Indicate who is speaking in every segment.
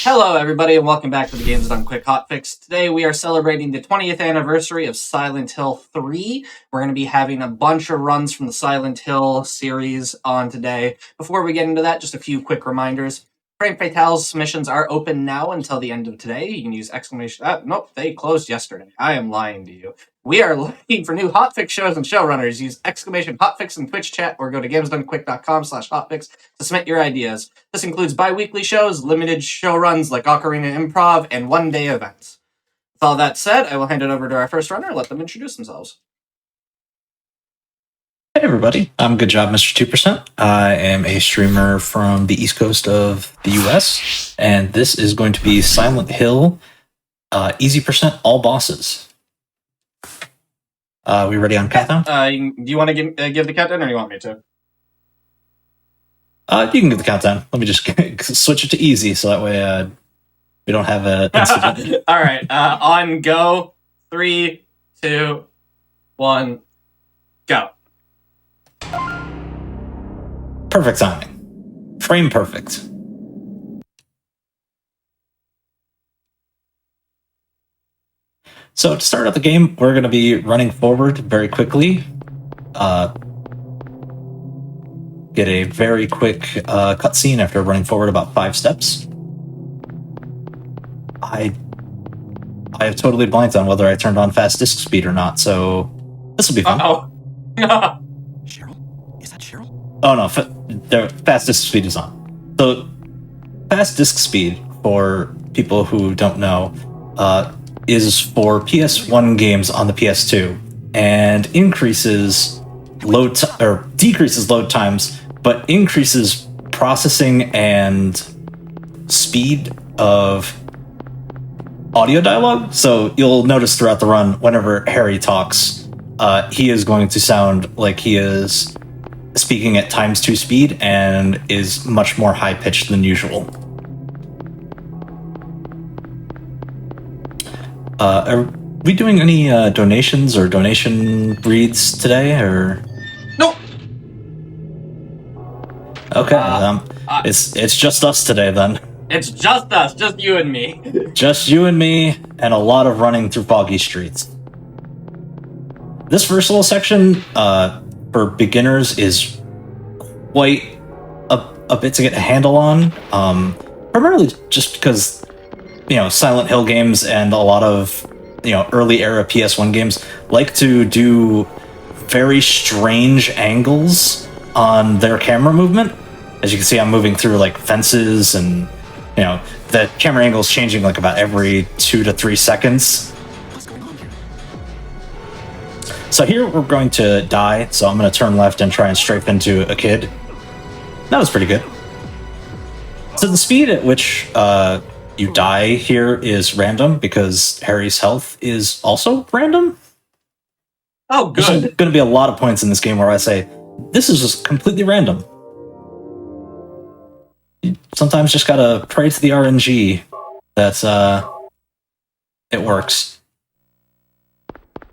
Speaker 1: Hello, everybody, and welcome back to the Games Done Quick Hotfix. Today, we are celebrating the 20th anniversary of Silent Hill 3. We're going to be having a bunch of runs from the Silent Hill series on today. Before we get into that, just a few quick reminders. Frame Fatale's submissions are open now until the end of today. You can use exclamation... nope, they closed yesterday. I am lying to you. We are looking for new hotfix shows and showrunners. Use exclamation hotfix in Twitch chat or go to gamesdonequick.com/hotfix to submit your ideas. This includes bi-weekly shows, limited show runs like Ocarina Improv, and one-day events. With all that said, I will hand it over to our first runner and let them introduce themselves.
Speaker 2: Hey everybody, I'm Good Job Mr. 2%. I am a streamer from the East Coast of the US, and this is going to be Silent Hill Easy Percent All Bosses. We ready on countdown?
Speaker 1: Do you want to give the countdown, or do you want me to?
Speaker 2: You can give the countdown. Let me just switch it to easy, so that way we don't have an incident.
Speaker 1: All right, on go. 3, 2, 1, go.
Speaker 2: Perfect timing. Frame perfect. So to start out the game, we're going to be running forward very quickly. Get a very quick cutscene after running forward about 5 steps. I have totally blanked on whether I turned on fast disk speed or not, so this will be fun.
Speaker 1: Uh-oh.
Speaker 3: Cheryl? Is that Cheryl?
Speaker 2: Oh no, the fast disk speed is on. So fast disk speed, for people who don't know, is for PS1 games on the PS2 and increases decreases load times, but increases processing and speed of audio dialogue. So you'll notice throughout the run, whenever Harry talks, he is going to sound like he is speaking at ×2 speed and is much more high-pitched than usual. Are we doing any donations or donation reads today, or?
Speaker 1: Nope.
Speaker 2: Okay, it's just us today then.
Speaker 1: It's just us, just you and me.
Speaker 2: Just you and me, and a lot of running through foggy streets. This first little section, for beginners, is quite a bit to get a handle on. Primarily just because, Silent Hill games and a lot of, early era PS1 games like to do very strange angles on their camera movement. As you can see, I'm moving through like fences, and the camera angle is changing like about every 2 to 3 seconds.
Speaker 3: What's going on here?
Speaker 2: So here we're going to die, so I'm going to turn left and try and strafe into a kid. That was pretty good. So the speed at which you die here is random, because Harry's health is also random.
Speaker 1: Oh, good.
Speaker 2: There's going to be a lot of points in this game where I say, this is just completely random. You sometimes just gotta pray to the RNG that it works.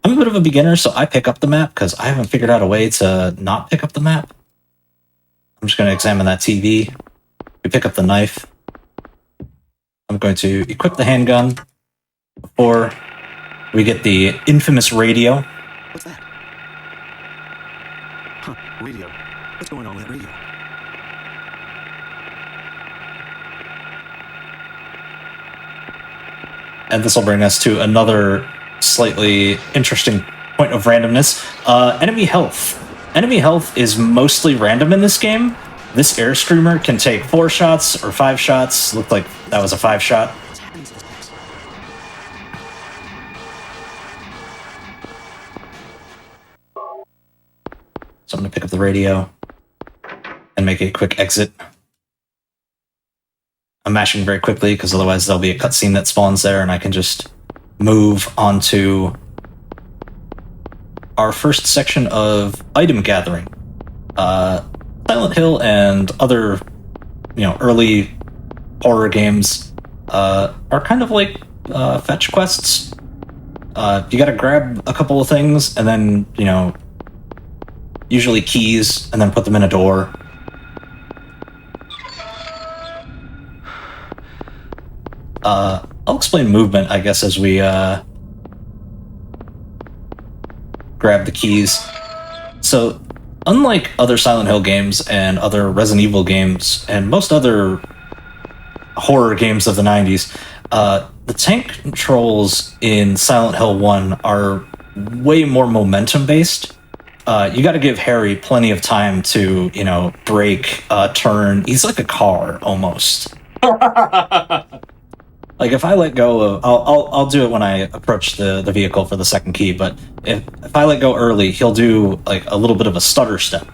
Speaker 2: I'm a bit of a beginner, so I pick up the map because I haven't figured out a way to not pick up the map. I'm just going to examine that TV. We pick up the knife. I'm going to equip the handgun before we get the infamous radio.
Speaker 3: What's that? Huh, radio. What's going on with that radio?
Speaker 2: And this will bring us to another slightly interesting point of randomness. Enemy health. Enemy health is mostly random in this game. This Airstreamer can take 4 shots or 5 shots. Looked like that was a 5 shot.
Speaker 3: What's happening to this place?
Speaker 2: So I'm going to pick up the radio and make a quick exit. I'm mashing very quickly because otherwise there'll be a cutscene that spawns there, and I can just move onto our first section of item gathering. Silent Hill and other, early horror games are kind of like fetch quests. You gotta grab a couple of things and then, usually keys, and then put them in a door. I'll explain movement, I guess, as we grab the keys. So, unlike other Silent Hill games and other Resident Evil games and most other horror games of the 90s, the tank controls in Silent Hill 1 are way more momentum based. You got to give Harry plenty of time to, brake, turn. He's like a car almost. Like if I let go of, I'll do it when I approach the vehicle for the second key. But if I let go early, he'll do like a little bit of a stutter step.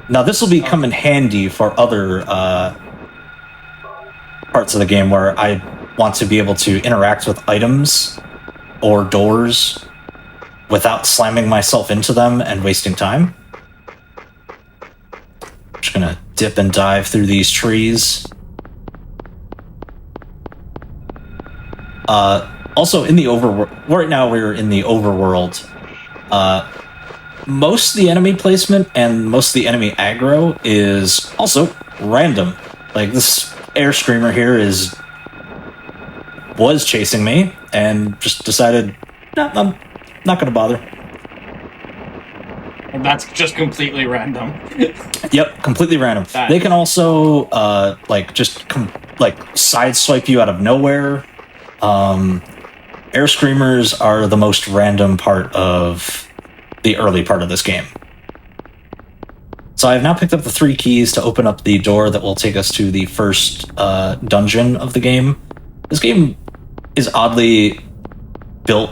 Speaker 2: Now this will come in handy for other parts of the game where I want to be able to interact with items or doors without slamming myself into them and wasting time. I'm just gonna dip and dive through these trees. Also, in the overworld, right now we're in the overworld. Most of the enemy placement and most of the enemy aggro is also random. Like this air screamer here was chasing me and just decided, no, I'm not gonna bother.
Speaker 1: And that's just completely random.
Speaker 2: Yep, completely random. They can also sideswipe you out of nowhere. Air screamers are the most random part of the early part of this game. So I have now picked up the 3 keys to open up the door that will take us to the first dungeon of the game. This game is oddly built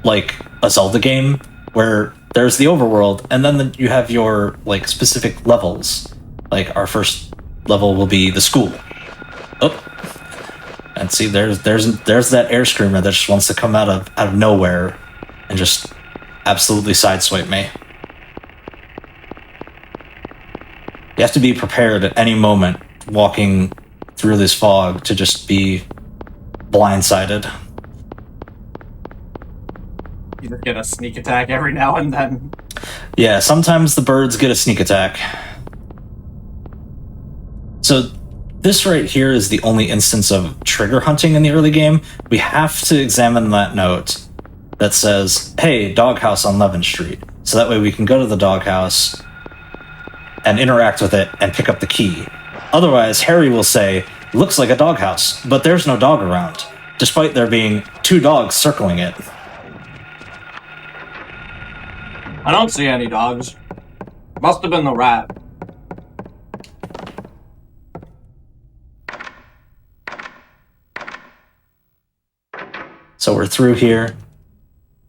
Speaker 2: like a Zelda game, where there's the overworld, and then you have your specific levels. Like our first level will be the school. Oh. And see, there's that air screamer that just wants to come out of nowhere and just absolutely sideswipe me. You have to be prepared at any moment walking through this fog to just be blindsided.
Speaker 1: You just get a sneak attack every now and then.
Speaker 2: Yeah, sometimes the birds get a sneak attack. So this right here is the only instance of trigger hunting in the early game. We have to examine that note that says, hey, doghouse on Levin Street. So that way we can go to the doghouse and interact with it and pick up the key. Otherwise, Harry will say, looks like a doghouse, but there's no dog around, despite there being 2 dogs circling it.
Speaker 1: I don't see any dogs. Must have been the rat.
Speaker 2: So we're through here.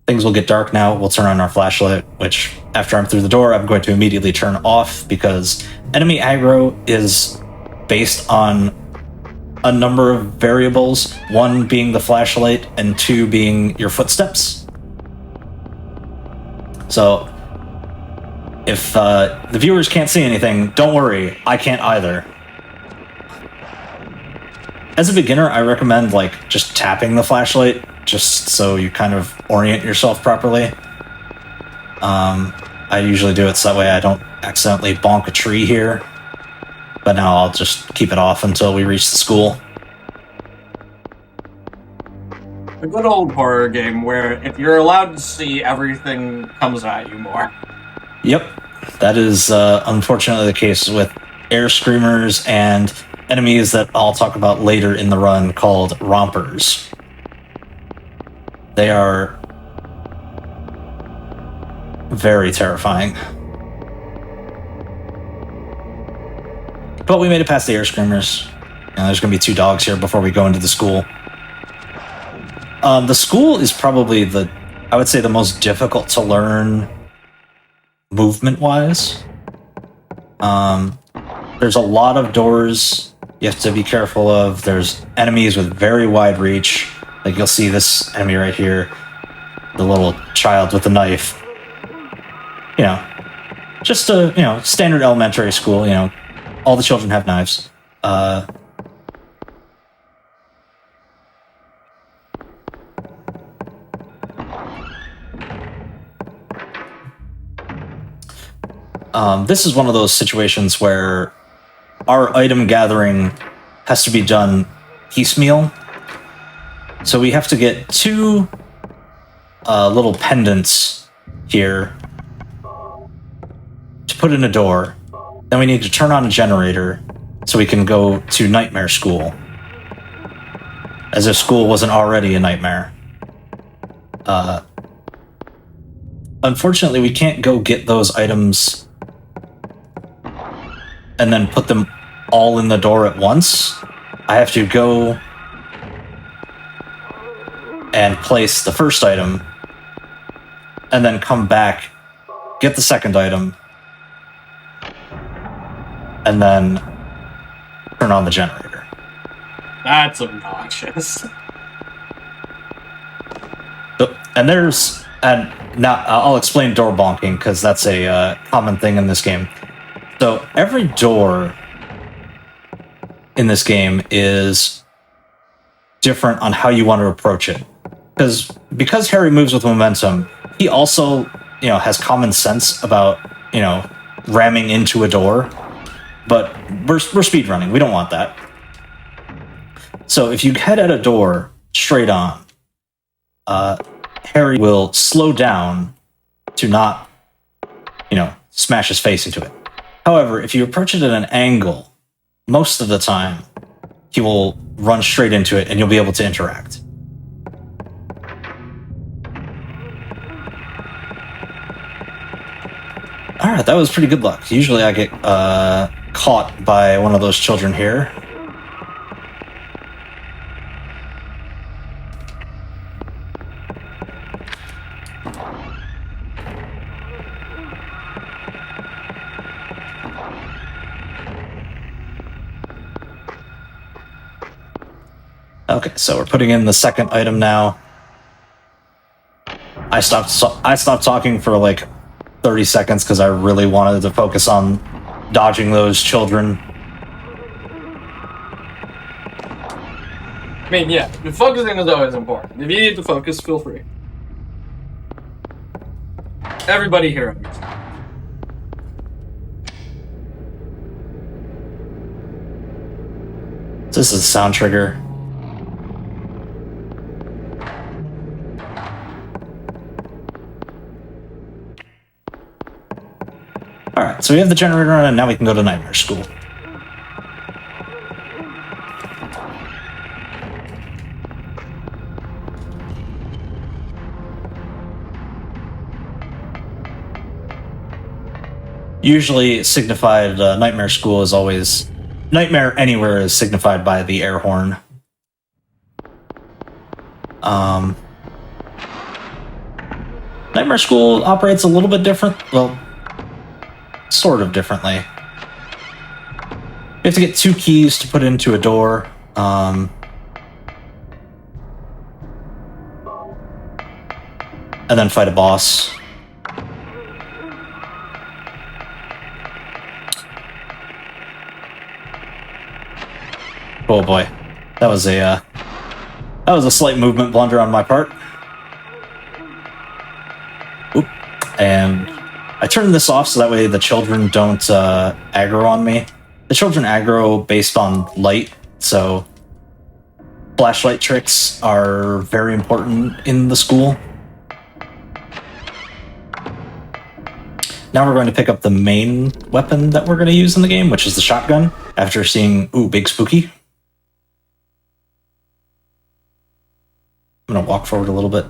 Speaker 2: Things will get dark now. We'll turn on our flashlight, which after I'm through the door, I'm going to immediately turn off because enemy aggro is based on a number of variables, 1 being the flashlight and 2 being your footsteps. So if the viewers can't see anything, don't worry, I can't either. As a beginner, I recommend just tapping the flashlight just so you kind of orient yourself properly. I usually do it so that way I don't accidentally bonk a tree here. But now I'll just keep it off until we reach the school.
Speaker 1: A good old horror game where if you're allowed to see, everything comes at you more.
Speaker 2: Yep, that is unfortunately the case with air screamers and enemies that I'll talk about later in the run called rompers. They are very terrifying. But we made it past the air screamers. There's going to be 2 dogs here before we go into the school. The school is probably the most difficult to learn movement-wise. There's a lot of doors you have to be careful of. There's enemies with very wide reach. Like you'll see this enemy right here, the little child with the knife. Just a standard elementary school. All the children have knives. This is one of those situations where our item gathering has to be done piecemeal. So we have to get two little pendants here to put in a door. Then we need to turn on a generator so we can go to Nightmare School. As if school wasn't already a nightmare. Unfortunately, we can't go get those items and then put them all in the door at once. I have to go and place the first item and then come back, get the second item, and then turn on the generator.
Speaker 1: That's obnoxious.
Speaker 2: And now I'll explain door bonking because that's a common thing in this game. So every door in this game is different on how you want to approach it. Because Harry moves with momentum, he also, has common sense about, ramming into a door. But we're speedrunning. We don't want that. So if you head at a door straight on, Harry will slow down to not, smash his face into it. However, if you approach it at an angle, most of the time, he will run straight into it and you'll be able to interact. Alright, that was pretty good luck. Usually I get caught by one of those children here. Okay, so we're putting in the second item now. I stopped talking for like 30 seconds because I really wanted to focus on dodging those children.
Speaker 1: I mean, yeah, focusing is always important. If you need to focus, feel free. Everybody here understands.
Speaker 2: This is a sound trigger. Alright, so we have the generator on, and now we can go to Nightmare School. Usually signified, Nightmare School is always... Nightmare Anywhere is signified by the air horn. Nightmare School operates a little bit different. Well, sort of differently. You have to get 2 keys to put into a door. And then fight a boss. Oh boy, that was a slight movement blunder on my part. Oop. And I turned this off so that way the children don't aggro on me. The children aggro based on light, so flashlight tricks are very important in the school. Now we're going to pick up the main weapon that we're going to use in the game, which is the shotgun, after seeing, ooh, big spooky. I'm going to walk forward a little bit.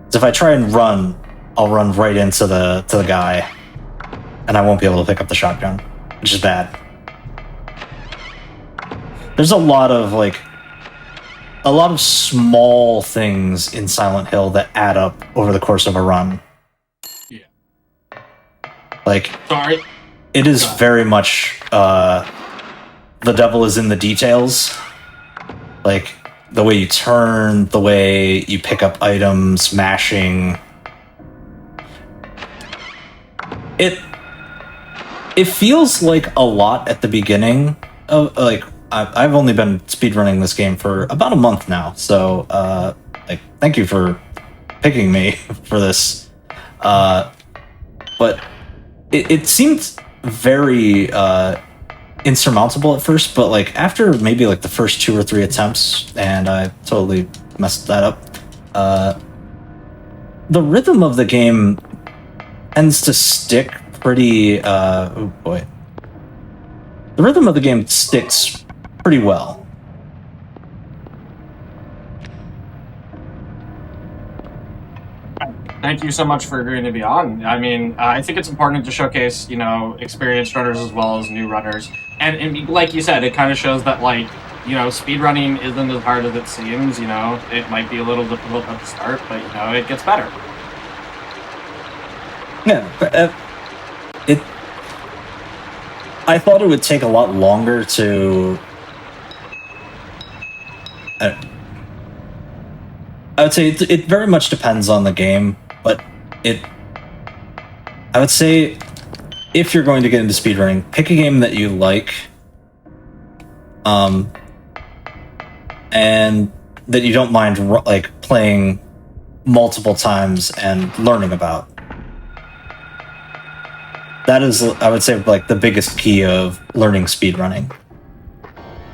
Speaker 2: So if I try and run, I'll run right into the guy, and I won't be able to pick up the shotgun, which is bad. There's a lot of small things in Silent Hill that add up over the course of a run.
Speaker 1: Yeah.
Speaker 2: Sorry. It is very much the devil is in the details. The way you turn, the way you pick up items, mashing. It feels like a lot at the beginning of I've only been speedrunning this game for about a month now, so thank you for picking me for this. But it seemed very insurmountable at first, but like after maybe like the first 2 or 3 attempts, and I totally messed that up. The rhythm of the game tends to stick pretty. Oh boy, the rhythm of the game sticks pretty well.
Speaker 1: Thank you so much for agreeing to be on. I mean, I think it's important to showcase, experienced runners as well as new runners. And like you said, it kind of shows that, like, speedrunning isn't as hard as it seems. It might be a little difficult at the start, but, it gets better.
Speaker 2: Yeah, I thought it would take a lot longer to. I would say it very much depends on the game, but I would say if you're going to get into speedrunning, pick a game that you like, and that you don't mind like playing multiple times and learning about. That is, I would say, like the biggest key of learning speedrunning,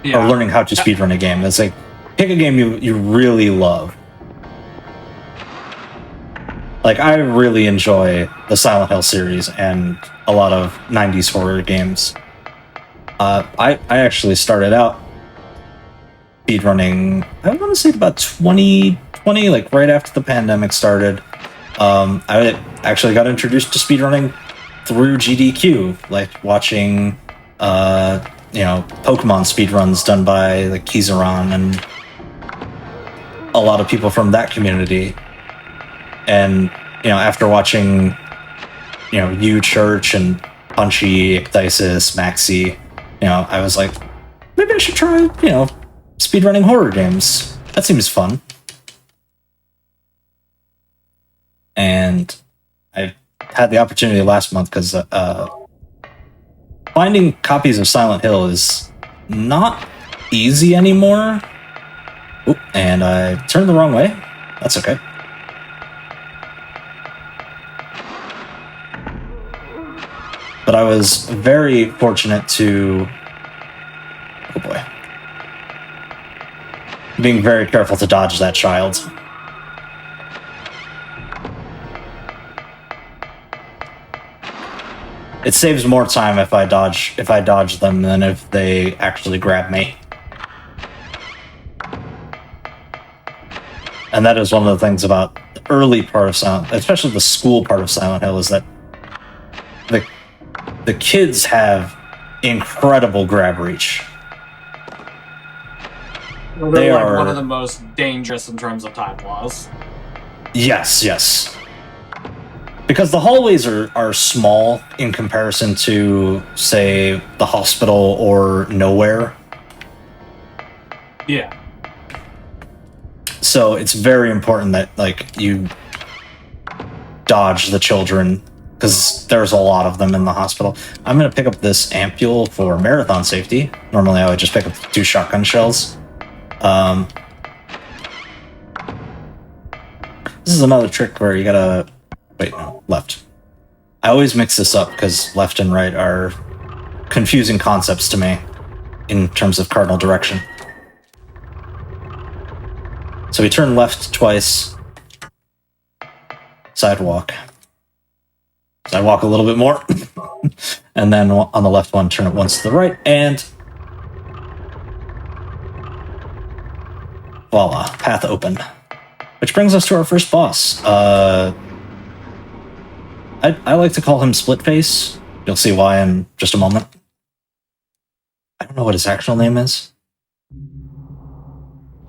Speaker 2: or learning how to speedrun a game. Is like pick a game you really love. Like, I really enjoy the Silent Hill series and a lot of 90s horror games. I actually started out speedrunning, I want to say about 2020, like right after the pandemic started. I actually got introduced to speedrunning through GDQ, like watching, Pokemon speedruns done by like Kizaron and a lot of people from that community. And, after watching, You Church and Punchy, Ecdysis, Maxi, I was like, maybe I should try, speedrunning horror games. That seems fun. And I had the opportunity last month because finding copies of Silent Hill is not easy anymore. Oop, and I turned the wrong way. That's okay. But I was very fortunate to, oh boy, being very careful to dodge that child. It saves more time if I dodge them than if they actually grab me. And that is one of the things about the early part of Silent, especially the school part of Silent Hill, is that the kids have incredible grab reach.
Speaker 1: They're like one of the most dangerous in terms of time laws.
Speaker 2: Yes. Because the hallways are small in comparison to, say, the hospital or Nowhere.
Speaker 1: Yeah.
Speaker 2: So it's very important that, like, you dodge the children, because there's a lot of them in the hospital. I'm going to pick up this ampule for marathon safety. Normally I would just pick up 2 shotgun shells. This is another trick where you gotta... Wait, no, left. I always mix this up because left and right are confusing concepts to me in terms of cardinal direction. So we turn left twice. Sidewalk a little bit more. And then on the left one, turn it once to the right, and voila, path open. Which brings us to our first boss. I like to call him Splitface. You'll see why in just a moment. I don't know what his actual name is.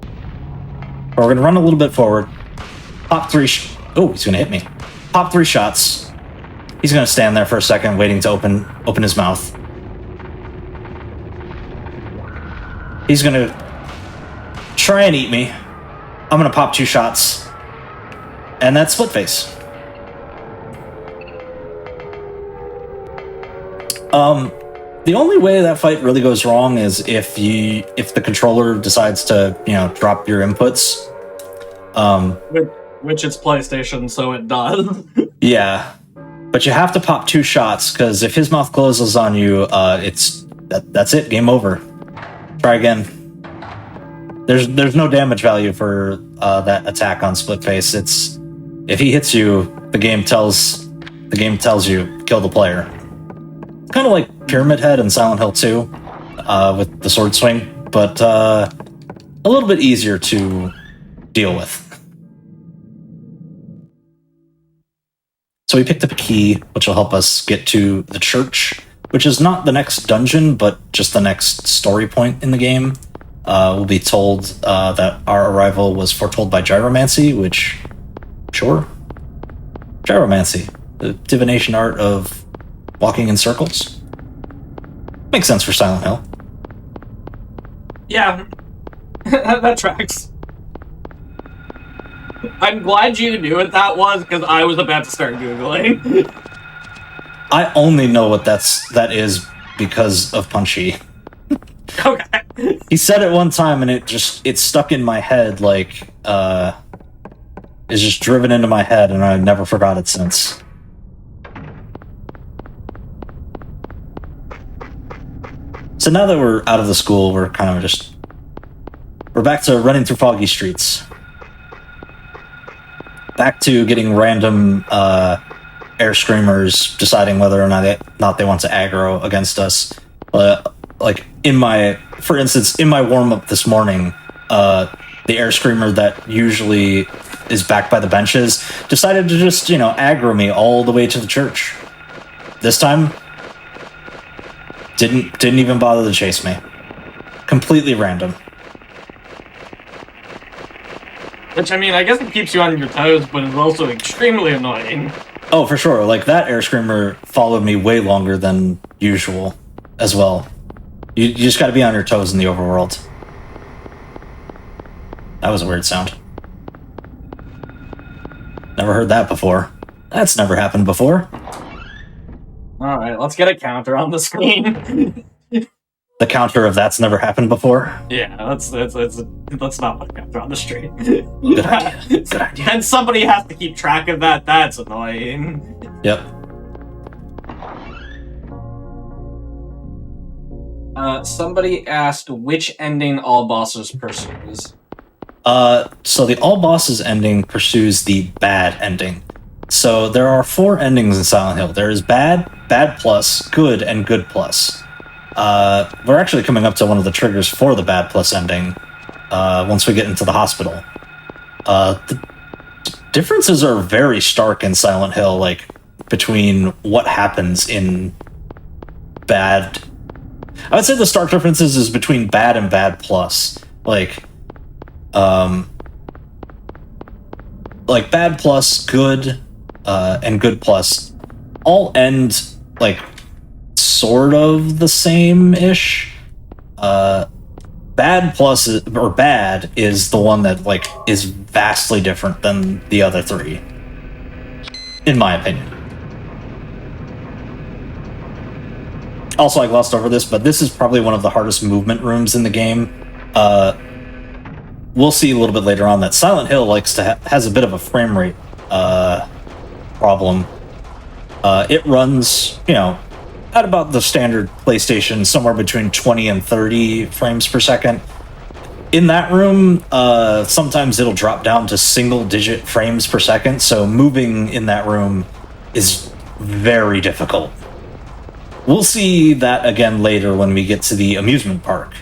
Speaker 2: But we're going to run a little bit forward. Pop 3... Oh, he's going to hit me. Pop 3 shots. He's going to stand there for a second, waiting to open his mouth. He's going to try and eat me. I'm going to pop 2 shots. And that's Splitface. The only way that fight really goes wrong is if the controller decides to, drop your inputs.
Speaker 1: Which it's PlayStation, so it does.
Speaker 2: Yeah. But you have to pop 2 shots, because if his mouth closes on you, it's that's it. Game over. Try again. There's no damage value for that attack on split face. It's if he hits you, the game tells you kill the player. Kind of like Pyramid Head in Silent Hill 2 with the sword swing, but a little bit easier to deal with. So we picked up a key, which will help us get to the church, which is not the next dungeon, but just the next story point in the game. We'll be told that our arrival was foretold by gyromancy, which, sure. Gyromancy, the divination art of walking in circles. Makes sense for Silent Hill.
Speaker 1: Yeah, that tracks. I'm glad you knew what that was, because I was about to start Googling.
Speaker 2: I only know what that is because of Punchy.
Speaker 1: Okay.
Speaker 2: He said it one time and it stuck in my head, like, it's just driven into my head and I've never forgot it since. So now that we're out of the school, we're kind of we're back to running through foggy streets. Back to getting random air screamers deciding whether or not they want to aggro against us. Like for instance, in my warm-up this morning, the air screamer that usually is back by the benches decided to just, aggro me all the way to the church. This time, didn't even bother to chase me. Completely random.
Speaker 1: Which, I mean, I guess it keeps you on your toes, but it's also extremely annoying.
Speaker 2: Oh, for sure. Like, that air screamer followed me way longer than usual as well. You just gotta be on your toes in the overworld. That was a weird sound. Never heard that before. That's never happened before.
Speaker 1: Alright, let's get a counter on the screen.
Speaker 2: The counter of that's never happened before?
Speaker 1: Yeah, let's not put a counter on the screen.
Speaker 2: Good idea. Good idea.
Speaker 1: And somebody has to keep track of that. That's annoying.
Speaker 2: Yep.
Speaker 1: Somebody asked which ending all bosses pursues.
Speaker 2: So the all bosses ending pursues the bad ending. So there are 4 endings in Silent Hill. There is bad, bad plus, good, and good plus. We're actually coming up to one of the triggers for the bad plus ending once we get into the hospital. The differences are very stark in Silent Hill, like, between what happens in bad... I would say the stark differences is between bad and bad plus. Like bad plus, good, and good plus all end, like, sort of the same-ish. Bad plus or bad is the one that, like, is vastly different than the other 3, in my opinion. Also, I glossed over this, but this is probably one of the hardest movement rooms in the game. We'll see a little bit later on that Silent Hill has a bit of a frame rate problem. It runs, at about the standard PlayStation, somewhere between 20 and 30 frames per second. In that room, sometimes it'll drop down to single-digit frames per second, so moving in that room is very difficult. We'll see that again later when we get to the amusement park.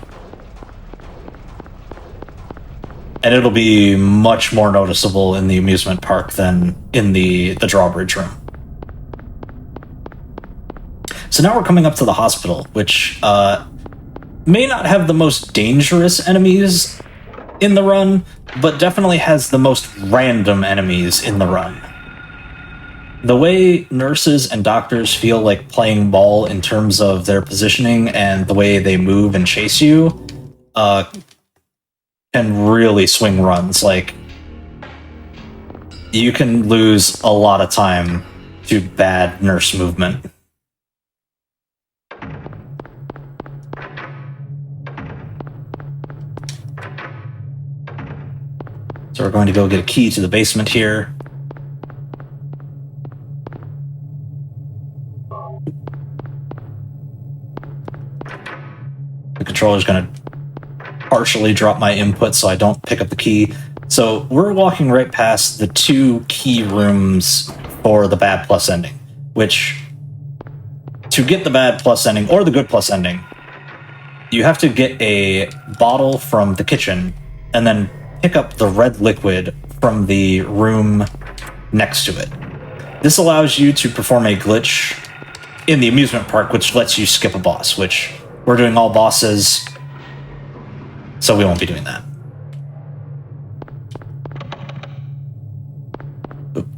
Speaker 2: And it'll be much more noticeable in the amusement park than in the drawbridge room. So now we're coming up to the hospital, which may not have the most dangerous enemies in the run, but definitely has the most random enemies in the run. The way nurses and doctors feel like playing ball in terms of their positioning and the way they move and chase you can really swing runs. Like, you can lose a lot of time to bad nurse movement. So we're going to go get a key to the basement here. The controller's going to partially drop my input so I don't pick up the key. So we're walking right past the 2 key rooms for the bad plus ending, which, to get the bad plus ending or the good plus ending, you have to get a bottle from the kitchen and then pick up the red liquid from the room next to it. This allows you to perform a glitch in the amusement park, which lets you skip a boss, which we're doing all bosses, so we won't be doing that.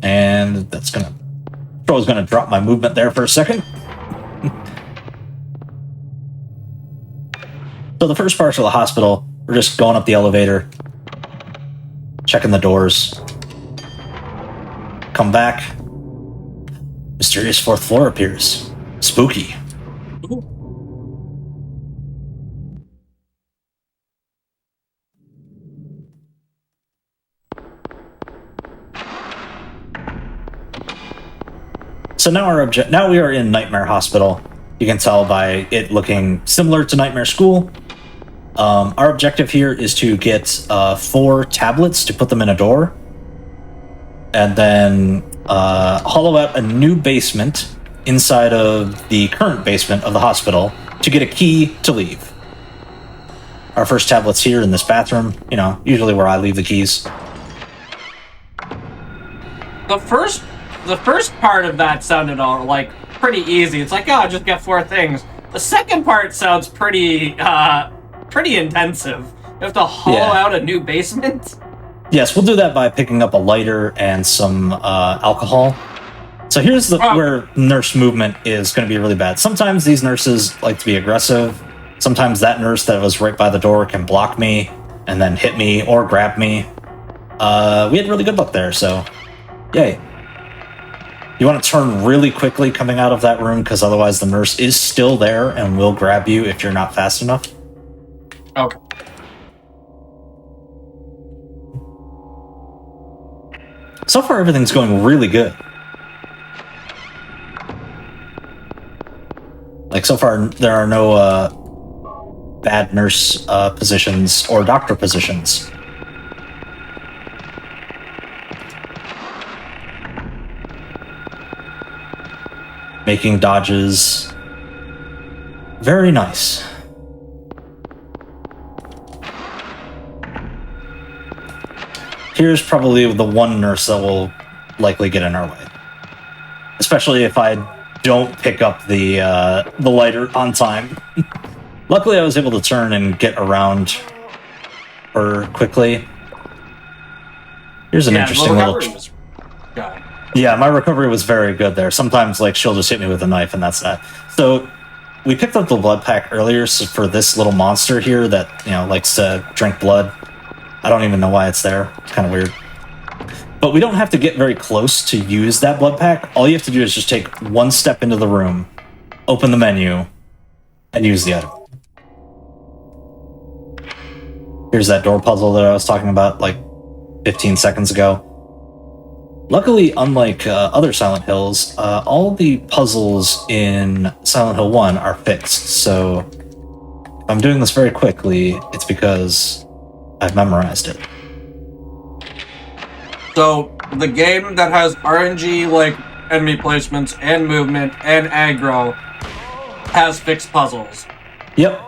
Speaker 2: And that's gonna... Control's gonna drop my movement there for a second. So the first part of the hospital, we're just going up the elevator, checking the doors. Come back. Mysterious 4th floor appears. Spooky.
Speaker 1: Ooh.
Speaker 2: So now we are in Nightmare Hospital. You can tell by it looking similar to Nightmare School. Our objective here is to get 4 tablets to put them in a door, and then hollow out a new basement inside of the current basement of the hospital to get a key to leave. Our first tablet's here in this bathroom, usually where I leave the keys.
Speaker 1: The first part of that sounded all like pretty easy. It's like, oh, just get 4 things. The second part sounds pretty intensive. You have to hollow out a new basement?
Speaker 2: Yes, we'll do that by picking up a lighter and some alcohol. So here's where nurse movement is going to be really bad. Sometimes these nurses like to be aggressive. Sometimes that nurse that was right by the door can block me and then hit me or grab me. We had really good luck there, so yay. You want to turn really quickly coming out of that room, because otherwise the nurse is still there and will grab you if you're not fast enough.
Speaker 1: Okay.
Speaker 2: So far, everything's going really good. Like, so far, there are no bad nurse positions or doctor positions. Making dodges. Very nice. Here's probably the one nurse that will likely get in our way. Especially if I don't pick up the lighter on time. Luckily, I was able to turn and get around her quickly. Here's an interesting little... Yeah, my recovery was very good there. Sometimes, like, she'll just hit me with a knife, and that's that. So, we picked up the blood pack earlier for this little monster here that, likes to drink blood. I don't even know why it's there. It's kind of weird. But we don't have to get very close to use that blood pack. All you have to do is just take one step into the room, open the menu, and use the item. Here's that door puzzle that I was talking about, like, 15 seconds ago. Luckily, unlike other Silent Hills, all the puzzles in Silent Hill 1 are fixed, so if I'm doing this very quickly, it's because I've memorized it.
Speaker 1: So, the game that has RNG, like, enemy placements, and movement, and aggro, has fixed puzzles.
Speaker 2: Yep.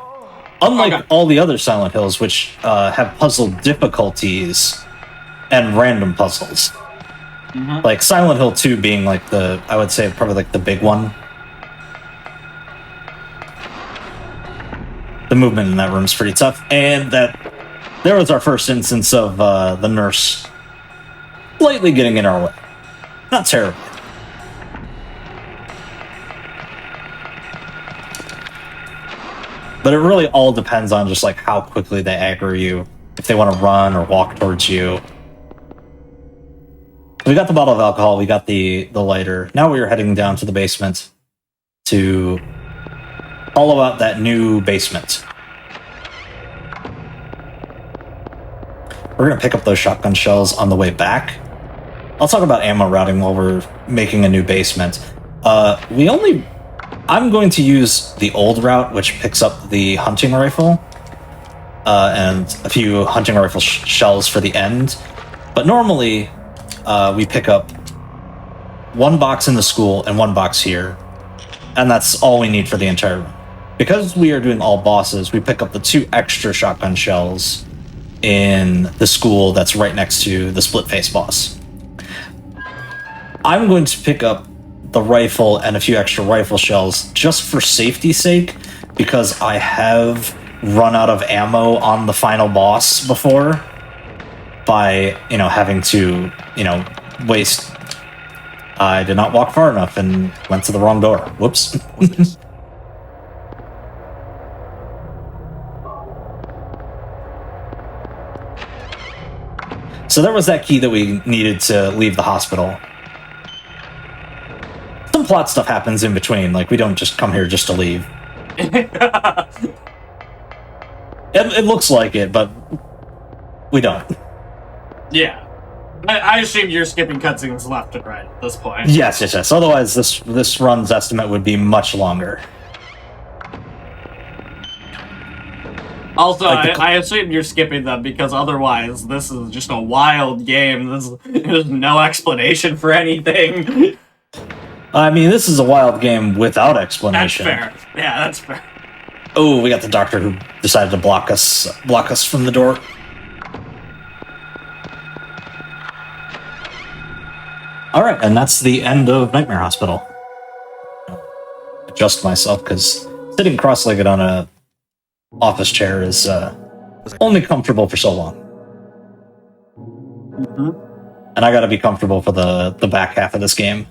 Speaker 2: Unlike all the other Silent Hills, which have puzzle difficulties and random puzzles. Mm-hmm. Like Silent Hill 2 being like I would say probably like the big one. The movement in that room is pretty tough, and there was our first instance of the nurse slightly getting in our way. Not terribly. But it really all depends on just like how quickly they aggro you, if they want to run or walk towards you. We got the bottle of alcohol, we got the lighter. Now we are heading down to the basement to hollow out that new basement. We're going to pick up those shotgun shells on the way back. I'll talk about ammo routing while we're making a new basement. I I'm going to use the old route, which picks up the hunting rifle and a few hunting rifle shells for the end. But normally, we pick up one box in the school and one box here, and that's all we need for the entire run. Because we are doing all bosses, we pick up the 2 extra shotgun shells in the school that's right next to the split face boss. I'm going to pick up the rifle and a few extra rifle shells just for safety's sake, because I have run out of ammo on the final boss before by, having to, waste. I did not walk far enough and went to the wrong door. Whoops. So there was that key that we needed to leave the hospital. Some plot stuff happens in between, like we don't just come here just to leave. It looks like it, but we don't.
Speaker 1: Yeah. I assume you're skipping cutscenes left and right at this point.
Speaker 2: Yes. Otherwise, this run's estimate would be much longer.
Speaker 1: Also,
Speaker 2: Like
Speaker 1: I assume you're skipping them because otherwise this is just a wild game. There's no explanation for anything.
Speaker 2: I mean, this is a wild game without explanation.
Speaker 1: That's fair. Yeah, that's fair.
Speaker 2: Oh, we got the doctor who decided to block us from the door. All right, and that's the end of Nightmare Hospital. Adjust myself because sitting cross-legged on a office chair is only comfortable for so long.
Speaker 1: Mm-hmm.
Speaker 2: And I gotta be comfortable for the back half of this game.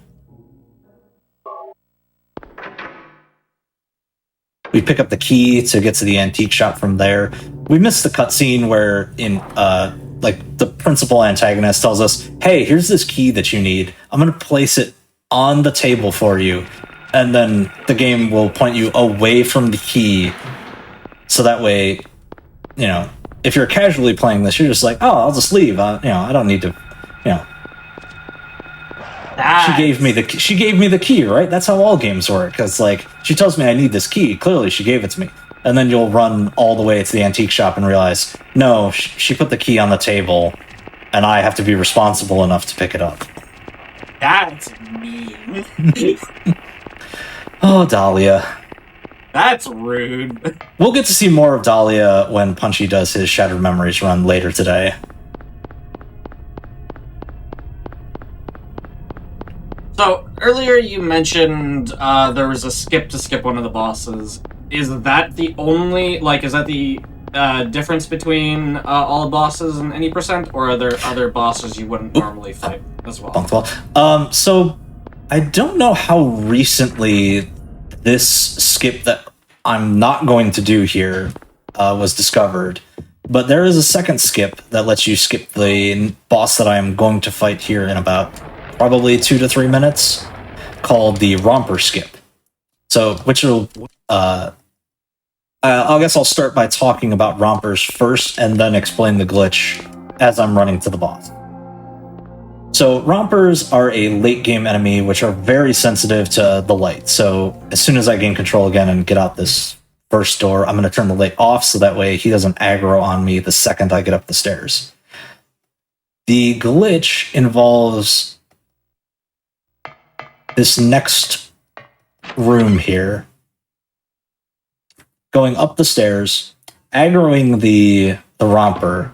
Speaker 2: We pick up the key to get to the antique shop from there. We missed the cutscene where the principal antagonist tells us, hey, here's this key that you need. I'm going to place it on the table for you. And then the game will point you away from the key. So that way, if you're casually playing this, you're just like, oh, I'll just leave. I don't need to, She gave me the key, right? That's how all games work. Because she tells me I need this key. Clearly, she gave it to me. And then you'll run all the way to the antique shop and realize, no, she put the key on the table, and I have to be responsible enough to pick it up.
Speaker 1: That's mean.
Speaker 2: Oh, Dahlia.
Speaker 1: That's rude.
Speaker 2: We'll get to see more of Dahlia when Punchy does his Shattered Memories run later today.
Speaker 1: So, earlier you mentioned there was a skip to skip one of the bosses. Is that the only, is that the difference between all the bosses and any percent, or are there other bosses you wouldn't normally fight as well?
Speaker 2: So, I don't know how recently this skip that I'm not going to do here was discovered, but there is a second skip that lets you skip the boss that I'm going to fight here in about probably 2 to 3 minutes, called the Romper Skip. So, which will, I guess I'll start by talking about Rompers first, and then explain the glitch as I'm running to the boss. So, Rompers are a late game enemy which are very sensitive to the light. So, as soon as I gain control again and get out this first door, I'm going to turn the light off so that way he doesn't aggro on me the second I get up the stairs. The glitch involves this next room here, going up the stairs, aggroing the romper,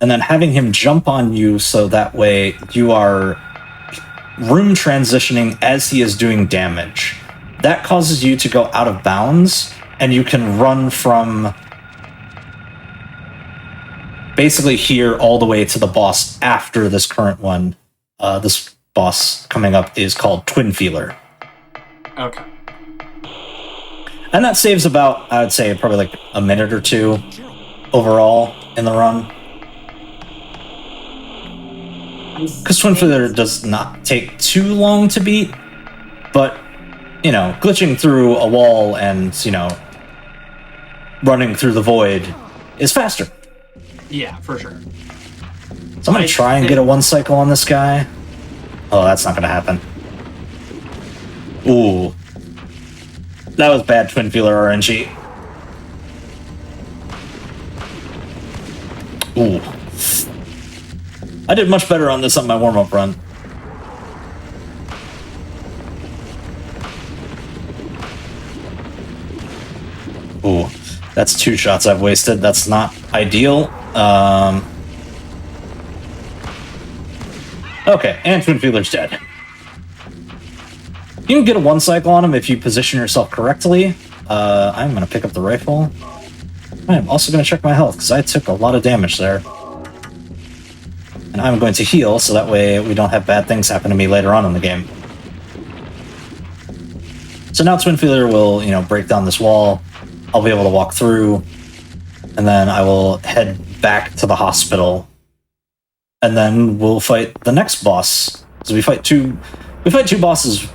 Speaker 2: and then having him jump on you so that way you are room transitioning as he is doing damage. That causes you to go out of bounds, and you can run from basically here all the way to the boss after this current one. This boss coming up is called Twin Feeler.
Speaker 1: Okay.
Speaker 2: And that saves about, I would say, probably a minute or two overall in the run. Because Twin Feeler does not take too long to beat, but, glitching through a wall and, running through the void is faster.
Speaker 1: Yeah, for sure.
Speaker 2: So I'm going to try and get a one cycle on this guy. Oh, that's not going to happen. Ooh. That was bad twin feeler RNG. Ooh. I did much better on this on my warm-up run. Ooh, that's 2 shots I've wasted. That's not ideal. Okay, and twin feeler's dead. You can get a 1 cycle on him if you position yourself correctly. I'm going to pick up the rifle. I'm also going to check my health, because I took a lot of damage there. And I'm going to heal, so that way we don't have bad things happen to me later on in the game. So now twin feeler will, break down this wall. I'll be able to walk through, and then I will head back to the hospital. And then we'll fight the next boss. So we fight two bosses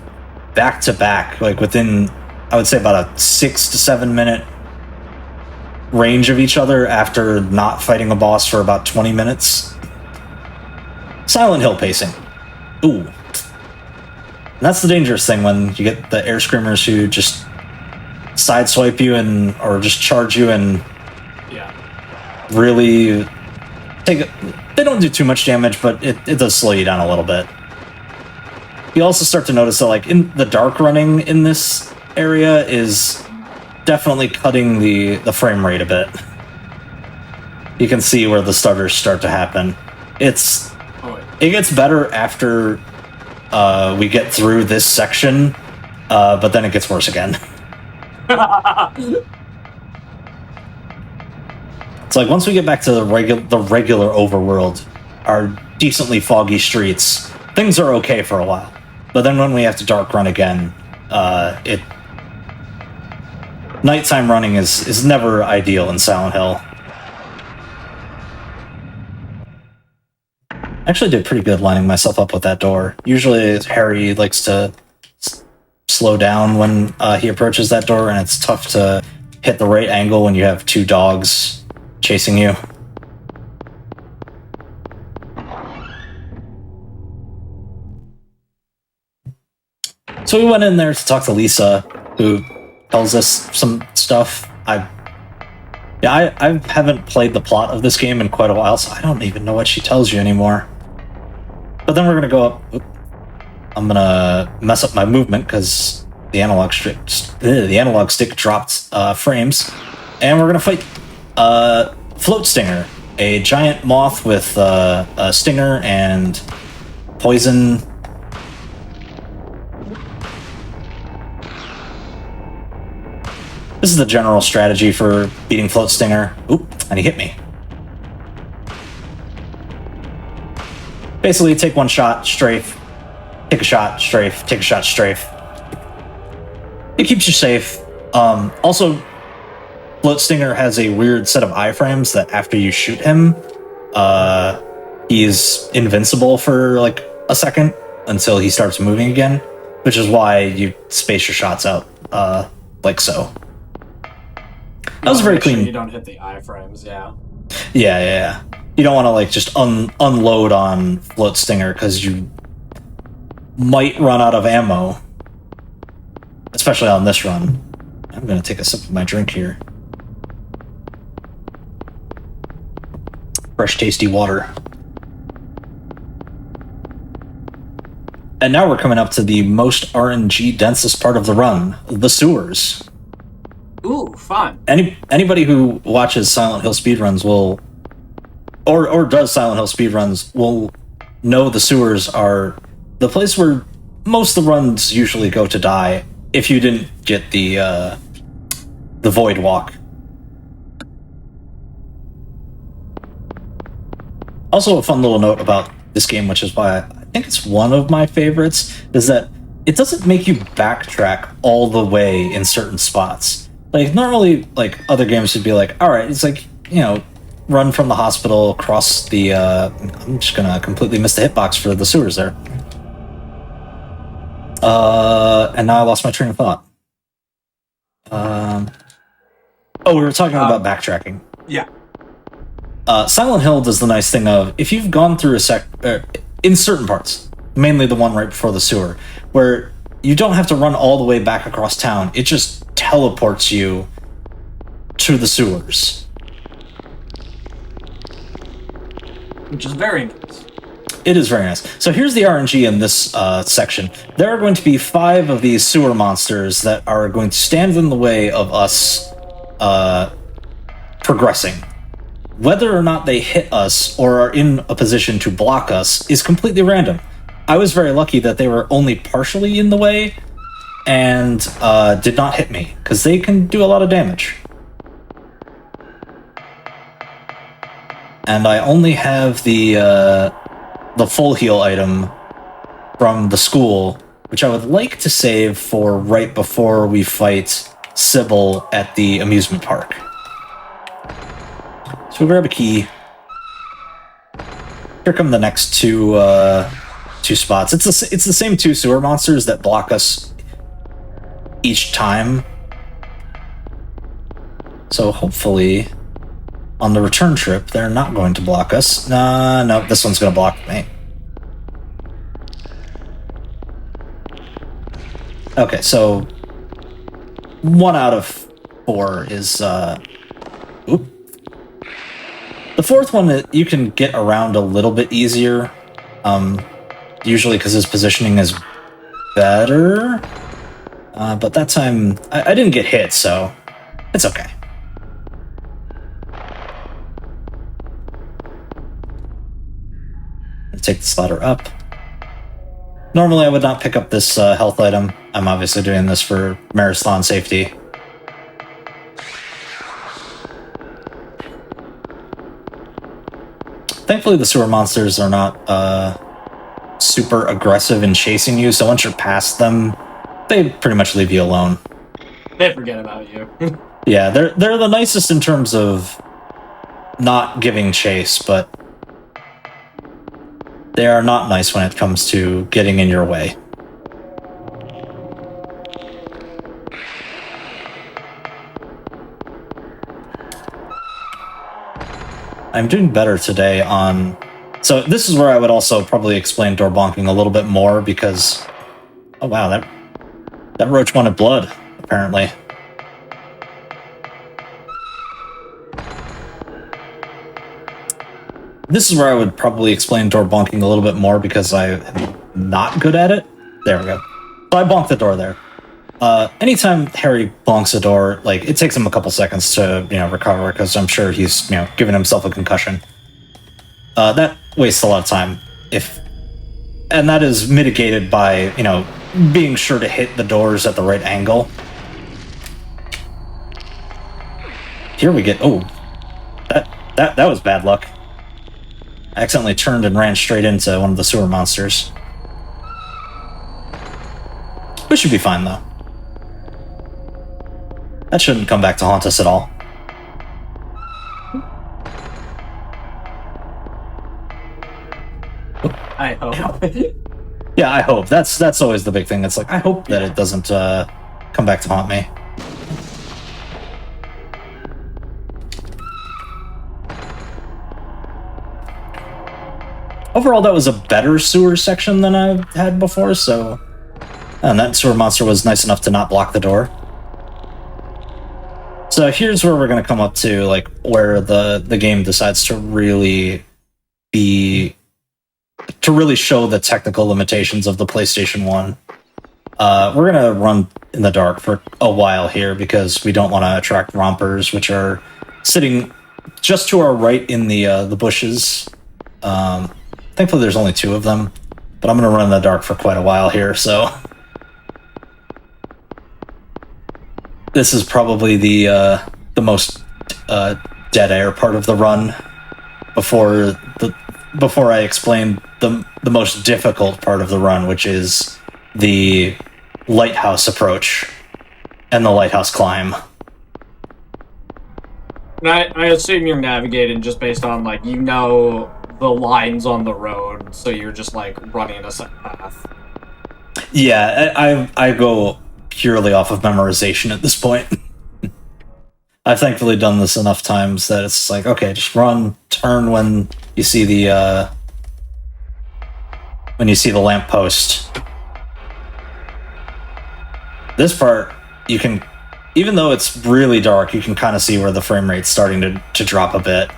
Speaker 2: back to back, like within, I would say, about a 6 to 7 minute range of each other after not fighting a boss for about 20 minutes. Silent Hill pacing. Ooh. And that's the dangerous thing when you get the air screamers who just sideswipe you or just charge you and really they don't do too much damage, but it does slow you down a little bit. You also start to notice that, like, in the dark running in this area is definitely cutting the frame rate a bit. You can see where the stutters start to happen. It gets better after we get through this section, but then it gets worse again. It's like once we get back to the regular overworld, our decently foggy streets, things are okay for a while. But then when we have to dark run again, nighttime running is never ideal in Silent Hill. I actually did pretty good lining myself up with that door. Usually Harry likes to slow down when he approaches that door, and it's tough to hit the right angle when you have 2 dogs chasing you. So we went in there to talk to Lisa, who tells us some stuff. I haven't played the plot of this game in quite a while, so I don't even know what she tells you anymore. But then we're gonna go up. I'm gonna mess up my movement because the analog stick dropped frames, and we're gonna fight Float Stinger, a giant moth with a stinger and poison. This is the general strategy for beating Float Stinger. Oop, and he hit me. Basically, take 1 shot, strafe, take a shot, strafe, take a shot, strafe. It keeps you safe. Also, Float Stinger has a weird set of iframes that after you shoot him, he's invincible for like a second until he starts moving again, which is why you space your shots out like so. That was very clean.
Speaker 1: Sure you don't hit the iframes, yeah.
Speaker 2: Yeah. You don't want to like just unload on Float Stinger because you might run out of ammo, especially on this run. I'm going to take a sip of my drink here. Fresh, tasty water. And now we're coming up to the most RNG densest part of the run, the sewers.
Speaker 1: Ooh, fun.
Speaker 2: Anybody who watches Silent Hill speedruns will, or does Silent Hill speedruns, will know the sewers are the place where most of the runs usually go to die if you didn't get the Void Walk. Also, a fun little note about this game, which is why I think it's one of my favorites, is that it doesn't make you backtrack all the way in certain spots. Like, normally, like, other games would be like, alright, it's like, run from the hospital, cross the, I'm just gonna completely miss the hitbox for the sewers there. And now I lost my train of thought. We were talking about backtracking.
Speaker 1: Yeah.
Speaker 2: Silent Hill does the nice thing of, if you've gone through in certain parts, mainly the one right before the sewer, where you don't have to run all the way back across town. It just teleports you to the sewers.
Speaker 1: Which is very nice.
Speaker 2: It is very nice. So here's the RNG in this section. There are going to be 5 of these sewer monsters that are going to stand in the way of us progressing. Whether or not they hit us or are in a position to block us is completely random. I was very lucky that they were only partially in the way and did not hit me, because they can do a lot of damage. And I only have the full heal item from the school, which I would like to save for right before we fight Sybil at the amusement park. So we'll grab a key. Here come the next two spots. It's the same 2 sewer monsters that block us each time. So hopefully on the return trip, they're not going to block us. No, this one's going to block me. Okay, so 1 out of 4 is... Oop. The 4th one, you can get around a little bit easier. Usually because his positioning is better. But that time, I didn't get hit, so it's okay. Take this ladder up. Normally I would not pick up this health item. I'm obviously doing this for marathon safety. Thankfully the sewer monsters are not super aggressive in chasing you, so once you're past them, they pretty much leave you alone.
Speaker 1: They forget about you.
Speaker 2: Yeah, they're the nicest in terms of not giving chase, but they are not nice when it comes to getting in your way. I'm doing better today on... So this is where I would also probably explain door bonking a little bit more, because... Oh wow, that roach wanted blood, apparently. This is where I would probably explain door bonking a little bit more, because I'm not good at it. There we go. So I bonked the door there. Anytime Harry bonks a door, like, it takes him a couple seconds to, recover, because I'm sure he's, giving himself a concussion. That wastes a lot of time. And that is mitigated by, being sure to hit the doors at the right angle. Here we get... Oh, that was bad luck. I accidentally turned and ran straight into one of the sewer monsters. We should be fine, though. That shouldn't come back to haunt us at all.
Speaker 1: I hope.
Speaker 2: Yeah, I hope. That's always the big thing. It's like, I hope that it doesn't come back to haunt me. Overall, that was a better sewer section than I've had before, so... And that sewer monster was nice enough to not block the door. So here's where we're going to come up to, like, where the game decides to really show the technical limitations of the PlayStation 1. We're going to run in the dark for a while here, because we don't want to attract rompers, which are sitting just to our right in the bushes. Thankfully, there's only 2 of them, but I'm going to run in the dark for quite a while here, so... This is probably the most dead air part of the run before I explain the most difficult part of the run, which is the lighthouse approach and the lighthouse climb.
Speaker 1: I assume you're navigating just based on, like, the lines on the road, so you're just, like, running a set path.
Speaker 2: Yeah, I go purely off of memorization at this point. I've thankfully done this enough times that it's like, okay, just run, turn when you see the lamppost. this part, you can, even though it's really dark, you can kind of see where the frame rate's starting to drop a bit.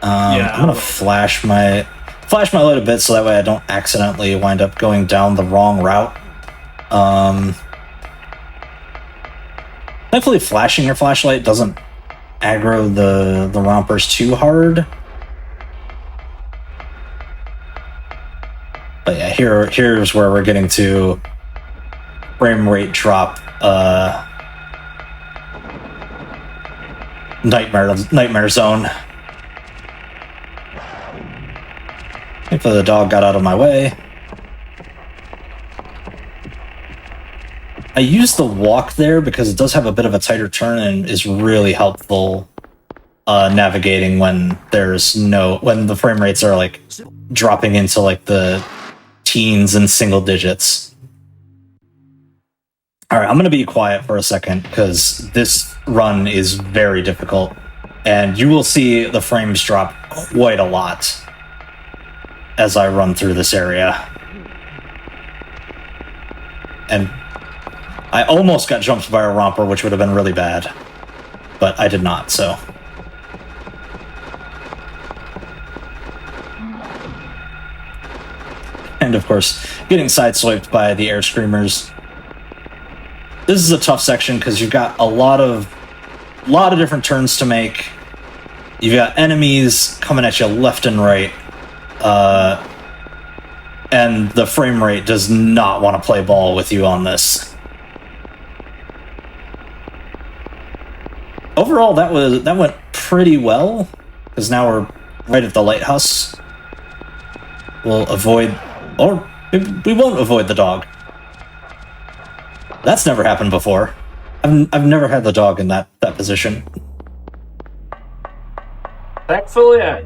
Speaker 2: I'm gonna flash my light a bit so that way I don't accidentally wind up going down the wrong route. Thankfully, flashing your flashlight doesn't aggro the rompers too hard. But yeah, here's where we're getting to frame rate drop. Nightmare zone. Thankfully, the dog got out of my way. I use the walk there because it does have a bit of a tighter turn and is really helpful navigating when when the frame rates are like dropping into like the teens and single digits. All right, I'm going to be quiet for a second because this run is very difficult, and you will see the frames drop quite a lot as I run through this area. And I almost got jumped by a romper, which would have been really bad, but I did not, so. And of course, getting sideswiped by the air screamers. This is a tough section because you've got a lot of different turns to make. You've got enemies coming at you left and right, and the frame rate does not want to play ball with you on this. Overall, that went pretty well because now we're right at the lighthouse. We'll avoid, or we won't avoid the dog. That's never happened before. I've never had the dog in that position.
Speaker 1: Thankfully, I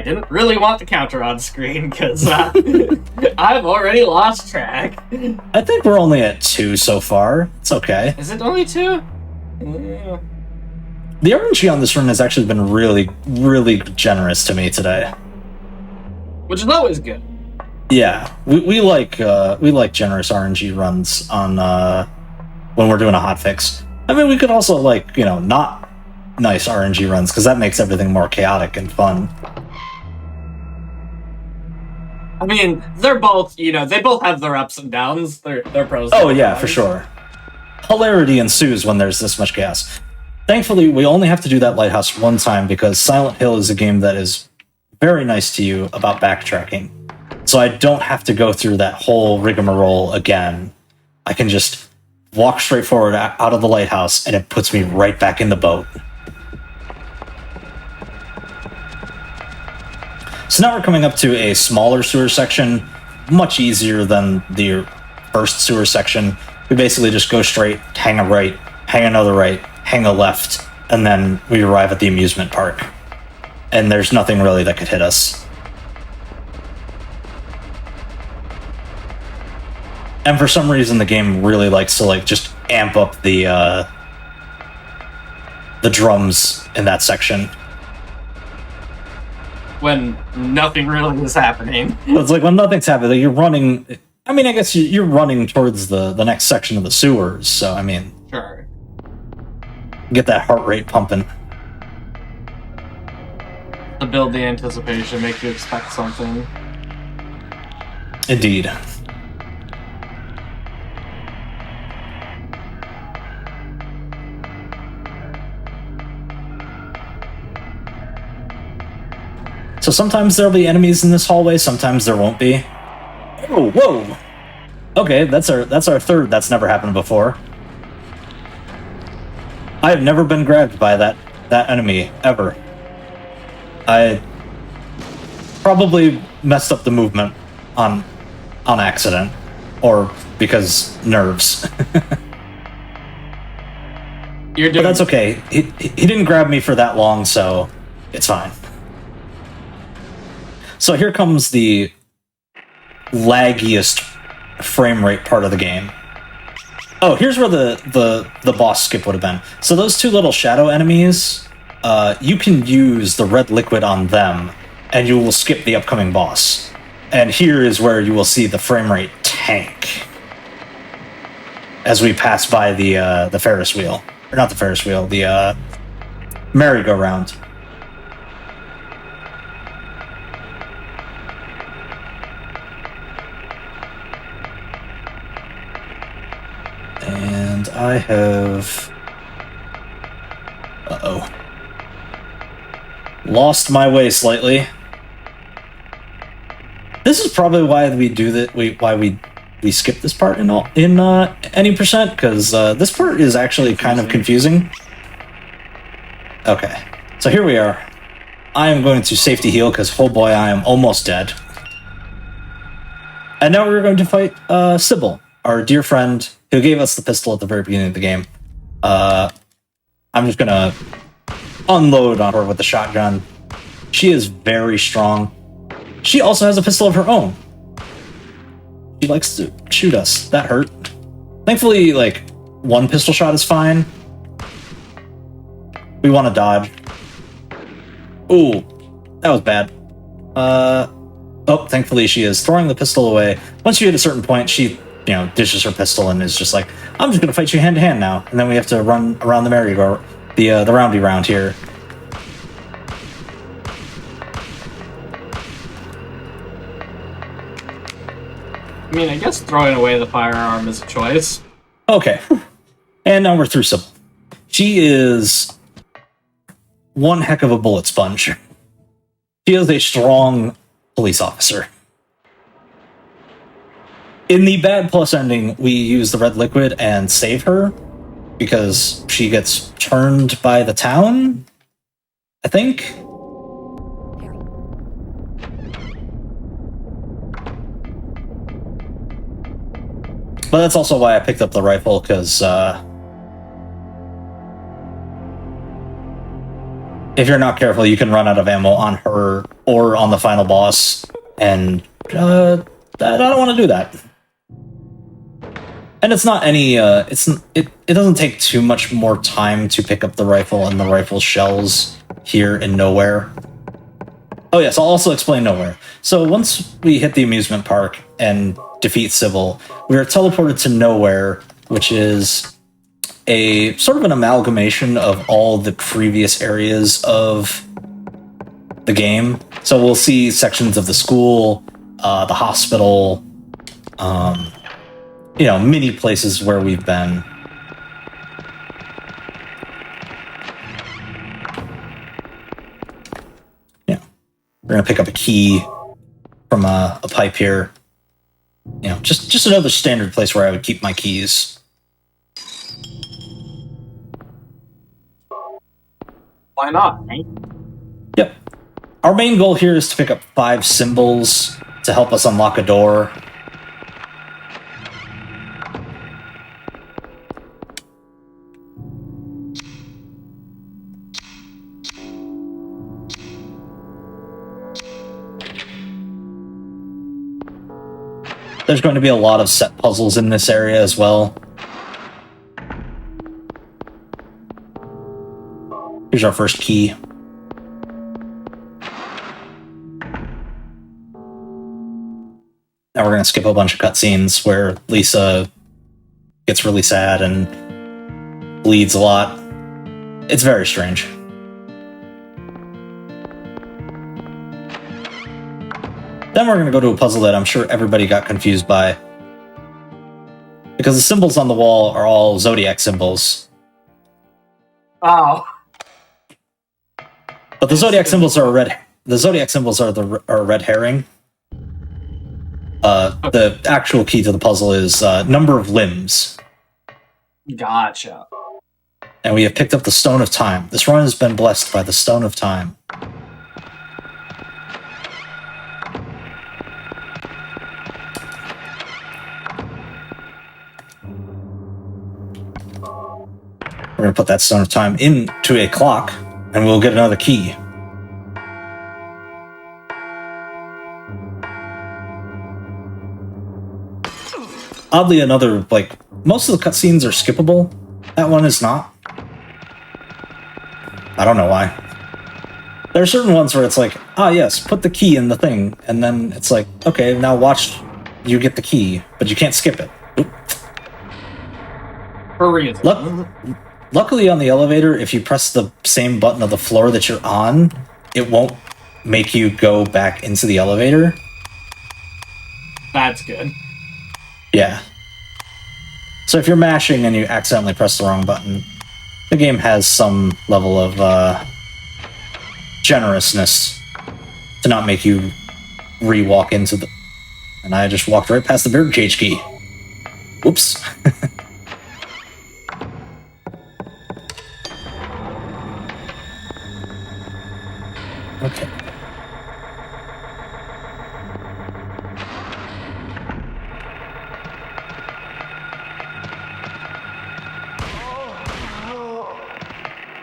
Speaker 1: didn't really want the counter on screen because I've already lost track.
Speaker 2: I think we're only at 2 so far. It's okay.
Speaker 1: Is it only 2? Yeah.
Speaker 2: The RNG on this run has actually been really, really generous to me today.
Speaker 1: Which is always good.
Speaker 2: Yeah, we like generous RNG runs on when we're doing a hotfix. I mean, we could also like, not nice RNG runs because that makes everything more chaotic and fun.
Speaker 1: I mean, they're both, they both have their ups and downs. They're pros.
Speaker 2: Oh yeah, for sure. Hilarity ensues when there's this much chaos. Thankfully, we only have to do that lighthouse one time because Silent Hill is a game that is very nice to you about backtracking. So I don't have to go through that whole rigmarole again. I can just walk straight forward out of the lighthouse and it puts me right back in the boat. So now we're coming up to a smaller sewer section, much easier than the first sewer section. We basically just go straight, hang a right, hang another right, hang a left, and then we arrive at the amusement park. And there's nothing really that could hit us. And for some reason, the game really likes to just amp up the drums in that section.
Speaker 1: When nothing really is happening.
Speaker 2: It's like when nothing's happening, you're running. I mean, I guess you're running towards the next section of the sewers. So I mean,
Speaker 1: sure.
Speaker 2: Get that heart rate pumping.
Speaker 1: To build the anticipation, make you expect something.
Speaker 2: Indeed. So sometimes there'll be enemies in this hallway, sometimes there won't be. Oh, whoa! Okay, that's our third. That's never happened before. I have never been grabbed by that enemy, ever. I probably messed up the movement on accident, or because nerves. But that's okay. He didn't grab me for that long, so it's fine. So here comes the laggiest frame rate part of the game. Oh, here's where the boss skip would have been. So those two little shadow enemies, you can use the red liquid on them, and you will skip the upcoming boss. And here is where you will see the frame rate tank. as we pass by the Ferris wheel. Or not the Ferris wheel, the merry-go-round. And I have... Uh-oh. Lost my way slightly. This is probably why we do that. Why we skip this part in any percent, because this part is actually kind of confusing. Okay, so here we are. I am going to safety heal because, oh boy, I am almost dead. And now we're going to fight Sybil, our dear friend who gave us the pistol at the very beginning of the game. I'm just gonna unload on her with the shotgun. She is very strong. She also has a pistol of her own. She likes to shoot us. That hurt. Thankfully, like, one pistol shot is fine. We want to dodge. Ooh, that was bad. Oh, thankfully she is throwing the pistol away. Once you hit a certain point, she, dishes her pistol and is just like, I'm just gonna fight you hand to hand now. And then we have to run around the merry-go, the roundy round here.
Speaker 1: I mean, I guess throwing away the firearm is a choice.
Speaker 2: Okay. And now we're through Sybil. She is one heck of a bullet sponge. She is a strong police officer. In the bad plus ending, we use the red liquid and save her because she gets turned by the town, I think. But that's also why I picked up the rifle, because if you're not careful, you can run out of ammo on her or on the final boss, and I don't want to do that. And it's not any, it doesn't take too much more time to pick up the rifle and the rifle shells here in Nowhere. Oh yes, I'll also explain Nowhere. So once we hit the amusement park and defeat Sybil, we are teleported to Nowhere, which is a sort of an amalgamation of all the previous areas of the game. So we'll see sections of the school, the hospital, many places where we've been. Yeah, we're gonna pick up a key from a pipe here. Just another standard place where I would keep my keys.
Speaker 1: Why not, right?
Speaker 2: Yep. Our main goal here is to pick up 5 symbols to help us unlock a door. There's going to be a lot of set puzzles in this area as well. Here's our first key. Now we're going to skip a bunch of cutscenes where Lisa gets really sad and bleeds a lot. It's very strange. Then we're going to go to a puzzle that I'm sure everybody got confused by, because the symbols on the wall are all zodiac symbols.
Speaker 1: Oh.
Speaker 2: But the zodiac symbols are red. The zodiac symbols are a red herring. The actual key to the puzzle is number of limbs.
Speaker 1: Gotcha.
Speaker 2: And we have picked up the Stone of Time. This run has been blessed by the Stone of Time. We're going to put that Stone of Time into a clock, and we'll get another key. Oddly, most of the cutscenes are skippable. That one is not. I don't know why. There are certain ones where it's like, yes, put the key in the thing, and then it's like, okay, now watch you get the key, but you can't skip it. Oop.
Speaker 1: Hurry.
Speaker 2: Luckily on the elevator, if you press the same button of the floor that you're on, it won't make you go back into the elevator.
Speaker 1: That's good.
Speaker 2: Yeah. So if you're mashing and you accidentally press the wrong button, the game has some level of generousness to not make you re-walk into the... And I just walked right past the birdcage key. Whoops. Okay.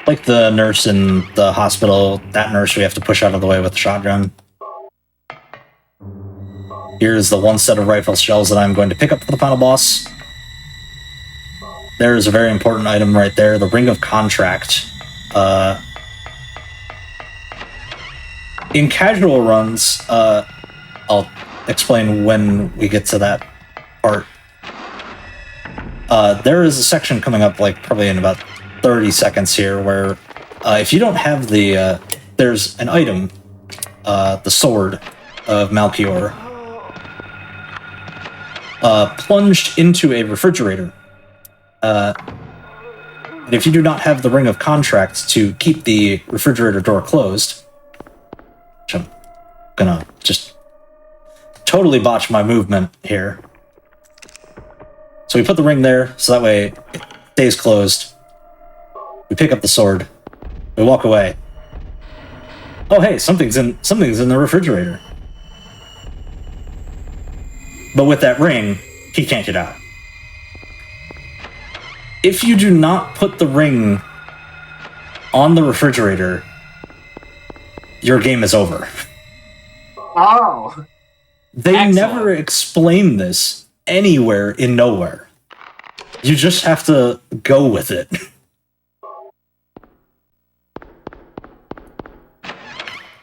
Speaker 2: Like the nurse in the hospital, that nurse we have to push out of the way with the shotgun. Here's the one set of rifle shells that I'm going to pick up for the final boss. There is a very important item right there, the Ring of Contract. In casual runs, I'll explain when we get to that part. There is a section coming up, like probably in about 30 seconds here, where if you don't have the... there's an item, the Sword of Malchior, plunged into a refrigerator. And if you do not have the Ring of Contract to keep the refrigerator door closed, which I'm gonna just totally botch my movement here. So we put the ring there, so that way it stays closed. We pick up the sword. We walk away. Oh hey, something's in the refrigerator. But with that ring, he can't get out. If you do not put the ring on the refrigerator, your game is over.
Speaker 1: Oh.
Speaker 2: They
Speaker 1: Excellent.
Speaker 2: never explain this anywhere in Nowhere. You just have to go with it.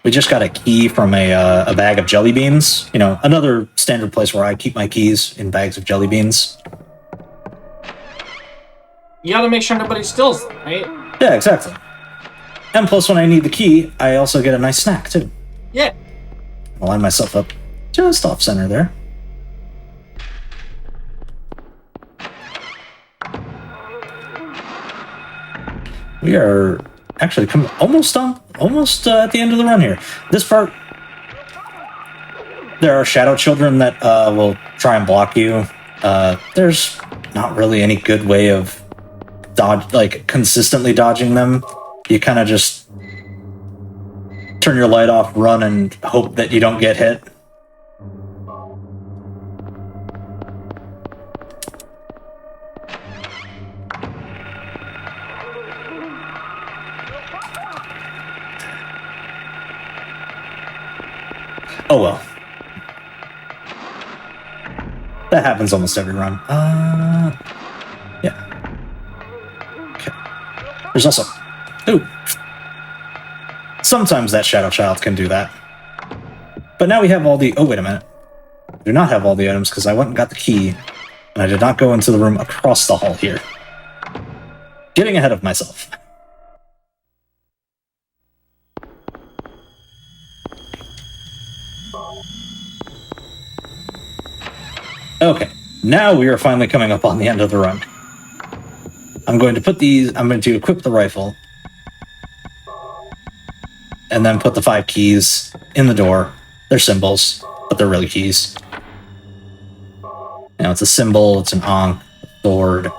Speaker 2: We just got a key from a bag of jelly beans. You know, another standard place where I keep my keys, in bags of jelly beans.
Speaker 1: You gotta make sure nobody steals them, right?
Speaker 2: Yeah, exactly. And plus, when I need the key, I also get a nice snack, too.
Speaker 1: Yeah.
Speaker 2: I'll line myself up just off center there. We are actually coming almost at the end of the run here. This part, there are shadow children that will try and block you. There's not really any good way of consistently dodging them. You kind of just turn your light off, run, and hope that you don't get hit. Oh well. That happens almost every run. Yeah. Okay. There's also... Ooh. Sometimes that Shadow Child can do that. But now we have all the... Oh, wait a minute. I do not have all the items because I went and got the key, and I did not go into the room across the hall here. Getting ahead of myself. Okay, now we are finally coming up on the end of the run. I'm going to equip the rifle, and then put the 5 keys in the door. They're symbols, but they're really keys. Now it's a symbol, it's an ankh, a sword.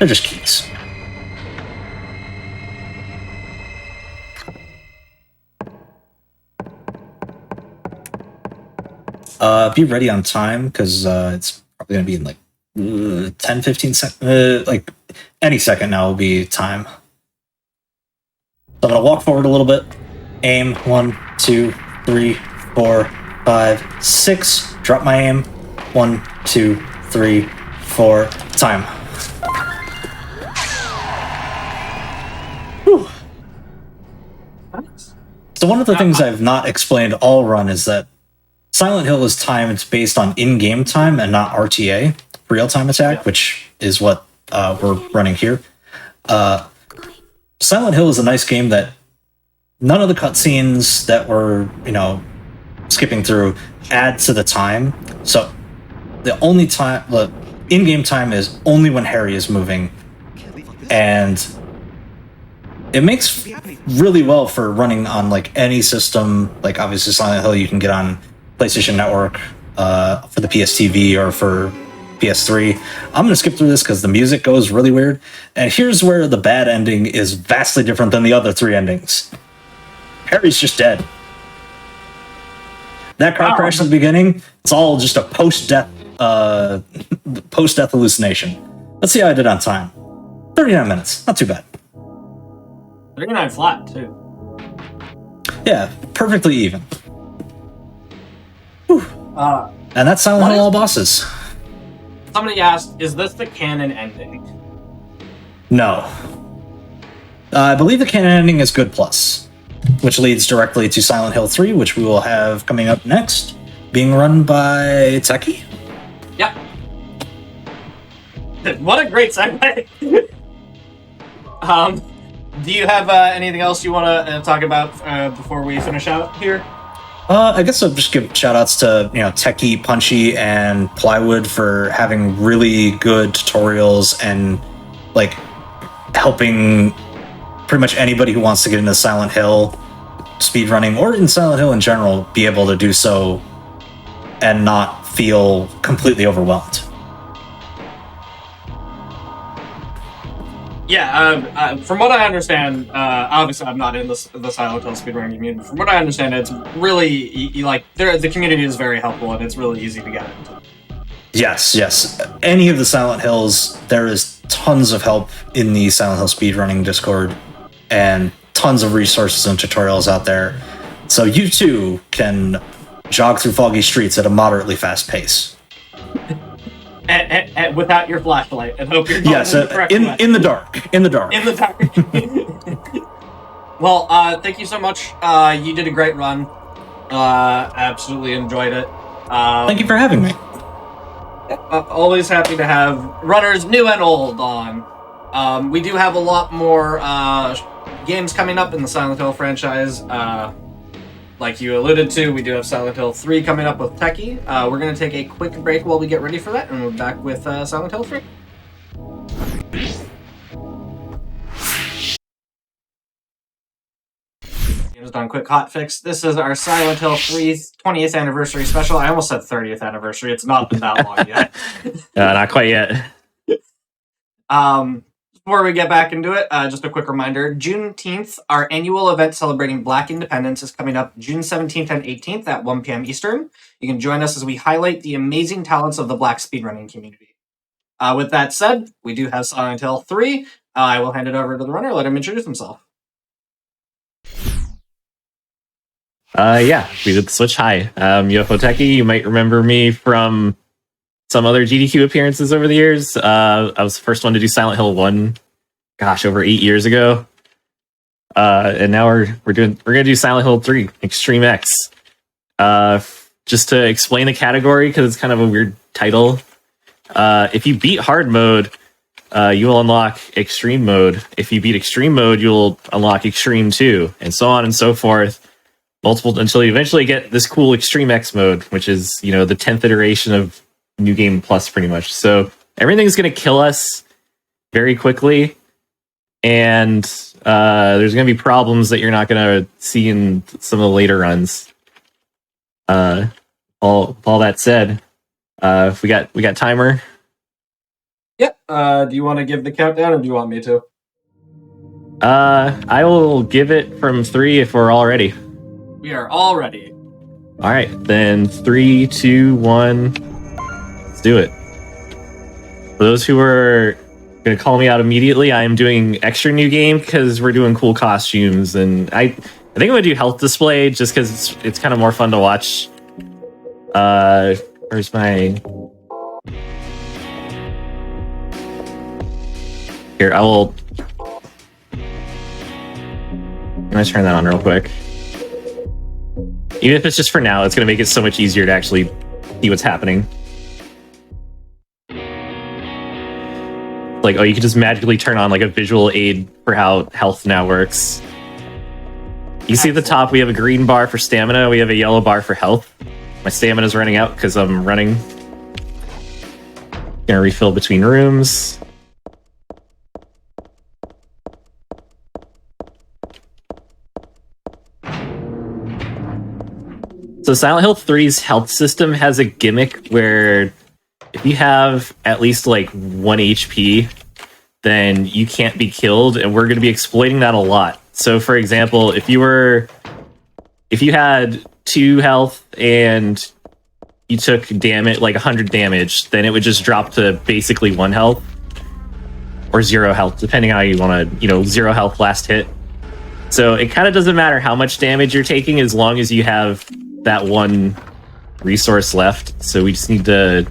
Speaker 2: They're just keys. Be ready on time, because it's probably going to be in like 10, 15 seconds. Like any second now will be time. So I'm going to walk forward a little bit. Aim. 1, 2, 3, 4, 5, 6. Drop my aim. 1, 2, 3, 4. Time. Whew. So one of the things I've not explained all run is that Silent Hill is timed based on in-game time and not RTA, real-time attack, which is what we're running here. Silent Hill is a nice game that none of the cutscenes that we're, skipping through add to the time. So the only time, the in-game time is only when Harry is moving, and it makes really well for running on like any system. Like obviously Silent Hill you can get on PlayStation Network for the PSTV or for PS3. I'm gonna skip through this because the music goes really weird. And here's where the bad ending is vastly different than the other 3 endings. Harry's just dead. That car crash at the beginning, it's all just a post-death hallucination. Let's see how I did on time. 39 minutes, not too bad.
Speaker 1: 39 flat, too.
Speaker 2: Yeah, perfectly even. Whew. And that's Silent Hill all bosses.
Speaker 1: Somebody asked, is this the canon ending?
Speaker 2: No. I believe the canon ending is Good Plus, which leads directly to Silent Hill 3, which we will have coming up next, being run by Techie.
Speaker 1: Yep. What a great segue. Do you have anything else you want to talk about before we finish out here?
Speaker 2: I guess I'll just give shout-outs to, Techie, Punchy, and Plywood for having really good tutorials and, like, helping pretty much anybody who wants to get into Silent Hill speedrunning, or in Silent Hill in general, be able to do so and not feel completely overwhelmed.
Speaker 1: Yeah, from what I understand, obviously I'm not in the Silent Hill speedrunning community. From what I understand, it's really, the community is very helpful and it's really easy to get into.
Speaker 2: Yes. Any of the Silent Hills, there is tons of help in the Silent Hill speedrunning Discord and tons of resources and tutorials out there. So you too can jog through foggy streets at a moderately fast pace.
Speaker 1: Without your flashlight, and hope you're
Speaker 2: in the dark. In the dark.
Speaker 1: Well, thank you so much. You did a great run. Absolutely enjoyed it.
Speaker 2: Thank you for having me.
Speaker 1: Always happy to have runners new and old on. We do have a lot more games coming up in the Silent Hill franchise. Like you alluded to, we do have Silent Hill 3 coming up with Techie. We're going to take a quick break while we get ready for that, and we're back with Silent Hill 3. Games Done Quick Hot Fix. This is our Silent Hill 3 20th anniversary special. I almost said 30th anniversary. It's not been that long yet.
Speaker 4: Not quite yet.
Speaker 1: Before we get back into it, just a quick reminder, Juneteenth, our annual event celebrating Black Independence, is coming up June 17th and 18th at 1 p.m. Eastern. You can join us as we highlight the amazing talents of the Black speedrunning community. With that said, we do have Silent Hill 3. I will hand it over to the runner, let him introduce himself.
Speaker 4: We did the switch. Hi, Yofo Techie. You might remember me from some other GDQ appearances over the years. I was the first one to do Silent Hill 1, over 8 years ago. And now we're gonna do Silent Hill 3, Extreme X. Just to explain the category, because it's kind of a weird title. If you beat hard mode, you will unlock extreme mode. If you beat extreme mode, you'll unlock extreme 2, and so on and so forth. Multiple until you eventually get this cool Extreme X mode, which is, the 10th iteration of New Game Plus, pretty much. So everything's going to kill us very quickly, and there's going to be problems that you're not going to see in some of the later runs. All that said, we got timer.
Speaker 1: Yep. Do you want to give the countdown, or do you want me to?
Speaker 4: I will give it from 3 if we're all ready.
Speaker 1: We are all ready.
Speaker 4: All right, then 3, 2, 1. Let's do it. For those who are going to call me out immediately, I am doing extra new game because we're doing cool costumes, and I think I'm going to do health display just because it's kind of more fun to watch. Where's my... Here, I will... I'm going to turn that on real quick. Even if it's just for now, it's going to make it so much easier to actually see what's happening. Like, oh, you can just magically turn on like a visual aid for how health now works. You see at the top, we have a green bar for stamina. We have a yellow bar for health. My stamina's running out because I'm running. Gonna refill between rooms. So Silent Hill 3's health system has a gimmick where if you have at least like 1 HP, then you can't be killed, and we're going to be exploiting that a lot. So for example, if you had 2 health and you took damage, like 100 damage, then it would just drop to basically 1 health or 0 health, depending how you want to, 0 health last hit. So it kind of doesn't matter how much damage you're taking as long as you have that 1 resource left. So we just need to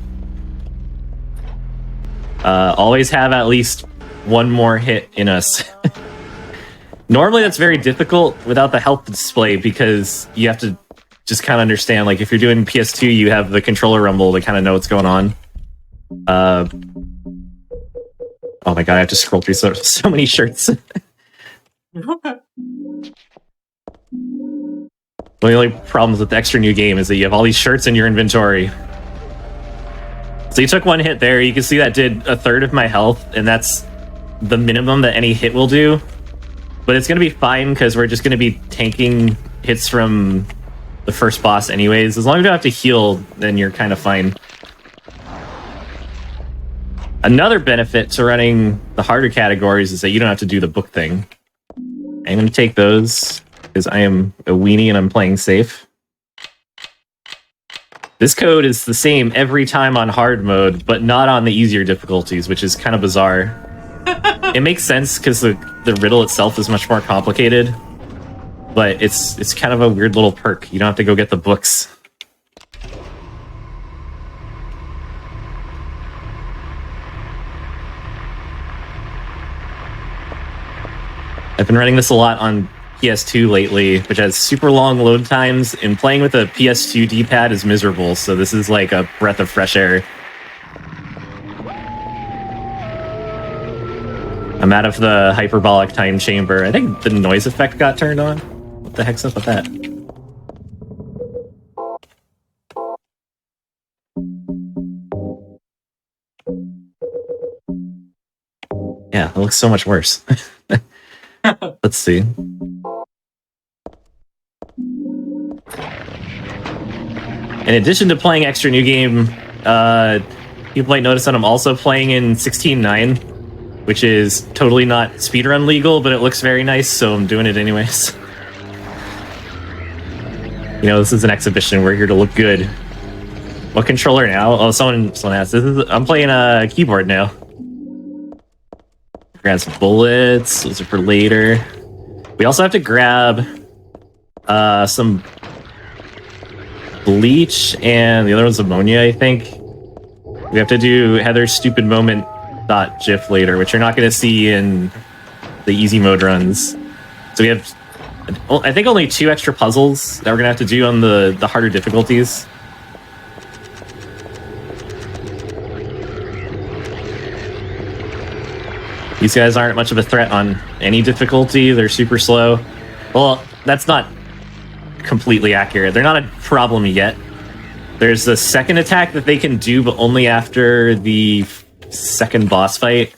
Speaker 4: always have at least 1 more hit in us. Normally that's very difficult without the health display because you have to just kind of understand, like if you're doing PS2, you have the controller rumble to kind of know what's going on. Oh my god, I have to scroll through so many shirts. One of the only problems with the extra new game is that you have all these shirts in your inventory. So you took 1 hit there. You can see that did 1/3 of my health, and that's the minimum that any hit will do. But it's going to be fine because we're just going to be tanking hits from the first boss anyways. As long as you don't have to heal, then you're kind of fine. Another benefit to running the harder categories is that you don't have to do the book thing. I'm going to take those because I am a weenie and I'm playing safe. This code is the same every time on hard mode, but not on the easier difficulties, which is kind of bizarre. It makes sense because the riddle itself is much more complicated, but it's kind of a weird little perk. You don't have to go get the books. I've been running this a lot on PS2 lately, which has super long load times, and playing with a PS2 D-pad is miserable, so this is like a breath of fresh air. I'm out of the hyperbolic time chamber. I think the noise effect got turned on. What the heck's up with that? Yeah, it looks so much worse. Let's see. In addition to playing extra new game, people might notice that I'm also playing in 16:9, which is totally not speedrun legal, but it looks very nice, so I'm doing it anyways. This is an exhibition. We're here to look good. What controller now? Oh, someone asked. I'm playing a keyboard now. Grab some bullets. Those are for later. We also have to grab some bleach, and the other one's ammonia, I think. We have to do Heather's stupid moment .gif later, which you're not going to see in the easy mode runs. So we have, I think, only 2 extra puzzles that we're going to have to do on the harder difficulties. These guys aren't much of a threat on any difficulty. They're super slow. Well, that's not completely accurate. They're not a problem yet. There's a second attack that they can do, but only after the second boss fight.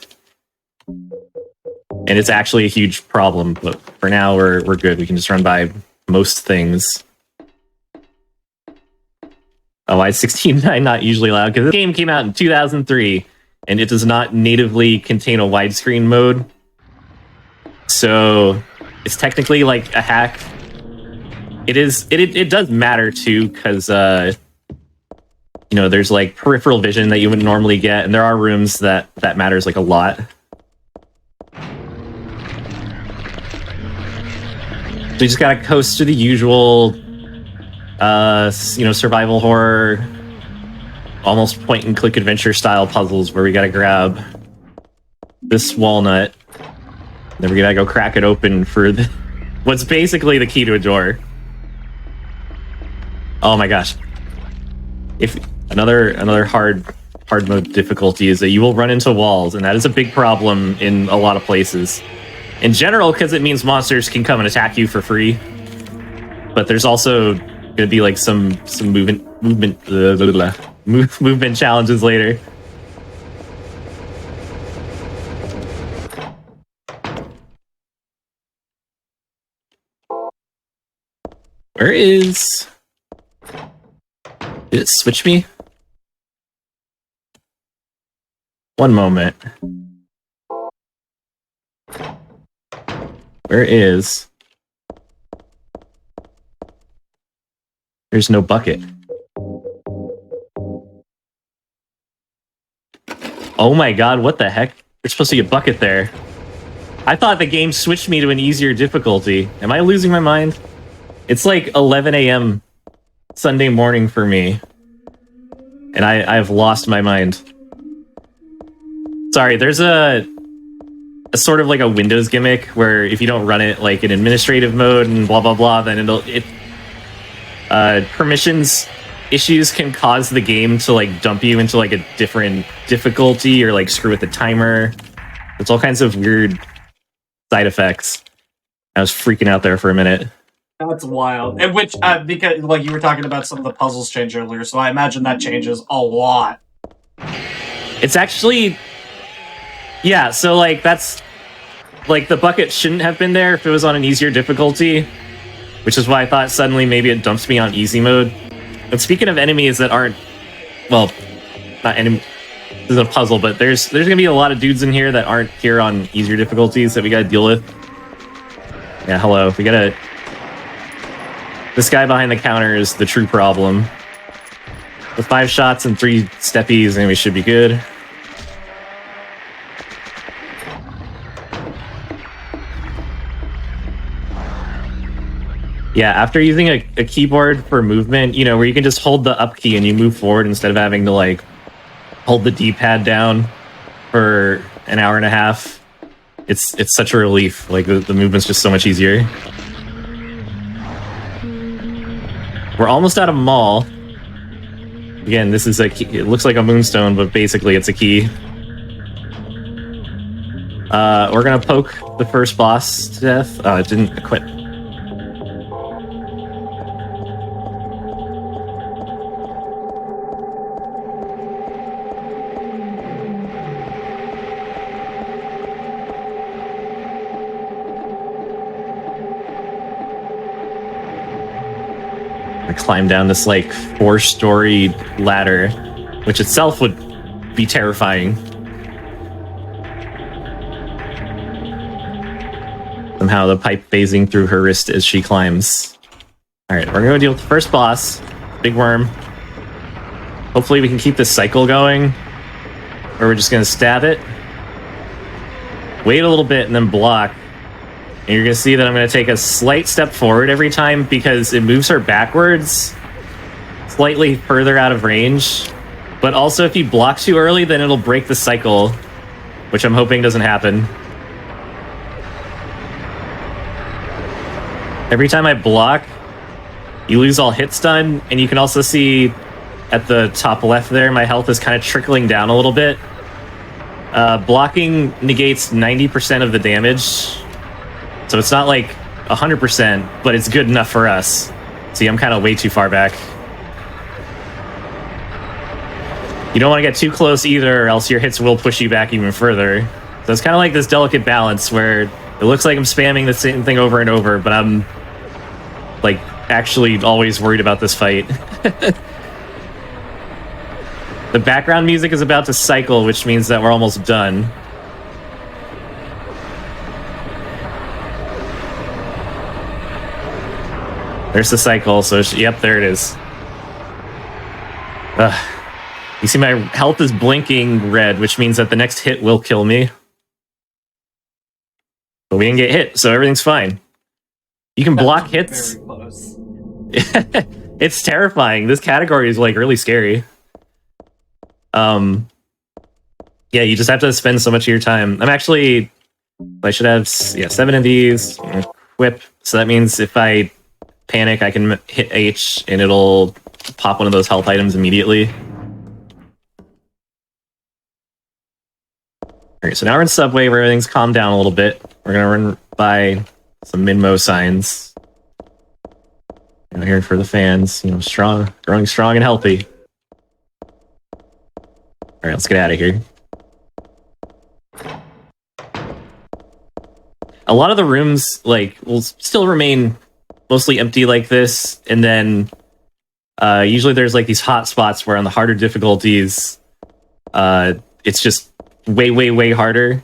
Speaker 4: And it's actually a huge problem, but for now we're good. We can just run by most things. Oh, why is 16:9 not usually allowed? Because this game came out in 2003, and it does not natively contain a widescreen mode. So it's technically like a hack. It does matter too, because there's like peripheral vision that you wouldn't normally get, and there are rooms that matters like a lot. So you just gotta coast to the usual survival horror, almost point and click adventure style puzzles where we gotta grab this walnut, then we gotta go crack it open for what's basically the key to a door. Oh my gosh. If another hard mode difficulty is that you will run into walls, and that is a big problem in a lot of places. In general, because it means monsters can come and attack you for free. But there's also gonna be like some movement challenges later. Where is... Did it switch me? One moment. Where is... There's no bucket. Oh my god, what the heck? There's supposed to be a bucket there. I thought the game switched me to an easier difficulty. Am I losing my mind? It's like 11 a.m. Sunday morning for me. And I've lost my mind. Sorry, there's a sort of like a Windows gimmick where if you don't run it like in administrative mode and blah blah blah, then permissions issues can cause the game to like dump you into like a different difficulty or like screw with the timer. It's all kinds of weird side effects. I was freaking out there for a minute.
Speaker 1: That's wild. And which, because like you were talking about some of the puzzles change earlier, so I imagine that changes a lot.
Speaker 4: It's actually, yeah. So like that's like the bucket shouldn't have been there if it was on an easier difficulty, which is why I thought suddenly maybe it dumps me on easy mode. But speaking of enemies that aren't, well, not enemy. This is a puzzle, but there's gonna be a lot of dudes in here that aren't here on easier difficulties that we gotta deal with. Yeah, hello. We gotta. This guy behind the counter is the true problem. With 5 shots and 3 steppies, and we should be good. Yeah, after using a keyboard for movement, you know, where you can just hold the up key and you move forward instead of having to, like, hold the D-pad down for an hour and a half, it's such a relief. Like, the movement's just so much easier. We're almost out of mall. Again, this is a key. It looks like a moonstone, but basically it's a key. We're gonna poke the first boss to death. Oh, it didn't equip. Climb down this like 4-story ladder, which itself would be terrifying. Somehow the pipe phasing through her wrist as she climbs. Alright, we're gonna deal with the first boss, Big Worm. Hopefully we can keep this cycle going, or we're just gonna stab it, wait a little bit, and then block. And you're going to see that I'm going to take a slight step forward every time because it moves her backwards, slightly further out of range. But also if you block too early, then it'll break the cycle, which I'm hoping doesn't happen. Every time I block, you lose all hit stun, and you can also see at the top left there, my health is kind of trickling down a little bit. Blocking negates 90% of the damage. So it's not like 100%, but it's good enough for us. See, I'm kind of way too far back. You don't want to get too close either, or else your hits will push you back even further. So it's kind of like this delicate balance where it looks like I'm spamming the same thing over and over, but I'm like actually always worried about this fight. The background music is about to cycle, which means that we're almost done. There's the cycle, so yep, there it is. You see my health is blinking red, which means that the next hit will kill me. But we didn't get hit, so everything's fine. You can block hits.
Speaker 1: Very close.
Speaker 4: It's terrifying. This category is like really scary. Yeah, you just have to spend so much of your time. I should have 7 of these. Equip. So that means if I panic, I can hit H and it'll pop one of those health items immediately. Alright, so now we're in Subway where everything's calmed down a little bit. We're gonna run by some Minmo signs. Here for the fans, strong, growing strong and healthy. Alright, let's get out of here. A lot of the rooms, will still remain mostly empty like this, and then usually there's, these hot spots where on the harder difficulties, it's just way harder.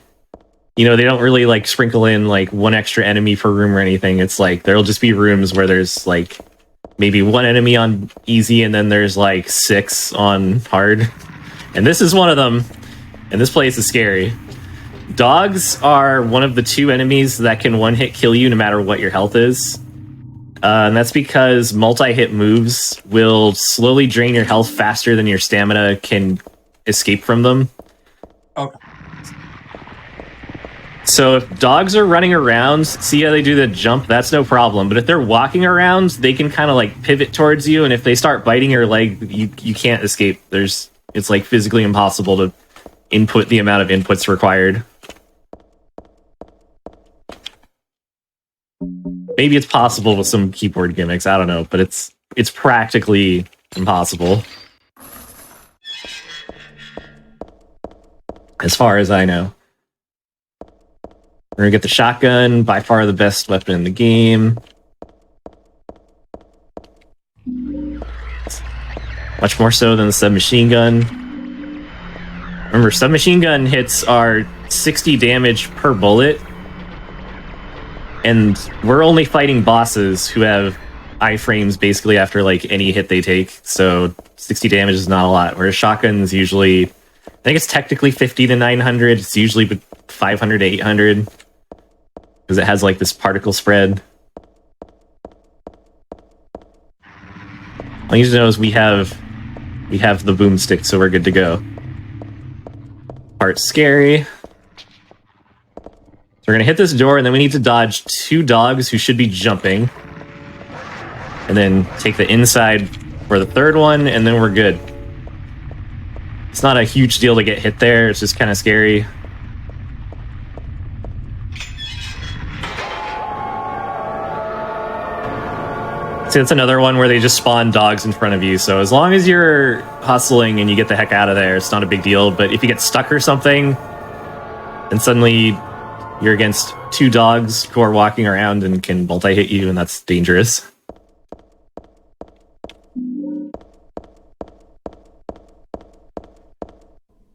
Speaker 4: They don't really, sprinkle in, one extra enemy per room or anything. It's, there'll just be rooms where there's, maybe one enemy on easy, and then there's, 6 on hard. And this is one of them, and this place is scary. Dogs are one of the 2 enemies that can one-hit kill you no matter what your health is. And that's because multi-hit moves will slowly drain your health faster than your stamina can escape from them.
Speaker 1: Okay.
Speaker 4: So if dogs are running around, see how they do the jump, that's no problem. But if they're walking around, they can kind of pivot towards you, and if they start biting your leg, you can't escape. It's physically impossible to input the amount of inputs required. Maybe it's possible with some keyboard gimmicks, I don't know, but it's practically impossible. As far as I know. We're gonna get the shotgun, by far the best weapon in the game. Much more so than the submachine gun. Remember, submachine gun hits are 60 damage per bullet. And we're only fighting bosses who have iframes basically after any hit they take. So 60 damage is not a lot. Whereas shotguns usually, I think it's technically 50 to 900. It's usually 500 to 800. Because it has this particle spread. All you need to know is we have the boomstick, so we're good to go. Part's scary. We're going to hit this door, and then we need to dodge 2 dogs who should be jumping. And then take the inside for the 3rd one, and then we're good. It's not a huge deal to get hit there, it's just kind of scary. See, that's another one where they just spawn dogs in front of you, so as long as you're hustling and you get the heck out of there, it's not a big deal. But if you get stuck or something, and suddenly you're against 2 dogs who are walking around and can multi-hit you, and that's dangerous.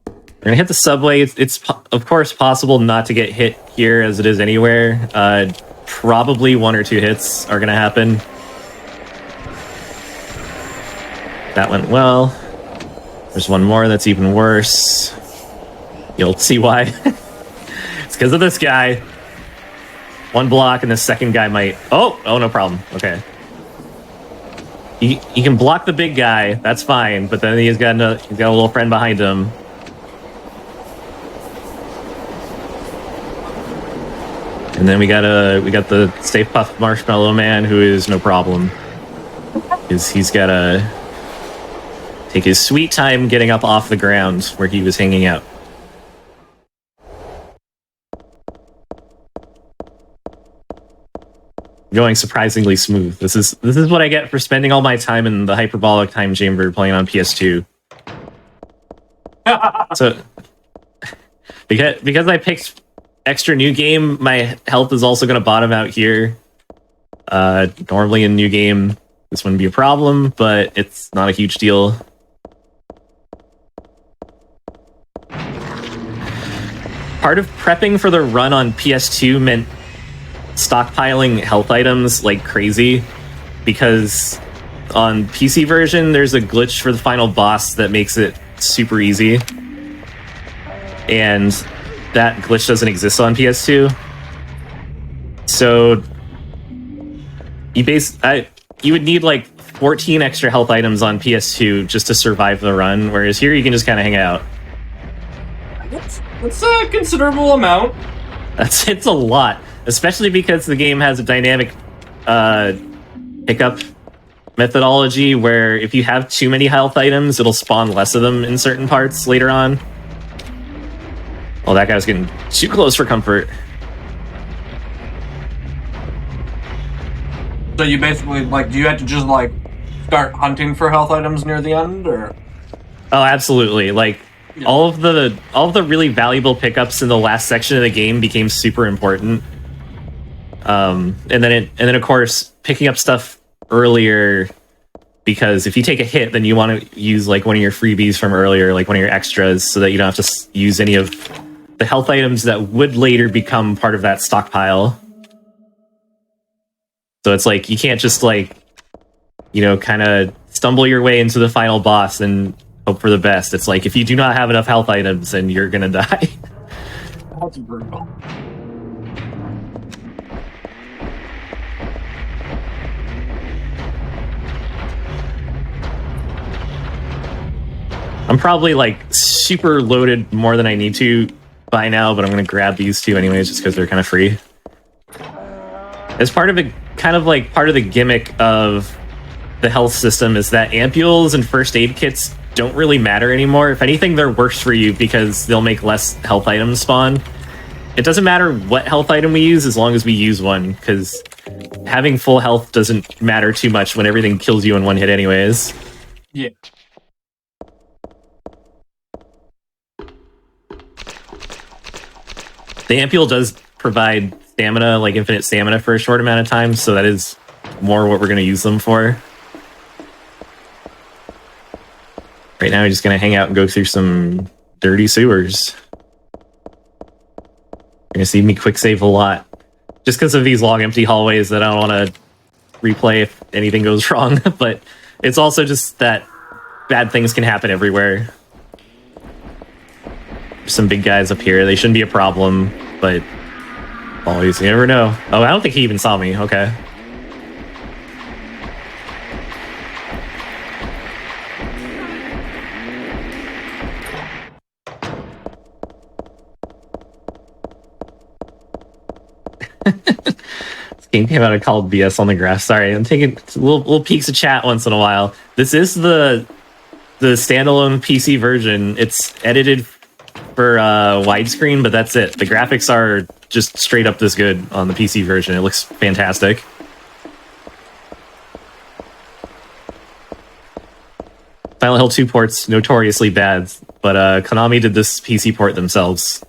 Speaker 4: We're gonna hit the subway. It's of course possible not to get hit here as it is anywhere. Probably 1 or 2 hits are gonna happen. That went well. There's one more that's even worse. You'll see why. It's because of this guy. 1 block, and the second guy might... Oh, no problem. Okay. He can block the big guy. That's fine. But then he's got a little friend behind him. And then we got the Stay Puft Marshmallow Man, who is no problem. He's got to take his sweet time getting up off the ground where he was hanging out. Going surprisingly smooth. This is what I get for spending all my time in the hyperbolic time chamber playing on PS2. So because I picked extra new game, my health is also going to bottom out here. Normally in new game, this wouldn't be a problem, but it's not a huge deal. Part of prepping for the run on PS2 meant stockpiling health items like crazy, because on PC version there's a glitch for the final boss that makes it super easy, and that glitch doesn't exist on PS2. So you would need 14 extra health items on PS2 just to survive the run, whereas here you can just kind of hang out.
Speaker 1: That's a considerable amount.
Speaker 4: It's a lot, especially because the game has a dynamic pickup methodology where if you have too many health items, it'll spawn less of them in certain parts later on. Oh, that guy was getting too close for comfort.
Speaker 1: So you basically, like, do you have to just, like, start hunting for health items near the end, or?
Speaker 4: Oh, absolutely. Like,
Speaker 1: Yeah.
Speaker 4: all of the really valuable pickups in the last section of the game became super important. And then of course picking up stuff earlier, because if you take a hit, then you want to use like one of your freebies from earlier, like one of your extras, so that you don't have to use any of the health items that would later become part of that stockpile. So it's like you can't just like, you know, kind of stumble your way into the final boss and hope for the best. It's like if you do not have enough health items, then you're gonna die.
Speaker 1: That's brutal.
Speaker 4: I'm probably like super loaded more than I need to by now, but I'm gonna grab these two anyways just because they're kind of free. As part of it, kind of like part of the gimmick of the health system is that ampules and first aid kits don't really matter anymore. If anything, they're worse for you because they'll make less health items spawn. It doesn't matter what health item we use as long as we use one, because having full health doesn't matter too much when everything kills you in one hit anyways.
Speaker 1: Yeah.
Speaker 4: The ampule does provide stamina, like infinite stamina for a short amount of time, so that is more what we're going to use them for. Right now, we're just going to hang out and go through some dirty sewers. You're going to see me quick save a lot. Just because of these long, empty hallways that I don't want to replay if anything goes wrong. But it's also just that bad things can happen everywhere. There's some big guys up here. They shouldn't be a problem, but always, you never know. Oh, I don't think he even saw me. Okay. This game came out and called BS on the grass. Sorry, I'm taking little peeks of chat once in a while. This is the standalone PC version. It's edited for widescreen, but that's it. The graphics are just straight up this good on the PC version. It looks fantastic. Silent Hill 2 port's notoriously bad, but Konami did this PC port themselves.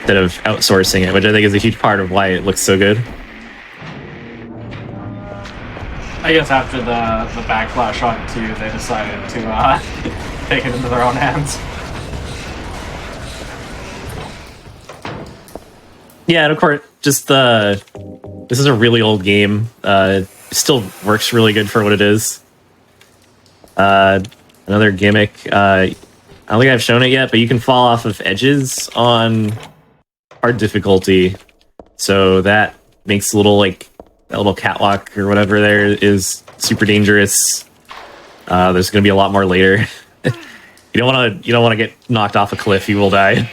Speaker 4: Instead of outsourcing it, which I think is a huge part of why it looks so good.
Speaker 1: I guess after the backlash on 2, they decided to take it into their own hands.
Speaker 4: Yeah, and of course, just this is a really old game. It still works really good for what it is. Another gimmick. I don't think I've shown it yet, but you can fall off of edges on hard difficulty. So that makes a little like that little catwalk or whatever there is super dangerous. There's going to be a lot more later. You don't want to get knocked off a cliff. You will die.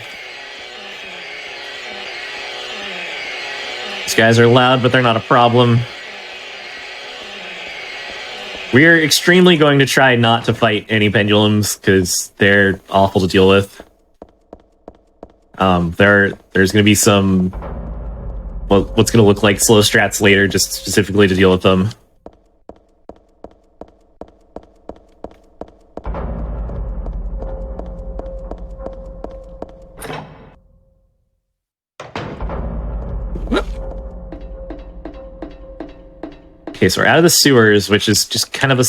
Speaker 4: These guys are loud, but they're not a problem. We're extremely going to try not to fight any pendulums because they're awful to deal with. There's going to be some what's going to look like slow strats later, just specifically to deal with them. Okay, so we're out of the sewers, which is just kind of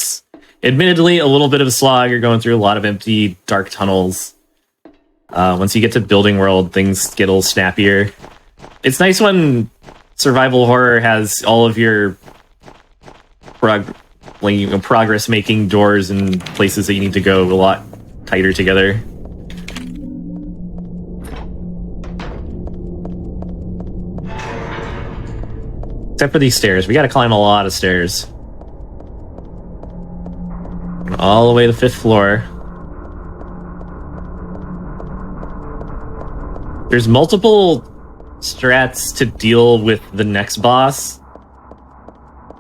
Speaker 4: admittedly a little bit of a slog. You're going through a lot of empty, dark tunnels. Once you get to building world, things get a little snappier. It's nice when survival horror has all of your progress-making doors and places that you need to go a lot tighter together. Except for these stairs. We gotta climb a lot of stairs. All the way to the 5th floor. There's multiple strats to deal with the next boss.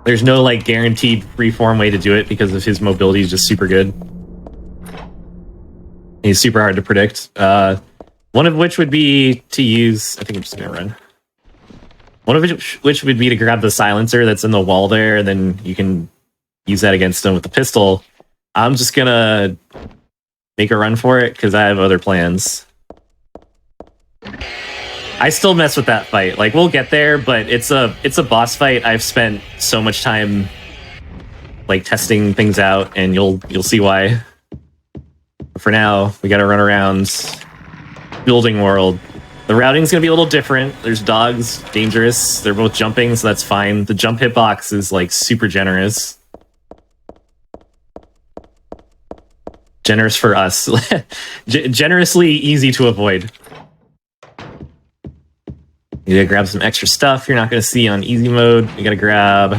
Speaker 4: There's no like guaranteed freeform way to do it because of his mobility is just super good. He's super hard to predict. One of which would be to use. I think I'm just gonna run. One of which would be to grab the silencer that's in the wall there, and then you can use that against him with the pistol. I'm just gonna make a run for it because I have other plans. I still mess with that fight. Like, we'll get there, but it's a boss fight. I've spent so much time like testing things out, and you'll see why. But for now, we gotta run around building world. The routing's gonna be a little different. There's dogs, dangerous. They're both jumping, so that's fine. The jump hitbox is like super generous. Generous for us. Generously easy to avoid. You gotta grab some extra stuff you're not gonna see on easy mode. You gotta grab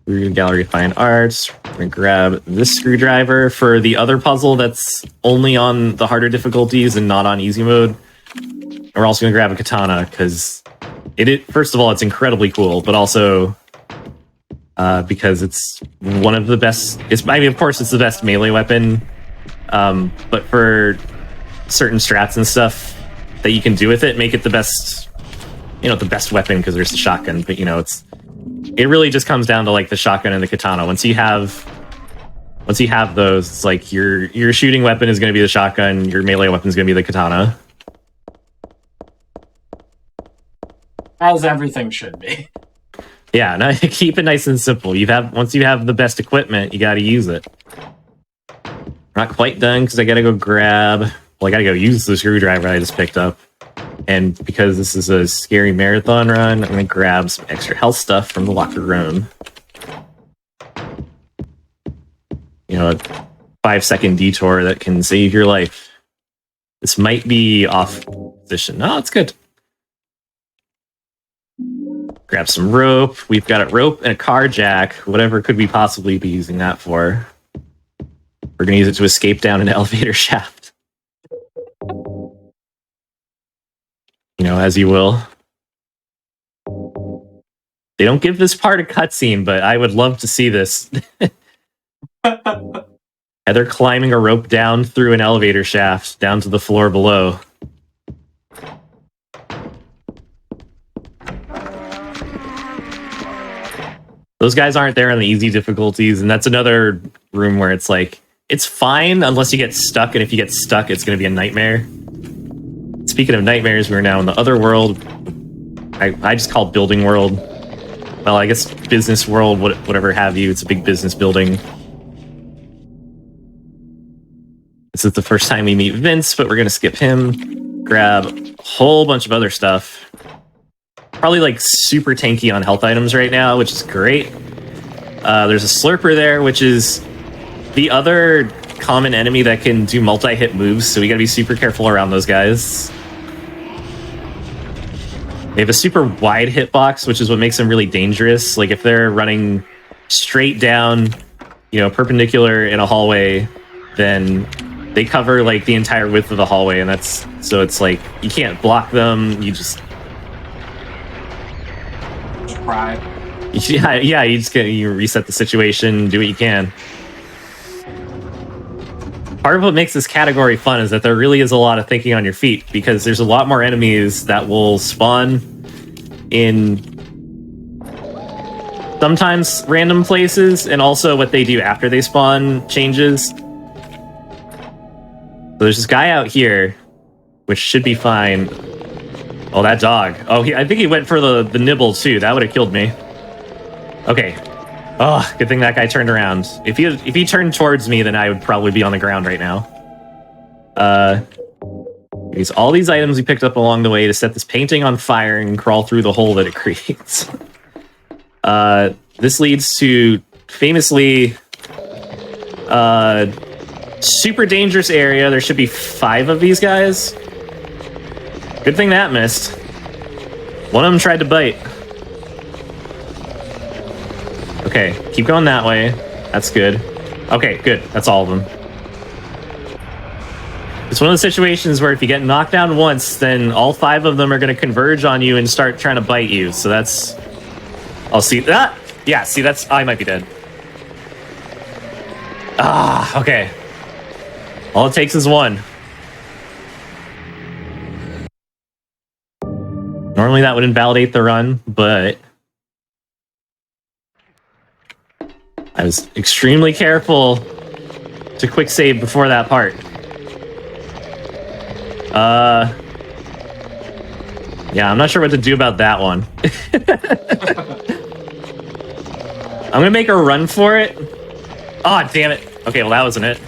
Speaker 4: Gallery of Fine Arts. We're gonna grab this screwdriver for the other puzzle that's only on the harder difficulties and not on easy mode. And we're also gonna grab a katana because first of all, it's incredibly cool, but also because it's one of the best. Of course, it's the best melee weapon, but for certain strats and stuff that you can do with it, make it the best. The best weapon because there's the shotgun. But it really just comes down to like the shotgun and the katana. Once you have those, it's like your shooting weapon is going to be the shotgun. Your melee weapon is going to be the katana.
Speaker 1: As everything should be.
Speaker 4: Yeah, no, keep it nice and simple. Once you have the best equipment, you got to use it. Not quite done because I got to go I got to go use the screwdriver I just picked up. And because this is a scary marathon run, I'm going to grab some extra health stuff from the locker room. A 5-second detour that can save your life. This might be off position. No, it's good. Grab some rope. We've got a rope and a car jack. Whatever could we possibly be using that for? We're going to use it to escape down an elevator shaft. As you will. They don't give this part a cutscene, but I would love to see this. Heather climbing a rope down through an elevator shaft, down to the floor below. Those guys aren't there on the easy difficulties, and that's another room where it's like, it's fine unless you get stuck, and if you get stuck, it's going to be a nightmare. Speaking of nightmares, we're now in the other world. I just call it building world. Well, I guess business world, whatever have you. It's a big business building. This is the first time we meet Vince, but we're going to skip him. Grab a whole bunch of other stuff. Probably like super tanky on health items right now, which is great. There's a slurper there, which is the other common enemy that can do multi-hit moves, so we gotta be super careful around those guys. They have a super wide hitbox, which is what makes them really dangerous. Like if they're running straight down, perpendicular in a hallway, then they cover like the entire width of the hallway, and it's like you can't block them. You just
Speaker 1: try.
Speaker 4: Yeah. You reset the situation, do what you can. Part of what makes this category fun is that there really is a lot of thinking on your feet, because there's a lot more enemies that will spawn in sometimes random places, and also what they do after they spawn changes. So there's this guy out here, which should be fine. Oh, that dog. Oh, I think he went for the nibble too. That would have killed me. Okay. Oh, good thing that guy turned around. If he turned towards me, then I would probably be on the ground right now. Use all these items we picked up along the way to set this painting on fire and crawl through the hole that it creates. This leads to famously super dangerous area. There should be 5 of these guys. Good thing that missed. One of them tried to bite. Okay, keep going that way. That's good. Okay, good. That's all of them. It's one of the situations where if you get knocked down once, then all 5 of them are going to converge on you and start trying to bite you. So that's... I'll see that. Yeah, see, that's... I might be dead. Ah, okay. All it takes is 1. Normally that would invalidate the run, but... I was extremely careful to quick save before that part. Yeah, I'm not sure what to do about that one. I'm gonna make a run for it. Oh, damn it. Okay, well, that wasn't it.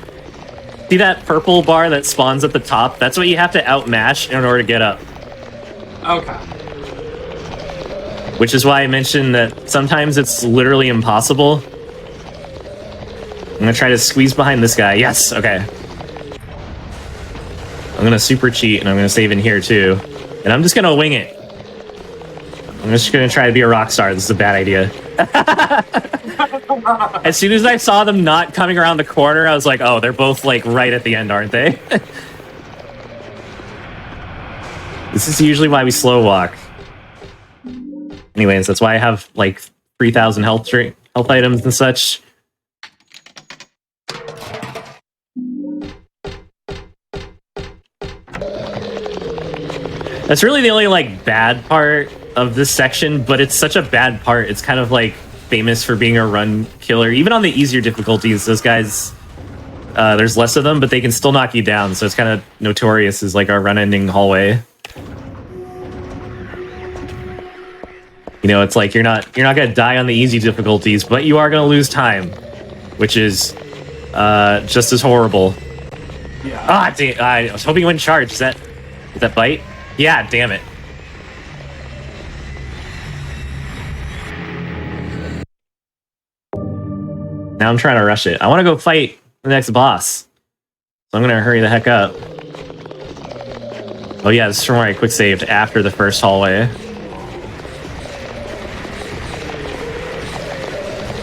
Speaker 4: See that purple bar that spawns at the top? That's what you have to outmash in order to get up.
Speaker 1: Okay.
Speaker 4: Which is why I mentioned that sometimes it's literally impossible. I'm gonna try to squeeze behind this guy. Yes, okay. I'm gonna super cheat and I'm gonna save in here too. And I'm just gonna wing it. I'm just gonna try to be a rock star. This is a bad idea. As soon as I saw them not coming around the corner, I was like, oh, they're both like right at the end, aren't they? This is usually why we slow walk. Anyways, that's why I have like 3,000 health items and such. That's really the only like bad part of this section, but it's such a bad part. It's kind of like famous for being a run killer. Even on the easier difficulties, those guys, there's less of them, but they can still knock you down. So it's kind of notorious as like a run-ending hallway. You know, it's like you're not gonna die on the easy difficulties, but you are gonna lose time, which is just as horrible.
Speaker 1: Yeah.
Speaker 4: Ah, damn, I was hoping you wouldn't charge. Is that bite? Yeah, damn it. Now I'm trying to rush it. I want to go fight the next boss. So I'm going to hurry the heck up. Oh yeah, this is from where I quick saved after the first hallway.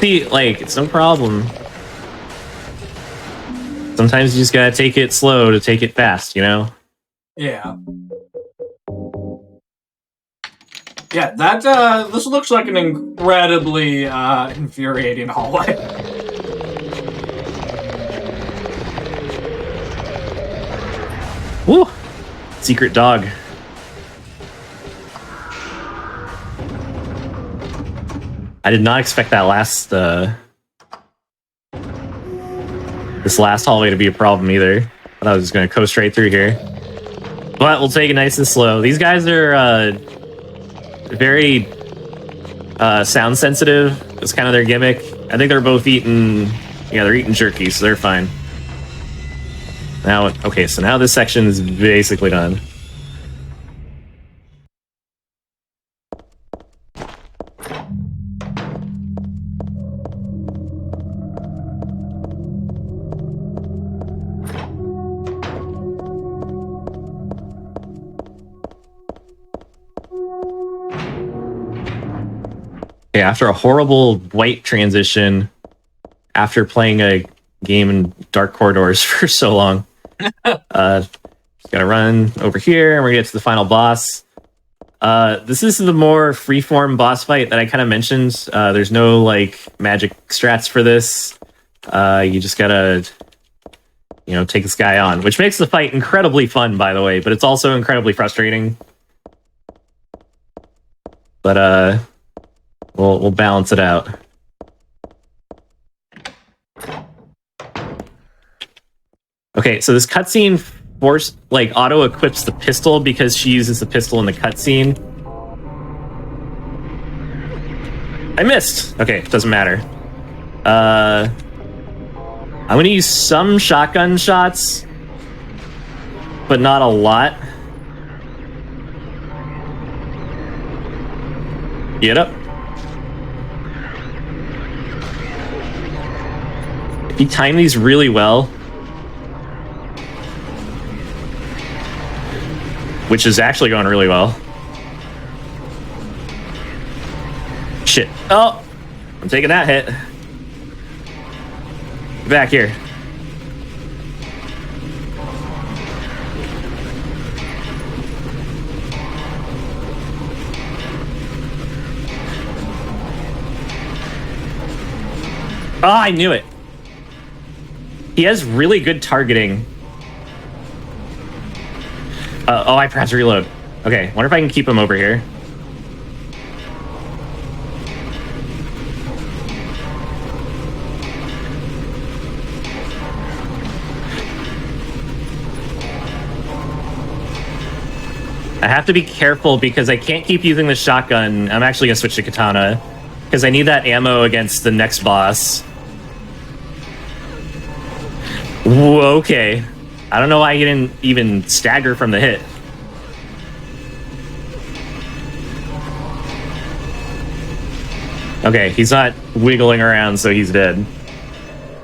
Speaker 4: See, like, it's no problem. Sometimes you just gotta take it slow to take it fast, you know?
Speaker 1: Yeah. Yeah, that, this looks like an incredibly, infuriating hallway.
Speaker 4: Woo! Secret dog. I did not expect that last, this last hallway to be a problem either. I thought I was just gonna coast straight through here. But we'll take it nice and slow. These guys are, very sound sensitive. It's kind of their gimmick. I think they're both eating, yeah, they're eating jerky, so they're fine. Now, okay, so now this section is basically done. Okay, after a horrible white transition, after playing a game in Dark Corridors for so long, just gotta run over here, and we're gonna get to the final boss. This is the more freeform boss fight that I kind of mentioned. There's no, like, magic strats for this. You just gotta, you know, take this guy on, which makes the fight incredibly fun, by the way, but it's also incredibly frustrating. But, we'll balance it out. Okay, so this cutscene auto equips the pistol because she uses the pistol in the cutscene. I missed. Okay, doesn't matter. I'm gonna use some shotgun shots, but not a lot. Get up. If you time these really well, which is actually going really well. Shit. Oh, I'm taking that hit. Get back here. Oh, I knew it. He has really good targeting. Oh, I forgot to reload. Okay, wonder if I can keep him over here. I have to be careful because I can't keep using the shotgun. I'm actually going to switch to katana because I need that ammo against the next boss. Whoa, okay. I don't know why he didn't even stagger from the hit. Okay, he's not wiggling around, so he's dead.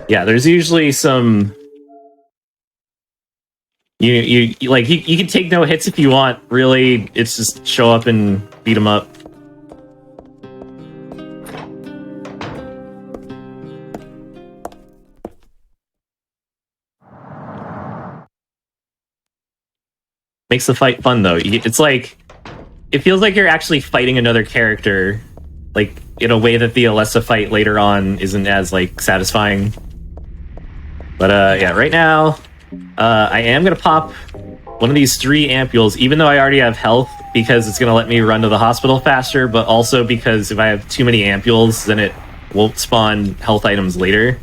Speaker 4: Yeah, there's usually some... You can take no hits if you want. Really, it's just show up and beat him up. Makes the fight fun though. It's like it feels like you're actually fighting another character, like in a way that the Alessa fight later on isn't as like satisfying. But yeah, right now I am gonna pop one of these 3 ampules, even though I already have health, because it's gonna let me run to the hospital faster, but also because if I have too many ampules, then it won't spawn health items later.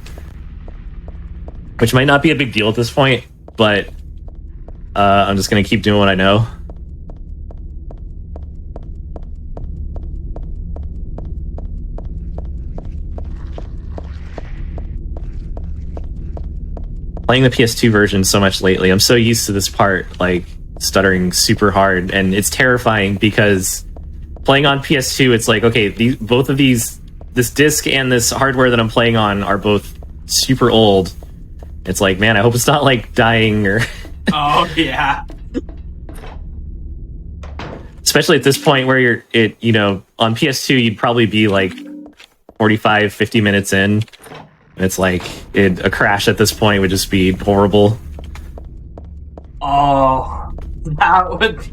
Speaker 4: Which might not be a big deal at this point, but I'm just gonna keep doing what I know. Playing the PS2 version so much lately, I'm so used to this part, like, stuttering super hard, and it's terrifying because playing on PS2, it's like, okay, both of these, this disc and this hardware that I'm playing on are both super old. It's like, man, I hope it's not, like, dying or...
Speaker 1: Oh, yeah.
Speaker 4: Especially at this point where on PS2, you'd probably be, like, 45, 50 minutes in. It's like, a crash at this point would just be horrible.
Speaker 1: Oh, that would be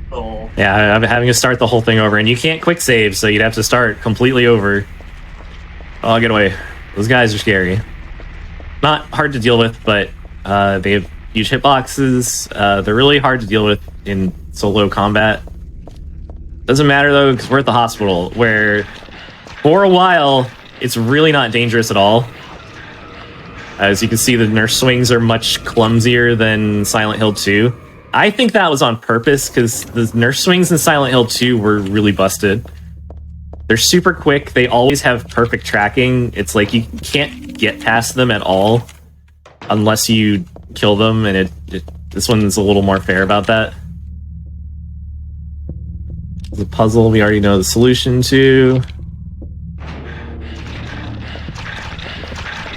Speaker 1: brutal.
Speaker 4: Yeah, I'm having to start the whole thing over, and you can't quick save, so you'd have to start completely over. Oh, get away. Those guys are scary. Not hard to deal with, but they have huge hitboxes. They're really hard to deal with in solo combat. Doesn't matter, though, because we're at the hospital, where for a while... it's really not dangerous at all. As you can see, the nurse swings are much clumsier than Silent Hill 2. I think that was on purpose, because the nurse swings in Silent Hill 2 were really busted. They're super quick, they always have perfect tracking. It's like you can't get past them at all unless you kill them, and this one's a little more fair about that. The puzzle we already know the solution to.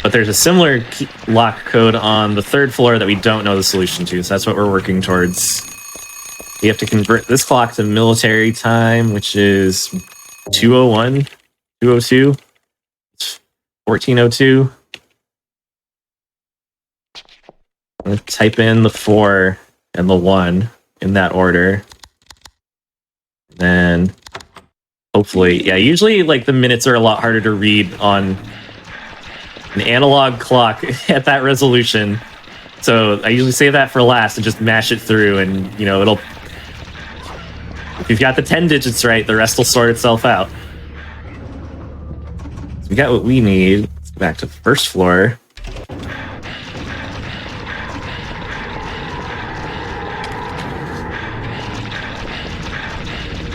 Speaker 4: But there's a similar lock code on the 3rd floor that we don't know the solution to, so that's what we're working towards. We have to convert this clock to military time, which is 201, 202, 1402. I'm going to type in the 4 and the 1 in that order. Then, hopefully, yeah, usually like the minutes are a lot harder to read on an analog clock at that resolution. So I usually save that for last and just mash it through, and it'll... if you've got the 10 digits right, the rest will sort itself out. So we got what we need. Let's go back to the 1st floor.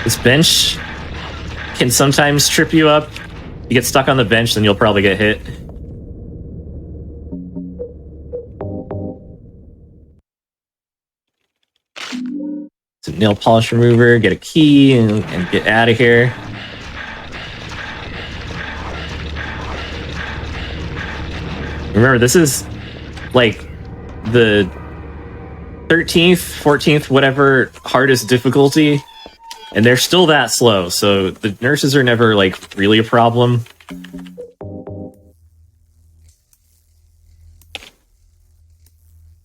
Speaker 4: This bench can sometimes trip you up. You get stuck on the bench, then you'll probably get hit. It's a nail polish remover, get a key, and get out of here. Remember, this is like the 13th, 14th, whatever hardest difficulty, and they're still that slow, so the nurses are never like really a problem.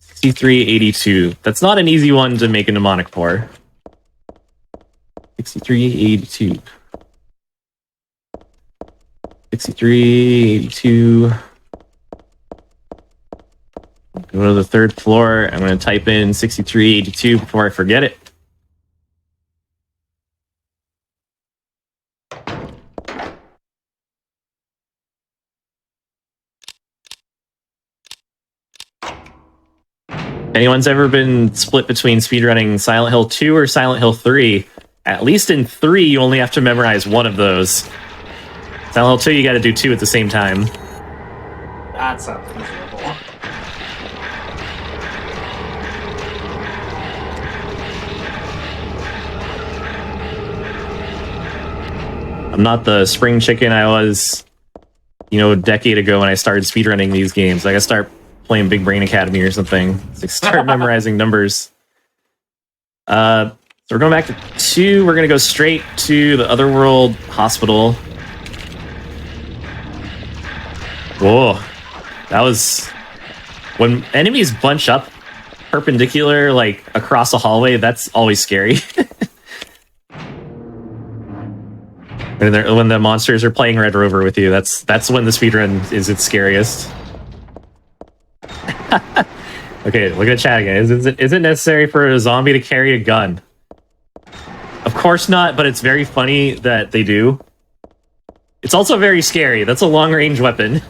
Speaker 4: $63.82. That's not an easy one to make a mnemonic for. $63.82. 63, 82. Go to the third floor. I'm going to type in 63, 82 before I forget it. If anyone's ever been split between speedrunning Silent Hill 2 or Silent Hill 3, at least in 3, you only have to memorize one of those. Silent Hill 2, you got to do 2 at the same time.
Speaker 1: That sounds miserable.
Speaker 4: I'm not the spring chicken I was, a decade ago when I started speedrunning these games. I gotta start playing Big Brain Academy or something. Like start memorizing numbers. So we're going back to 2. We're gonna go straight to the Otherworld Hospital. Whoa. That was... When enemies bunch up perpendicular, like, across a hallway, that's always scary. When the monsters are playing Red Rover with you, that's when the speedrun is its scariest. Okay, look at the chat again. Is it necessary for a zombie to carry a gun? Of course not, but it's very funny that they do. It's also very scary. That's a long-range weapon.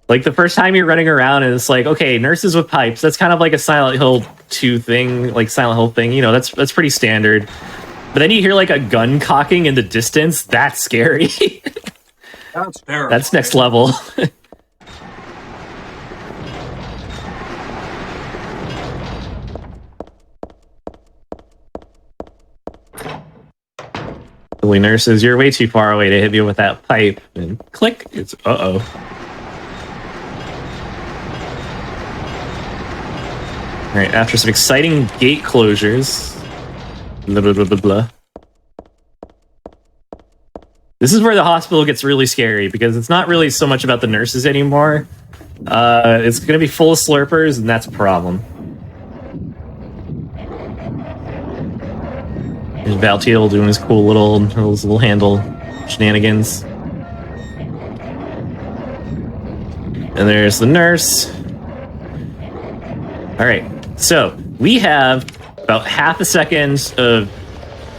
Speaker 4: Like, the first time you're running around and it's like, okay, nurses with pipes, that's kind of like a Silent Hill 2 thing, like Silent Hill thing, that's pretty standard. But then you hear, like, a gun cocking in the distance, that's scary.
Speaker 1: That's terrible.
Speaker 4: That's next level. Silly nurses, you're way too far away to hit me with that pipe. And click, it's uh-oh. Alright, after some exciting gate closures... Blah, blah, blah, blah, blah. This is where the hospital gets really scary, because it's not really so much about the nurses anymore. It's going to be full of slurpers, and that's a problem. There's Valtiel doing his cool little handle shenanigans. And there's the nurse. Alright, so we have about half a second of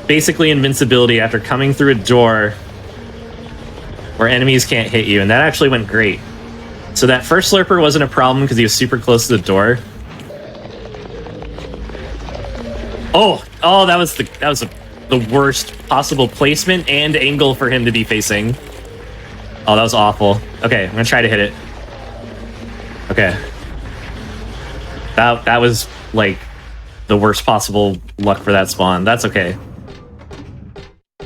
Speaker 4: basically invincibility after coming through a door where enemies can't hit you, and that actually went great. So that first slurper wasn't a problem because he was super close to the door. Oh, that was the worst possible placement and angle for him to be facing. Oh, that was awful. Okay, I'm gonna try to hit it. Okay. That was like the worst possible luck for that spawn. That's okay.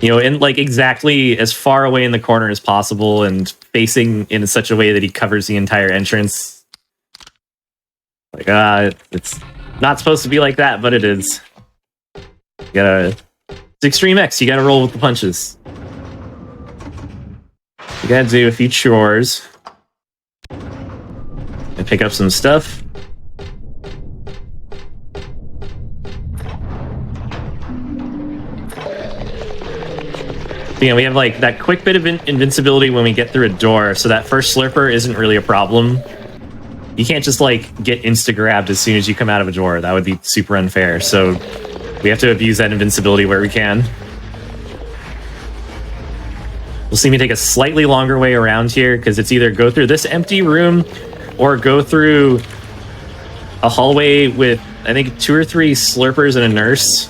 Speaker 4: And like exactly as far away in the corner as possible and facing in such a way that he covers the entire entrance. Like, it's not supposed to be like that, but it is. It's Extreme X, you gotta roll with the punches. You gotta do a few chores. And pick up some stuff. We have like that quick bit of invincibility when we get through a door, so that first slurper isn't really a problem. You can't just like get insta-grabbed as soon as you come out of a door. That would be super unfair, so we have to abuse that invincibility where we can. You'll see me take a slightly longer way around here, because it's either go through this empty room or go through a hallway with, I think, 2 or 3 slurpers and a nurse.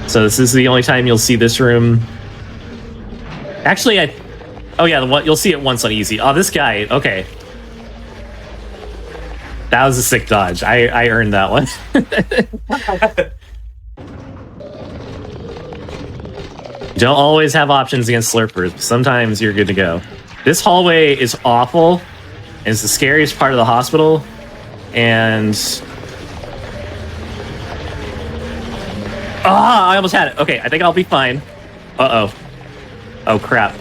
Speaker 4: So this is the only time you'll see this room. Actually, oh yeah, you'll see it once on easy. Oh, this guy, okay. That was a sick dodge. I earned that one. You don't always have options against slurpers, but sometimes you're good to go. This hallway is awful, and it's the scariest part of the hospital, and... I almost had it. Okay, I think I'll be fine. Uh-oh. Oh, crap.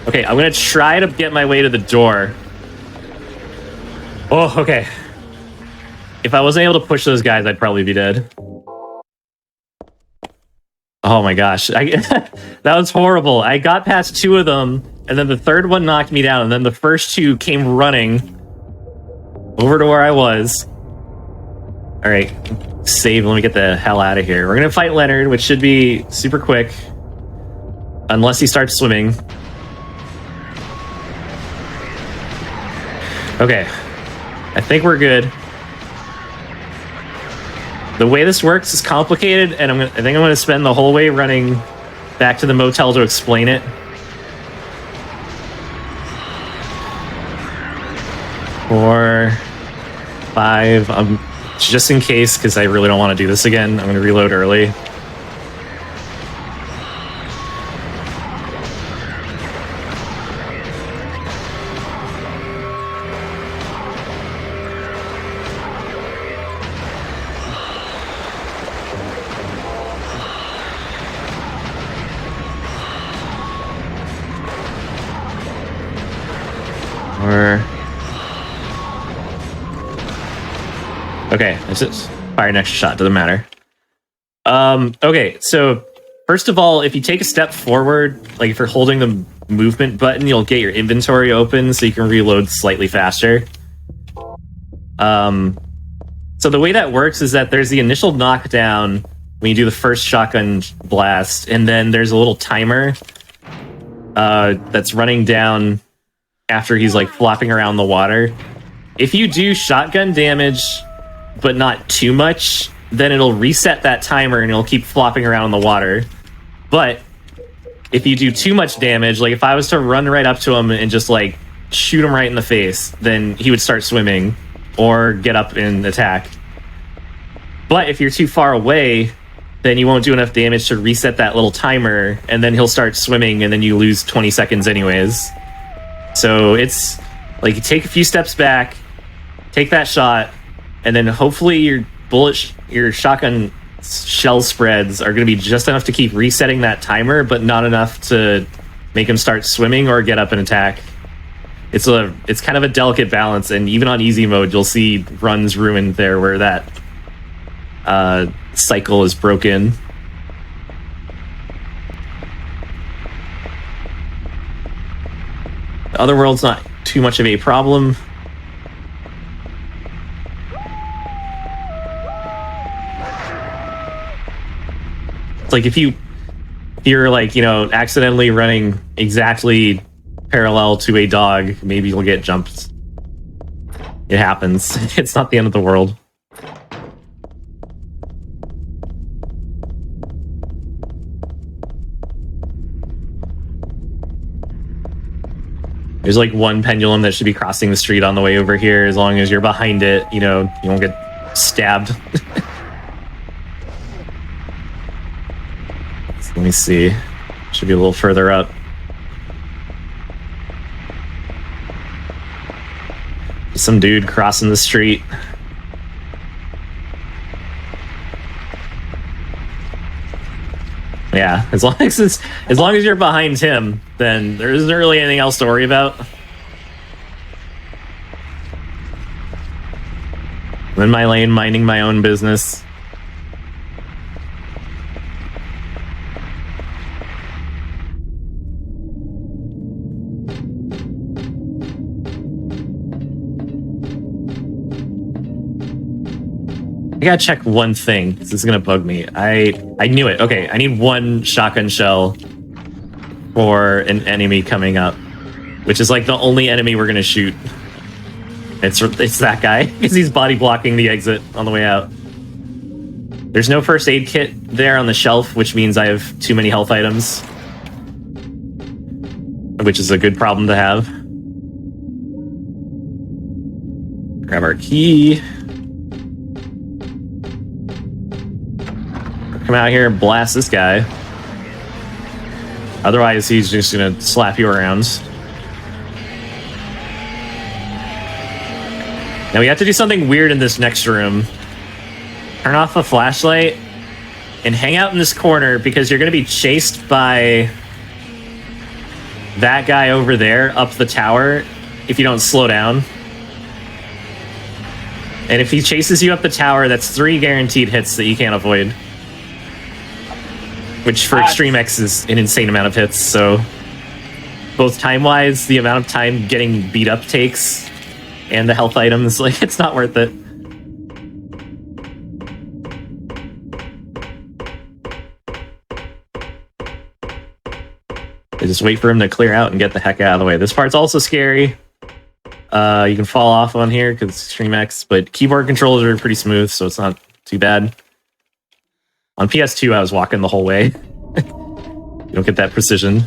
Speaker 4: Okay, I'm gonna try to get my way to the door. Oh, okay. If I wasn't able to push those guys, I'd probably be dead. Oh my gosh. That was horrible. I got past 2 of them, and then the third one knocked me down, and then the first 2 came running over to where I was. Alright, save. Let me get the hell out of here. We're gonna fight Leonard, which should be super quick. Unless he starts swimming. Okay. I think we're good. The way this works is complicated, and I think I'm gonna spend the whole way running back to the motel to explain it. 4, 5, just in case, because I really don't want to do this again, I'm gonna reload early. Okay, let's just fire an extra shot, doesn't matter. Okay, so first of all, if you take a step forward, like if you're holding the movement button, you'll get your inventory open so you can reload slightly faster. So the way that works is that there's the initial knockdown when you do the first shotgun blast, and then there's a little timer that's running down after he's like flopping around the water. If you do shotgun damage, but not too much, then it'll reset that timer and it'll keep flopping around in the water. But if you do too much damage, like if I was to run right up to him and just like shoot him right in the face, then he would start swimming or get up and attack. But if you're too far away, then you won't do enough damage to reset that little timer, and then he'll start swimming, and then you lose 20 seconds anyways. So it's like you take a few steps back, take that shot, and then hopefully your shotgun shell spreads are going to be just enough to keep resetting that timer, but not enough to make him start swimming or get up and attack. It's kind of a delicate balance, and even on easy mode, you'll see runs ruined there where that cycle is broken. The other world's not too much of a problem. It's like if you're like, you know, accidentally running exactly parallel to a dog, maybe you'll get jumped. It happens. It's not the end of the world. There's like one pendulum that should be crossing the street on the way over here. As long as you're behind it, you know, you won't get stabbed. So let me see. Should be a little further up. Some dude crossing the street. Yeah, as long as you're behind him, then there isn't really anything else to worry about. I'm in my lane, minding my own business. I gotta check one thing. This is gonna bug me. I knew it. Okay, I need one shotgun shell for an enemy coming up, which is like the only enemy we're gonna shoot. It's that guy because he's body blocking the exit on the way out. There's no first aid kit there on the shelf, which means I have too many health items, which is a good problem to have. Grab our key. Come out here and blast this guy. Otherwise, he's just gonna slap you around. Now we have to do something weird in this next room. Turn off the flashlight and hang out in this corner because you're gonna be chased by that guy over there up the tower if you don't slow down. And if he chases you up the tower, that's 3 guaranteed hits that you can't avoid. Which for Extreme X is an insane amount of hits, so both time-wise, the amount of time getting beat up takes, and the health items, like, it's not worth it. I just wait for him to clear out and get the heck out of the way. This part's also scary. You can fall off on here because it's Extreme X, but keyboard controls are pretty smooth, so it's not too bad. On PS2, I was walking the whole way. You don't get that precision.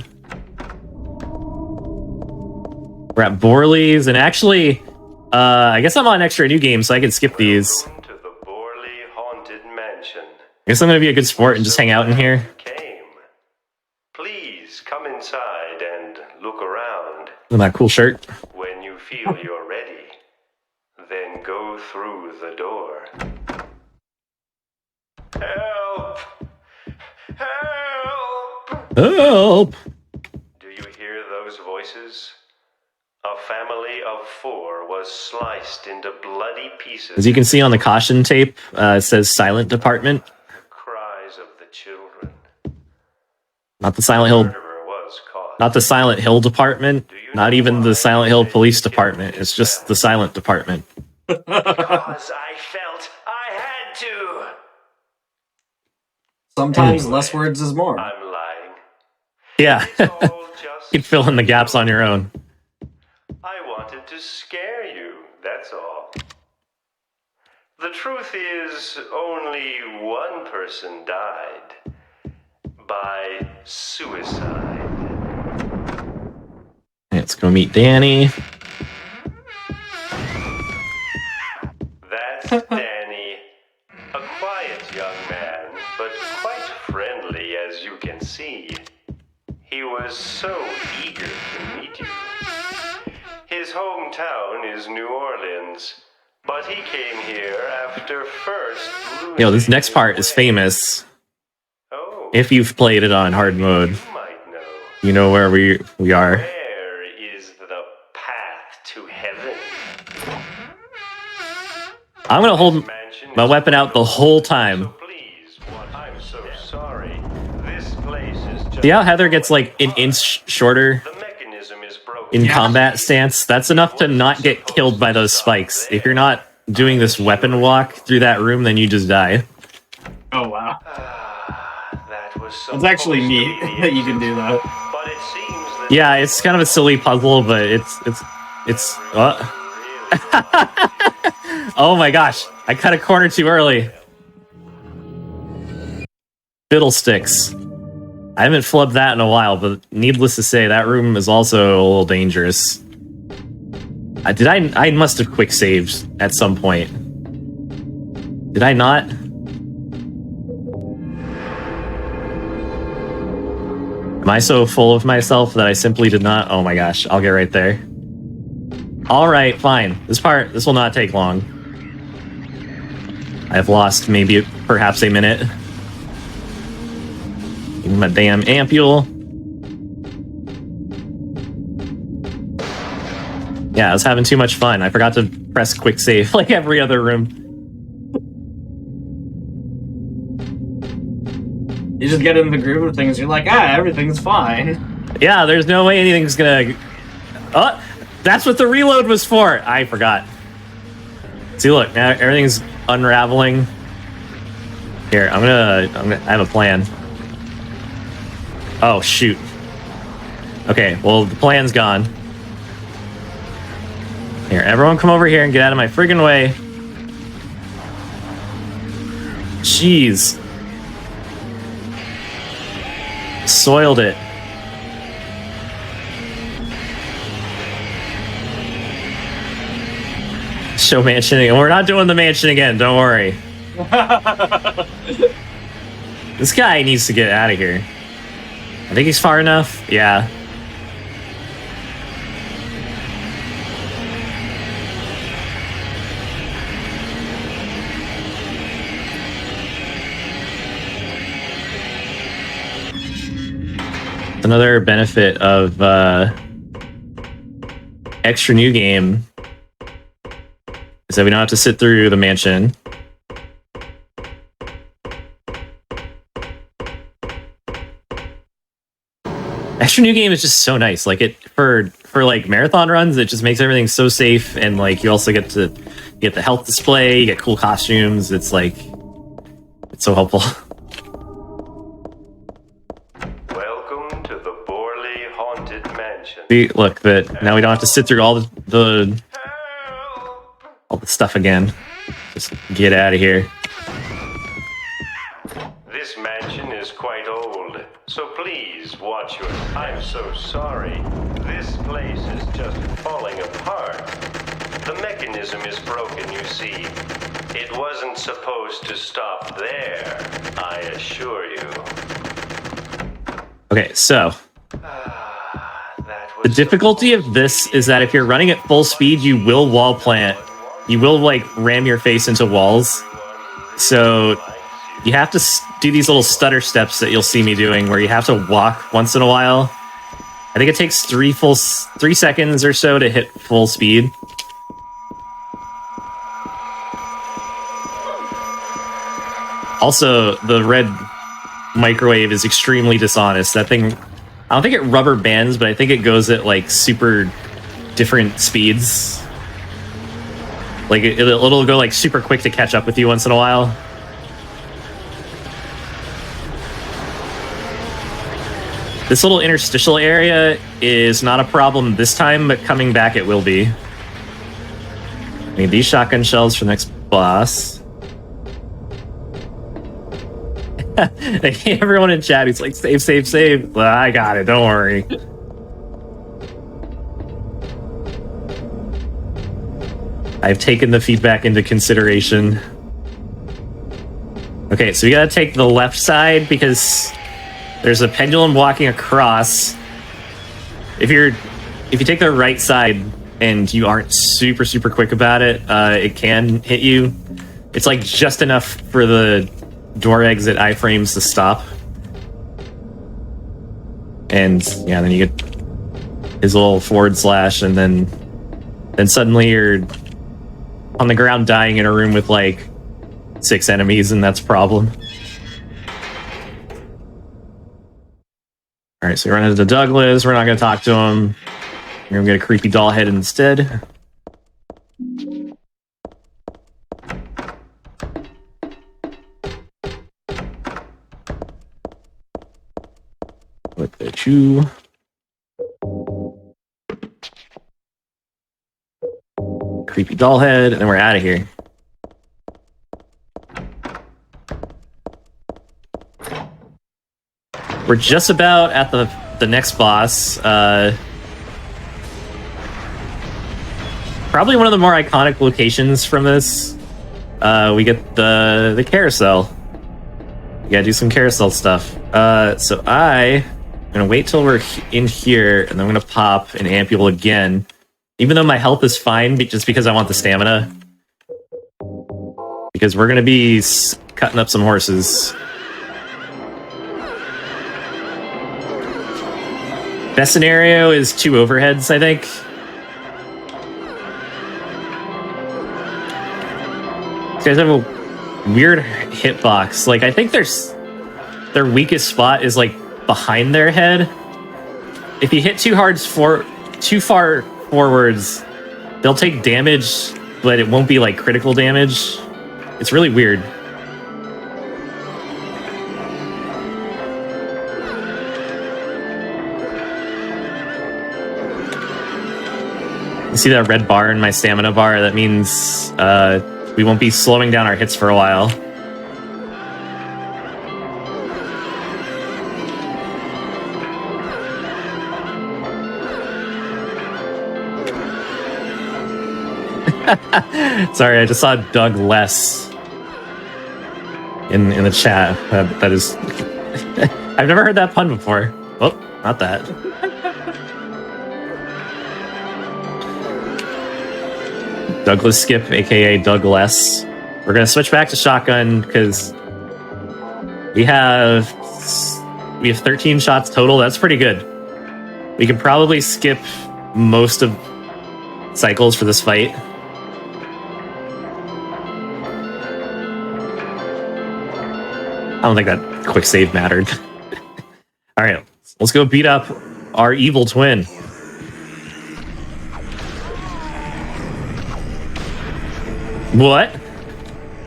Speaker 4: We're at Borley's, and actually, I guess I'm on extra new games, so I can skip these.
Speaker 5: Welcome to the Borley Haunted Mansion.
Speaker 4: I guess I'm gonna be a good sport and just hang out in here.
Speaker 5: Please come inside and look around.
Speaker 4: Look at that cool shirt.
Speaker 5: When you feel you're ready, then go through the door. Help! Help!
Speaker 4: Help!
Speaker 5: Do you hear those voices? A family of 4 was sliced into bloody pieces.
Speaker 4: As you can see on the caution tape, it says Silent Department.
Speaker 5: Cries of the children.
Speaker 4: Not the Silent Hill.
Speaker 5: Murderer was caught.
Speaker 4: Not the Silent Hill Department. Not even the Silent Hill Police Department. It's just the Silent Department.
Speaker 5: Because I felt I had to.
Speaker 1: Sometimes less words is more.
Speaker 5: I'm lying.
Speaker 4: Yeah.
Speaker 5: It's all just
Speaker 4: You can fill in the gaps on your own.
Speaker 5: I wanted to scare you, that's all. The truth is, only one person died. By suicide.
Speaker 4: Let's go meet Danny.
Speaker 5: That's Danny. A quiet young man, but quite friendly as you can see. He was so eager to meet you. His hometown is New Orleans, but he came here after first losing.
Speaker 4: Yo, this next part
Speaker 5: his
Speaker 4: is
Speaker 5: way.
Speaker 4: famous.
Speaker 5: Oh,
Speaker 4: If you've played it on hard mode,
Speaker 5: you might know.
Speaker 4: you know where we are.
Speaker 5: Where is the path to heaven?
Speaker 4: I'm gonna hold
Speaker 5: Mansion
Speaker 4: my
Speaker 5: is
Speaker 4: weapon out the whole time.
Speaker 5: So please, I'm so sorry. This place is just
Speaker 4: See how Heather gets like an inch shorter
Speaker 5: the mechanism is broken.
Speaker 4: in combat stance? That's enough to not get killed by those spikes. If you're not doing this weapon walk through that room, then you just die.
Speaker 1: Oh wow.
Speaker 5: That was
Speaker 1: It's actually
Speaker 5: supposed to
Speaker 1: neat
Speaker 5: be the
Speaker 1: that you can do that.
Speaker 5: But it seems that
Speaker 4: Yeah, it's kind of a silly puzzle, but it's. Oh my gosh! I cut a corner too early. Fiddlesticks. I haven't flubbed that in a while, but needless to say, that room is also a little dangerous. I must have quick saved at some point. Did I not? Am I so full of myself that I simply did not? Oh my gosh, I'll get right there. Alright, fine. This will not take long. I've lost perhaps a minute. Give me my damn ampule. Yeah, I was having too much fun. I forgot to press quick save like every other room.
Speaker 1: You just get in the groove of things. You're like, everything's fine.
Speaker 4: Yeah, there's no way anything's gonna... Oh, that's what the reload was for! I forgot. See, look, now everything's unraveling. Here, I have a plan. Oh, shoot. Okay, well, the plan's gone. Here, everyone come over here and get out of my friggin' way. Jeez. Soiled it. Show mansioning. We're not doing the mansion again, don't worry. This guy needs to get out of here. I think he's far enough. Yeah. Another benefit of extra new game So we don't have to sit through the mansion. Extra new game is just so nice. Like it for like marathon runs, it just makes everything so safe, and like you also get the health display, you get cool costumes. It's like it's so helpful.
Speaker 5: Welcome to the Borley Haunted Mansion.
Speaker 4: See, look, that now we don't have to sit through all the stuff again. Just get out of here.
Speaker 5: This mansion is quite old, so please watch your... I'm so sorry. This place is just falling apart. The mechanism is broken, you see. It wasn't supposed to stop there, I assure you.
Speaker 4: Okay, so
Speaker 5: That
Speaker 4: the
Speaker 5: was
Speaker 4: difficulty of this is that if you're running at full speed, you will wall plant. You will like ram your face into walls. So you have to do these little stutter steps that you'll see me doing, where you have to walk once in a while. I think it takes 3 seconds or so to hit full speed. Also, the red microwave is extremely dishonest. That thing, I don't think it rubber bands, but I think it goes at like super different speeds. Like it'll go like super quick to catch up with you once in a while. This little interstitial area is not a problem this time, but coming back it will be. Need these shotgun shells for the next boss. Everyone in chat who's like, save, save, save. Well, I got it, don't worry. I've taken the feedback into consideration. Okay, so we gotta take the left side because there's a pendulum walking across. If you take the right side and you aren't super quick about it, it can hit you. It's like just enough for the door exit iframes to stop. And yeah, then you get his little forward slash, and then suddenly you're on the ground dying in a room with like 6 enemies, and that's a problem. Alright, so we run into Douglas. We're not going to talk to him. We're going to get a creepy doll head instead. Look at you. Creepy doll head, and then we're out of here. We're just about at the next boss. Probably one of the more iconic locations from this. We get the carousel. We gotta do some carousel stuff. So I'm gonna wait till we're in here, and then I'm gonna pop an ampule again. Even though my health is fine, just because I want the stamina. Because we're gonna be cutting up some horses. Best scenario is 2 overheads, I think. These guys have a weird hitbox. Like, I think their weakest spot is like behind their head. If you hit too far forwards, they'll take damage, but it won't be like critical damage. It's really weird. You see that red bar in my stamina bar? That means we won't be slowing down our hits for a while. Sorry, I just saw Doughless in the chat. That is... I've never heard that pun before. Oh, not that. Douglas Skip, aka Doughless. We're gonna switch back to shotgun because we have 13 shots total. That's pretty good. We can probably skip most of cycles for this fight. don't think that quick save mattered. All right, let's go beat up our evil twin. What?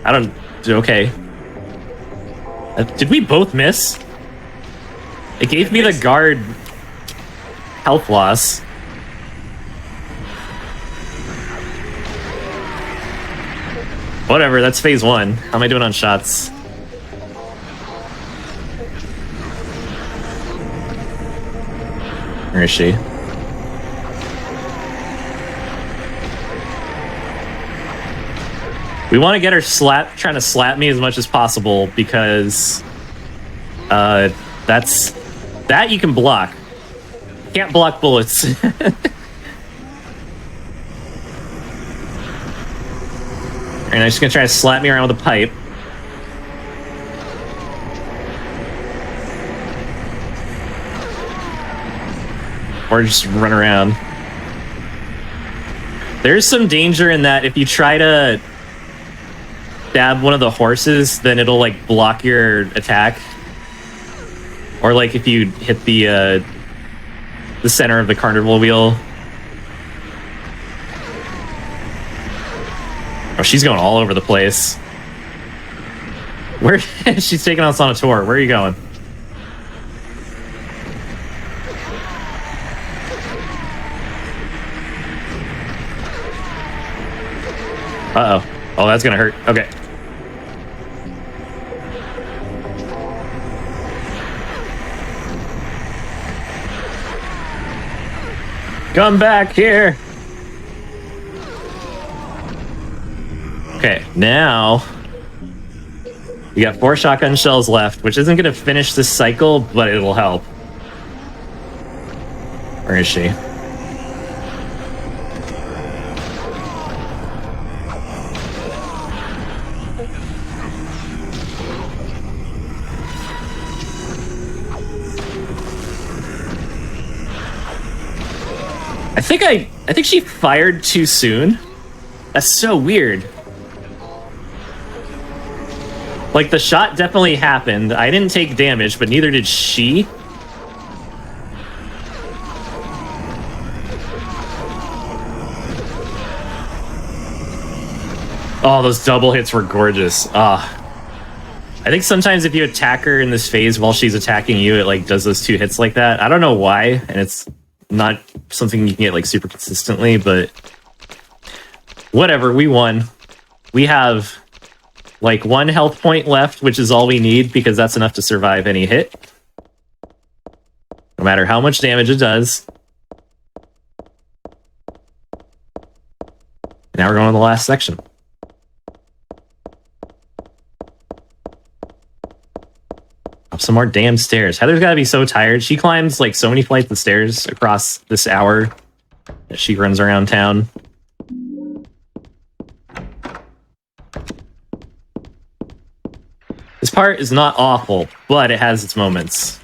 Speaker 4: I don't... Okay. Did we both miss? It gave me the guard health loss. Whatever, that's phase 1. How am I doing on shots? Where is she? We want to get her trying to slap me as much as possible because that you can block. Can't block bullets. And I'm just gonna try to slap me around with a pipe. Or just run around. There's some danger in that if you try to stab one of the horses, then it'll like block your attack. Or like if you hit the center of the carnival wheel. Oh, she's going all over the place. Where she's taking us on a tour. Where are you going? Uh-oh. Oh, that's gonna hurt. Okay. Come back here. Okay, now we got 4 shotgun shells left, which isn't gonna finish this cycle, but it'll help. Where is she? I think she fired too soon. That's so weird. Like, the shot definitely happened. I didn't take damage, but neither did she. Oh, those double hits were gorgeous. I think sometimes if you attack her in this phase while she's attacking you, it like does those 2 hits like that. I don't know why, and it's not something you can get like super consistently, but whatever, we won. We have like 1 health point left, which is all we need because that's enough to survive any hit. No matter how much damage it does. Now we're going to the last section. Up some more damn stairs. Heather's gotta be so tired. She climbs like so many flights of stairs across this hour that she runs around town. This part is not awful, but it has its moments.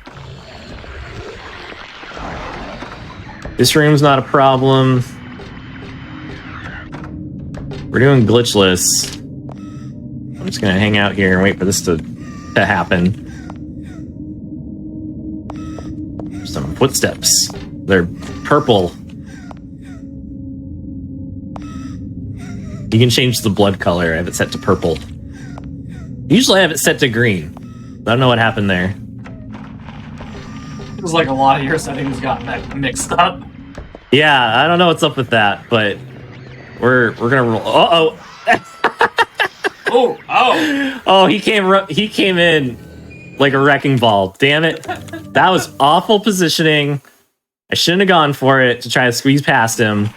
Speaker 4: This room's not a problem. We're doing glitchless. I'm just gonna hang out here and wait for this to happen. Some footsteps. They're purple. You can change the blood color. I have it set to purple. Usually I have it set to green. I don't know what happened there.
Speaker 1: It was like a lot of your settings got mixed up.
Speaker 4: Yeah, I don't know what's up with that, but we're gonna roll. Uh-oh. Oh, he came in like a wrecking ball. Damn it. That was awful positioning. I shouldn't have gone for it to try to squeeze past him.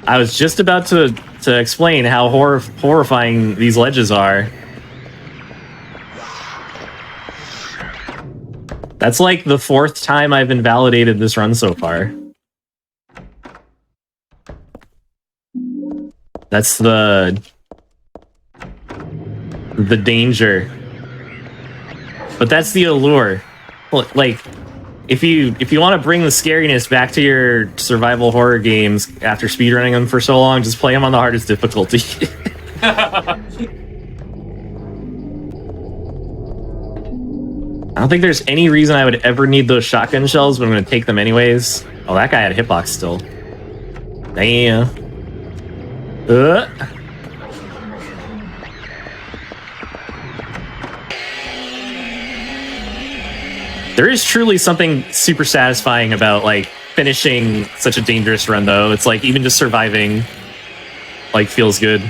Speaker 4: I was just about to explain how horrifying these ledges are. That's like the 4th time I've invalidated this run so far. That's the danger. But that's the allure. Like, if you want to bring the scariness back to your survival horror games after speedrunning them for so long, just play them on the hardest difficulty. I don't think there's any reason I would ever need those shotgun shells, but I'm going to take them anyways. Oh, that guy had a hitbox still. Damn. There is truly something super satisfying about, like, finishing such a dangerous run, though. It's like, even just surviving, like, feels good.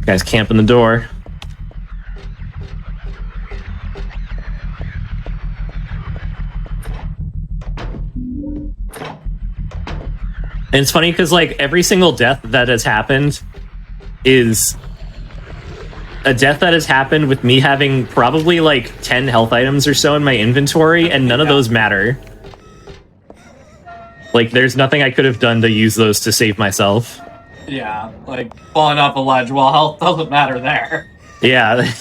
Speaker 4: Guy's camping the door. And it's funny because, like, every single death that has happened is a death that has happened with me having probably, like, 10 health items or so in my inventory, and none of those matter. Like, there's nothing I could have done to use those to save myself.
Speaker 1: Yeah, like falling off a ledge while health doesn't matter there.
Speaker 4: Yeah.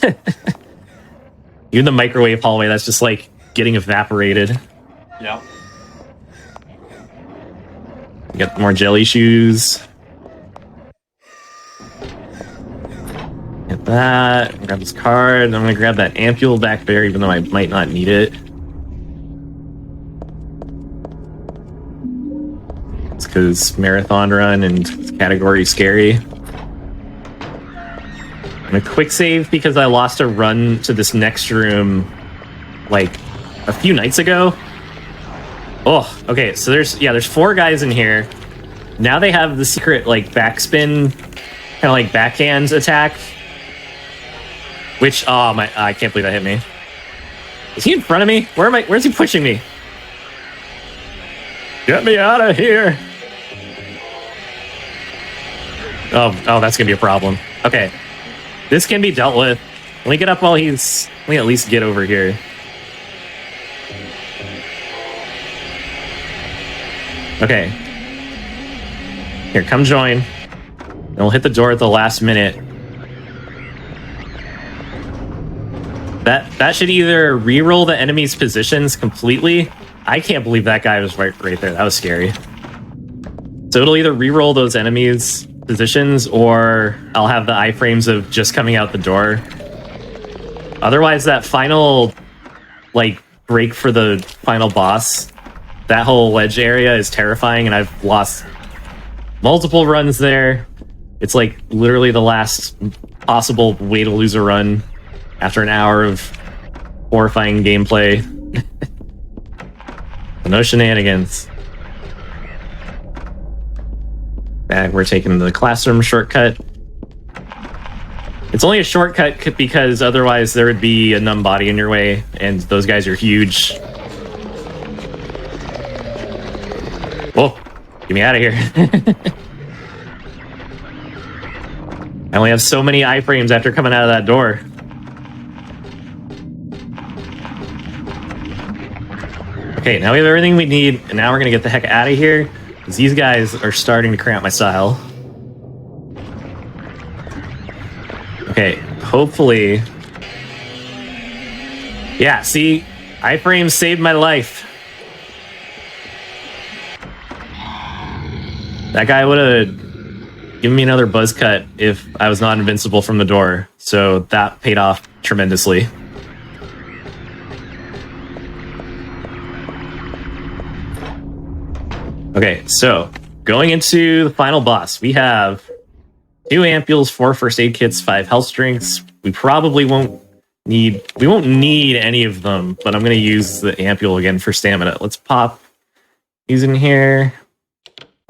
Speaker 4: Even the microwave hallway, that's just, like, getting evaporated.
Speaker 1: Yep.
Speaker 4: Get more jelly shoes. Get that. Grab this card. I'm gonna grab that ampule back there, even though I might not need it. It's because marathon run and category scary. I'm gonna quick save because I lost a run to this next room like a few nights ago. Oh, okay, so there's 4 guys in here. Now they have the secret, like, backspin, kind of like backhand attack. Which, oh my, I can't believe that hit me. Is he in front of me? Where's he pushing me? Get me out of here. Oh, that's gonna be a problem. Okay, this can be dealt with. Let me get up while let me at least get over here. Okay. Here, come join. And we'll hit the door at the last minute. That should either re-roll the enemy's positions completely. I can't believe that guy was right there. That was scary. So it'll either re-roll those enemies' positions, or I'll have the iframes of just coming out the door. Otherwise, that final, like, break for the final boss, that whole ledge area is terrifying, and I've lost multiple runs there. It's like literally the last possible way to lose a run after an hour of horrifying gameplay. No shenanigans. Back, we're taking the classroom shortcut. It's only a shortcut because otherwise there would be a numb body in your way, and those guys are huge. Whoa, get me out of here. I only have so many iframes after coming out of that door. Okay, now we have everything we need, and now we're gonna get the heck out of here, because these guys are starting to cramp my style. Okay, hopefully... Yeah, see? Iframes saved my life. That guy would have given me another buzz cut if I was not invincible from the door, so that paid off tremendously. Okay, so going into the final boss, we have 2 ampules, 4 first aid kits, 5 health drinks. We probably won't need any of them, but I'm going to use the ampule again for stamina. Let's pop these in here.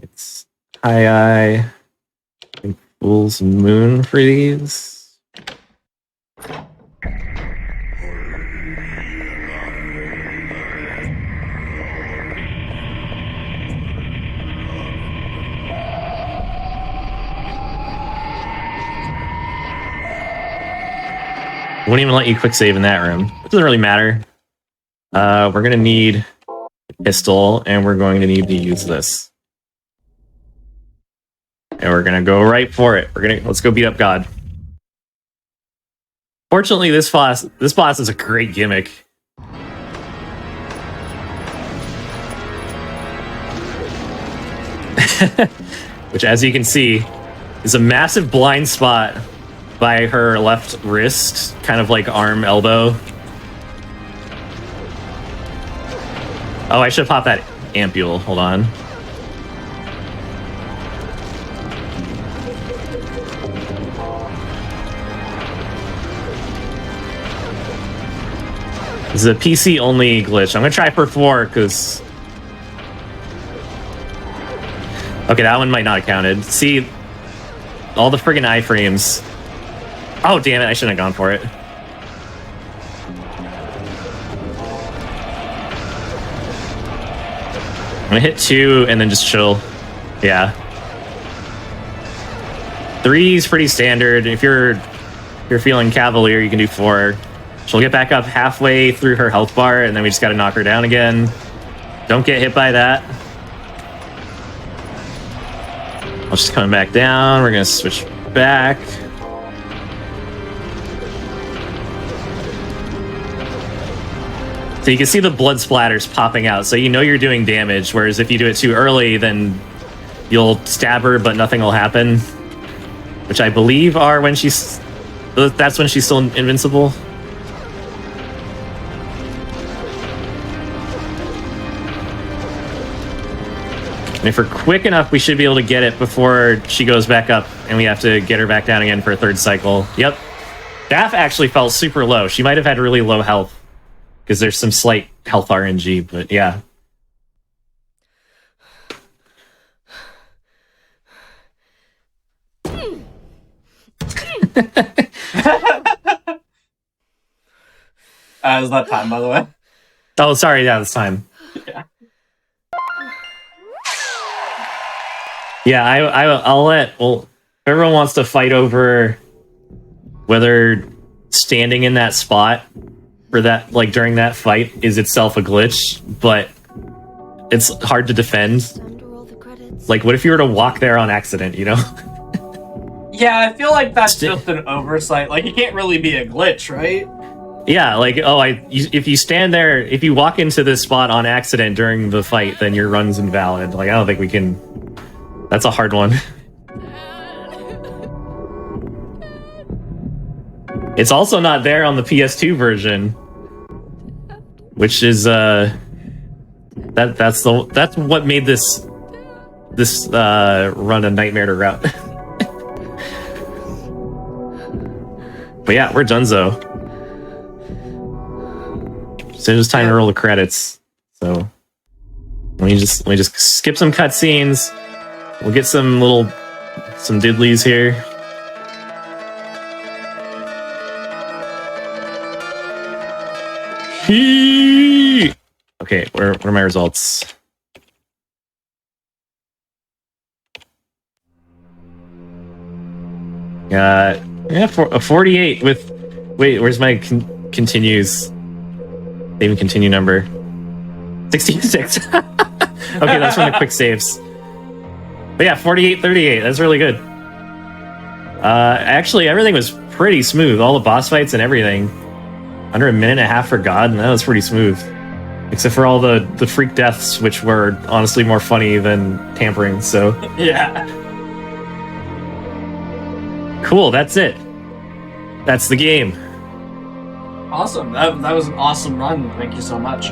Speaker 4: It's High Eye and Fool's Moon for these. Wouldn't even let you quick save in that room. It doesn't really matter. We're going to need a pistol, and we're going to need to use this. And we're going to go right for it. Let's go beat up God. Fortunately, this boss is a great gimmick. Which, as you can see, is a massive blind spot by her left wrist, kind of like arm, elbow. Oh, I should pop that ampule. Hold on. This is a PC only glitch. I'm gonna try for 4 because. Okay, that one might not have counted. See, all the friggin' iframes. Oh, damn it, I shouldn't have gone for it. I'm gonna hit 2 and then just chill. Yeah. 3's pretty standard. If you're feeling cavalier, you can do 4. She'll get back up halfway through her health bar, and then we just gotta knock her down again. Don't get hit by that. I'll just coming back down. We're gonna switch back. So you can see the blood splatters popping out, so you know you're doing damage, whereas if you do it too early, then you'll stab her, but nothing will happen. Which I believe are when she's... That's when she's still invincible. And if we're quick enough, we should be able to get it before she goes back up, and we have to get her back down again for a 3rd cycle. Yep. Daff actually felt super low. She might have had really low health, because there's some slight health RNG, but yeah.
Speaker 1: Is that time, by the way?
Speaker 4: Oh, sorry, yeah, this time.
Speaker 1: Yeah.
Speaker 4: Yeah, I'll let... Well, if everyone wants to fight over whether standing in that spot for that, like, during that fight is itself a glitch, but it's hard to defend. Like, what if you were to walk there on accident, you know?
Speaker 1: Yeah, I feel like that's just an oversight. Like, it can't really be a glitch, right?
Speaker 4: Yeah, like, if you stand there, if you walk into this spot on accident during the fight, then your run's invalid. Like, I don't think we can... That's a hard one. It's also not there on the PS2 version, which is that's what made this run a nightmare to route. But yeah, we're donezo. So it's time to roll the credits. So let me just skip some cutscenes. We'll get some diddlies here. Okay, where are my results? Yeah, a 48 with... Wait, where's my continues? Save and continue number. 66. Okay, that's from the quick saves. But yeah, 48-38. That's really good. Actually, everything was pretty smooth. All the boss fights and everything. Under a minute and a half for God, and that was pretty smooth. Except for all the freak deaths, which were honestly more funny than tampering, so...
Speaker 1: Yeah.
Speaker 4: Cool, that's it. That's the game.
Speaker 1: Awesome. That was an awesome run. Thank you so much.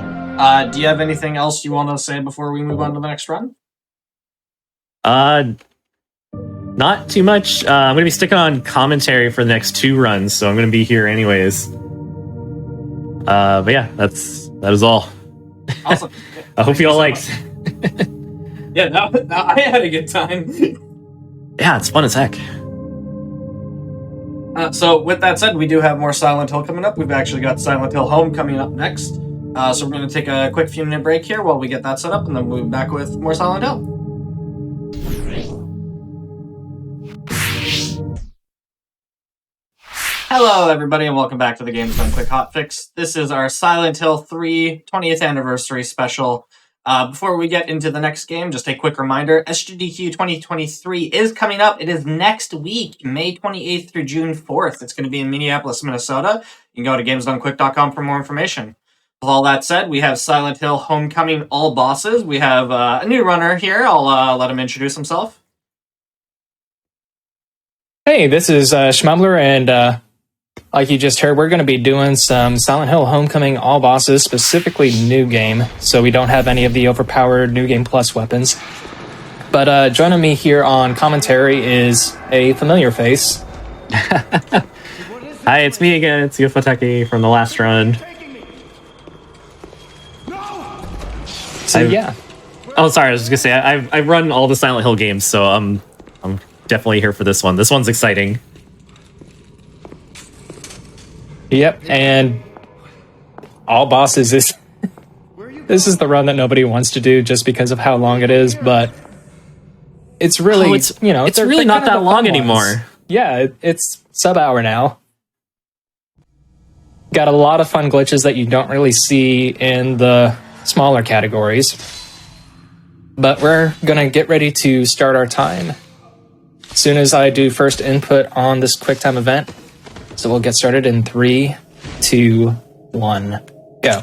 Speaker 1: Do you have anything else you want to say before we move on to the next run?
Speaker 4: Not too much. I'm gonna be sticking on commentary for the next 2 runs, so I'm gonna be here anyways. But yeah, that is all.
Speaker 1: Awesome.
Speaker 4: I hope you all liked.
Speaker 1: Yeah, no, I had a good time.
Speaker 4: Yeah, it's fun as heck.
Speaker 1: So with that said, we do have more Silent Hill coming up. We've actually got Silent Hill Home coming up next. So we're going to take a quick few-minute break here while we get that set up, and then we'll be back with more Silent Hill. Hello, everybody, and welcome back to the Games Done Quick Hotfix. This is our Silent Hill 3 20th Anniversary Special. Before we get into the next game, just a quick reminder, SGDQ 2023 is coming up. It is next week, May 28th through June 4th. It's going to be in Minneapolis, Minnesota. You can go to gamesdonequick.com for more information. With all that said, we have Silent Hill Homecoming All Bosses. We have a new runner here. I'll let him introduce himself.
Speaker 6: Hey, this is Schmumbler, and like you just heard, we're going to be doing some Silent Hill Homecoming all bosses, specifically New Game, so we don't have any of the overpowered New Game Plus weapons. But joining me here on commentary is a familiar face.
Speaker 4: Hi, it's me again. It's Yofoteki from the last run.
Speaker 6: So yeah.
Speaker 4: Oh, sorry. I was just gonna say I've run all the Silent Hill games, so I'm definitely here for this one. This one's exciting.
Speaker 6: Yep, and all bosses is this is the run that nobody wants to do just because of how long it is, but it's really
Speaker 4: it's really
Speaker 6: they're
Speaker 4: not
Speaker 6: kind of
Speaker 4: that
Speaker 6: the
Speaker 4: long
Speaker 6: fun
Speaker 4: anymore.
Speaker 6: ones. Yeah, it's sub-hour now. Got a lot of fun glitches that you don't really see in the smaller categories. But we're gonna get ready to start our time as soon as I do first input on this QuickTime event. So we'll get started in 3, 2, 1, go.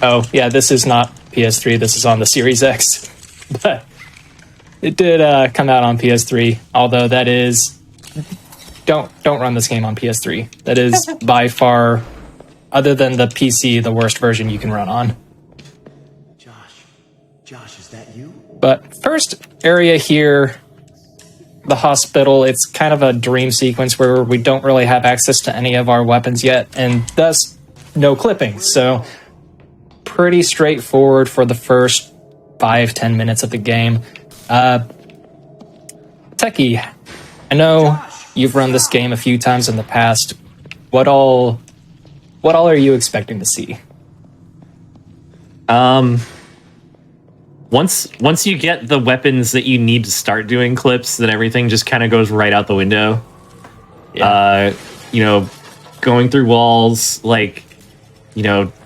Speaker 6: Oh, yeah, this is not PS3, this is on the Series X. But it did come out on PS3, although that is... Don't run this game on PS3. That is by far, other than the PC, the worst version you can run on.
Speaker 3: Josh, is that you?
Speaker 6: But first area here, the hospital, it's kind of a dream sequence where we don't really have access to any of our weapons yet, and thus no clipping. So pretty straightforward for the first 5-10 minutes of the game. Techie, I know you've run this game a few times in the past. What all are you expecting to see?
Speaker 4: Once you get the weapons that you need to start doing clips, then everything just kind of goes right out the window.
Speaker 6: Yeah.
Speaker 4: Going through walls,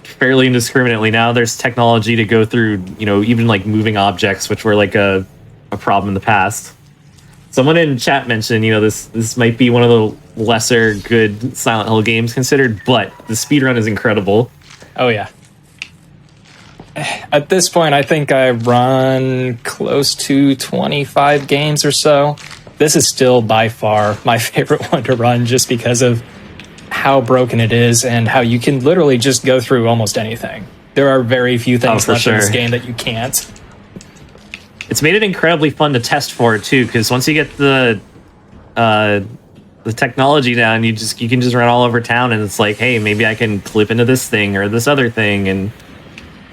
Speaker 4: fairly indiscriminately. Now there's technology to go through, even like moving objects, which were like a problem in the past. Someone in chat mentioned, this might be one of the lesser good Silent Hill games considered, but the speedrun is incredible.
Speaker 6: Oh, yeah. At this point, I think I run close to 25 games or so. This is still by far my favorite one to run just because of how broken it is and how you can literally just go through almost anything. There are very few things left in this game that you can't.
Speaker 4: It's made it incredibly fun to test for it too, because once you get the technology down, you can just run all over town, and it's like, hey, maybe I can clip into this thing or this other thing, and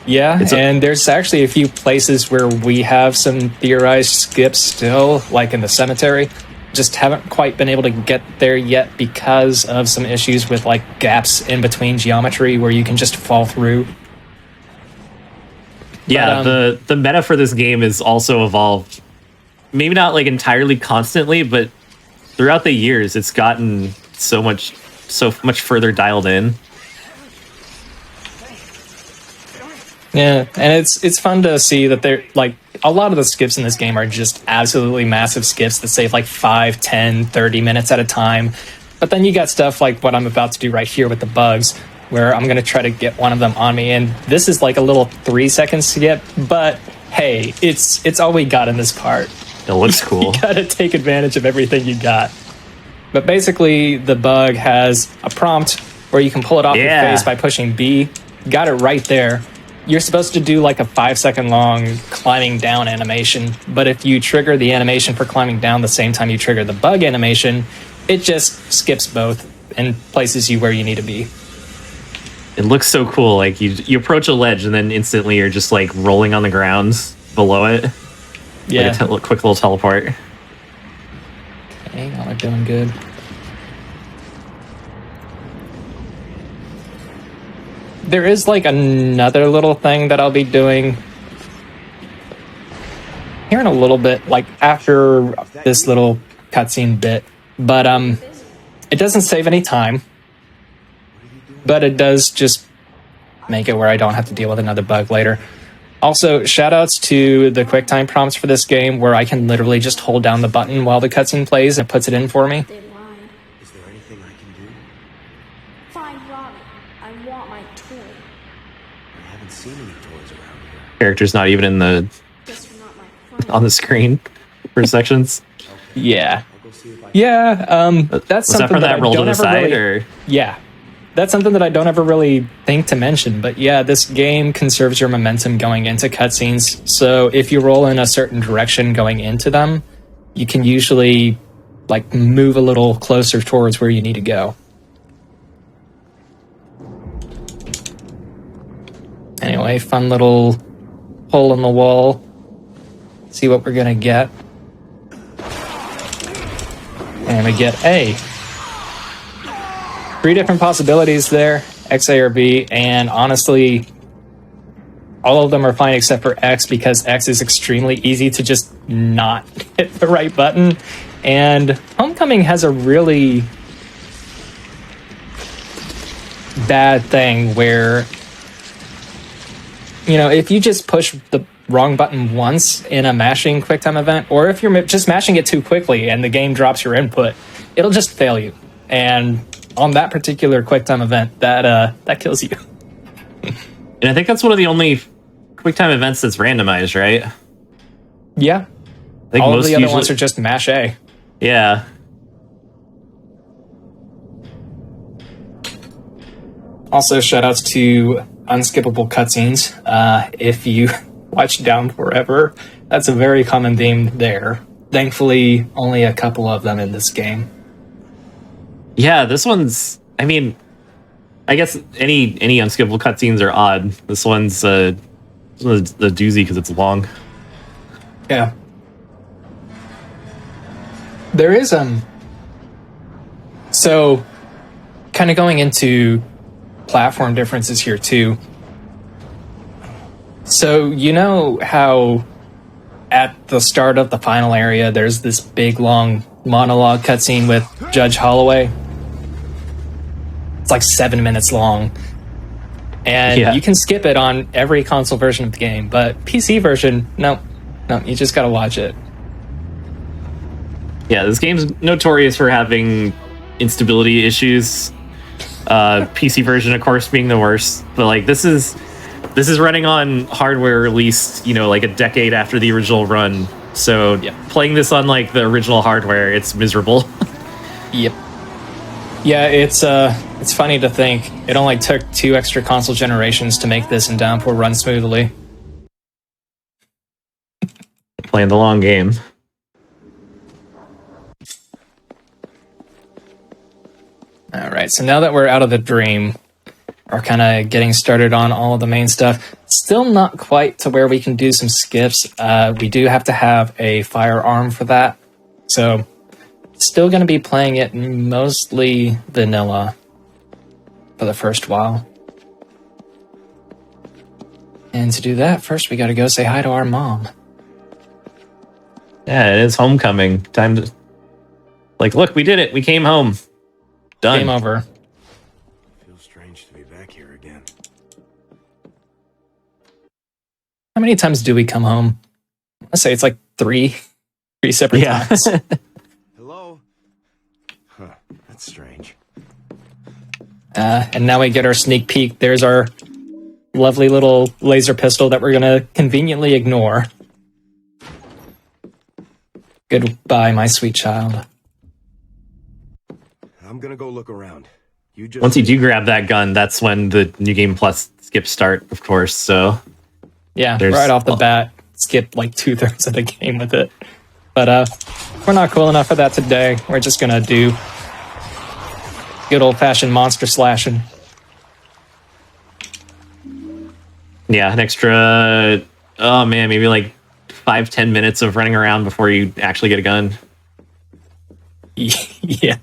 Speaker 6: yeah, and there's actually a few places where we have some theorized skips still, like in the cemetery. Just haven't quite been able to get there yet because of some issues with like gaps in between geometry where you can just fall through.
Speaker 4: Yeah, the meta for this game is also evolved. Maybe not like entirely constantly, but throughout the years, it's gotten so much further dialed in.
Speaker 6: Yeah, and it's fun to see that they're like a lot of the skips in this game are just absolutely massive skips that save like 5, 10, 30 minutes at a time. But then you got stuff like what I'm about to do right here with the bugs, where I'm going to try to get one of them on me. And this is like a little 3-second skip, but hey, it's all we got in this part.
Speaker 4: It looks cool.
Speaker 6: You got to take advantage of everything you got. But basically, the bug has a prompt where you can pull it off your face by pushing B. Got it right there. You're supposed to do like a 5-second long climbing down animation, but if you trigger the animation for climbing down the same time you trigger the bug animation, it just skips both and places you where you need to be.
Speaker 4: It looks so cool. Like you approach a ledge and then instantly you're just like rolling on the ground below it.
Speaker 6: Yeah.
Speaker 4: Like a quick little teleport.
Speaker 6: Okay, y'all are doing good. There is like another little thing that I'll be doing here in a little bit, like after this little cutscene bit, but it doesn't save any time, but it does just make it where I don't have to deal with another bug later. Also, shoutouts to the QuickTime prompts for this game where I can literally just hold down the button while the cutscene plays and it puts it in for me.
Speaker 3: Is there anything I can do?
Speaker 7: Find Robbie. I want my toy.
Speaker 3: I haven't seen any toys around here.
Speaker 4: Character's not even in the
Speaker 7: Guess you're not my friend.
Speaker 4: on the screen. for sections.
Speaker 6: Yeah. Yeah, that's
Speaker 4: Was that
Speaker 6: something
Speaker 4: from
Speaker 6: that
Speaker 4: that
Speaker 6: I
Speaker 4: roll to
Speaker 6: don't
Speaker 4: the
Speaker 6: ever
Speaker 4: side,
Speaker 6: really...
Speaker 4: or
Speaker 6: Yeah. That's something that I don't ever really think to mention, but yeah, this game conserves your momentum going into cutscenes, so if you roll in a certain direction going into them, you can usually, like, move a little closer towards where you need to go. Anyway, fun little hole in the wall. See what we're gonna get. And we get A. 3 different possibilities there, X, A, or B, and honestly, all of them are fine except for X, because X is extremely easy to just not hit the right button, and Homecoming has a really bad thing where, you know, if you just push the wrong button once in a mashing QuickTime event, or if you're just mashing it too quickly and the game drops your input, it'll just fail you. And on that particular QuickTime event, that kills you.
Speaker 4: And I think that's one of the only QuickTime events that's randomized, right?
Speaker 6: Yeah.
Speaker 4: I think
Speaker 6: all
Speaker 4: most
Speaker 6: of the other
Speaker 4: usually...
Speaker 6: ones are just mash A.
Speaker 4: Yeah.
Speaker 6: Also, shoutouts to unskippable cutscenes. If you watch Down Forever, that's a very common theme there. Thankfully, only a couple of them in this game.
Speaker 4: Yeah, this one's... I mean, I guess any unskippable cutscenes are odd. This one's the doozy because it's long.
Speaker 6: Yeah. There is, so, kind of going into platform differences here, too. So, you know how at the start of the final area, there's this big, long monologue cutscene with Judge Holloway? It's like 7 minutes long. And you can skip it on every console version of the game, but PC version, no, you just gotta watch it.
Speaker 4: Yeah, this game's notorious for having instability issues. PC version, of course, being the worst. But like this is running on hardware released, you know, like a decade after the original run. So playing this on like the original hardware, it's miserable.
Speaker 6: Yep. Yeah, it's funny to think it only took 2 extra console generations to make this in Downpour run smoothly.
Speaker 4: Playing the long game.
Speaker 6: Alright, so now that we're out of the dream, we're kind of getting started on all of the main stuff. Still not quite to where we can do some skips. We do have to have a firearm for that. So, still going to be playing it mostly vanilla for the first while. And to do that, first we got to go say hi to our mom.
Speaker 4: Yeah, it is homecoming. Time to... Like, look, we did it. We came home. Done.
Speaker 6: Game over.
Speaker 3: Feels strange to be back here again.
Speaker 6: How many times do we come home? I say it's like three separate times.
Speaker 3: Hello? Huh, that's strange.
Speaker 6: And now we get our sneak peek. There's our lovely little laser pistol that we're going to conveniently ignore. Goodbye, my sweet child.
Speaker 3: I'm gonna go look around. You just...
Speaker 4: Once you do grab that gun, that's when the New Game Plus skips start, of course, so...
Speaker 6: Yeah, right off the bat, skip like 2/3 of the game with it. But we're not cool enough for that today. We're just gonna do good old-fashioned monster slashing.
Speaker 4: Yeah, an extra... Oh man, maybe like 5-10 minutes of running around before you actually get a gun.
Speaker 6: Yeah.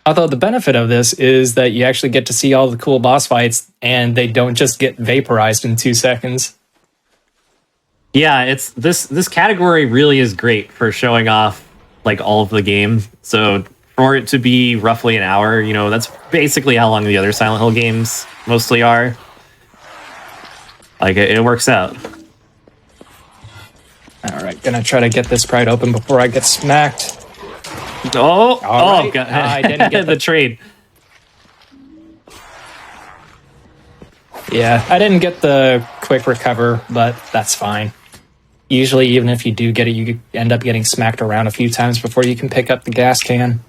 Speaker 6: Although the benefit of this is that you actually get to see all the cool boss fights and they don't just get vaporized in 2 seconds.
Speaker 4: Yeah, it's this category really is great for showing off like all of the game. So for it to be roughly an hour, you know, that's basically how long the other Silent Hill games mostly are. Like it works out.
Speaker 6: All right, gonna try to get this pried open before I get smacked.
Speaker 4: Oh,
Speaker 6: right.
Speaker 4: God.
Speaker 6: I didn't get
Speaker 4: the trade.
Speaker 6: Yeah, I didn't get the quick recover, but that's fine. Usually, even if you do get it, you end up getting smacked around a few times before you can pick up the gas can.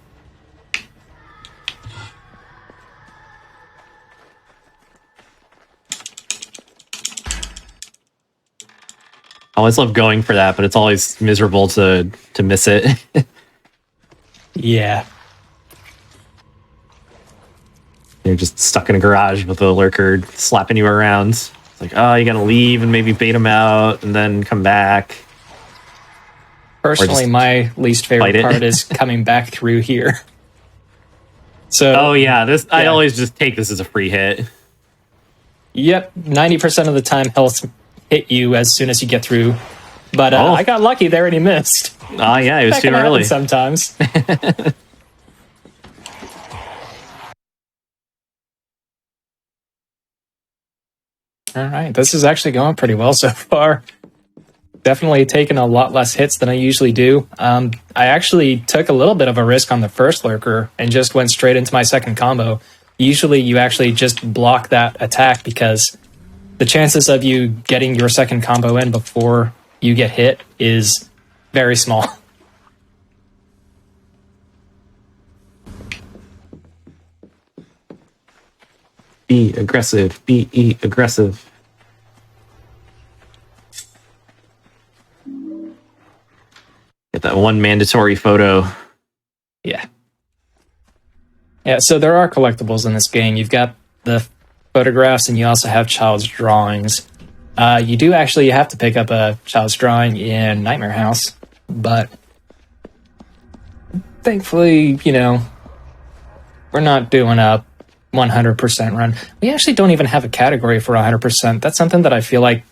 Speaker 4: I always love going for that, but it's always miserable to miss it.
Speaker 6: Yeah.
Speaker 4: You're just stuck in a garage with a lurker slapping you around. It's like, oh, you gotta leave and maybe bait him out and then come back.
Speaker 6: Personally, my least favorite part is coming back through here. So,
Speaker 4: oh yeah, I always just take this as a free hit.
Speaker 6: Yep, 90% of the time he'll hit you as soon as you get through. But I got lucky there and he missed.
Speaker 4: Oh yeah, it was too early.
Speaker 6: Sometimes. All right, this is actually going pretty well so far. Definitely taken a lot less hits than I usually do. I actually took a little bit of a risk on the first lurker and just went straight into my second combo. Usually you actually just block that attack because the chances of you getting your second combo in before you get hit is very small.
Speaker 4: Be aggressive. Be aggressive. Get that one mandatory photo.
Speaker 6: Yeah. Yeah, so there are collectibles in this game. You've got the photographs and you also have child's drawings. You do actually have to pick up a child's drawing in Nightmare House, but thankfully, we're not doing a 100% run. We actually don't even have a category for 100%. That's something that I feel like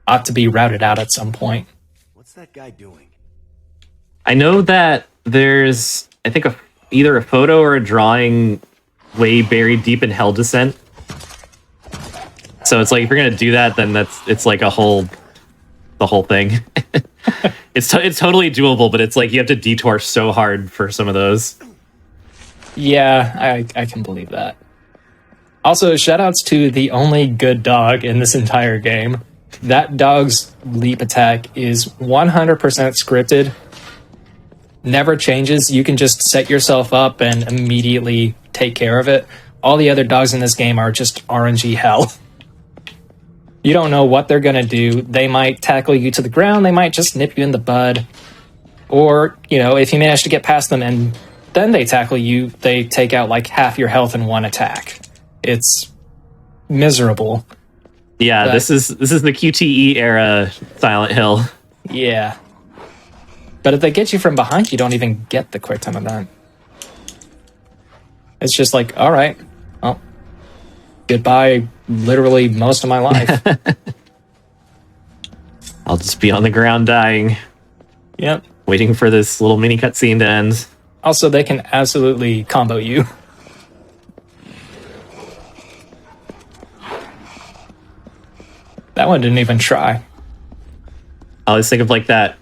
Speaker 6: ought to be routed out at some point.
Speaker 3: What's that guy doing?
Speaker 4: I know that there's, I think, either a photo or a drawing way buried deep in Hell Descent. So it's like, if you're gonna do that, then it's like the whole thing. It's totally doable, but it's like you have to detour so hard for some of those.
Speaker 6: Yeah, I can believe that. Also, shoutouts to the only good dog in this entire game. That dog's leap attack is 100% scripted. Never changes. You can just set yourself up and immediately take care of it. All the other dogs in this game are just RNG hell. You don't know what they're going to do. They might tackle you to the ground. They might just nip you in the bud. Or, if you manage to get past them and then they tackle you, they take out like half your health in one attack. It's miserable.
Speaker 4: Yeah, but this is the QTE era Silent Hill.
Speaker 6: Yeah. But if they get you from behind, you don't even get the quick time event. It's just like, all right, well, goodbye literally most of my life.
Speaker 4: I'll just be on the ground dying.
Speaker 6: Yep.
Speaker 4: Waiting for this little mini cutscene to end.
Speaker 6: Also, they can absolutely combo you. That one didn't even try.
Speaker 4: I always think of like that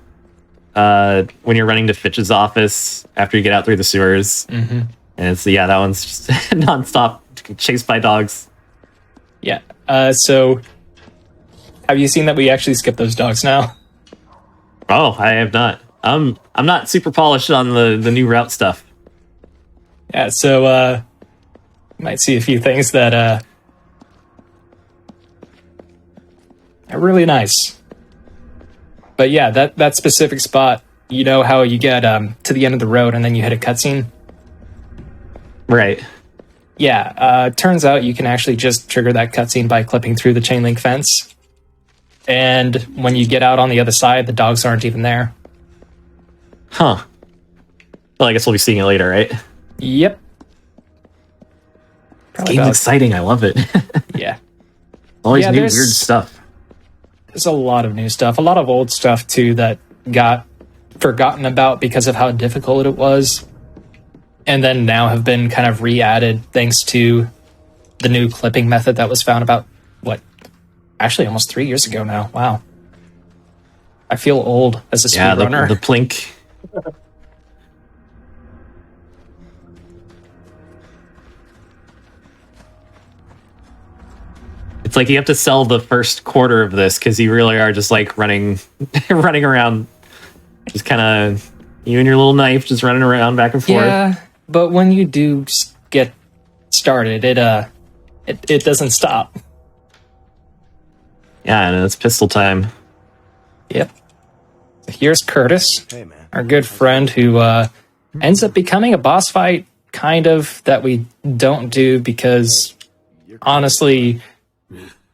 Speaker 4: when you're running to Fitch's office after you get out through the sewers.
Speaker 6: Mm-hmm.
Speaker 4: And it's, that one's just nonstop chased by dogs.
Speaker 6: Yeah. So, have you seen that we actually skip those dogs now?
Speaker 4: Oh, I have not. I'm not super polished on the new route stuff.
Speaker 6: Yeah, so you might see a few things that are really nice. But yeah, that specific spot, you know how you get to the end of the road and then you hit a cutscene?
Speaker 4: Right.
Speaker 6: Yeah, turns out you can actually just trigger that cutscene by clipping through the chain link fence. And when you get out on the other side, the dogs aren't even there.
Speaker 4: Huh. Well, I guess we'll be seeing it later, right?
Speaker 6: Yep.
Speaker 4: This game's exciting. I love it.
Speaker 6: Yeah.
Speaker 4: Always new weird stuff.
Speaker 6: There's a lot of new stuff. A lot of old stuff, too, that got forgotten about because of how difficult it was. And then now have been kind of re-added thanks to the new clipping method that was found about, actually almost 3 years ago now. Wow. I feel old as a speedrunner.
Speaker 4: The plink. It's like you have to sell the first quarter of this because you really are just like running around, just kind of you and your little knife just running around back and forth.
Speaker 6: Yeah, but when you do get started, it doesn't stop.
Speaker 4: Yeah, and it's pistol time.
Speaker 6: Yep. Here's Curtis,
Speaker 3: Hey, man.
Speaker 6: our good friend who ends up becoming a boss fight, kind of, that we don't do because, honestly,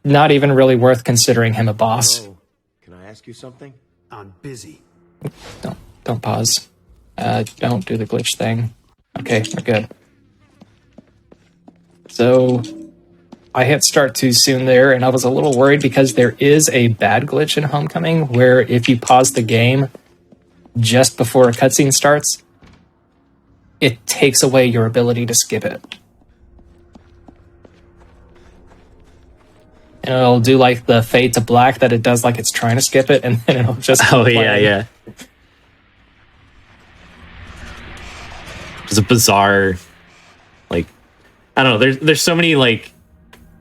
Speaker 6: not even really worth considering him a boss.
Speaker 3: Hello? Can I ask you something?
Speaker 8: I'm busy.
Speaker 6: Don't pause. Don't do the glitch thing. Okay, we're good. So, I hit start too soon there, and I was a little worried because there is a bad glitch in Homecoming where if you pause the game just before a cutscene starts, it takes away your ability to skip it. And it'll do like the fade to black that it does like it's trying to skip it, and then it'll just keep
Speaker 4: Oh,
Speaker 6: playing.
Speaker 4: yeah. It's a bizarre, like, I don't know. There's so many like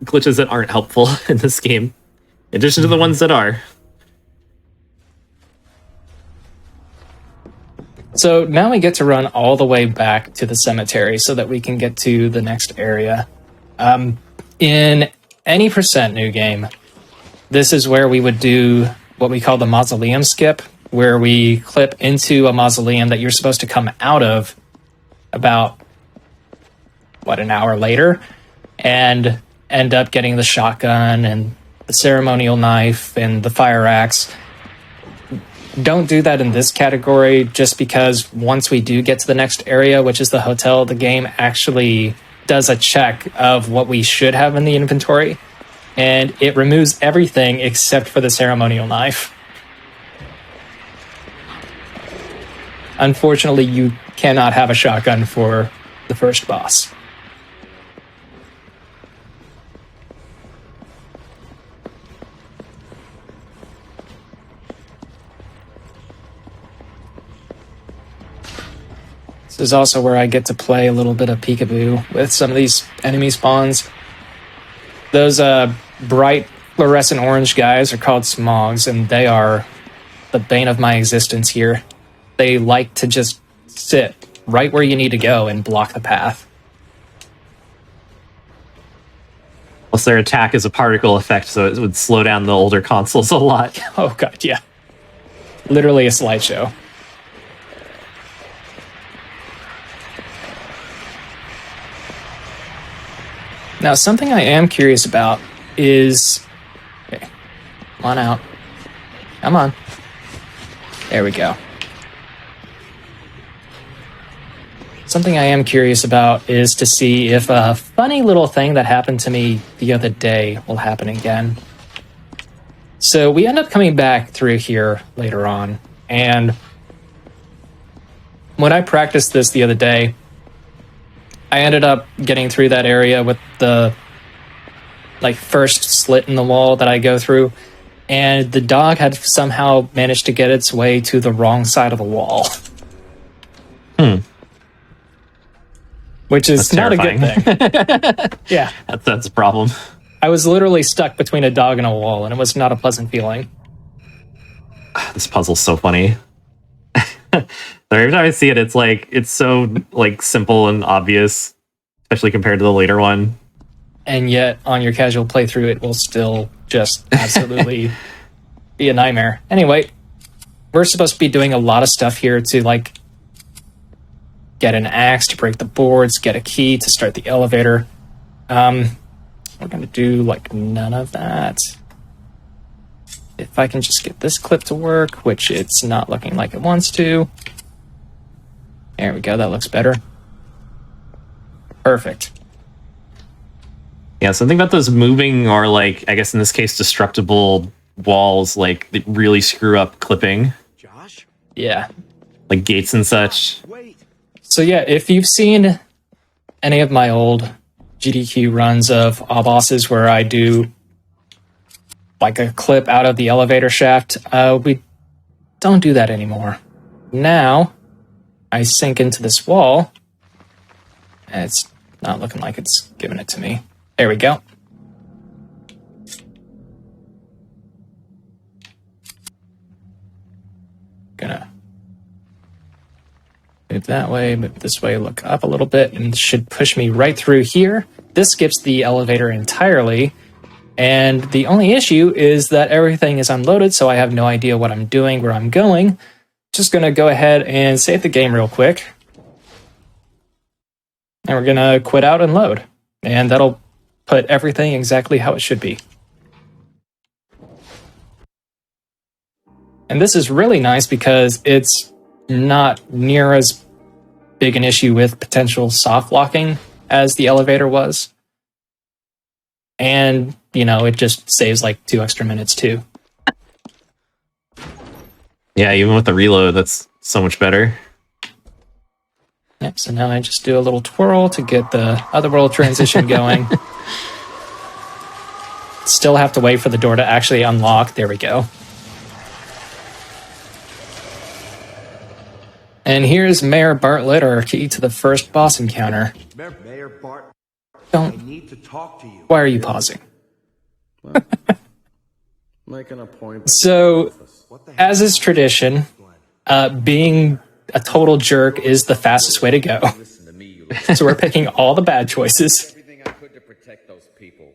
Speaker 4: glitches that aren't helpful in this game, in addition to the ones that are.
Speaker 6: So now we get to run all the way back to the cemetery so that we can get to the next area. In any percent new game, this is where we would do what we call the mausoleum skip, where we clip into a mausoleum that you're supposed to come out of about, an hour later, and end up getting the shotgun and the ceremonial knife and the fire axe. Don't do that in this category just because once we do get to the next area, which is the hotel, the game actually does a check of what we should have in the inventory, and it removes everything except for the ceremonial knife. Unfortunately, you cannot have a shotgun for the first boss. This is also where I get to play a little bit of peekaboo with some of these enemy spawns. Those bright fluorescent orange guys are called smogs, and they are the bane of my existence here. They like to just sit right where you need to go and block the path.
Speaker 4: Plus, their attack is a particle effect, so it would slow down the older consoles a lot.
Speaker 6: Oh god, yeah. Literally a slideshow. Now, something I am curious about is... Okay, come on out. Come on. There we go. Something I am curious about is to see if a funny little thing that happened to me the other day will happen again. So we end up coming back through here later on, and when I practiced this the other day, I ended up getting through that area with the first slit in the wall that I go through, and the dog had somehow managed to get its way to the wrong side of the wall. Which is
Speaker 4: That's
Speaker 6: not
Speaker 4: terrifying.
Speaker 6: a good thing. Yeah.
Speaker 4: That's a problem.
Speaker 6: I was literally stuck between a dog and a wall, and it was not a pleasant feeling.
Speaker 4: This puzzle's so funny. Every time I see it, it's so simple and obvious, especially compared to the later one.
Speaker 6: And yet, on your casual playthrough, it will still just absolutely be a nightmare. Anyway, we're supposed to be doing a lot of stuff here to, get an axe to break the boards, get a key to start the elevator. We're going to do, none of that. If I can just get this clip to work, which it's not looking like it wants to. There we go, that looks better. Perfect.
Speaker 4: Yeah, something about those moving or I guess in this case destructible walls that really screw up clipping.
Speaker 3: Josh?
Speaker 6: Yeah.
Speaker 4: Like gates and such.
Speaker 3: Wait.
Speaker 6: So yeah, if you've seen any of my old GDQ runs of all bosses where I do a clip out of the elevator shaft, we don't do that anymore. Now, I sink into this wall, and it's not looking like it's giving it to me. There we go. move that way, move this way, look up a little bit, and should push me right through here. This skips the elevator entirely, and the only issue is that everything is unloaded, so I have no idea what I'm doing, where I'm going. Just gonna go ahead and save the game real quick. And we're gonna quit out and load. And that'll put everything exactly how it should be. And this is really nice because it's not near as big an issue with potential soft locking as the elevator was. And, you know, it just saves like 2 extra minutes too.
Speaker 4: Yeah, even with the reload, that's so much better.
Speaker 6: Yep, so now I just do a little twirl to get the otherworld transition going. Still have to wait for the door to actually unlock. There we go. And here's Mayor Bartlett, our key to the first boss encounter.
Speaker 3: Mayor Bart,
Speaker 6: Don't.
Speaker 3: I need to talk to you.
Speaker 6: Why are you pausing?
Speaker 3: Making a point.
Speaker 6: So, as is tradition, being a total jerk is the fastest way to go. So we're picking all the bad choices.
Speaker 3: Everything I could to protect those people.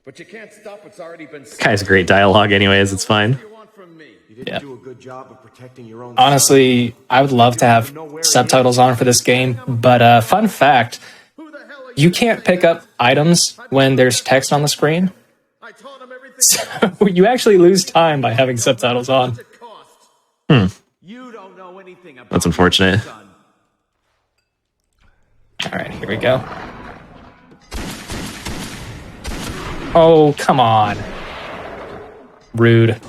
Speaker 3: But you can't stop what's already been said.
Speaker 4: Guy's great dialogue anyways, it's fine.
Speaker 3: What do you want from me? You didn't
Speaker 6: Yeah.
Speaker 3: do a good job of protecting your own
Speaker 6: Honestly, I would love to have subtitles on for this game, but fun fact, you can't pick up items when there's text on the screen.
Speaker 3: I taught him everything.
Speaker 6: So you actually lose time by having subtitles on.
Speaker 3: You don't know anything about
Speaker 4: That's unfortunate.
Speaker 3: son.
Speaker 6: Alright, here we go. Oh, come on. Rude.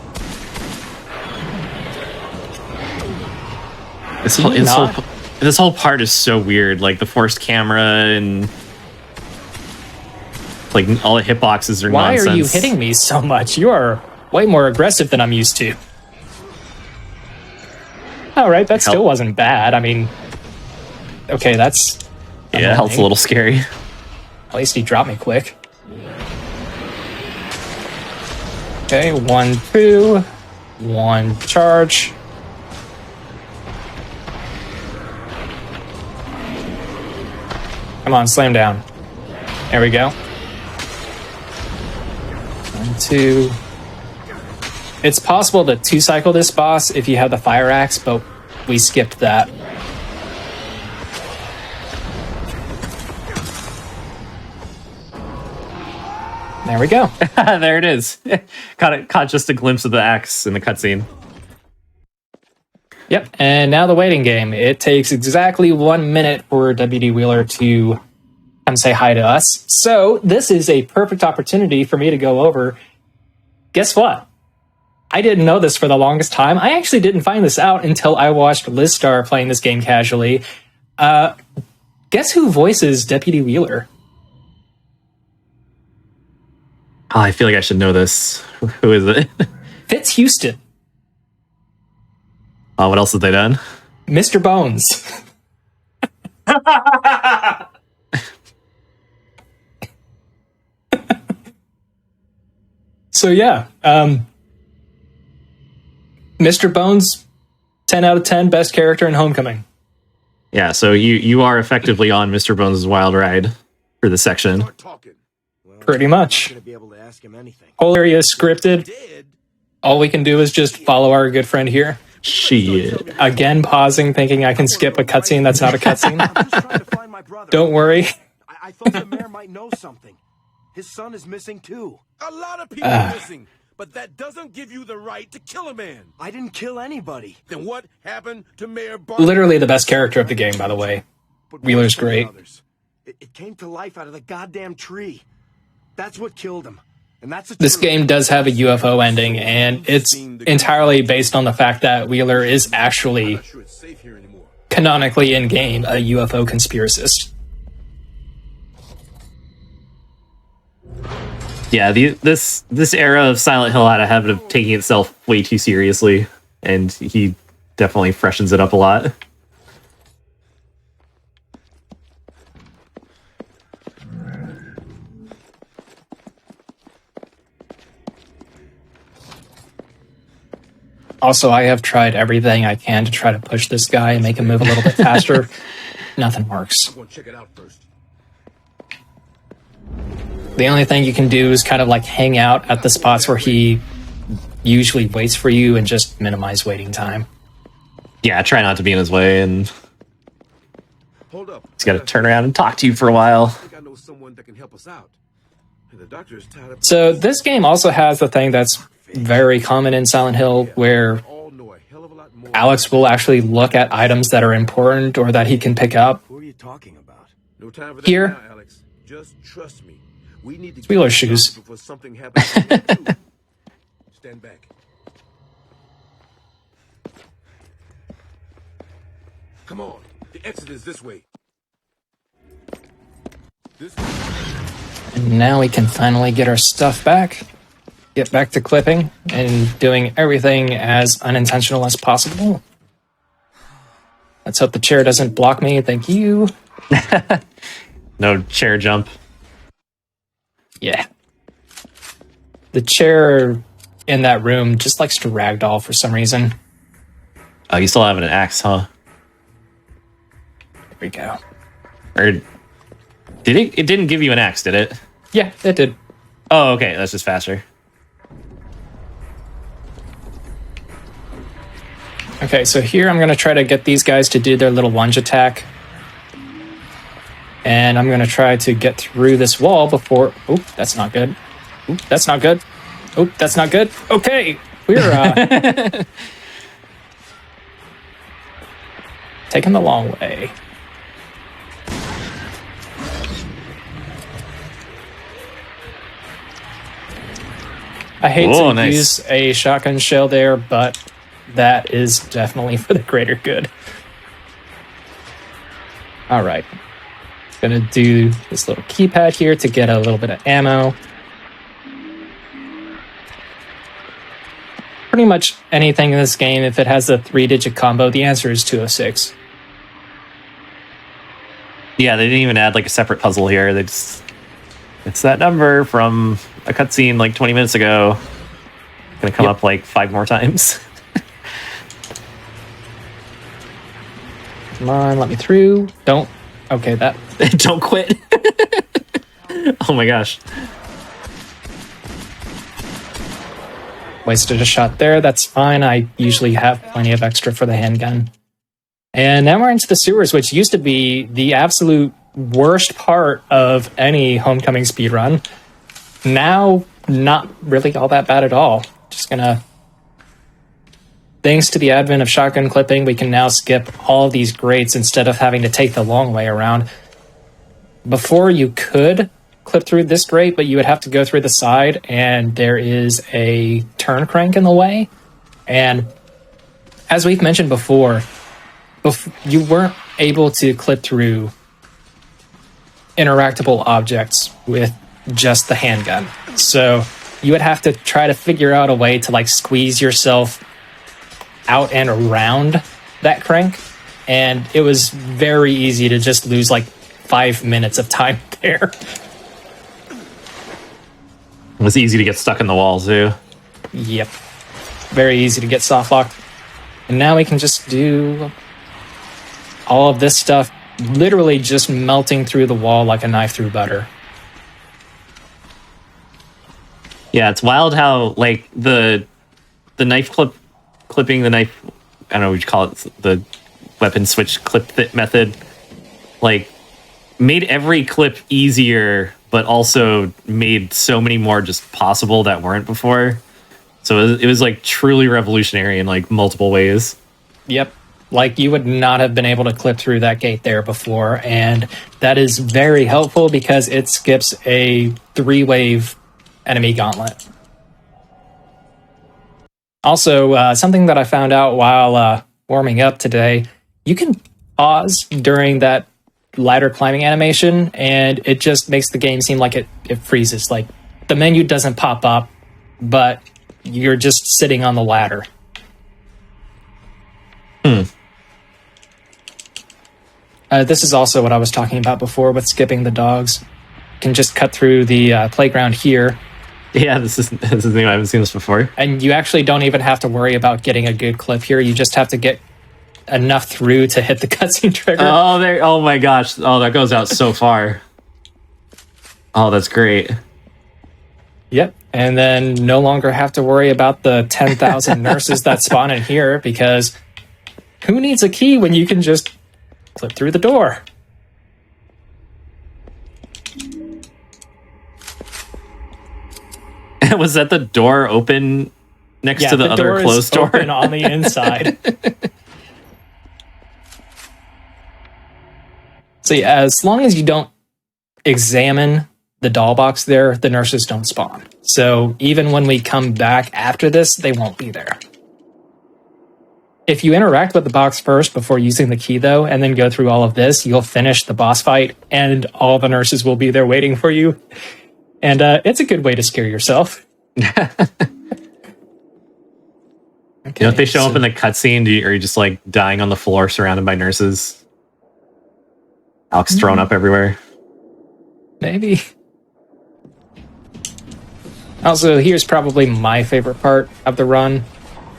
Speaker 4: This whole part is so weird. Like the forced camera and like all the hitboxes are
Speaker 6: Why
Speaker 4: nonsense.
Speaker 6: are you hitting me so much? You are way more aggressive than I'm used to. Alright, that still wasn't bad. I mean, okay, that's...
Speaker 4: Yeah, help's a little scary.
Speaker 6: At least he dropped me quick. Okay, 1, 2. 1 charge. Come on, slam down. There we go. 1, 2. It's possible to 2-cycle this boss if you have the fire axe, but we skipped that. There we go.
Speaker 4: There it is. Caught just a glimpse of the axe in the cutscene.
Speaker 6: Yep, and now the waiting game. It takes exactly 1 minute for WD Wheeler to come say hi to us. So this is a perfect opportunity for me to go over. Guess what? I didn't know this for the longest time. I actually didn't find this out until I watched Lizstar playing this game casually. Guess who voices Deputy Wheeler?
Speaker 4: Oh, I feel like I should know this. Who is it?
Speaker 6: Fitz Houston.
Speaker 4: Oh, what else have they done?
Speaker 6: Mr. Bones. So yeah, Mr. Bones, 10 out of 10, best character in Homecoming.
Speaker 4: Yeah, so you are effectively on Mr. Bones' wild ride for this section.
Speaker 3: Start talking. Well,
Speaker 6: Pretty
Speaker 3: I'm
Speaker 6: much.
Speaker 3: not gonna be able to ask him anything.
Speaker 6: Whole area is scripted. All we can do is just follow our good friend here.
Speaker 4: Shit.
Speaker 6: Again, pausing, thinking I can skip a cutscene that's not a cutscene.
Speaker 3: I'm just trying to find my brother.
Speaker 6: Don't worry.
Speaker 3: I thought the mayor might know something. His son is missing too.
Speaker 8: A lot of people are missing, but that doesn't give you the right to kill a man.
Speaker 3: I didn't kill anybody.
Speaker 8: Then what happened to Mayor Bart?
Speaker 6: Literally the best character of the game, by the way.
Speaker 3: But
Speaker 6: Wheeler's
Speaker 3: worse than the
Speaker 6: great.
Speaker 3: others. It came to life out of the goddamn tree. That's what killed him. And that's
Speaker 6: This game does have a UFO ending, and it's entirely based on the fact that Wheeler is actually
Speaker 8: Not sure it's safe here anymore.
Speaker 6: canonically in game a UFO conspiracist.
Speaker 4: Yeah, this era of Silent Hill had a habit of taking itself way too seriously, and he definitely freshens it up a lot.
Speaker 6: Also, I have tried everything I can to try to push this guy and make him move a little bit faster. Nothing works.
Speaker 8: I'm gonna check it out first.
Speaker 6: The only thing you can do is kind of like hang out at the spots where he usually waits for you and just minimize waiting time.
Speaker 4: Yeah, try not to be in his way, and
Speaker 8: Hold up.
Speaker 4: he's got to turn around and talk to you for a while.
Speaker 8: I think I know someone that can help us out. The doctor is tied up.
Speaker 6: So this game also has the thing that's very common in Silent Hill where
Speaker 8: All know a hell of a lot more.
Speaker 6: Alex will actually look at items that are important or that he can pick up.
Speaker 3: Who are you talking about?
Speaker 8: No time for that
Speaker 6: Here.
Speaker 8: now, Alex. Just trust me. We need to get
Speaker 6: Wheeler
Speaker 8: this
Speaker 6: shoes.
Speaker 8: done before something happens to me, too. Stand back. Come on. The exit is this way. This way.
Speaker 6: And now we can finally get our stuff back, get back to clipping, and doing everything as unintentional as possible. Let's hope the chair doesn't block me. Thank you.
Speaker 4: No chair jump.
Speaker 6: Yeah. The chair in that room just likes to ragdoll for some reason.
Speaker 4: Oh, you still have an axe, huh?
Speaker 6: There we go.
Speaker 4: Or did it? It didn't give you an axe, did it?
Speaker 6: Yeah, it did.
Speaker 4: Oh, okay. That's just faster.
Speaker 6: Okay, so here I'm going to try to get these guys to do their little lunge attack. And I'm going to try to get through this wall before... Oop, that's not good. Oop, that's not good. Oop, that's not good. Okay, we're taking the long way. I hate
Speaker 4: Whoa,
Speaker 6: to
Speaker 4: nice.
Speaker 6: use a shotgun shell there, but that is definitely for the greater good. All right. Gonna do this little keypad here to get a little bit of ammo. Pretty much anything in this game, if it has a 3-digit combo, the answer is 206.
Speaker 4: Yeah, they didn't even add like a separate puzzle here. They just it's that number from a cutscene like 20 minutes ago. Gonna come up like 5 more times.
Speaker 6: Come on, let me through. Don't. Okay, that.
Speaker 4: Don't quit. Oh my gosh.
Speaker 6: Wasted a shot there. That's fine. I usually have plenty of extra for the handgun. And now we're into the sewers, which used to be the absolute worst part of any Homecoming speedrun. Now, not really all that bad at all. Just gonna... Thanks to the advent of shotgun clipping, we can now skip all these grates instead of having to take the long way around. Before, you could clip through this grate, but you would have to go through the side, and there is a turn crank in the way. And as we've mentioned before, you weren't able to clip through interactable objects with just the handgun. So you would have to try to figure out a way to like squeeze yourself out and around that crank. And it was very easy to just lose like 5 minutes of time there.
Speaker 4: It was easy to get stuck in the wall too.
Speaker 6: Yep. Very easy to get soft locked. And now we can just do all of this stuff literally just melting through the wall like a knife through butter.
Speaker 4: Yeah, it's wild how like the knife clipping the knife, I don't know what you call it, the weapon switch clip method, like made every clip easier, but also made so many more just possible that weren't before. So it was like truly revolutionary in like multiple ways.
Speaker 6: Yep. Like you would not have been able to clip through that gate there before. And that is very helpful because it skips a 3-wave enemy gauntlet. Also, something that I found out while warming up today, you can pause during that ladder climbing animation and it just makes the game seem like it freezes. Like the menu doesn't pop up, but you're just sitting on the ladder. This is also what I was talking about before with skipping the dogs. You can just cut through the playground here
Speaker 4: Yeah, this is new. I haven't seen this before.
Speaker 6: And you actually don't even have to worry about getting a good clip here. You just have to get enough through to hit the cutscene trigger.
Speaker 4: Oh, there! Oh my gosh! Oh, that goes out so far. Oh, that's great.
Speaker 6: Yep. And then no longer have to worry about the 10,000 nurses that spawn in here, because who needs a key when you can just flip through the door?
Speaker 4: Was that the door open next to the other closed door?
Speaker 6: Open on the inside. So yeah, as long as you don't examine the doll box there, the nurses don't spawn. So even when we come back after this, they won't be there. If you interact with the box first before using the key, though, and then go through all of this, you'll finish the boss fight, and all the nurses will be there waiting for you. And it's a good way to scare yourself.
Speaker 4: Okay, if they show up in the cutscene, are you just like dying on the floor surrounded by nurses? Alex thrown up everywhere.
Speaker 6: Maybe. Also, here's probably my favorite part of the run.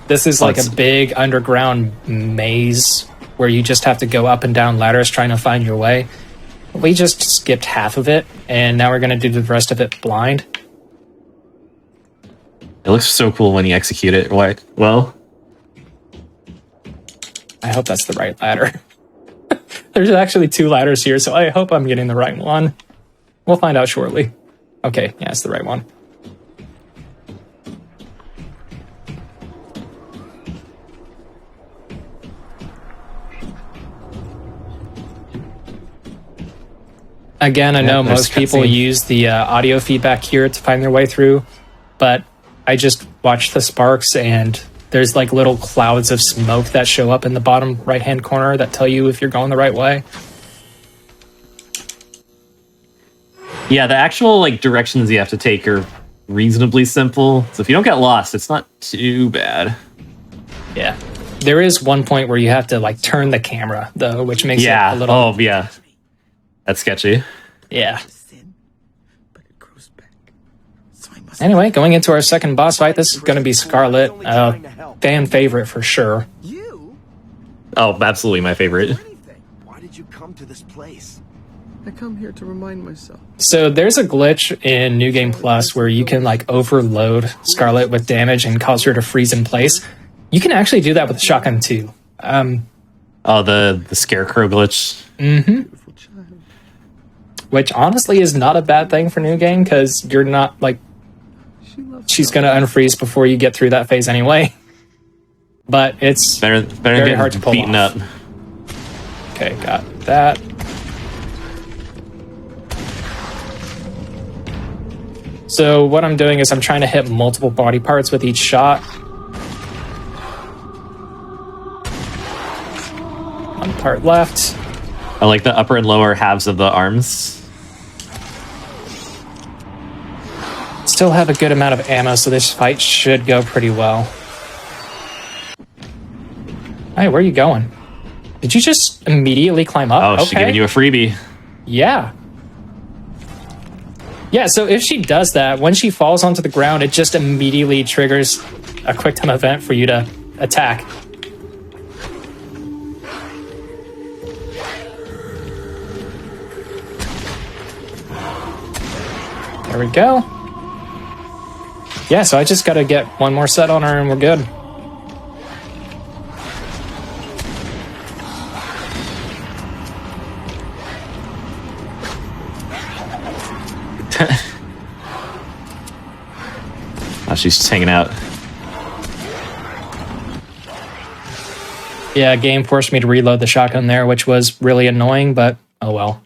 Speaker 6: This is like a big underground maze where you just have to go up and down ladders trying to find your way. We just skipped half of it, and now we're going to do the rest of it blind.
Speaker 4: It looks so cool when you execute it. What? Well,
Speaker 6: I hope that's the right ladder. There's actually 2 ladders here, so I hope I'm getting the right one. We'll find out shortly. Okay, yeah, it's the right one. Again, I know most people use the audio feedback here to find their way through, but I just watched the sparks, and there's like little clouds of smoke that show up in the bottom right-hand corner that tell you if you're going the right way.
Speaker 4: Yeah, the actual like directions you have to take are reasonably simple. So if you don't get lost, it's not too bad.
Speaker 6: Yeah. There is one point where you have to like turn the camera though, which makes it a little...
Speaker 4: Oh, yeah. That's sketchy.
Speaker 6: Yeah. Anyway, going into our second boss fight, this is going to be Scarlet. Fan favorite for sure.
Speaker 4: Oh, absolutely my favorite.
Speaker 3: Why did you come to this place?
Speaker 9: I come here to remind myself.
Speaker 6: So there's a glitch in New Game Plus where you can like overload Scarlet with damage and cause her to freeze in place. You can actually do that with the shotgun too.
Speaker 4: Oh, the scarecrow glitch.
Speaker 6: Mm-hmm. Which honestly is not a bad thing for New Game, because you're not like... She's going to unfreeze before you get through that phase anyway. But it's very hard to pull
Speaker 4: beaten
Speaker 6: off.
Speaker 4: Up.
Speaker 6: Okay, got that. So what I'm doing is I'm trying to hit multiple body parts with each shot. One part left.
Speaker 4: I like the upper and lower halves of the arms.
Speaker 6: Still have a good amount of ammo, so this fight should go pretty well. Hey, where are you going? Did you just immediately climb up?
Speaker 4: Oh, she's giving you a freebie.
Speaker 6: Yeah. Yeah, so if she does that, when she falls onto the ground, it just immediately triggers a quick time event for you to attack. There we go. Yeah, so I just gotta get one more set on her and we're good.
Speaker 4: Oh, she's just hanging out.
Speaker 6: Yeah, game forced me to reload the shotgun there, which was really annoying, but oh well.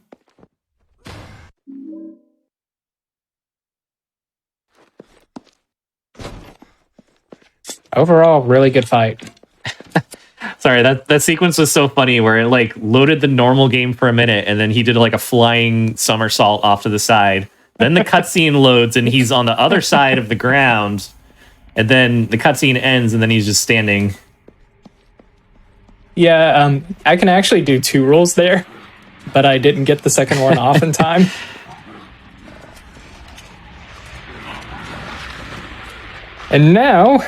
Speaker 6: Overall, really good fight.
Speaker 4: Sorry, that sequence was so funny where it like loaded the normal game for a minute and then he did like a flying somersault off to the side. Then the cutscene loads and he's on the other side of the ground. And then the cutscene ends and then he's just standing.
Speaker 6: Yeah, I can actually do 2 rolls there, but I didn't get the second one off in time. And now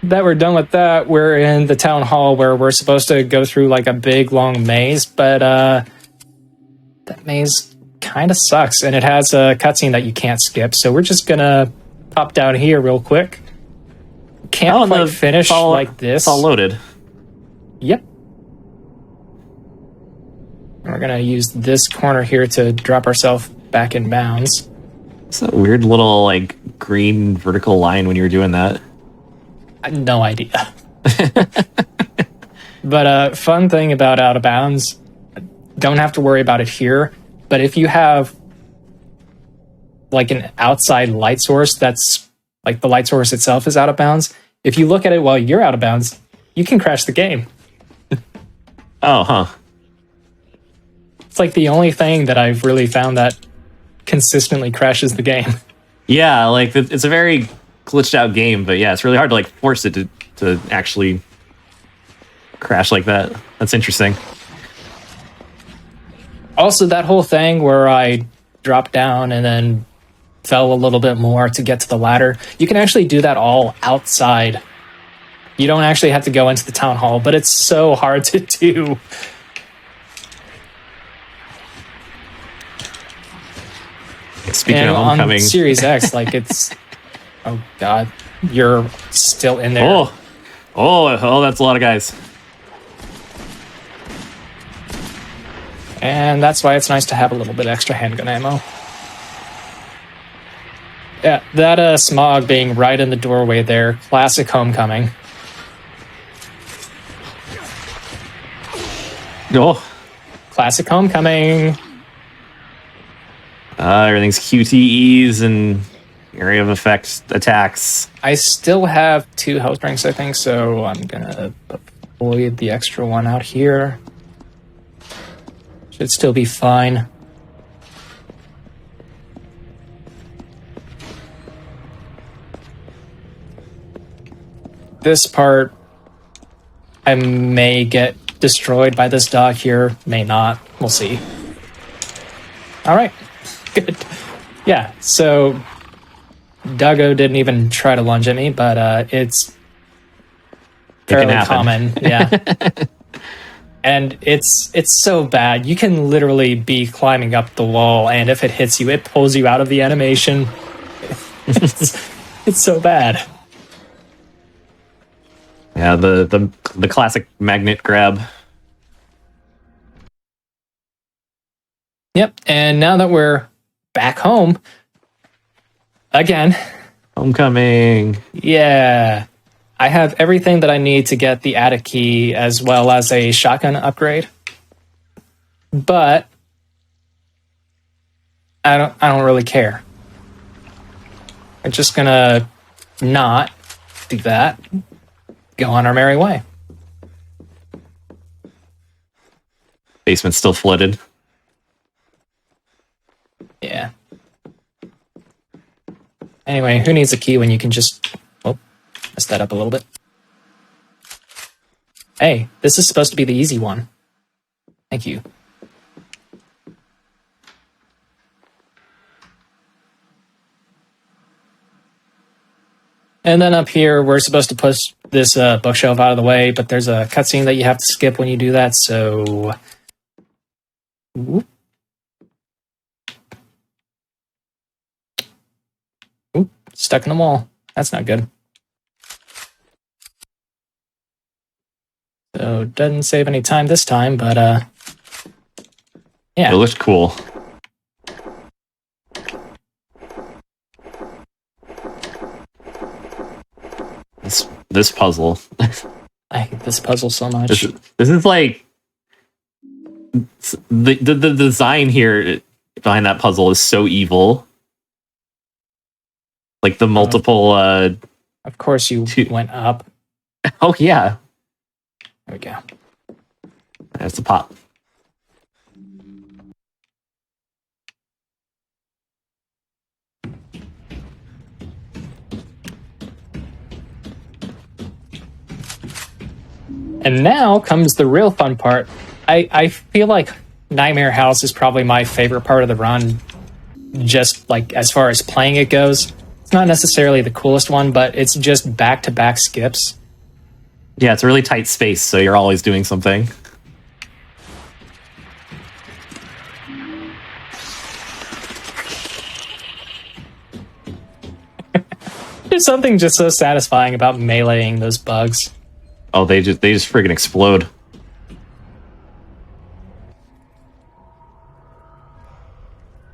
Speaker 6: that we're done with that, we're in the town hall where we're supposed to go through like a big long maze, but that maze kind of sucks, and it has a cutscene that you can't skip, so we're just gonna pop down here real quick. Can't quite finish like this.
Speaker 4: It's all loaded.
Speaker 6: Yep. And we're gonna use this corner here to drop ourselves back in bounds.
Speaker 4: It's a weird little like green vertical line when you were doing that.
Speaker 6: I had no idea. But fun thing about Out of Bounds, don't have to worry about it here, but if you have like an outside light source that's like the light source itself is out of bounds, if you look at it while you're out of bounds, you can crash the game.
Speaker 4: Oh, huh.
Speaker 6: It's like the only thing that I've really found that consistently crashes the game.
Speaker 4: Yeah, like it's a very glitched out game, but yeah, it's really hard to like force it to actually crash like that. That's interesting.
Speaker 6: Also, that whole thing where I dropped down and then fell a little bit more to get to the ladder, you can actually do that all outside. You don't actually have to go into the town hall, but it's so hard to do.
Speaker 4: Speaking
Speaker 6: and
Speaker 4: of Homecoming,
Speaker 6: on Series X, like it's... Oh, God. You're still in there.
Speaker 4: Oh, that's a lot of guys.
Speaker 6: And that's why it's nice to have a little bit extra handgun ammo. Yeah, that smog being right in the doorway there. Classic Homecoming.
Speaker 4: Oh.
Speaker 6: Classic Homecoming.
Speaker 4: Everything's QTEs and area of effect attacks.
Speaker 6: I still have 2 health drinks, I think, so I'm gonna avoid the extra one out here. Should still be fine. This part, I may get destroyed by this dog here, may not. We'll see. All right, good. Yeah, so Duggo didn't even try to lunge at me, but it's fairly common. Yeah. And it's so bad. You can literally be climbing up the wall, and if it hits you, it pulls you out of the animation. It's so bad.
Speaker 4: Yeah, the classic magnet grab.
Speaker 6: Yep, and now that we're back home, again.
Speaker 4: Homecoming.
Speaker 6: Yeah. I have everything that I need to get the attic key as well as a shotgun upgrade. But I don't really care. I'm just gonna not do that. Go on our merry way.
Speaker 4: Basement's still flooded.
Speaker 6: Yeah. Anyway, who needs a key when you can just... Oh, messed that up a little bit. Hey, this is supposed to be the easy one. Thank you. And then up here, we're supposed to push this bookshelf out of the way, but there's a cutscene that you have to skip when you do that, so... Oop. Oop, stuck in the wall. That's not good. So, it doesn't save any time this time, but, yeah.
Speaker 4: It looks cool. This puzzle.
Speaker 6: I hate this puzzle so much.
Speaker 4: This is like the design here behind that puzzle is so evil. Like the multiple.
Speaker 6: Of course, you went up.
Speaker 4: Oh yeah.
Speaker 6: There we go.
Speaker 4: There's the pot.
Speaker 6: And now comes the real fun part. I feel like Nightmare House is probably my favorite part of the run, just like as far as playing it goes. It's not necessarily the coolest one, but it's just back-to-back skips.
Speaker 4: Yeah, it's a really tight space, so you're always doing something.
Speaker 6: There's something just so satisfying about meleeing those bugs.
Speaker 4: Oh, they just freaking explode.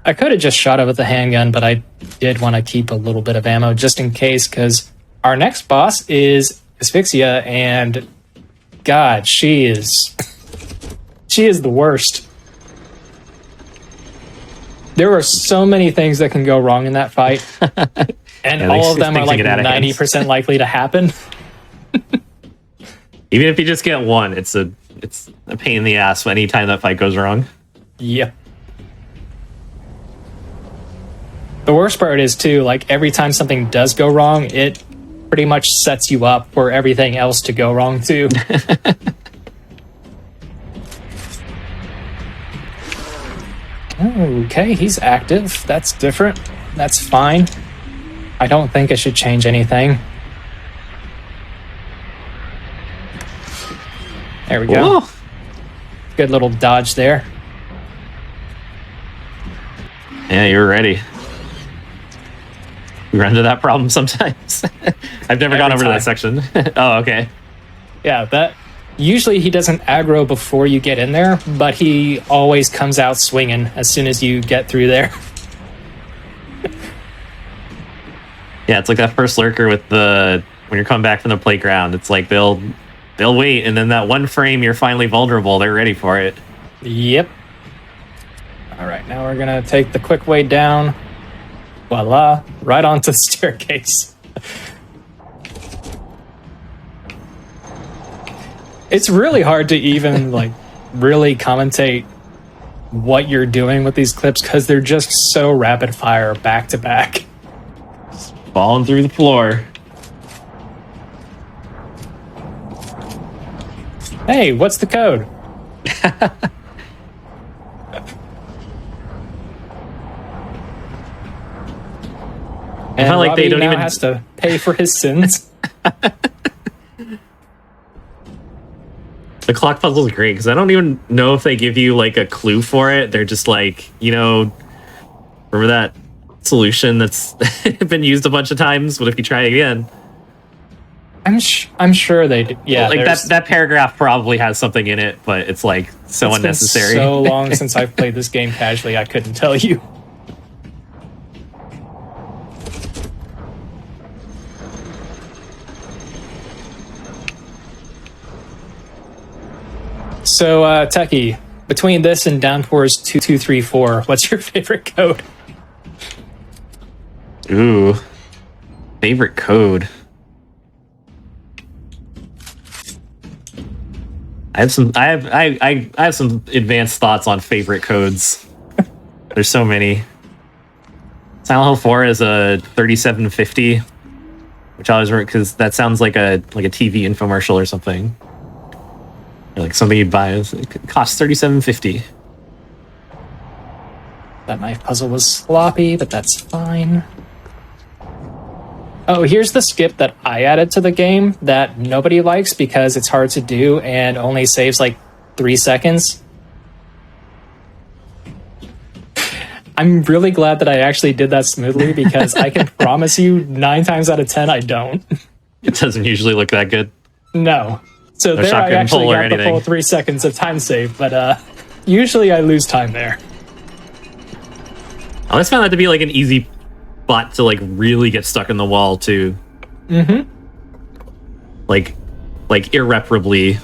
Speaker 6: I could have just shot it with the handgun, but I did want to keep a little bit of ammo just in case, because our next boss is Asphyxia, and God, she is the worst. There are so many things that can go wrong in that fight, and
Speaker 4: Yeah,
Speaker 6: all of them are like
Speaker 4: get out of hand.
Speaker 6: 90% likely to happen.
Speaker 4: Even if you just get one, it's a pain in the ass anytime that fight goes wrong.
Speaker 6: Yep. The worst part is, too, like, every time something does go wrong, it pretty much sets you up for everything else to go wrong, too. Okay, he's active. That's different. That's fine. I don't think I should change anything. There we go.
Speaker 4: Ooh.
Speaker 6: Good little dodge there.
Speaker 4: Yeah, you're ready. We run into that problem sometimes. I've never gone over to that section. Oh, okay.
Speaker 6: Yeah, that... Usually he doesn't aggro before you get in there, but he always comes out swinging as soon as you get through there.
Speaker 4: Yeah, it's like that first lurker with when you're coming back from the playground. It's like they'll wait, and then that one frame you're finally vulnerable, they're ready for it.
Speaker 6: Yep. Alright, now we're gonna take the quick way down. Voila, right onto the staircase. It's really hard to even, like, really commentate what you're doing with these clips because they're just so rapid fire back to back.
Speaker 4: Falling through the floor.
Speaker 6: Hey, what's the code? And
Speaker 4: I feel like
Speaker 6: Robbie
Speaker 4: they don't
Speaker 6: now
Speaker 4: even
Speaker 6: has to pay for his sins.
Speaker 4: The clock puzzle is great because I don't even know if they give you like a clue for it. They're just like, remember that solution that's been used a bunch of times? What if you try again?
Speaker 6: I'm sure they did. Yeah,
Speaker 4: like that paragraph probably has something in it, but it's like so unnecessary.
Speaker 6: Been so long since I've played this game casually, I couldn't tell you. So, Techie, between this and Downpours 2234, what's your favorite code?
Speaker 4: Ooh, favorite code. I have some advanced thoughts on favorite codes. There's so many. Silent Hill 4 is a 3750, which I always remember because that sounds like a TV infomercial or something. Or like something you'd buy. It costs $37.50.
Speaker 6: That knife puzzle was sloppy, but that's fine. Oh, here's the skip that I added to the game that nobody likes because it's hard to do and only saves like 3 seconds. I'm really glad that I actually did that smoothly because I can promise you 9 times out of 10 I don't.
Speaker 4: It doesn't usually look that good.
Speaker 6: No. So
Speaker 4: No
Speaker 6: there I
Speaker 4: shotgun
Speaker 6: actually
Speaker 4: pull or
Speaker 6: got the
Speaker 4: anything.
Speaker 6: full 3 seconds of time save, but usually I lose time there.
Speaker 4: I always found that to be like an easy spot to like really get stuck in the wall too.
Speaker 6: Mm-hmm.
Speaker 4: Like irreparably.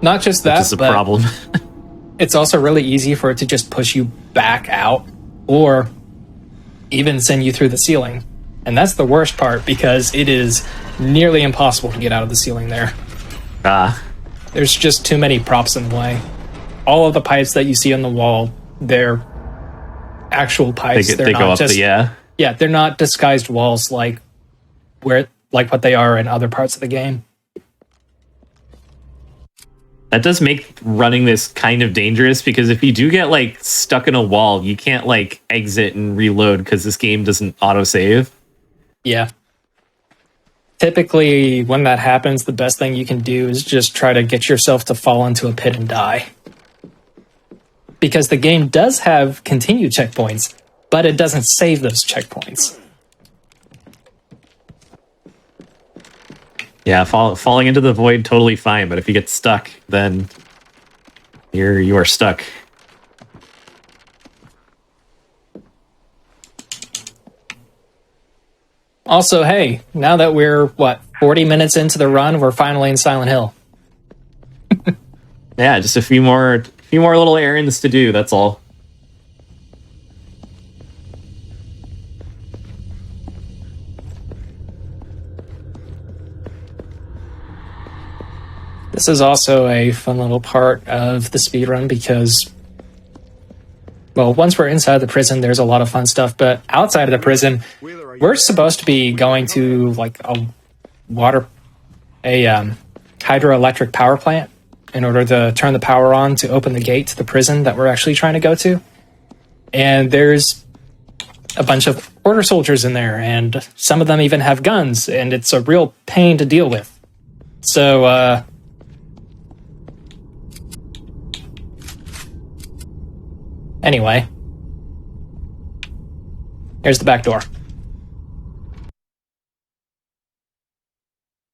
Speaker 6: Not just that,
Speaker 4: Which is a
Speaker 6: but
Speaker 4: problem.
Speaker 6: it's also really easy for it to just push you back out or even send you through the ceiling. And that's the worst part because it is nearly impossible to get out of the ceiling there. There's just too many props in the way. All of the pipes that you see on the wall, they're actual pipes.
Speaker 4: They go up
Speaker 6: just,
Speaker 4: yeah.
Speaker 6: Yeah, they're not disguised walls like what they are in other parts of the game.
Speaker 4: That does make running this kind of dangerous because if you do get like stuck in a wall, you can't like exit and reload because this game doesn't autosave.
Speaker 6: Yeah. Typically, when that happens, the best thing you can do is just try to get yourself to fall into a pit and die. Because the game does have continue checkpoints, but it doesn't save those checkpoints.
Speaker 4: Yeah, falling into the void, totally fine, but if you get stuck, then you are stuck.
Speaker 6: Also, hey, now that we're, 40 minutes into the run, we're finally in Silent Hill.
Speaker 4: Yeah, just a few more little errands to do, that's all.
Speaker 6: This is also a fun little part of the speedrun because, well, once we're inside the prison, there's a lot of fun stuff, but outside of the prison, we're supposed to be going to, like, a hydroelectric power plant in order to turn the power on to open the gate to the prison that we're actually trying to go to. And there's a bunch of order soldiers in there, and some of them even have guns, and it's a real pain to deal with. So, anyway, here's the back door.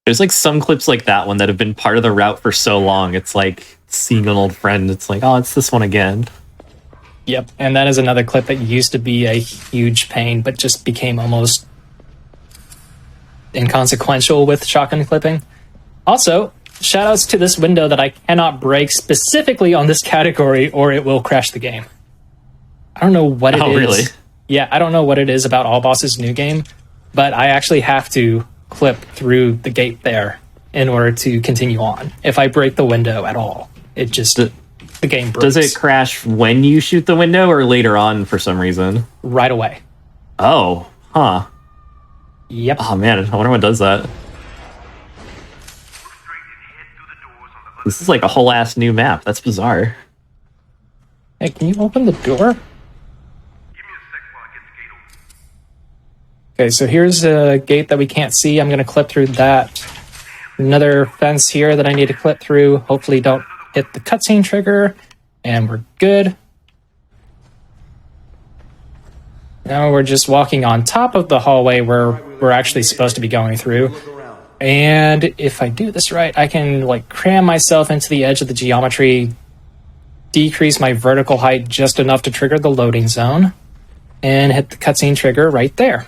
Speaker 4: There's like some clips like that one that have been part of the route for so long. It's like seeing an old friend. It's like, oh, it's this one again.
Speaker 6: Yep, and that is another clip that used to be a huge pain, but just became almost inconsequential with shotgun clipping. Also, shoutouts to this window that I cannot break specifically on this category, or it will crash the game. I don't know what it is.
Speaker 4: Oh, really?
Speaker 6: Yeah, I don't know what it is about All Boss's new game, but I actually have to clip through the gate there in order to continue on. If I break the window at all, it just, the game breaks.
Speaker 4: Does it crash when you shoot the window or later on for some reason?
Speaker 6: Right away.
Speaker 4: Oh, huh.
Speaker 6: Yep.
Speaker 4: Oh man, I wonder what does that. This is like a whole ass new map. That's bizarre.
Speaker 6: Hey, can you open the door? Okay, so here's a gate that we can't see. I'm going to clip through that. Another fence here that I need to clip through. Hopefully don't hit the cutscene trigger. And we're good. Now we're just walking on top of the hallway where we're actually supposed to be going through. And if I do this right, I can like cram myself into the edge of the geometry, decrease my vertical height just enough to trigger the loading zone, and hit the cutscene trigger right there.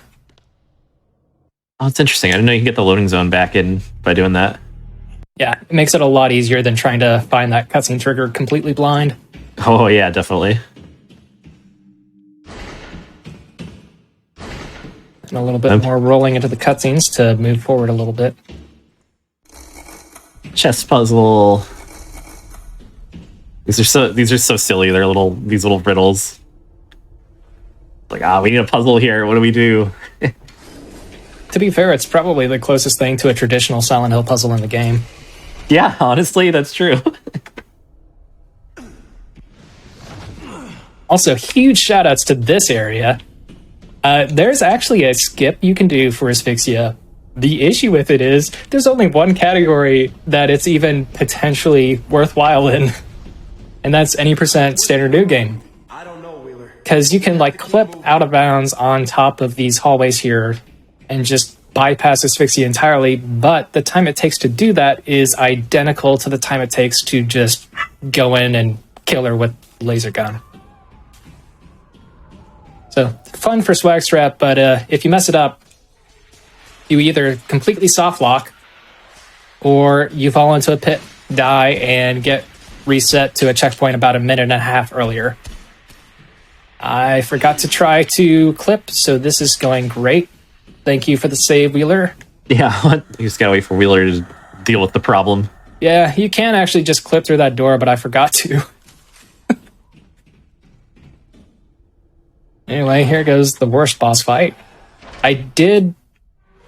Speaker 4: Oh, that's interesting. I didn't know you can get the loading zone back in by doing that.
Speaker 6: Yeah, it makes it a lot easier than trying to find that cutscene trigger completely blind.
Speaker 4: Oh, yeah, definitely.
Speaker 6: And a little bit more rolling into the cutscenes to move forward a little bit.
Speaker 4: Chess puzzle. These are so silly. They're these little riddles. Like, we need a puzzle here. What do we do?
Speaker 6: To be fair, it's probably the closest thing to a traditional Silent Hill puzzle in the game.
Speaker 4: Yeah, honestly, that's true.
Speaker 6: Also, huge shoutouts to this area. There's actually a skip you can do for Asphyxia. The issue with it is there's only one category that it's even potentially worthwhile in, and that's any % standard new game.
Speaker 3: I don't know, Wheeler.
Speaker 6: Because you can like clip out of bounds on top of these hallways here and just bypass Asphyxia entirely, but the time it takes to do that is identical to the time it takes to just go in and kill her with laser gun. So, fun for Swagstrap, but if you mess it up, you either completely soft lock, or you fall into a pit, die, and get reset to a checkpoint about a minute and a half earlier. I forgot to try to clip, so this is going great. Thank you for the save, Wheeler.
Speaker 4: Yeah, you just gotta wait for Wheeler to deal with the problem.
Speaker 6: Yeah, you can actually just clip through that door, but I forgot to. Anyway, here goes the worst boss fight. I did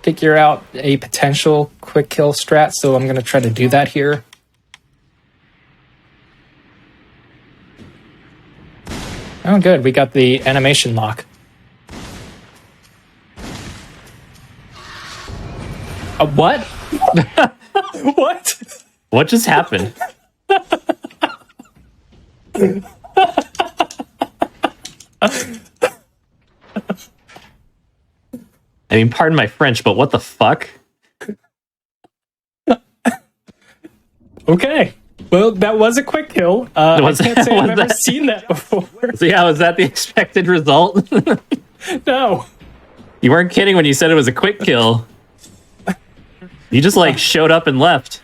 Speaker 6: figure out a potential quick kill strat, so I'm going to try to do that here. Oh, good. We got the animation lock. What? What?
Speaker 4: What just happened? I mean, pardon my French, but what the fuck?
Speaker 6: Okay. Well, that was a quick kill. I can't say I've ever seen that before.
Speaker 4: So yeah, was that the expected result?
Speaker 6: No.
Speaker 4: You weren't kidding when you said it was a quick kill. You just like showed up and left.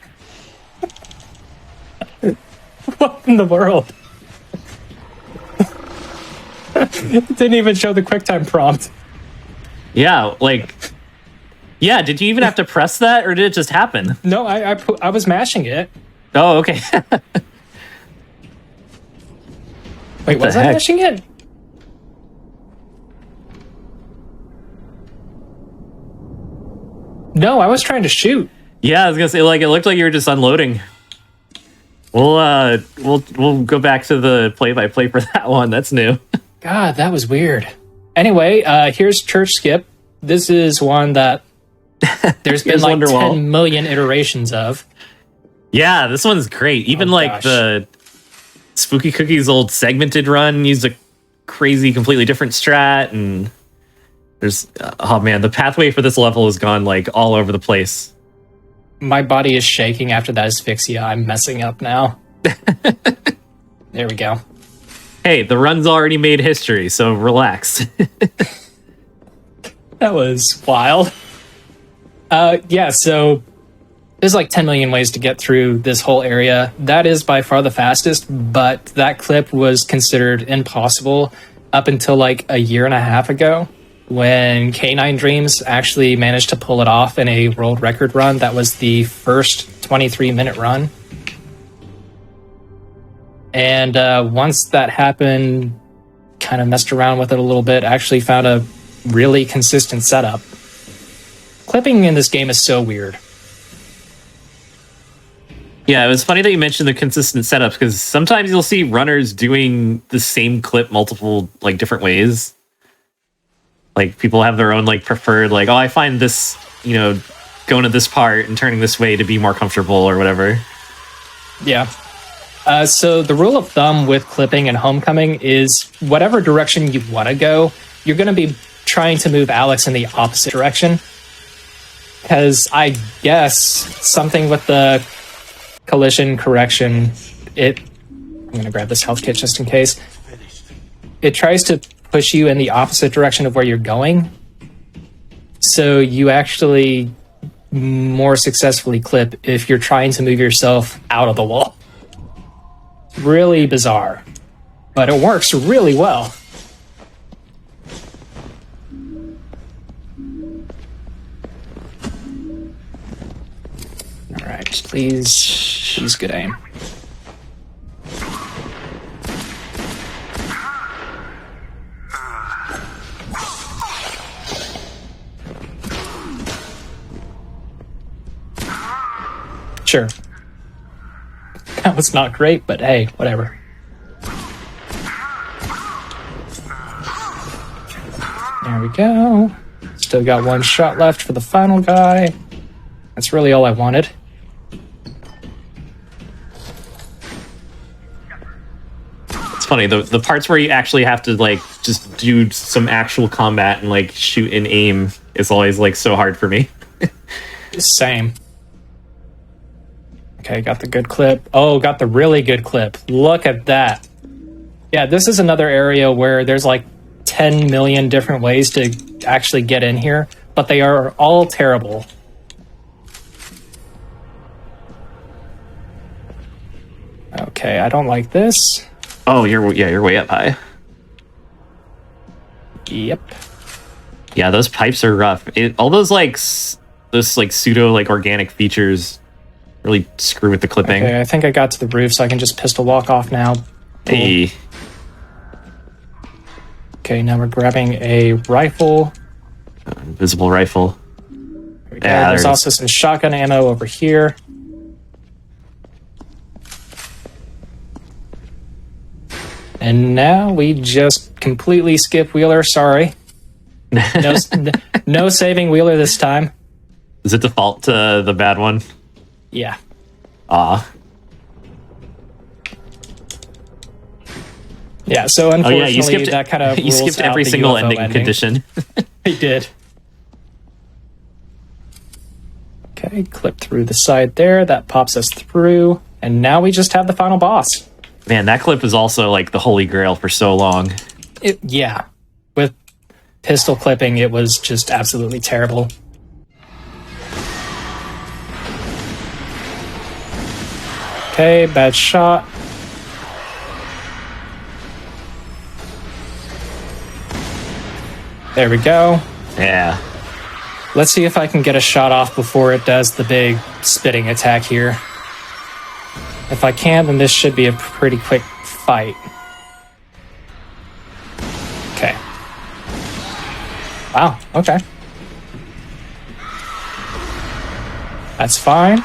Speaker 6: What in the world? It didn't even show the QuickTime prompt.
Speaker 4: Yeah, like... Yeah, did you even have to press that, or did it just happen?
Speaker 6: No, I was mashing it.
Speaker 4: Oh, okay.
Speaker 6: Wait, was I mashing it? No, I was trying to shoot.
Speaker 4: Yeah, I was gonna say, like, it looked like you were just unloading. We'll go back to the play-by-play for that one. That's new.
Speaker 6: God, that was weird. Anyway, here's Church Skip. This is one that there's been like
Speaker 4: Wonderwall.
Speaker 6: 10 million iterations of.
Speaker 4: Yeah, this one's great. Even like the Spooky Cookies old segmented run used a crazy, completely different strat, and there's oh man, the pathway for this level has gone like all over the place.
Speaker 6: My body is shaking after that asphyxia. I'm messing up now. There we go.
Speaker 4: Hey, the run's already made history, so relax.
Speaker 6: That was wild. Yeah, so there's like 10 million ways to get through this whole area. That is by far the fastest, but that clip was considered impossible up until like a year and a half ago when K9 Dreams actually managed to pull it off in a world record run. That was the first 23-minute run. And once that happened, kind of messed around with it a little bit, actually found a really consistent setup. Clipping in this game is so weird.
Speaker 4: Yeah, it was funny that you mentioned the consistent setups, because sometimes you'll see runners doing the same clip multiple, like, different ways. Like, people have their own, like, preferred, like, oh, I find this, you know, going to this part and turning this way to be more comfortable or whatever.
Speaker 6: Yeah. So the rule of thumb with clipping and homecoming is whatever direction you want to go, you're going to be trying to move Alex in the opposite direction. Because I guess something with the collision correction, I'm going to grab this health kit just in case. It tries to push you in the opposite direction of where you're going. So you actually more successfully clip if you're trying to move yourself out of the wall. Really bizarre, but it works really well. All right, please good aim. Sure. That was not great, but hey, whatever. There we go. Still got one shot left for the final guy. That's really all I wanted.
Speaker 4: It's funny, the parts where you actually have to, like, just do some actual combat and, like, shoot and aim is always, like, so hard for me.
Speaker 6: Same. Okay, got the good clip. Oh, got the really good clip. Look at that. Yeah, this is another area where there's like 10 million different ways to actually get in here, but they are all terrible. Okay, I don't like this.
Speaker 4: Oh, you're way up high.
Speaker 6: Yep.
Speaker 4: Yeah, those pipes are rough. All those those pseudo organic features really screw with the clipping.
Speaker 6: Okay, I think I got to the roof, so I can just pistol walk off now. Cool.
Speaker 4: Hey.
Speaker 6: Okay, now we're grabbing a rifle.
Speaker 4: Invisible rifle.
Speaker 6: There we go. There's also some shotgun ammo over here. And now we just completely skip Wheeler. Sorry. No saving Wheeler this time.
Speaker 4: Does it default to the bad one?
Speaker 6: Yeah.
Speaker 4: Ah.
Speaker 6: Yeah, so unfortunately, that kind of
Speaker 4: you skipped every single ending condition.
Speaker 6: I did. Okay, clip through the side there. That pops us through. And now we just have the final boss.
Speaker 4: Man, that clip is also like the holy grail for so long.
Speaker 6: Yeah. With pistol clipping, it was just absolutely terrible. Okay, bad shot. There we go.
Speaker 4: Yeah.
Speaker 6: Let's see if I can get a shot off before it does the big spitting attack here. If I can, then this should be a pretty quick fight. Okay. Wow, okay. That's fine.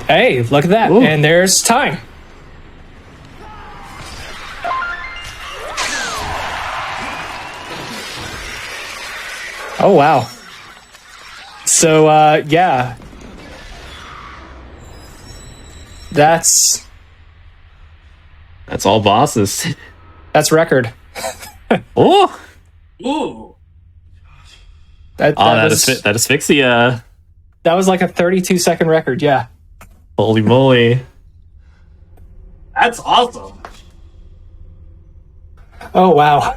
Speaker 6: Hey, look at that. Ooh. And there's time. Oh, wow. So, yeah. That's
Speaker 4: all bosses.
Speaker 6: That's record.
Speaker 4: Oh!
Speaker 1: Ooh!
Speaker 6: That
Speaker 4: asphyxia.
Speaker 6: That was like a 32-second record, yeah.
Speaker 4: Holy moly.
Speaker 1: That's awesome.
Speaker 6: Oh, wow.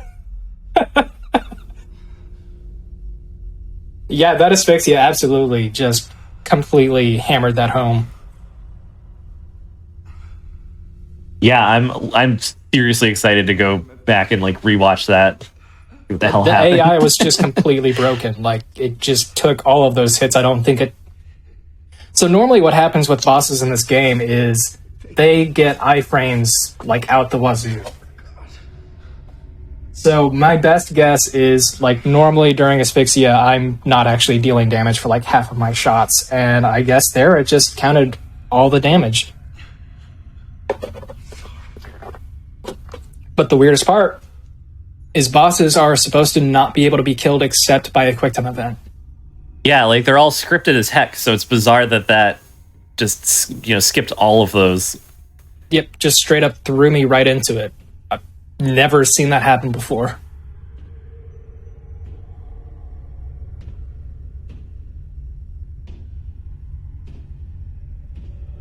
Speaker 6: Yeah, that asphyxia absolutely just completely hammered that home.
Speaker 4: Yeah, I'm seriously excited to go back and like rewatch that. See what the hell happened?
Speaker 6: The AI was just completely broken. Like, it just took all of those hits. I don't think it... So normally what happens with bosses in this game is they get iframes like out the wazoo. So my best guess is, like, normally during asphyxia, I'm not actually dealing damage for like half of my shots, and I guess there it just counted all the damage. But the weirdest part is bosses are supposed to not be able to be killed except by a quicktime event.
Speaker 4: Yeah, like they're all scripted as heck, so it's bizarre that just, you know, skipped all of those.
Speaker 6: Yep, just straight up threw me right into it. I've never seen that happen before.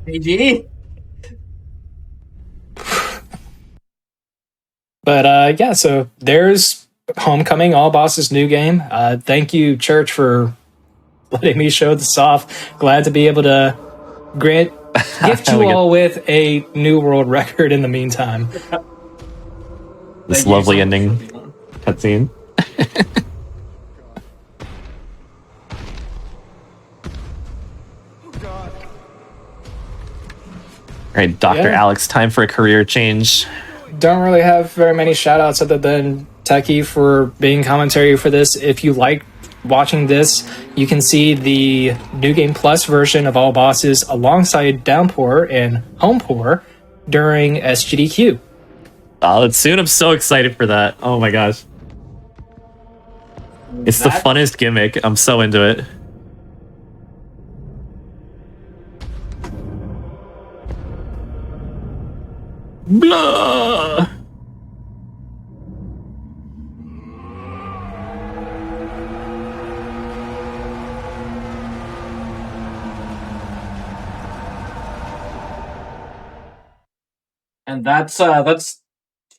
Speaker 1: AG?
Speaker 6: But yeah, so there's Homecoming, All Bosses new game. Thank you, Church, for letting me show this off. Glad to be able to gift you all with a new world record in the meantime.
Speaker 4: This lovely ending cutscene. All right, Dr. Alex, time for a career change.
Speaker 6: Don't really have very many shout-outs other than Techie for being commentary for this. If you like watching this, you can see the New Game Plus version of All Bosses alongside Downpour and Homepour during SGDQ.
Speaker 4: Oh, it's soon. I'm so excited for that. Oh my gosh. It's the funnest gimmick. I'm so into it. Blah!
Speaker 1: And that's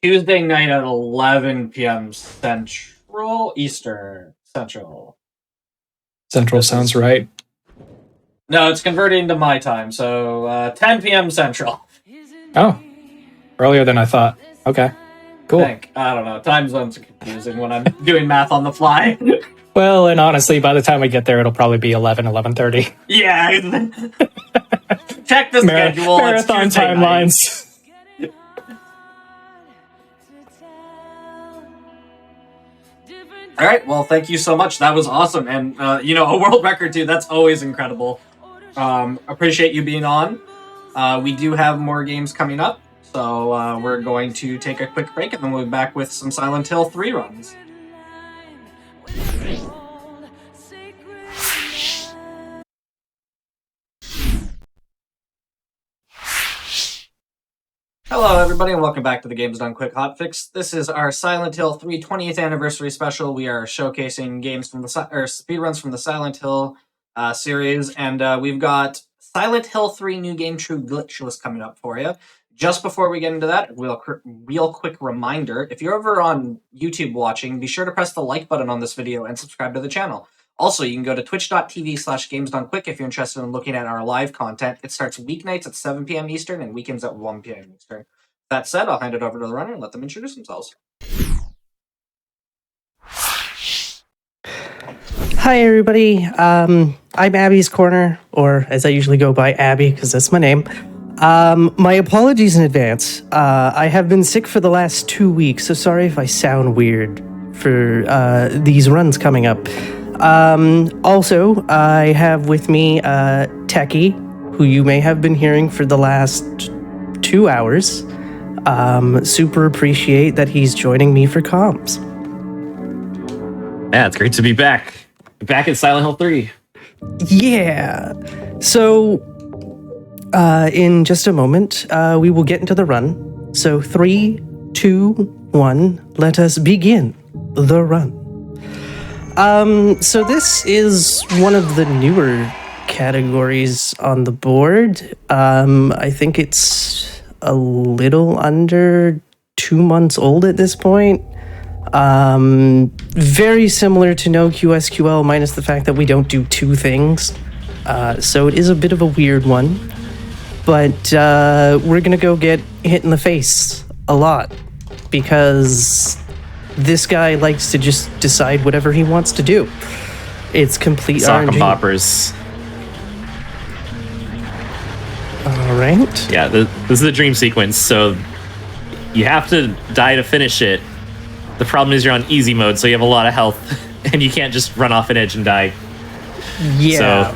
Speaker 1: Tuesday night at 11 p.m. Central, Eastern, Central.
Speaker 6: Central sounds right.
Speaker 1: No, it's converting to my time, so 10 p.m. Central.
Speaker 6: Oh, earlier than I thought. Okay, cool.
Speaker 1: I don't know. Time zones are confusing when I'm doing math on the fly.
Speaker 6: Well, and honestly, by the time we get there, it'll probably be 11:30.
Speaker 1: Yeah. Check the schedule.
Speaker 6: Marathon timelines.
Speaker 1: All right. Well, thank you so much. That was awesome. And, a world record, too. That's always incredible. Appreciate you being on. We do have more games coming up. So we're going to take a quick break and then we'll be back with some Silent Hill 3 runs. Hello everybody and welcome back to the Games Done Quick Hotfix. This is our Silent Hill 3 20th anniversary special. We are showcasing games from the speedruns from the Silent Hill series, and we've got Silent Hill 3 New Game True Glitchless coming up for you. Just before we get into that, real quick reminder, if you're over on YouTube watching, be sure to press the like button on this video and subscribe to the channel. Also, you can go to twitch.tv/GamesDoneQuick if you're interested in looking at our live content. It starts weeknights at 7 p.m. Eastern and weekends at 1 p.m. Eastern. That said, I'll hand it over to the runner and let them introduce themselves.
Speaker 10: Hi, everybody. I'm Abby's Corner, or as I usually go by, Abby, because that's my name. My apologies in advance. I have been sick for the last 2 weeks, so sorry if I sound weird for these runs coming up. Also, I have with me Techie, who you may have been hearing for the last 2 hours. Super appreciate that he's joining me for comms.
Speaker 4: Yeah, it's great to be back. Back at Silent Hill 3.
Speaker 10: Yeah. So, in just a moment, we will get into the run. So 3, 2, 1, let us begin the run. So this is one of the newer categories on the board. I think it's a little under 2 months old at this point. Very similar to No QSQL, minus the fact that we don't do two things. So it is a bit of a weird one. But we're gonna go get hit in the face a lot because this guy likes to just decide whatever he wants to do. It's complete
Speaker 4: Sock 'em
Speaker 10: RNG.
Speaker 4: boppers.
Speaker 10: All right.
Speaker 4: Yeah, this is the dream sequence, so you have to die to finish it. The problem is you're on easy mode, so you have a lot of health, and you can't just run off an edge and die.
Speaker 10: Yeah.
Speaker 4: So,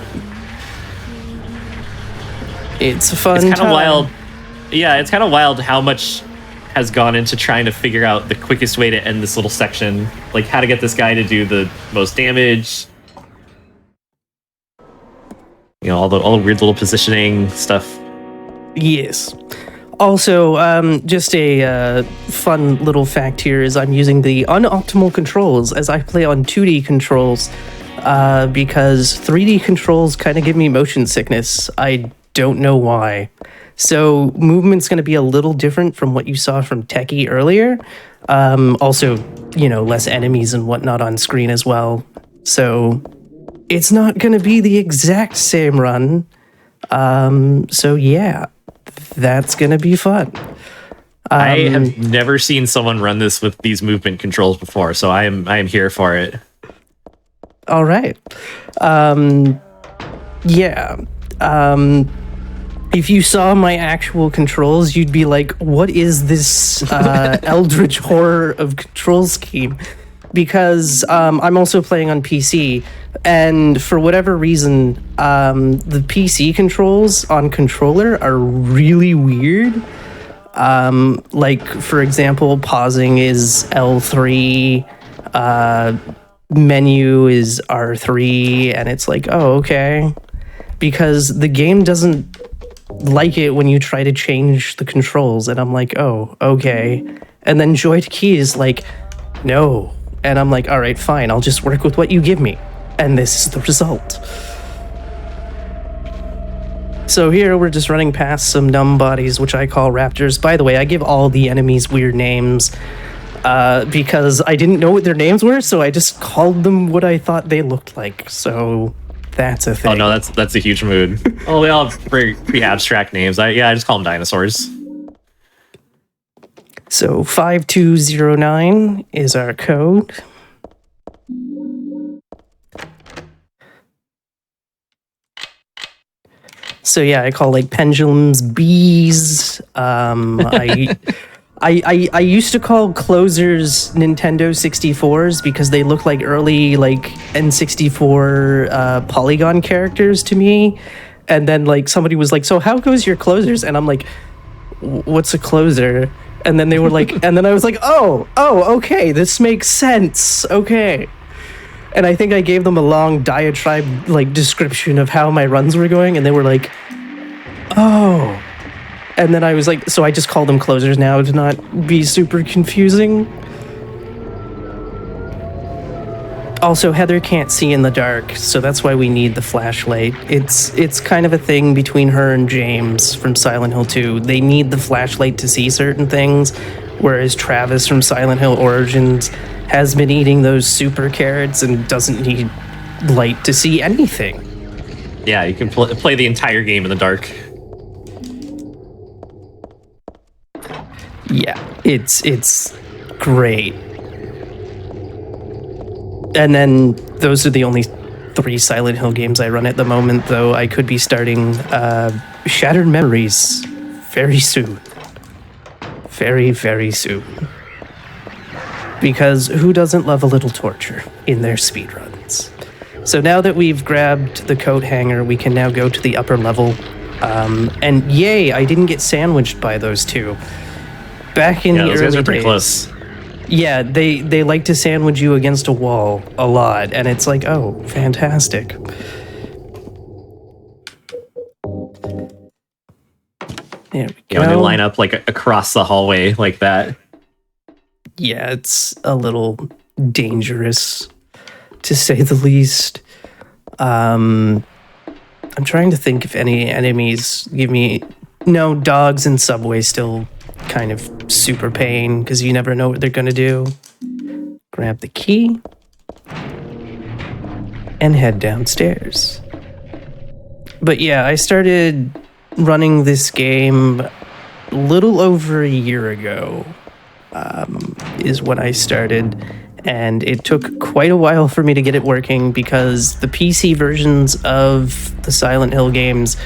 Speaker 10: it's a fun
Speaker 4: it's kind
Speaker 10: time.
Speaker 4: of wild. Yeah, it's kind of wild how much has gone into trying to figure out the quickest way to end this little section, like how to get this guy to do the most damage. You know, all the weird little positioning stuff.
Speaker 10: Yes. Also, just a fun little fact here is I'm using the unoptimal controls as I play on 2D controls because 3D controls kind of give me motion sickness. I don't know why. So movement's going to be a little different from what you saw from Techie earlier. Also, you know, less enemies and whatnot on screen as well. So it's not going to be the exact same run. So yeah, that's going to be fun.
Speaker 4: I have never seen someone run this with these movement controls before, so I am here for it.
Speaker 10: All right. Yeah. If you saw my actual controls, you'd be like, what is this eldritch horror of control scheme? Because I'm also playing on PC, and for whatever reason, the PC controls on controller are really weird. Like, for example, pausing is L3, menu is R3, and it's like, oh, okay. Because the game doesn't like it when you try to change the controls, and I'm like, oh, okay. And then Joy to Key is like, no. And I'm like, all right, fine, I'll just work with what you give me. And this is the result. So here we're just running past some numb bodies, which I call raptors. By the way, I give all the enemies weird names because I didn't know what their names were, so I just called them what I thought they looked like. So that's a thing.
Speaker 4: Oh no, that's a huge mood. Oh, they all have pretty abstract names. I just call them dinosaurs.
Speaker 10: So 5209 is our code. So yeah, I call like pendulums bees. I used to call closers Nintendo 64s because they look like early like N64 polygon characters to me. And then like somebody was like, "So how goes your closers?" And I'm like, what's a closer? And then they were like, and then I was like, oh, okay, this makes sense. Okay. And I think I gave them a long diatribe, like, description of how my runs were going, and they were like, oh. And then I was like, so I just call them closers now to not be super confusing. Also, Heather can't see in the dark, so that's why we need the flashlight. It's kind of a thing between her and James from Silent Hill 2. They need the flashlight to see certain things, whereas Travis from Silent Hill Origins has been eating those super carrots and doesn't need light to see anything.
Speaker 4: Yeah, you can play the entire game in the dark.
Speaker 10: Yeah, it's great. And then those are the only 3 Silent Hill games I run at the moment, though I could be starting Shattered Memories very soon. Very, very soon. Because who doesn't love a little torture in their speedruns? So now that we've grabbed the coat hanger, we can now go to the upper level. And yay, I didn't get sandwiched by those 2. Back in the
Speaker 4: those
Speaker 10: early
Speaker 4: guys are pretty
Speaker 10: days,
Speaker 4: close.
Speaker 10: yeah, they like to sandwich you against a wall a lot, and it's like, oh, fantastic. There we go.
Speaker 4: Yeah, when they line up like across the hallway like that.
Speaker 10: Yeah, it's a little dangerous, to say the least. I'm trying to think if any enemies give me... No, dogs in Subway still kind of super pain, because you never know what they're going to do. Grab the key. And head downstairs. But yeah, I started running this game a little over a year ago. Is when I started, and it took quite a while for me to get it working because the PC versions of the Silent Hill games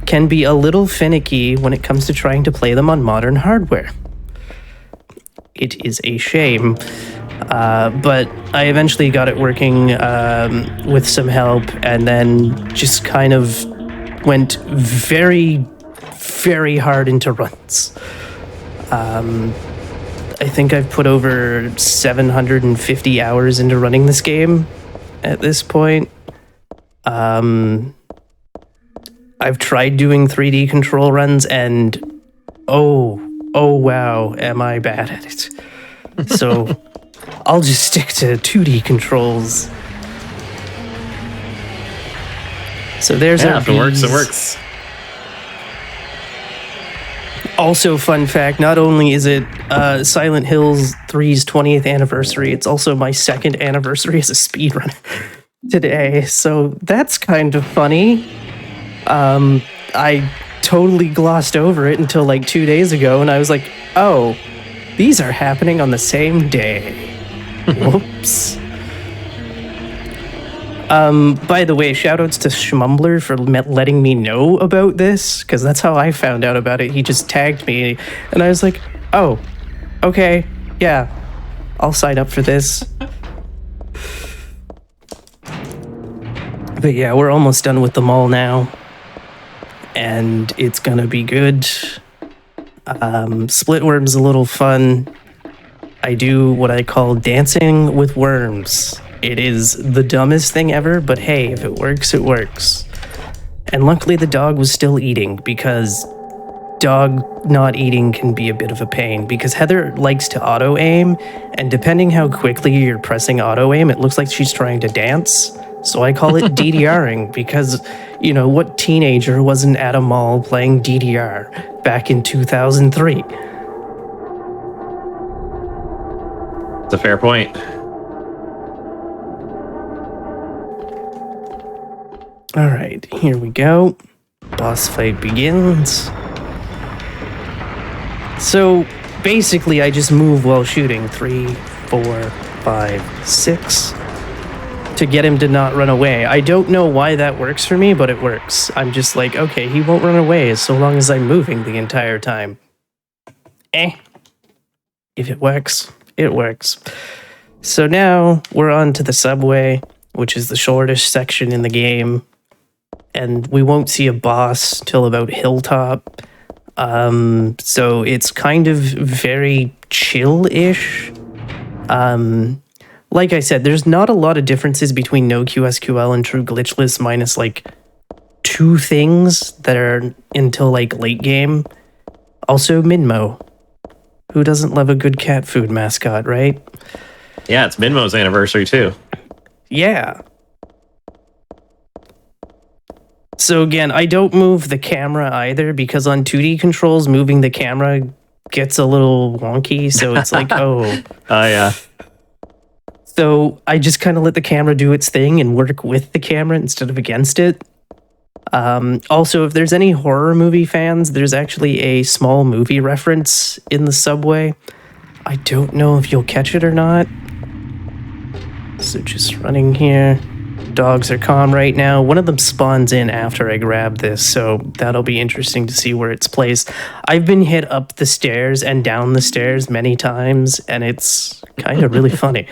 Speaker 10: can be a little finicky when it comes to trying to play them on modern hardware. It is a shame, but I eventually got it working with some help, and then just kind of went very, very hard into runs. I think I've put over 750 hours into running this game at this point. I've tried doing 3D control runs, and oh wow, am I bad at it. So I'll just stick to 2D controls. So there's
Speaker 4: if it works, it works.
Speaker 10: Also, fun fact, not only is it Silent Hill 3's 20th anniversary, it's also my 2nd anniversary as a speedrunner today, so that's kind of funny. I totally glossed over it until like 2 days ago, and I was like, oh, these are happening on the same day. Whoops. By the way, shoutouts to Schmumbler for letting me know about this, because that's how I found out about it. He just tagged me, and I was like, oh, okay, yeah, I'll sign up for this. But yeah, we're almost done with them all now, and it's gonna be good. Split Worm's a little fun. I do what I call dancing with worms. It is the dumbest thing ever, but hey, if it works, it works. And luckily the dog was still eating, because dog not eating can be a bit of a pain, because Heather likes to auto-aim, and depending how quickly you're pressing auto-aim, it looks like she's trying to dance. So I call it DDRing, because, you know, what teenager wasn't at a mall playing DDR back in 2003?
Speaker 4: It's a fair point.
Speaker 10: All right, here we go. Boss fight begins. So basically, I just move while shooting 3, 4, 5, 6 to get him to not run away. I don't know why that works for me, but it works. I'm just like, okay, he won't run away so long as I'm moving the entire time. If it works, it works. So now we're on to the subway, which is the shortest section in the game. And we won't see a boss till about Hilltop. So it's kind of very chill-ish. Like I said, there's not a lot of differences between NoQSQL and True Glitchless, minus like 2 things that are until like late game. Also, Minmo. Who doesn't love a good cat food mascot, right?
Speaker 4: Yeah, it's Minmo's anniversary too.
Speaker 10: Yeah. So again, I don't move the camera either, because on 2D controls, moving the camera gets a little wonky. So it's like, oh.
Speaker 4: Oh, yeah.
Speaker 10: So I just kind of let the camera do its thing and work with the camera instead of against it. Also, if there's any horror movie fans, there's actually a small movie reference in the subway. I don't know if you'll catch it or not. So just running here. Dogs are calm right now. One of them spawns in after I grab this, so that'll be interesting to see where it's placed. I've been hit up the stairs and down the stairs many times, and it's kind of really funny.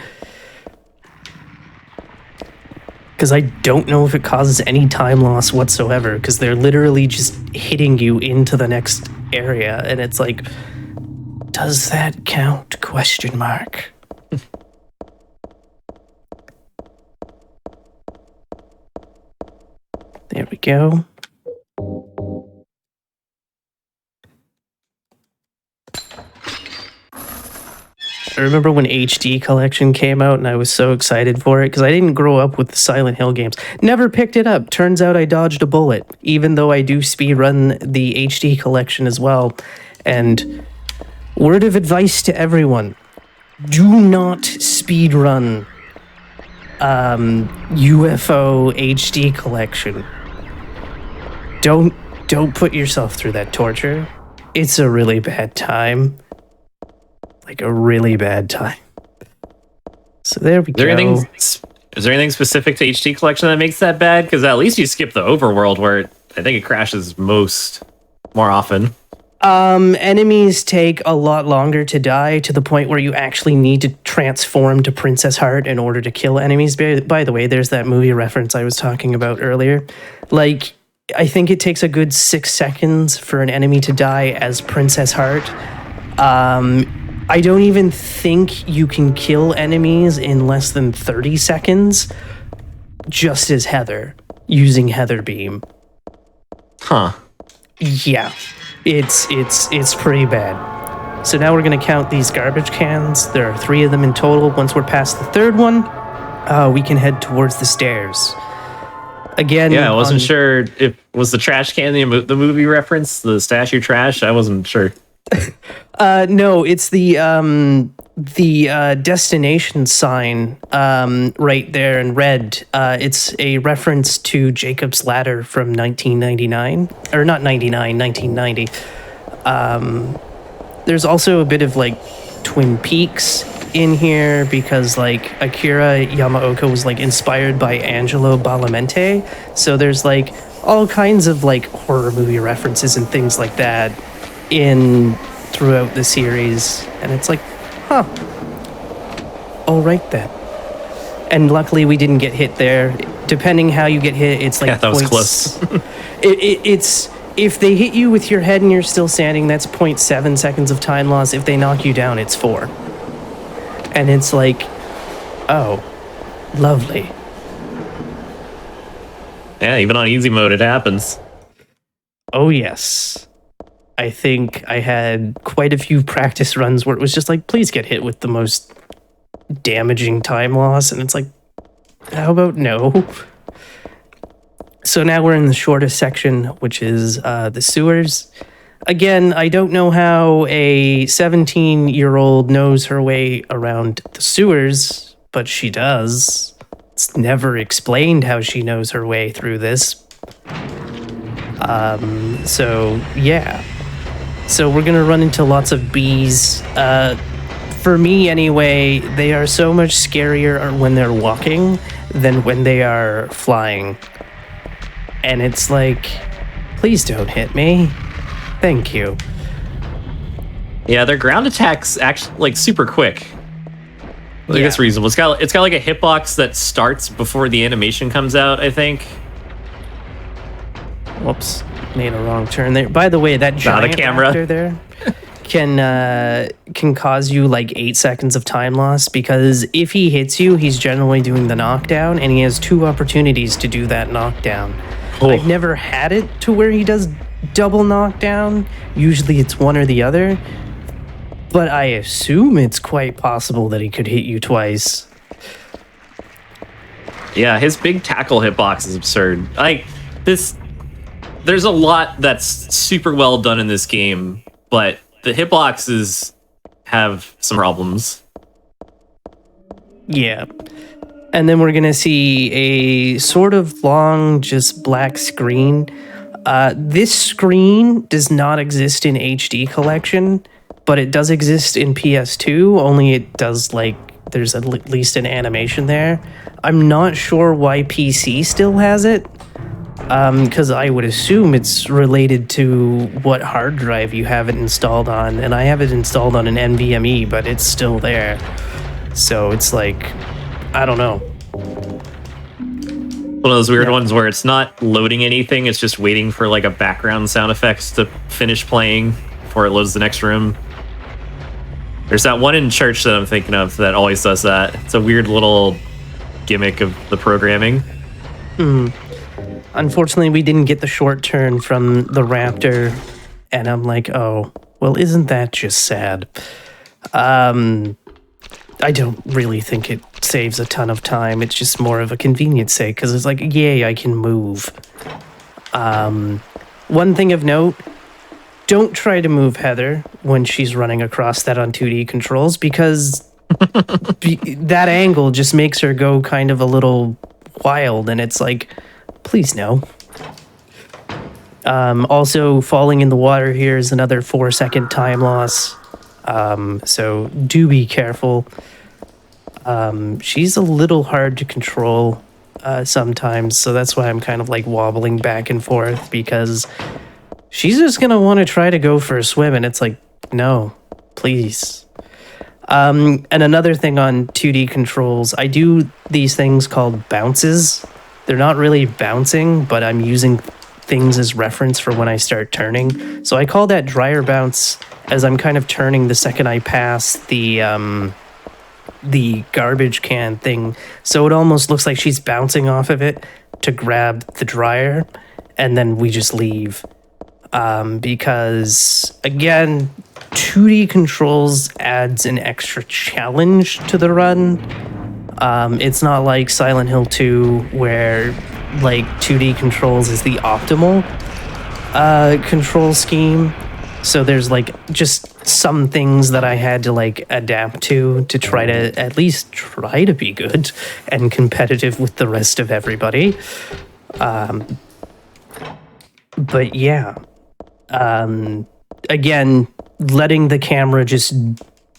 Speaker 10: Because I don't know if it causes any time loss whatsoever, because they're literally just hitting you into the next area, and it's like, does that count? Question mark. There we go. I remember when HD Collection came out and I was so excited for it because I didn't grow up with the Silent Hill games. Never picked it up. Turns out I dodged a bullet, even though I do speedrun the HD Collection as well. And word of advice to everyone, do not speedrun UFO HD Collection. Don't put yourself through that torture. It's a really bad time. Like a really bad time. So there we go.
Speaker 4: Is there anything specific to HD Collection that makes that bad? Because at least you skip the overworld where I think it crashes more often.
Speaker 10: Enemies take a lot longer to die, to the point where you actually need to transform to Princess Heart in order to kill enemies. By the way, there's that movie reference I was talking about earlier. Like, I think it takes a good 6 seconds for an enemy to die as Princess Heart. I don't even think you can kill enemies in less than 30 seconds, just as Heather, using Heather Beam.
Speaker 4: Huh.
Speaker 10: Yeah, it's pretty bad. So now we're going to count these garbage cans. There are 3 of them in total. Once we're past the 3rd one, we can head towards the stairs. Again,
Speaker 4: yeah, I wasn't sure if was the trash can the movie reference, the statue trash. I wasn't sure.
Speaker 10: No, it's the destination sign right there in red. It's a reference to Jacob's Ladder from 1999, or not 99, 1990. There's also a bit of like Twin Peaks in here because like Akira Yamaoka was like inspired by Angelo Badalamenti. So there's like all kinds of like horror movie references and things like that throughout the series, and it's like, huh, all right then. And luckily we didn't get hit there. Depending how you get hit, it's like,
Speaker 4: yeah, that was close.
Speaker 10: It's if they hit you with your head and you're still standing, that's 0.7 seconds of time loss. If they knock you down, it's 4. And it's like, oh, lovely.
Speaker 4: Yeah, even on easy mode it happens.
Speaker 10: Oh yes. I think I had quite a few practice runs where it was just like, please get hit with the most damaging time loss. And it's like, how about no? So now we're in the shortest section, which is the sewers. Again, I don't know how a 17-year-old knows her way around the sewers, but she does. It's never explained how she knows her way through this. So, yeah. So we're going to run into lots of bees. For me, anyway, they are so much scarier when they're walking than when they are flying. And it's like, please don't hit me. Thank you.
Speaker 4: Yeah, their ground attacks actually like super quick. I think it's reasonable. It's got like a hitbox that starts before the animation comes out, I think.
Speaker 10: Whoops. made a wrong turn there. By the way, that giant
Speaker 4: camera.
Speaker 10: raptor there can cause you like 8 seconds of time loss, because if he hits you, he's generally doing the knockdown, and he has 2 opportunities to do that knockdown.
Speaker 4: Oh.
Speaker 10: I've never had it to where he does double knockdown. Usually it's one or the other, but I assume it's quite possible that he could hit you twice.
Speaker 4: Yeah, his big tackle hitbox is absurd. There's a lot that's super well done in this game, but the hitboxes have some problems.
Speaker 10: Yeah. And then we're going to see a sort of long, just black screen. This screen does not exist in HD collection, but it does exist in PS2, only it does, like, there's at least an animation there. I'm not sure why PC still has it, because I would assume it's related to what hard drive you have it installed on, and I have it installed on an NVMe, but it's still there. So it's like, I don't know.
Speaker 4: One of those weird ones where it's not loading anything, it's just waiting for like a background sound effects to finish playing before it loads the next room. There's that one in church that I'm thinking of that always does that. It's a weird little gimmick of the programming.
Speaker 10: Unfortunately, we didn't get the short turn from the raptor, and I'm like, oh, well, isn't that just sad? I don't really think it saves a ton of time. It's just more of a convenience sake, because it's like, yay, I can move. One thing of note, don't try to move Heather when she's running across that on 2D controls, because that angle just makes her go kind of a little wild, and it's like, please no. Also, falling in the water here is another 4-second time loss. So do be careful. She's a little hard to control sometimes, so that's why I'm kind of like wobbling back and forth, because she's just gonna want to try to go for a swim, and it's like, no, please. And another thing on 2D controls, I do these things called bounces. They're not really bouncing, but I'm using things as reference for when I start turning. So I call that dryer bounce, as I'm kind of turning the second I pass the garbage can thing. So it almost looks like she's bouncing off of it to grab the dryer, and then we just leave. Because, again, 2D controls adds an extra challenge to the run. It's not like Silent Hill 2, where like 2D controls is the optimal control scheme. So there's like just some things that I had to like adapt to try to at least try to be good and competitive with the rest of everybody. But yeah, again, letting the camera just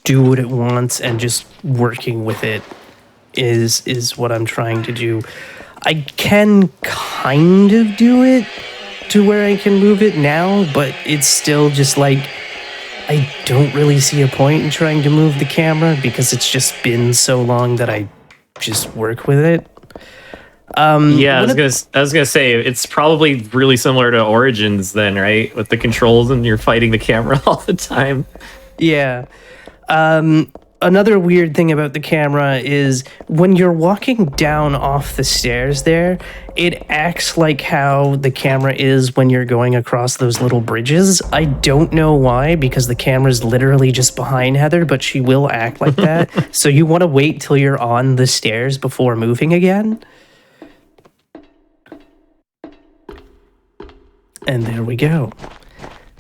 Speaker 10: do what it wants and just working with it is what I'm trying to do. I can kind of do it to where I can move it now, but it's still just like, I don't really see a point in trying to move the camera, because it's just been so long that I just work with it.
Speaker 4: Yeah, I was gonna say, it's probably really similar to Origins then, right? With the controls and you're fighting the camera all the time.
Speaker 10: Yeah. Another weird thing about the camera is when you're walking down off the stairs there, it acts like how the camera is when you're going across those little bridges. I don't know why, because the camera's literally just behind Heather, but she will act like that. So you want to wait till you're on the stairs before moving again. And there we go.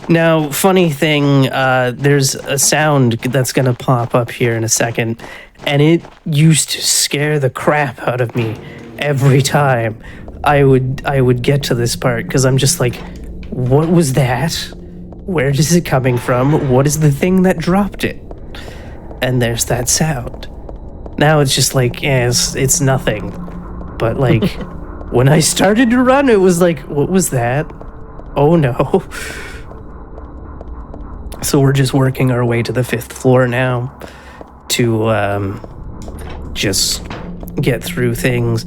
Speaker 10: Now, funny thing, there's a sound that's going to pop up here in a second, and it used to scare the crap out of me every time I would get to this part, because I'm just like, what was that? Where is it coming from? What is the thing that dropped it? And there's that sound. Now it's just like, yes, it's nothing. But like, when I started to run, it was like, what was that? Oh no. So we're just working our way to the 5th floor now to just get through things.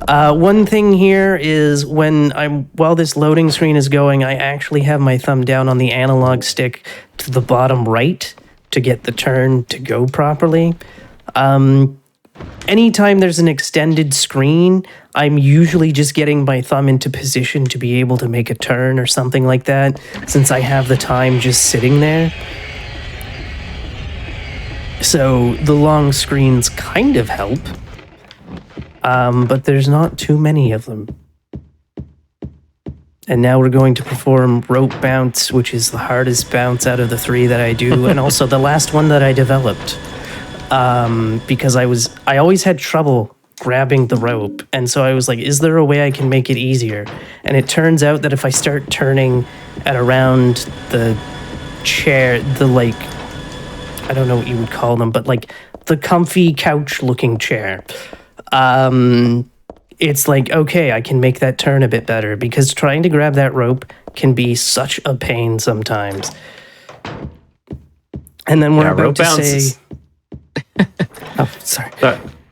Speaker 10: One thing here is while this loading screen is going, I actually have my thumb down on the analog stick to the bottom right to get the turn to go properly. Anytime there's an extended screen, I'm usually just getting my thumb into position to be able to make a turn or something like that, since I have the time just sitting there. So the long screens kind of help, but there's not too many of them. And now we're going to perform rope bounce, which is the hardest bounce out of the 3 that I do, and also the last one that I developed. Because I always had trouble grabbing the rope, and so I was like, is there a way I can make it easier? And it turns out that if I start turning at around the chair, I don't know what you would call them, but like the comfy couch looking chair, it's like, okay, I can make that turn a bit better, because trying to grab that rope can be such a pain sometimes. And then we're about to say... Oh, sorry.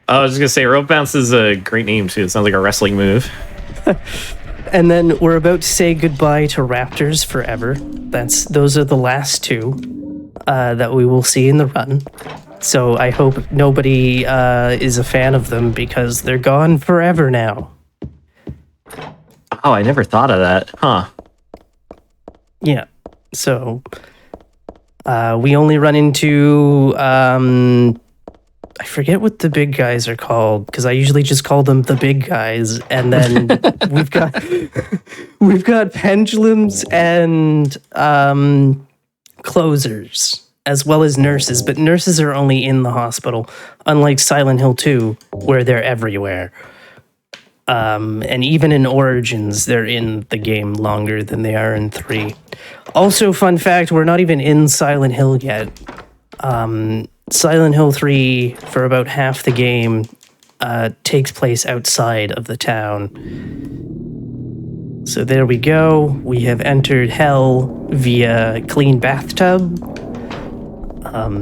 Speaker 4: I was just going to say, rope bounce is a great name, too. It sounds like a wrestling move.
Speaker 10: And then we're about to say goodbye to raptors forever. Those are the last 2 that we will see in the run. So I hope nobody is a fan of them, because they're gone forever now.
Speaker 4: Oh, I never thought of that. Huh.
Speaker 10: Yeah. So we only run into... I forget what the big guys are called, because I usually just call them the big guys. And then we've got pendulums and closers, as well as nurses. But nurses are only in the hospital, unlike Silent Hill 2, where they're everywhere. And even in Origins, they're in the game longer than they are in 3. Also, fun fact, we're not even in Silent Hill yet. Silent Hill 3, for about half the game, takes place outside of the town. So there we go. We have entered Hell via clean bathtub.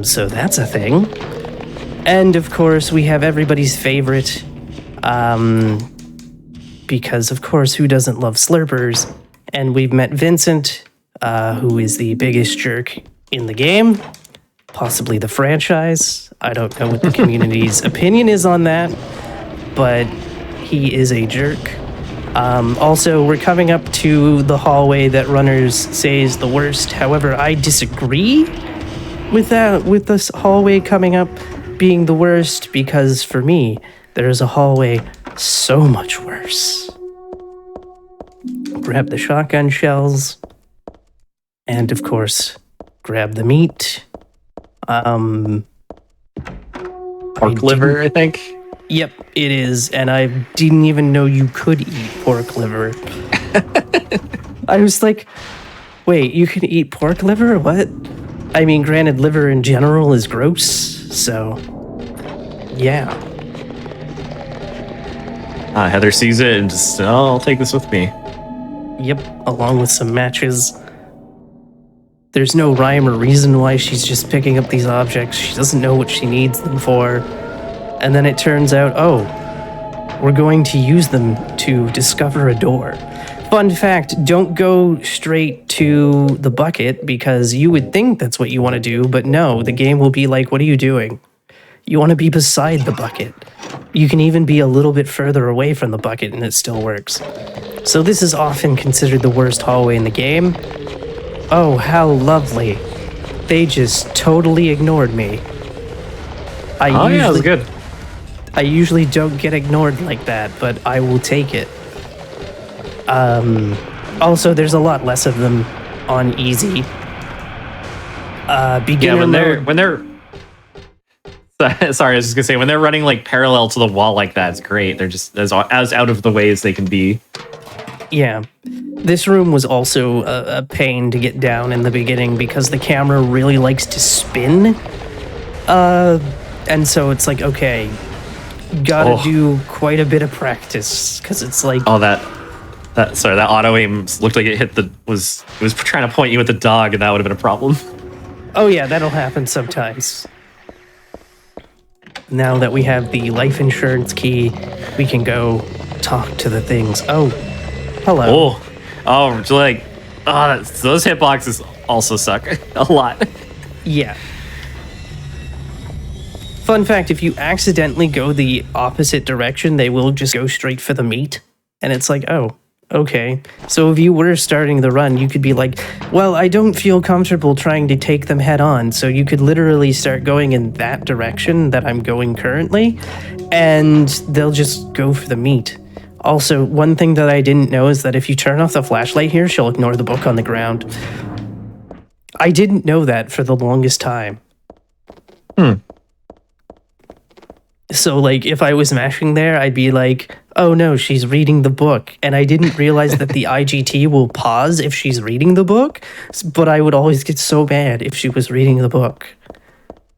Speaker 10: So that's a thing. And of course, we have everybody's favorite, because of course, who doesn't love slurpers? And we've met Vincent, who is the biggest jerk in the game. Possibly the franchise. I don't know what the community's opinion is on that, but he is a jerk. Also, we're coming up to the hallway that runners say is the worst. However, I disagree with this hallway coming up being the worst, because for me, there is a hallway so much worse. Grab the shotgun shells, and of course, grab the meat.
Speaker 4: Pork liver, I think.
Speaker 10: Yep, it is, and I didn't even know you could eat pork liver. I was like, wait, you can eat pork liver? What? I mean, granted, liver in general is gross, so yeah.
Speaker 4: Heather sees it and just, I'll take this with me.
Speaker 10: Yep, along with some matches. There's no rhyme or reason why she's just picking up these objects. She doesn't know what she needs them for. And then it turns out, oh, we're going to use them to discover a door. Fun fact, don't go straight to the bucket, because you would think that's what you want to do, but no, the game will be like, what are you doing? You want to be beside the bucket. You can even be a little bit further away from the bucket and it still works. So this is often considered the worst hallway in the game. Oh, how lovely. They just totally ignored me.
Speaker 4: Yeah, that was good.
Speaker 10: I usually don't get ignored like that, but I will take it. Also, there's a lot less of them on easy. Beginner
Speaker 4: when they're sorry, I was just gonna say, when they're running like parallel to the wall like that, it's great. They're just as out of the way as they can be.
Speaker 10: Yeah. This room was also a pain to get down in the beginning, because the camera really likes to spin. And so it's like, okay, gotta do quite a bit of practice, because it's like...
Speaker 4: Oh, that auto aim looked like it was trying to point you at the dog, and that would have been a problem.
Speaker 10: Oh yeah, that'll happen sometimes. Now that we have the life insurance key, we can go talk to the things. Oh, hello.
Speaker 4: Those hitboxes also suck a lot.
Speaker 10: Yeah. Fun fact, if you accidentally go the opposite direction, they will just go straight for the meat. And it's like, oh, okay. So if you were starting the run, you could be like, well, I don't feel comfortable trying to take them head on. So you could literally start going in that direction that I'm going currently, and they'll just go for the meat. Also, one thing that I didn't know is that if you turn off the flashlight here, she'll ignore the book on the ground. I didn't know that for the longest time. So, like, if I was mashing there, I'd be like, oh no, she's reading the book. And I didn't realize that the IGT will pause if she's reading the book, but I would always get so mad if she was reading the book.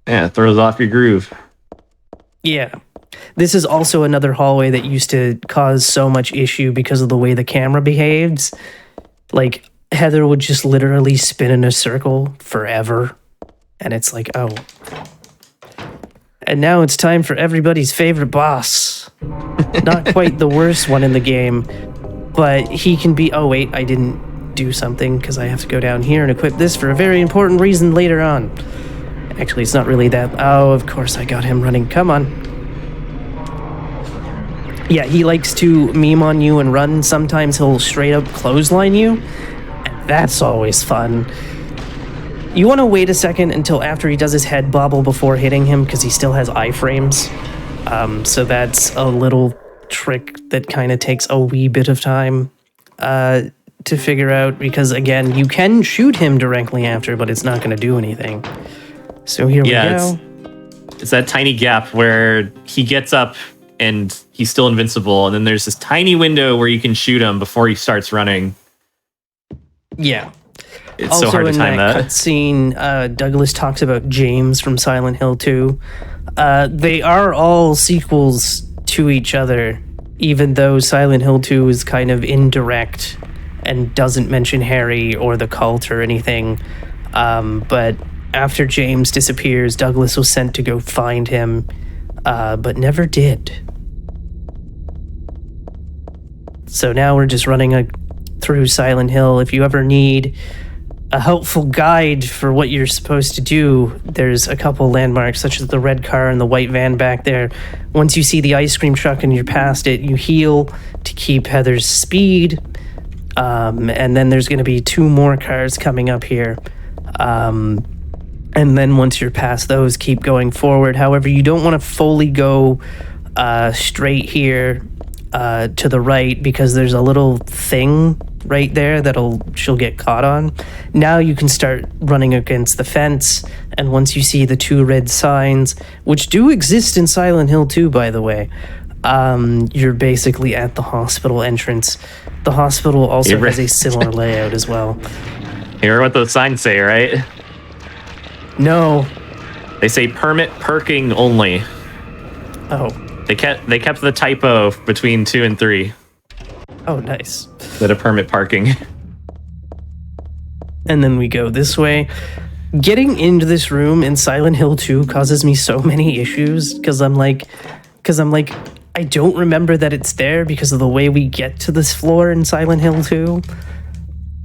Speaker 4: Yeah, it throws off your groove.
Speaker 10: Yeah. This is also another hallway that used to cause so much issue because of the way the camera behaves. Like, Heather would just literally spin in a circle forever. And it's like, oh. And now it's time for everybody's favorite boss. Not quite the worst one in the game, but he can be... Oh, wait, I didn't do something because I have to go down here and equip this for a very important reason later on. Actually, it's not really that... Oh, of course I got him running. Come on. Yeah, he likes to meme on you and run. Sometimes he'll straight up clothesline you, and that's always fun. You want to wait a second until after he does his head bobble before hitting him, because he still has iframes. So that's a little trick that kind of takes a wee bit of time to figure out, because again, you can shoot him directly after, but it's not going to do anything. So here we go.
Speaker 4: It's that tiny gap where he gets up and he's still invincible, and then there's this tiny window where you can shoot him before he starts running.
Speaker 10: Yeah.
Speaker 4: It's
Speaker 10: also,
Speaker 4: so hard to time that.
Speaker 10: Cutscene, Douglas talks about James from Silent Hill 2. They are all sequels to each other, even though Silent Hill 2 is kind of indirect and doesn't mention Harry or the cult or anything. But after James disappears, Douglas was sent to go find him, but never did. So now we're just running through Silent Hill. If you ever need a helpful guide for what you're supposed to do, there's a couple landmarks, such as the red car and the white van back there. Once you see the ice cream truck and you're past it, you heal to keep Heather's speed. And then there's going to be 2 more cars coming up here. And then once you're past those, keep going forward. However, you don't want to fully go straight here to the right, because there's a little thing right there she'll get caught on. Now you can start running against the fence, and once you see the 2 red signs, which do exist in Silent Hill 2, by the way, you're basically at the hospital entrance. The hospital also has a similar layout as well.
Speaker 4: You hear what those signs say, right?
Speaker 10: No.
Speaker 4: They say permit parking only.
Speaker 10: Oh.
Speaker 4: They kept the typo between 2 and 3.
Speaker 10: Oh, nice.
Speaker 4: That a permit parking.
Speaker 10: And then we go this way. Getting into this room in Silent Hill 2 causes me so many issues, because I'm like, I don't remember that it's there because of the way we get to this floor in Silent Hill 2.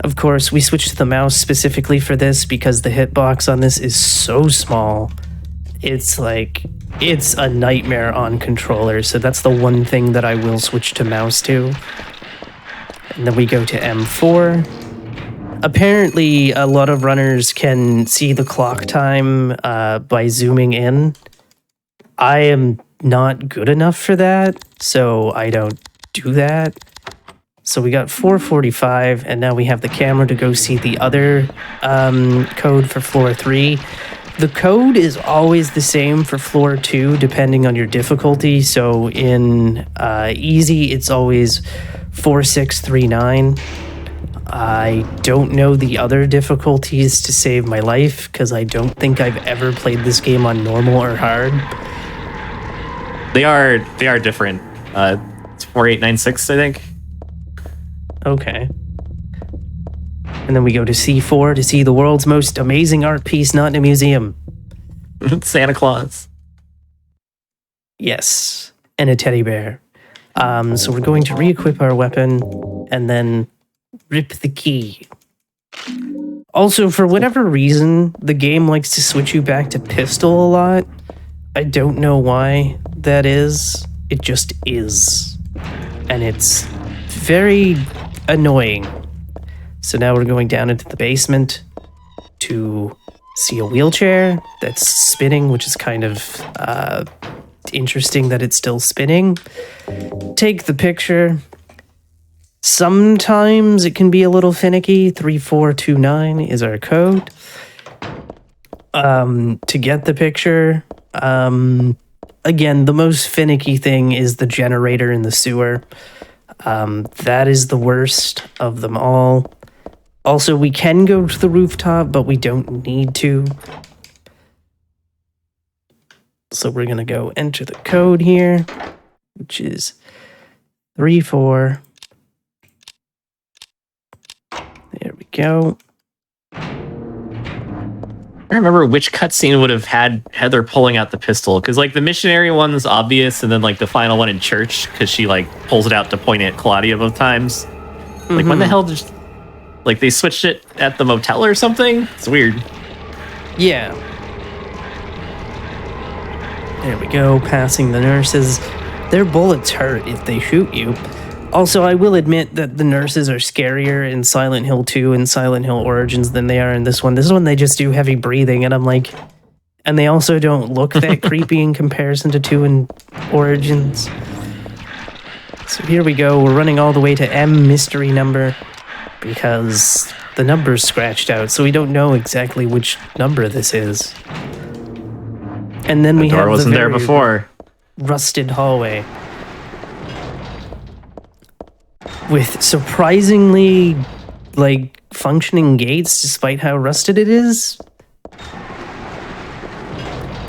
Speaker 10: Of course, we switched to the mouse specifically for this because the hitbox on this is so small. It's a nightmare on controller, so that's the one thing that I will switch to mouse to. And then we go to M4. Apparently, a lot of runners can see the clock time by zooming in. I am not good enough for that, so I don't do that. So we got 4:45, and now we have the camera to go see the other code for floor 3. The code is always the same for floor 2, depending on your difficulty. So in easy, it's always 4639. I don't know the other difficulties to save my life, because I don't think I've ever played this game on normal or hard.
Speaker 4: They are different. It's 4896, I think.
Speaker 10: Okay. And then we go to C4 to see the world's most amazing art piece not in a museum.
Speaker 4: Santa Claus.
Speaker 10: Yes. And a teddy bear. So we're going to re-equip our weapon and then rip the key. Also, for whatever reason, the game likes to switch you back to pistol a lot. I don't know why that is. It just is. And it's very annoying. So now we're going down into the basement to see a wheelchair that's spinning, which is kind of interesting that it's still spinning. Take the picture. Sometimes it can be a little finicky. 3429 is our code. To get the picture, again, the most finicky thing is the generator in the sewer. That is the worst of them all. Also, we can go to the rooftop, but we don't need to. So we're going to go enter the code here, which is 34. There we go.
Speaker 4: I remember which cutscene would have had Heather pulling out the pistol, because like the missionary one's obvious, and then like the final one in church, because she like pulls it out to point at Claudia both times. Like when the hell did like they switched it at the motel or something? It's weird.
Speaker 10: Yeah. There we go, passing the nurses. Their bullets hurt if they shoot you. Also, I will admit that the nurses are scarier in Silent Hill 2 and Silent Hill Origins than they are in this one. This one, they just do heavy breathing, and I'm like... And they also don't look that creepy in comparison to 2 and Origins. So here we go, we're running all the way to M mystery number, because the number's scratched out, so we don't know exactly which number this is. And then we have the door
Speaker 4: wasn't there before.
Speaker 10: Rusted hallway. With surprisingly, like, functioning gates, despite how rusted it is.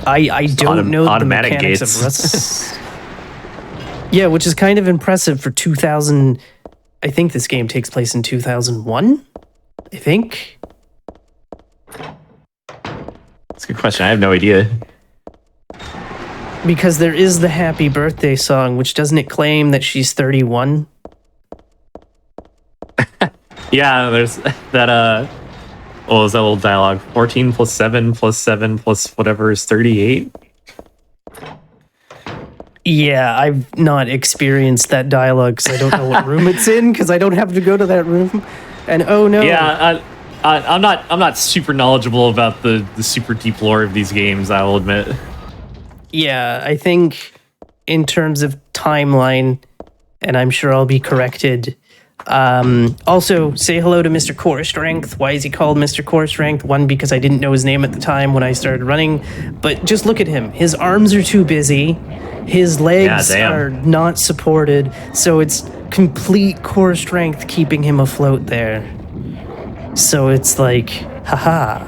Speaker 10: I don't know the mechanics of rust. Yeah, which is kind of impressive for 2000. I think this game takes place in 2001. I think.
Speaker 4: That's a good question. I have no idea.
Speaker 10: Because there is the happy birthday song, which doesn't it claim that she's 31?
Speaker 4: Yeah, there's that, what was that little dialogue? 14 plus 7 plus 7 plus whatever is 38?
Speaker 10: Yeah, I've not experienced that dialogue because I don't know what room it's in, because I don't have to go to that room. And oh no.
Speaker 4: Yeah, I'm not super knowledgeable about the super deep lore of these games, I will admit.
Speaker 10: Yeah, I think in terms of timeline, and I'm sure I'll be corrected. Also, say hello to Mr. Core Strength. Why is he called Mr. Core Strength? One, because I didn't know his name at the time when I started running, but just look at him. His arms are too busy. His legs are not supported, so it's complete core strength keeping him afloat there. So it's like, haha.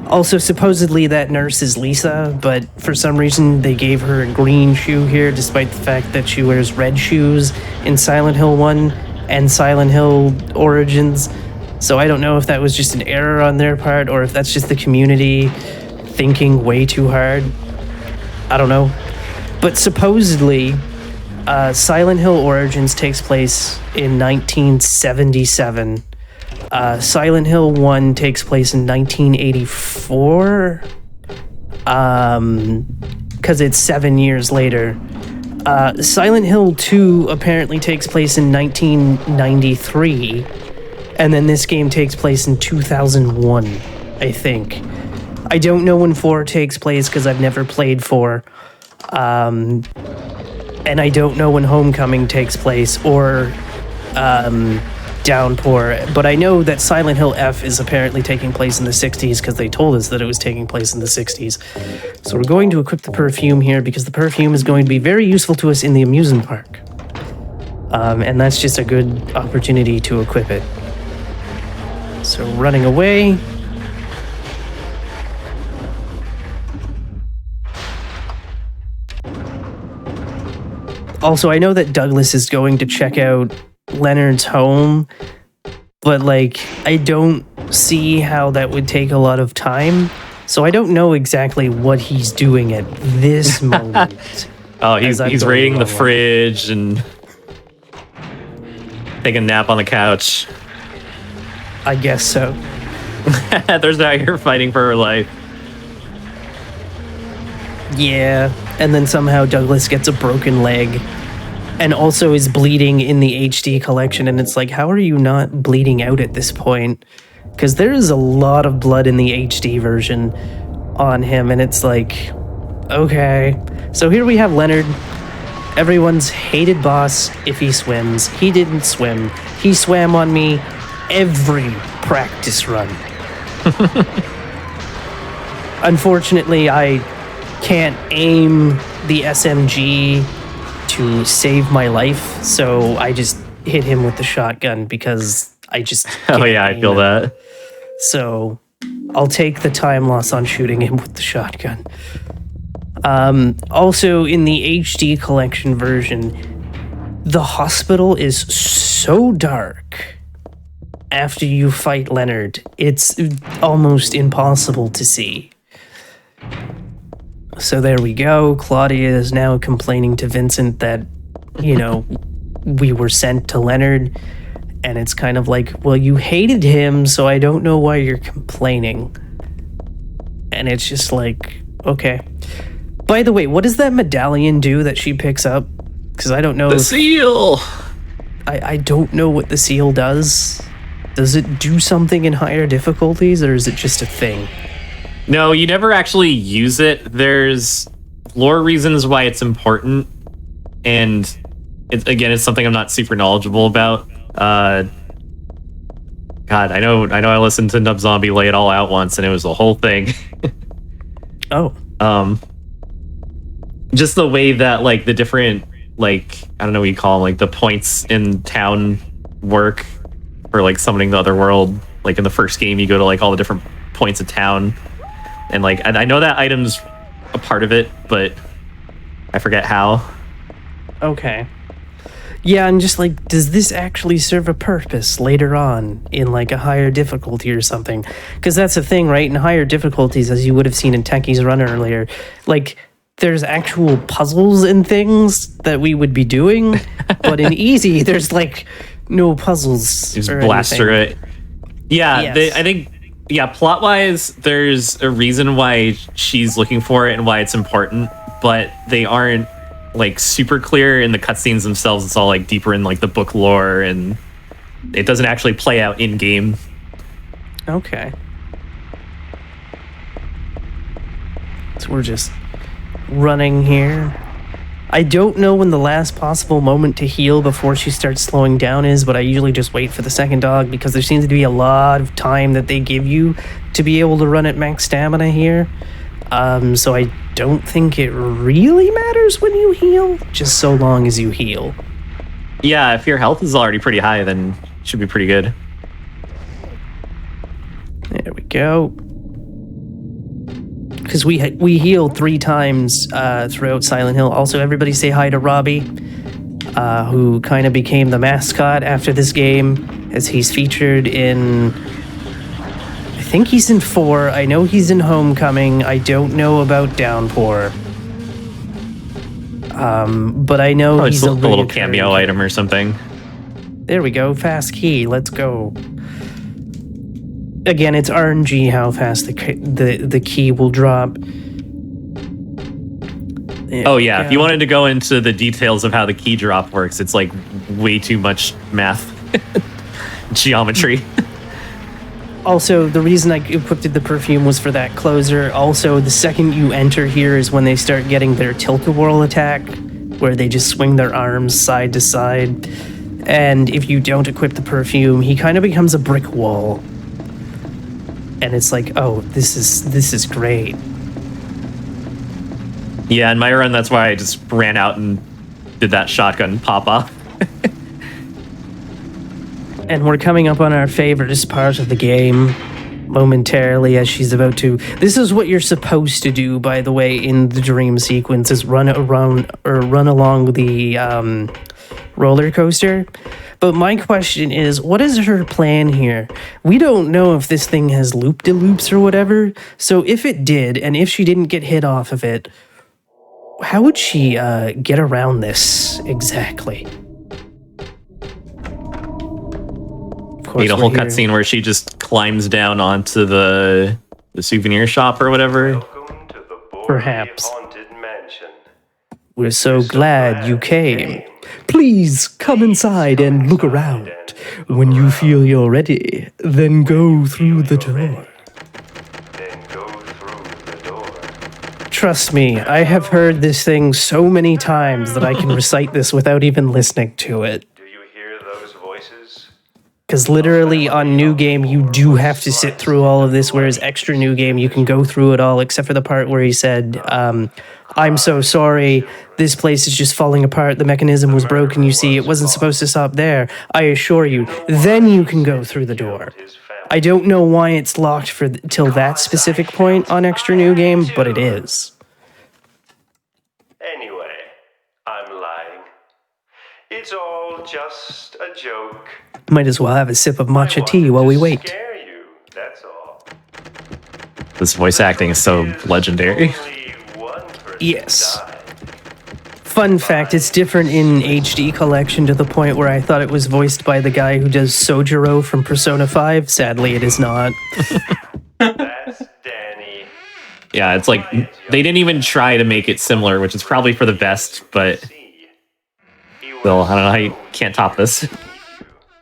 Speaker 10: Also, supposedly that nurse is Lisa, but for some reason they gave her a green shoe here, despite the fact that she wears red shoes in Silent Hill 1 and Silent Hill Origins. So I don't know if that was just an error on their part, or if that's just the community thinking way too hard. I don't know. But supposedly, Silent Hill Origins takes place in 1977. Silent Hill 1 takes place in 1984. Because it's 7 years later. Silent Hill 2 apparently takes place in 1993. And then this game takes place in 2001, I think. I don't know when 4 takes place because I've never played 4. And I don't know when Homecoming takes place or Downpour, but I know that Silent Hill F is apparently taking place in the 60s because they told us that it was taking place in the 60s. So we're going to equip the perfume here because the perfume is going to be very useful to us in the amusement park. And that's just a good opportunity to equip it. So running away. Also, I know that Douglas is going to check out Leonard's home, but like, I don't see how that would take a lot of time. So I don't know exactly what he's doing at this moment.
Speaker 4: Oh, he's raiding the fridge and Take a nap on the couch.
Speaker 10: I guess so.
Speaker 4: Heather's out here fighting for her life.
Speaker 10: Yeah, and then somehow Douglas gets a broken leg and also is bleeding in the HD collection, and it's like, how are you not bleeding out at this point? Because there is a lot of blood in the HD version on him, and it's like, okay. So here we have Leonard, everyone's hated boss if he swims. He didn't swim. He swam on me every practice run. Unfortunately, I can't aim the SMG to save my life, so I just hit him with the shotgun because I just
Speaker 4: Oh yeah, I feel that.
Speaker 10: So I'll take the time loss on shooting him with the shotgun. Also, in the HD collection version, the hospital is so dark after you fight Leonard. It's almost impossible to see. So there we go. Claudia is now complaining to Vincent that, we were sent to Leonard. And it's kind of like, well, you hated him, so I don't know why you're complaining. And it's just like, okay. By the way, what does that medallion do that she picks up? Because I don't know.
Speaker 4: The seal!
Speaker 10: I don't know what the seal does. Does it do something in higher difficulties, or is it just a thing?
Speaker 4: No, you never actually use it. There's lore reasons why it's important, and it's something I'm not super knowledgeable about. God, I know I listened to Nub Zombie lay it all out once, and it was the whole thing.
Speaker 10: Oh.
Speaker 4: Just the way that, like, the different, like, I don't know what you call them, like, the points in town work for, like, summoning the other world. Like, in the first game, you go to, like, all the different points of town. And, like, I know that item's a part of it, but I forget how.
Speaker 10: Okay. Yeah, and just like, does this actually serve a purpose later on in like a higher difficulty or something? Because that's the thing, right? In higher difficulties, as you would have seen in Techie's run earlier, like there's actual puzzles and things that we would be doing, but in easy, there's like no puzzles.
Speaker 4: Just blast through it. Yeah,
Speaker 10: yes.
Speaker 4: I think. Yeah, plot-wise, there's a reason why she's looking for it and why it's important, but they aren't, like, super clear in the cutscenes themselves. It's all, like, deeper in, like, the book lore, and it doesn't actually play out in-game.
Speaker 10: Okay. So we're just running here. I don't know when the last possible moment to heal before she starts slowing down is, but I usually just wait for the second dog because there seems to be a lot of time that they give you to be able to run at max stamina here. So I don't think it really matters when you heal, just so long as you heal.
Speaker 4: Yeah, if your health is already pretty high, then it should be pretty good.
Speaker 10: There we go. Because we healed 3 times throughout Silent Hill. Also, everybody say hi to Robbie, who kind of became the mascot after this game, as he's featured in... I think he's in 4. I know he's in Homecoming. I don't know about Downpour. But I know he's
Speaker 4: a little cameo item or something.
Speaker 10: There we go. Fast key. Let's go. Again, it's RNG how fast the key will drop.
Speaker 4: Oh yeah, if you wanted to go into the details of how the key drop works, it's like way too much math. Geometry.
Speaker 10: Also, the reason I equipped the perfume was for that closer. Also, the second you enter here is when they start getting their tilt-a-whirl attack, where they just swing their arms side to side. And if you don't equip the perfume, he kind of becomes a brick wall. And it's like, oh, this is great.
Speaker 4: Yeah, in my run, that's why I just ran out and did that shotgun pop-off.
Speaker 10: And we're coming up on our favorite part of the game momentarily as she's about to... This is what you're supposed to do, by the way, in the dream sequence, is run along the roller coaster. But my question is, what is her plan here? We don't know if this thing has loop-de-loops or whatever. So if it did, and if she didn't get hit off of it, how would she get around this exactly? course,
Speaker 4: Need a whole
Speaker 10: we're here.
Speaker 4: cutscene where she just climbs down onto the souvenir shop or whatever.
Speaker 5: Welcome to the Borley
Speaker 10: Perhaps.
Speaker 5: Haunted Mansion.
Speaker 10: We're so glad you came. Please come inside and look around. When you feel you're ready, then go through the door.
Speaker 5: Then go through the door.
Speaker 10: Trust me, I have heard this thing so many times that I can recite this without even listening to it.
Speaker 5: Do you hear those voices?
Speaker 10: Because literally on New Game, you do have to sit through all of this, whereas Extra New Game, you can go through it all, except for the part where he said, I'm so sorry, this place is just falling apart, the mechanism was broken, you see, it wasn't supposed to stop there, I assure you. Then you can go through the door. I don't know why it's locked for till that specific point on Extra New Game, but it is.
Speaker 5: Anyway, I'm lying. It's all just a joke.
Speaker 10: Might as well have a sip of matcha tea while we wait.
Speaker 5: Scare you, that's all.
Speaker 4: This voice acting is so legendary.
Speaker 5: Only one person
Speaker 10: Yes.
Speaker 5: died.
Speaker 10: Fun fact, it's different in HD collection to the point where I thought it was voiced by the guy who does Sojiro from Persona 5. Sadly, it is not.
Speaker 5: That's Danny.
Speaker 4: Yeah, it's like they didn't even try to make it similar, which is probably for the best, but still, I don't know how you can't top this.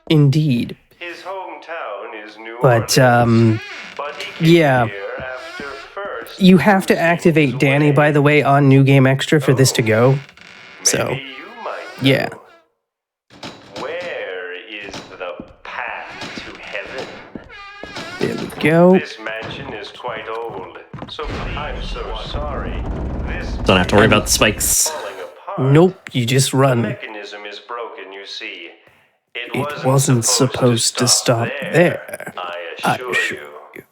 Speaker 10: Indeed.
Speaker 5: His hometown is New
Speaker 10: But,
Speaker 5: Orleans, but he came
Speaker 10: yeah.
Speaker 5: here after first.
Speaker 10: You have to activate Danny, by the way, on New Game Extra for this to go. So,
Speaker 5: Maybe you might know.
Speaker 10: yeah.
Speaker 5: Where is the path to heaven?
Speaker 10: There we go.
Speaker 5: This mansion is quite old, so I'm so sorry. This
Speaker 4: Don't have to worry about the spikes.
Speaker 5: falling apart.
Speaker 10: Nope, you just
Speaker 5: The
Speaker 10: run.
Speaker 5: mechanism is broken, you see.
Speaker 10: It wasn't supposed to stop there.
Speaker 5: I assure you.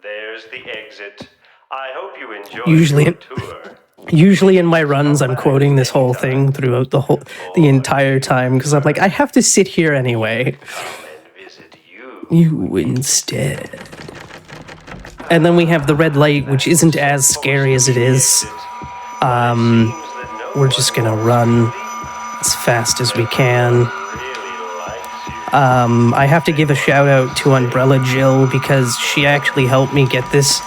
Speaker 5: There's the exit. I hope you enjoy
Speaker 10: Usually
Speaker 5: your
Speaker 10: it-
Speaker 5: tour.
Speaker 10: Usually in my runs, I'm quoting this whole thing throughout the entire time because I'm like, I have to sit here anyway.
Speaker 5: And visit you.
Speaker 10: You instead. And then we have the red light, which isn't as scary as it is. We're just gonna run as fast as we can. I have to give a shout out to Umbrella Jill because she actually helped me get this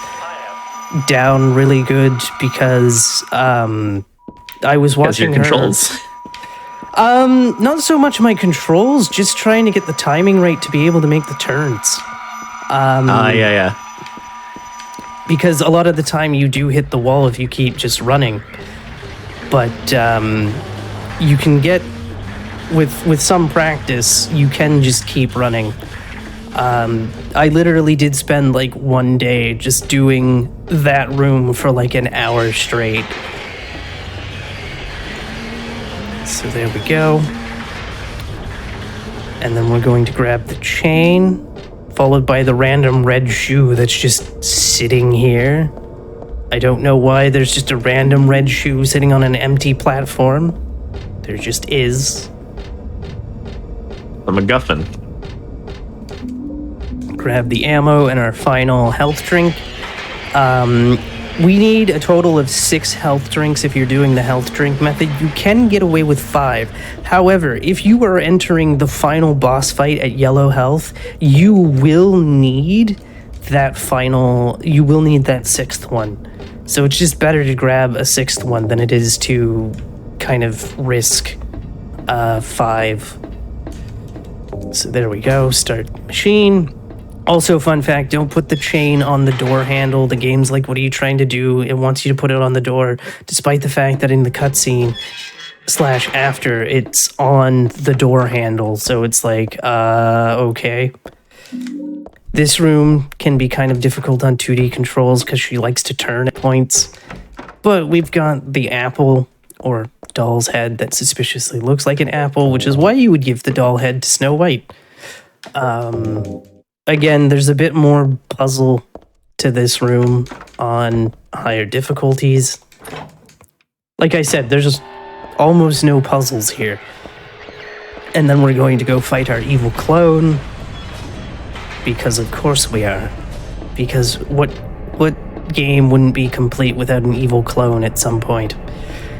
Speaker 10: down really good because I was
Speaker 4: Because
Speaker 10: watching
Speaker 4: your
Speaker 10: her.
Speaker 4: controls.
Speaker 10: Not so much my controls, just trying to get the timing right to be able to make the turns.
Speaker 4: Yeah.
Speaker 10: Because a lot of the time you do hit the wall if you keep just running. But you can get with some practice, you can just keep running. I literally did spend like one day just doing that room for like an hour straight. So there we go. And then we're going to grab the chain, followed by the random red shoe that's just sitting here. I don't know why there's just a random red shoe sitting on an empty platform. There just is.
Speaker 4: The MacGuffin.
Speaker 10: Grab the ammo and our final health drink. We need a total of 6 health drinks if you're doing the health drink method. You can get away with 5. However, if you are entering the final boss fight at yellow health, you will need that 6th one. So it's just better to grab a 6th one than it is to kind of risk 5. So there we go, start machine. Also, fun fact, don't put the chain on the door handle. The game's like, what are you trying to do? It wants you to put it on the door, despite the fact that in the cutscene / after, it's on the door handle. So it's like, okay. This room can be kind of difficult on 2D controls because she likes to turn at points. But we've got the apple, or doll's head, that suspiciously looks like an apple, which is why you would give the doll head to Snow White. Again, there's a bit more puzzle to this room on higher difficulties. Like I said, there's just almost no puzzles here. And then we're going to go fight our evil clone. Because of course we are. Because what game wouldn't be complete without an evil clone at some point?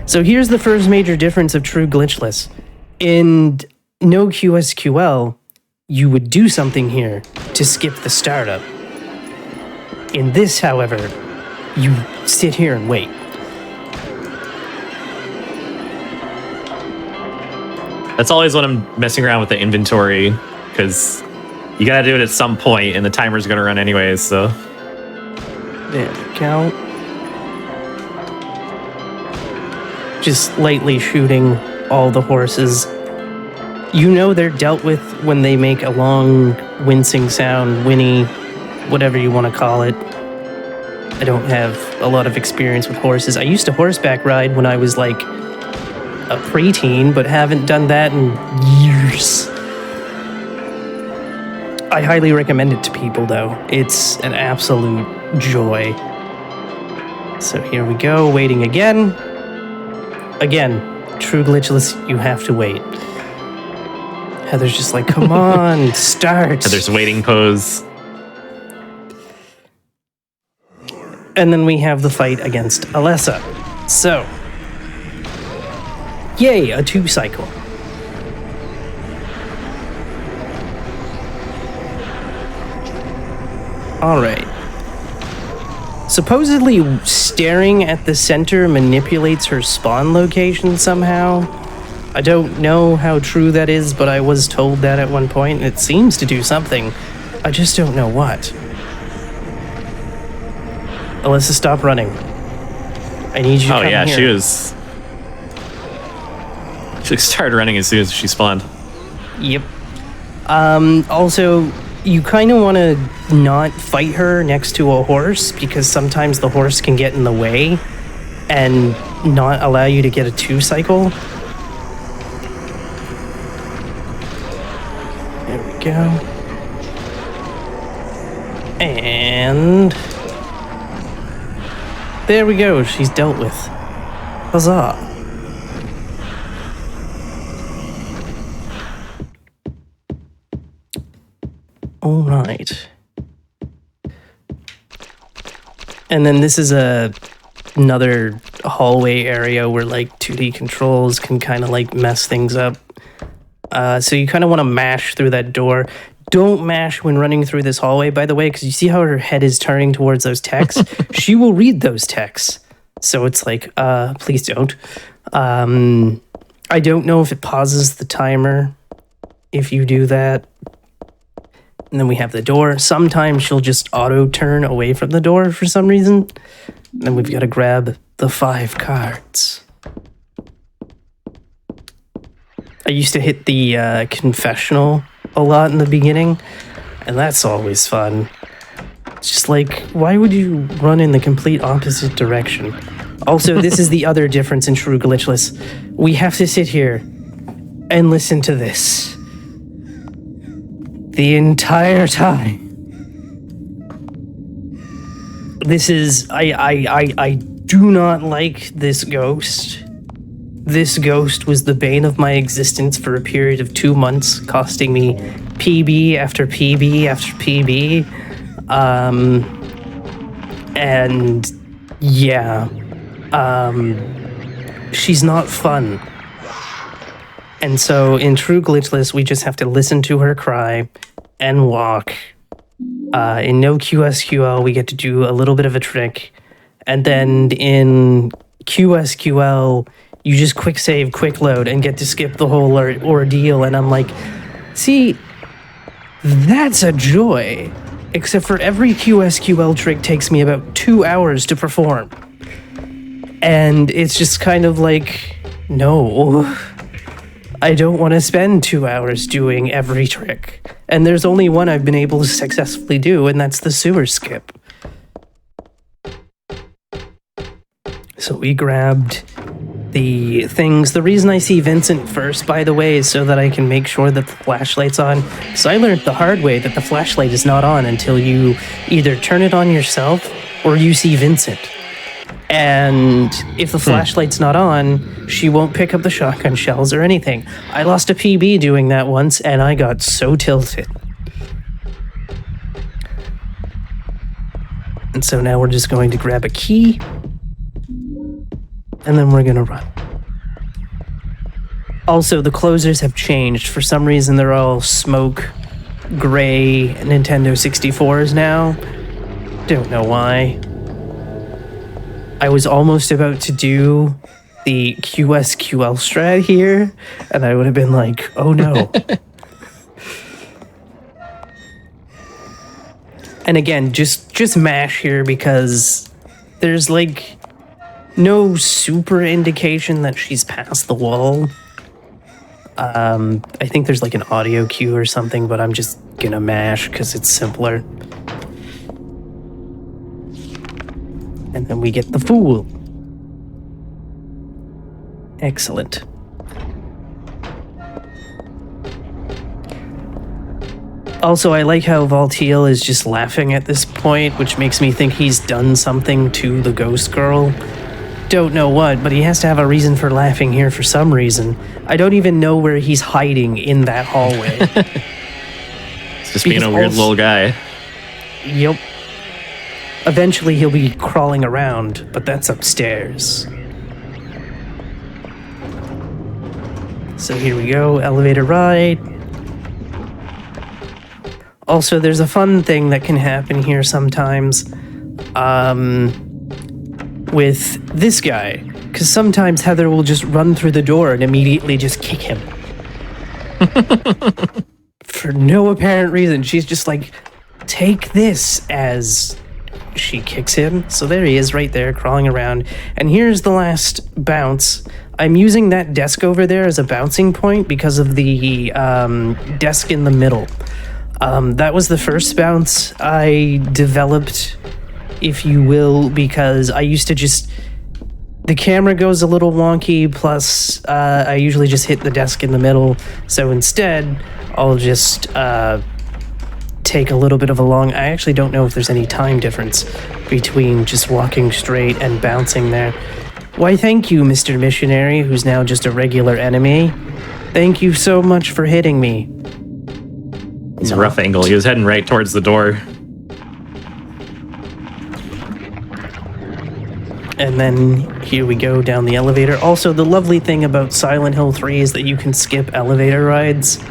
Speaker 10: So here's the first major difference of true glitchless. In no QSQL, you would do something here to skip the startup. In this, however, you sit here and wait.
Speaker 4: That's always when I'm messing around with the inventory, because you gotta do it at some point, and the timer's gonna run anyways, so.
Speaker 10: There we go. Just lightly shooting all the horses. You know they're dealt with when they make a long, wincing sound, whinny, whatever you want to call it. I don't have a lot of experience with horses. I used to horseback ride when I was like a preteen, but haven't done that in years. I highly recommend it to people, though. It's an absolute joy. So here we go, waiting again. Again, true glitchless, you have to wait. Heather's just like, come on, start.
Speaker 4: Heather's waiting pose.
Speaker 10: And then we have the fight against Alessa. So, yay, a 2 cycle. Alright. Supposedly, staring at the center manipulates her spawn location somehow. I don't know how true that is, but I was told that at one point, and it seems to do something. I just don't know what. Alyssa, stop running. I need you to come here.
Speaker 4: She was... She started running as soon as she spawned.
Speaker 10: Yep. Also, you kind of want to not fight her next to a horse, because sometimes the horse can get in the way and not allow you to get a 2 cycle. There we go. And... there we go, she's dealt with. Huzzah. All right. And then this is another hallway area where like 2D controls can kind of like mess things up. So you kind of want to mash through that door. Don't mash when running through this hallway, by the way, because you see how her head is turning towards those texts? She will read those texts. So it's like, please don't. I don't know if it pauses the timer if you do that. And then we have the door. Sometimes she'll just auto-turn away from the door for some reason. And then we've got to grab the 5 cards. I used to hit the confessional a lot in the beginning, and that's always fun. It's just like, why would you run in the complete opposite direction? Also, this is the other difference in True Glitchless. We have to sit here and listen to this the entire time. This is... I do not like this ghost. This ghost was the bane of my existence for a period of 2 months, costing me PB after PB after PB. And yeah, she's not fun. And so in True Glitchless, we just have to listen to her cry and walk. In No QSQL, we get to do a little bit of a trick. And then in QSQL, you just quick save, quick load, and get to skip the whole ordeal. And I'm like, see, that's a joy. Except for every QSQL trick takes me about 2 hours to perform. And it's just kind of like, no, I don't want to spend 2 hours doing every trick. And there's only one I've been able to successfully do, and that's the sewer skip. So we grabbed the things. The reason I see Vincent first, by the way, is so that I can make sure that the flashlight's on. So I learned the hard way that the flashlight is not on until you either turn it on yourself or you see Vincent. And if the flashlight's not on, she won't pick up the shotgun shells or anything. I lost a PB doing that once, and I got so tilted. And so now we're just going to grab a key, and then we're gonna run. Also, the closers have changed. For some reason, they're all smoke gray Nintendo 64s now. Don't know why. I was almost about to do the QSQL strat here, and I would have been like, oh no. And again, just mash here because there's like no super indication that she's past the wall. I think there's like an audio cue or something, but I'm just gonna mash because it's simpler. And then we get the fool. Excellent. Also, I like how Valtiel is just laughing at this point, which makes me think he's done something to the ghost girl. Don't know what, but he has to have a reason for laughing here for some reason. I don't even know where he's hiding in that hallway.
Speaker 4: It's just being a weird little guy.
Speaker 10: Yep. Eventually he'll be crawling around, but that's upstairs. So here we go, elevator ride. Also, there's a fun thing that can happen here sometimes with this guy, because sometimes Heather will just run through the door and immediately just kick him. For no apparent reason. She's just like, take this, as she kicks him. So there he is right there crawling around. And here's the last bounce. I'm using that desk over there as a bouncing point because of the desk in the middle. That was the first bounce I developed, if you will, because I used to just... The camera goes a little wonky, plus I usually just hit the desk in the middle. So instead, I'll just take a little bit of a long... I actually don't know if there's any time difference between just walking straight and bouncing there. Why, thank you, Mr. Missionary, who's now just a regular enemy. Thank you so much for hitting me.
Speaker 4: It's a rough angle. He was heading right towards the door.
Speaker 10: And then here we go down the elevator. Also, the lovely thing about Silent Hill 3 is that you can skip elevator rides,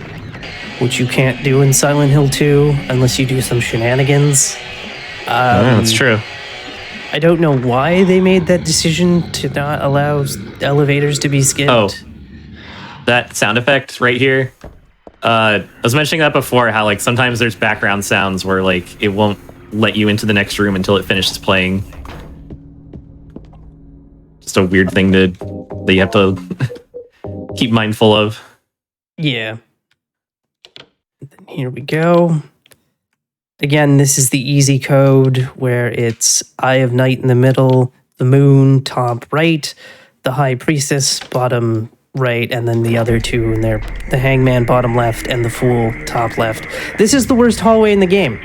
Speaker 10: which you can't do in Silent Hill 2 unless you do some shenanigans.
Speaker 4: That's true.
Speaker 10: I don't know why they made that decision to not allow elevators to be skipped.
Speaker 4: Oh, that sound effect right here. I was mentioning that before, how like sometimes there's background sounds where like it won't let you into the next room until it finishes playing. Just a weird thing that you have to keep mindful of.
Speaker 10: Yeah. Here we go. Again, this is the easy code where it's Eye of Night in the middle, the moon top right, the High Priestess bottom right, and then the other two in there, the Hangman bottom left and the Fool top left. This is the worst hallway in the game.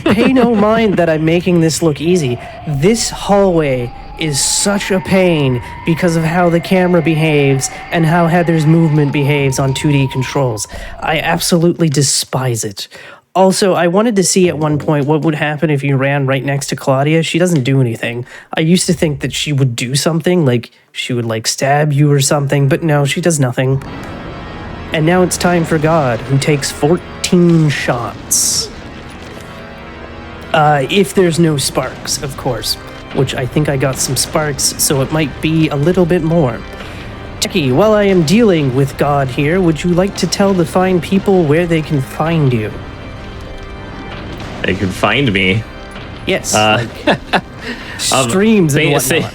Speaker 10: Pay no mind that I'm making this look easy. This hallway is such a pain because of how the camera behaves and how Heather's movement behaves on 2D controls. I absolutely despise it. Also, I wanted to see at one point what would happen if you ran right next to Claudia. She doesn't do anything. I used to think that she would do something, like she would like stab you or something, but no, she does nothing. And now it's time for God, who takes 14 shots. If there's no sparks, of course, which I think I got some sparks, so it might be a little bit more. Jackie, while I am dealing with God here, would you like to tell the fine people where they can find you?
Speaker 4: They can find me.
Speaker 10: Yes, streams and whatnot.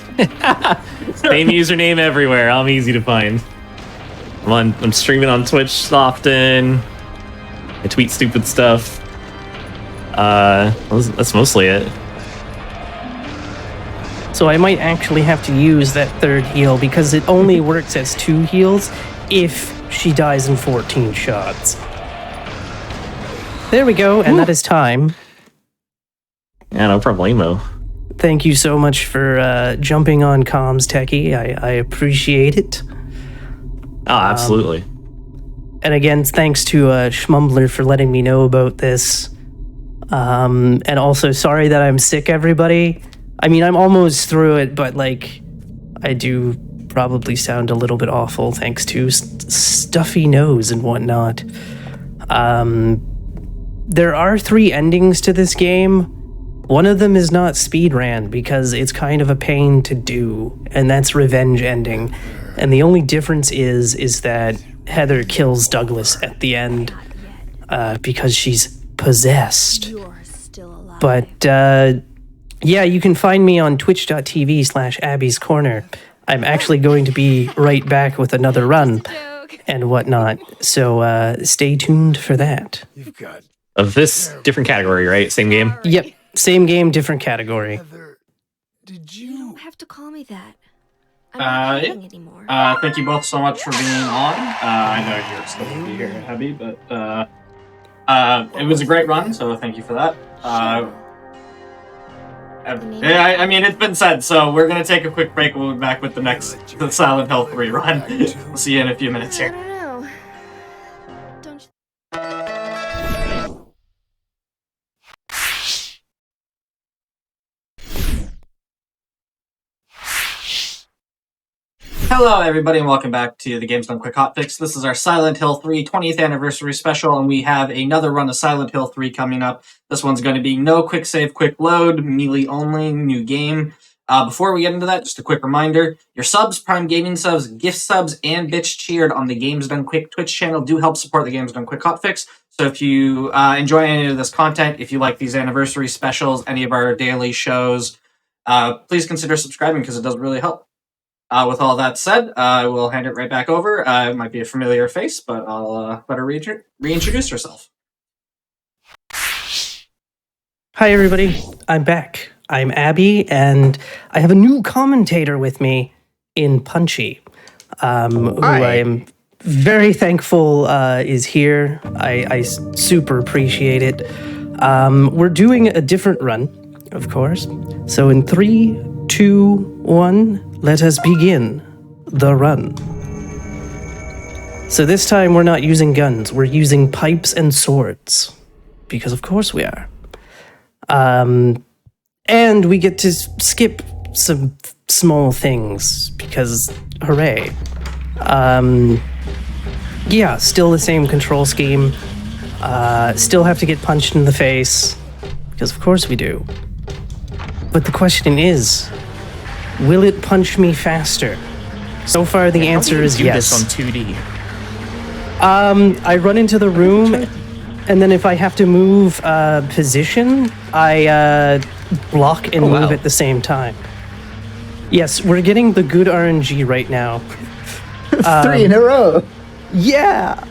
Speaker 4: Same username everywhere. I'm easy to find. I'm streaming on Twitch often. I tweet stupid stuff. That's mostly it.
Speaker 10: So I might actually have to use that third heal because it only works as 2 heals if she dies in 14 shots. There we go, and that is time.
Speaker 4: Yeah, no problemo.
Speaker 10: Thank you so much for jumping on comms, Techie. I appreciate it.
Speaker 4: Oh, absolutely.
Speaker 10: And again, thanks to Schmumbler for letting me know about this. And also, sorry that I'm sick, everybody. I mean, I'm almost through it, but like, I do probably sound a little bit awful thanks to stuffy nose and whatnot. There are 3 endings to this game. One of them is not speedran because it's kind of a pain to do, and that's revenge ending. And the only difference is that Heather kills Douglas at the end because she's possessed. But yeah, you can find me on twitch.tv/Abby's Corner. I'm actually going to be right back with another run and whatnot. So stay tuned for that.
Speaker 4: Of this different category, right? Same game?
Speaker 10: Yep. Same game, different category.
Speaker 7: You don't have to call me that. I'm not playing anymore.
Speaker 1: Thank you both so much for being on. I know you're still going to be here, Abby, but it was a great run, so thank you for that. Yeah, I mean, it's been said, so we're going to take a quick break. We'll be back with the Silent Hill 3 run. We'll see you in a few minutes here.
Speaker 7: I don't know. Don't you...
Speaker 1: Hello, everybody, and welcome back to the Games Done Quick Hotfix. This is our Silent Hill 3 20th anniversary special, and we have another run of Silent Hill 3 coming up. This one's going to be no quick save, quick load, melee only, new game. Before we get into that, just a quick reminder, your subs, Prime Gaming subs, gift subs, and bitch cheered on the Games Done Quick Twitch channel do help support the Games Done Quick Hotfix. So if you enjoy any of this content, if you like these anniversary specials, any of our daily shows, please consider subscribing because it does really help. With all that said, I will hand it right back over. It might be a familiar face, but I'll let her reintroduce herself.
Speaker 10: Hi, everybody. I'm back. I'm Abby, and I have a new commentator with me in Punchy, who I am very thankful is here. I super appreciate it. We're doing a different run, of course. So in 3, 2, 1, let us begin the run. So this time we're not using guns, we're using pipes and swords. Because of course we are. And we get to skip some small things, because hooray. Yeah, still the same control scheme. Still have to get punched in the face, because of course we do. But the question is, will it punch me faster? So far, the answer is yes.
Speaker 6: How do you do this on 2D?
Speaker 10: I run into the room, and then if I have to move position, I block and move at the same time. Yes, we're getting the good RNG right now.
Speaker 6: 3 in a row.
Speaker 10: Yeah.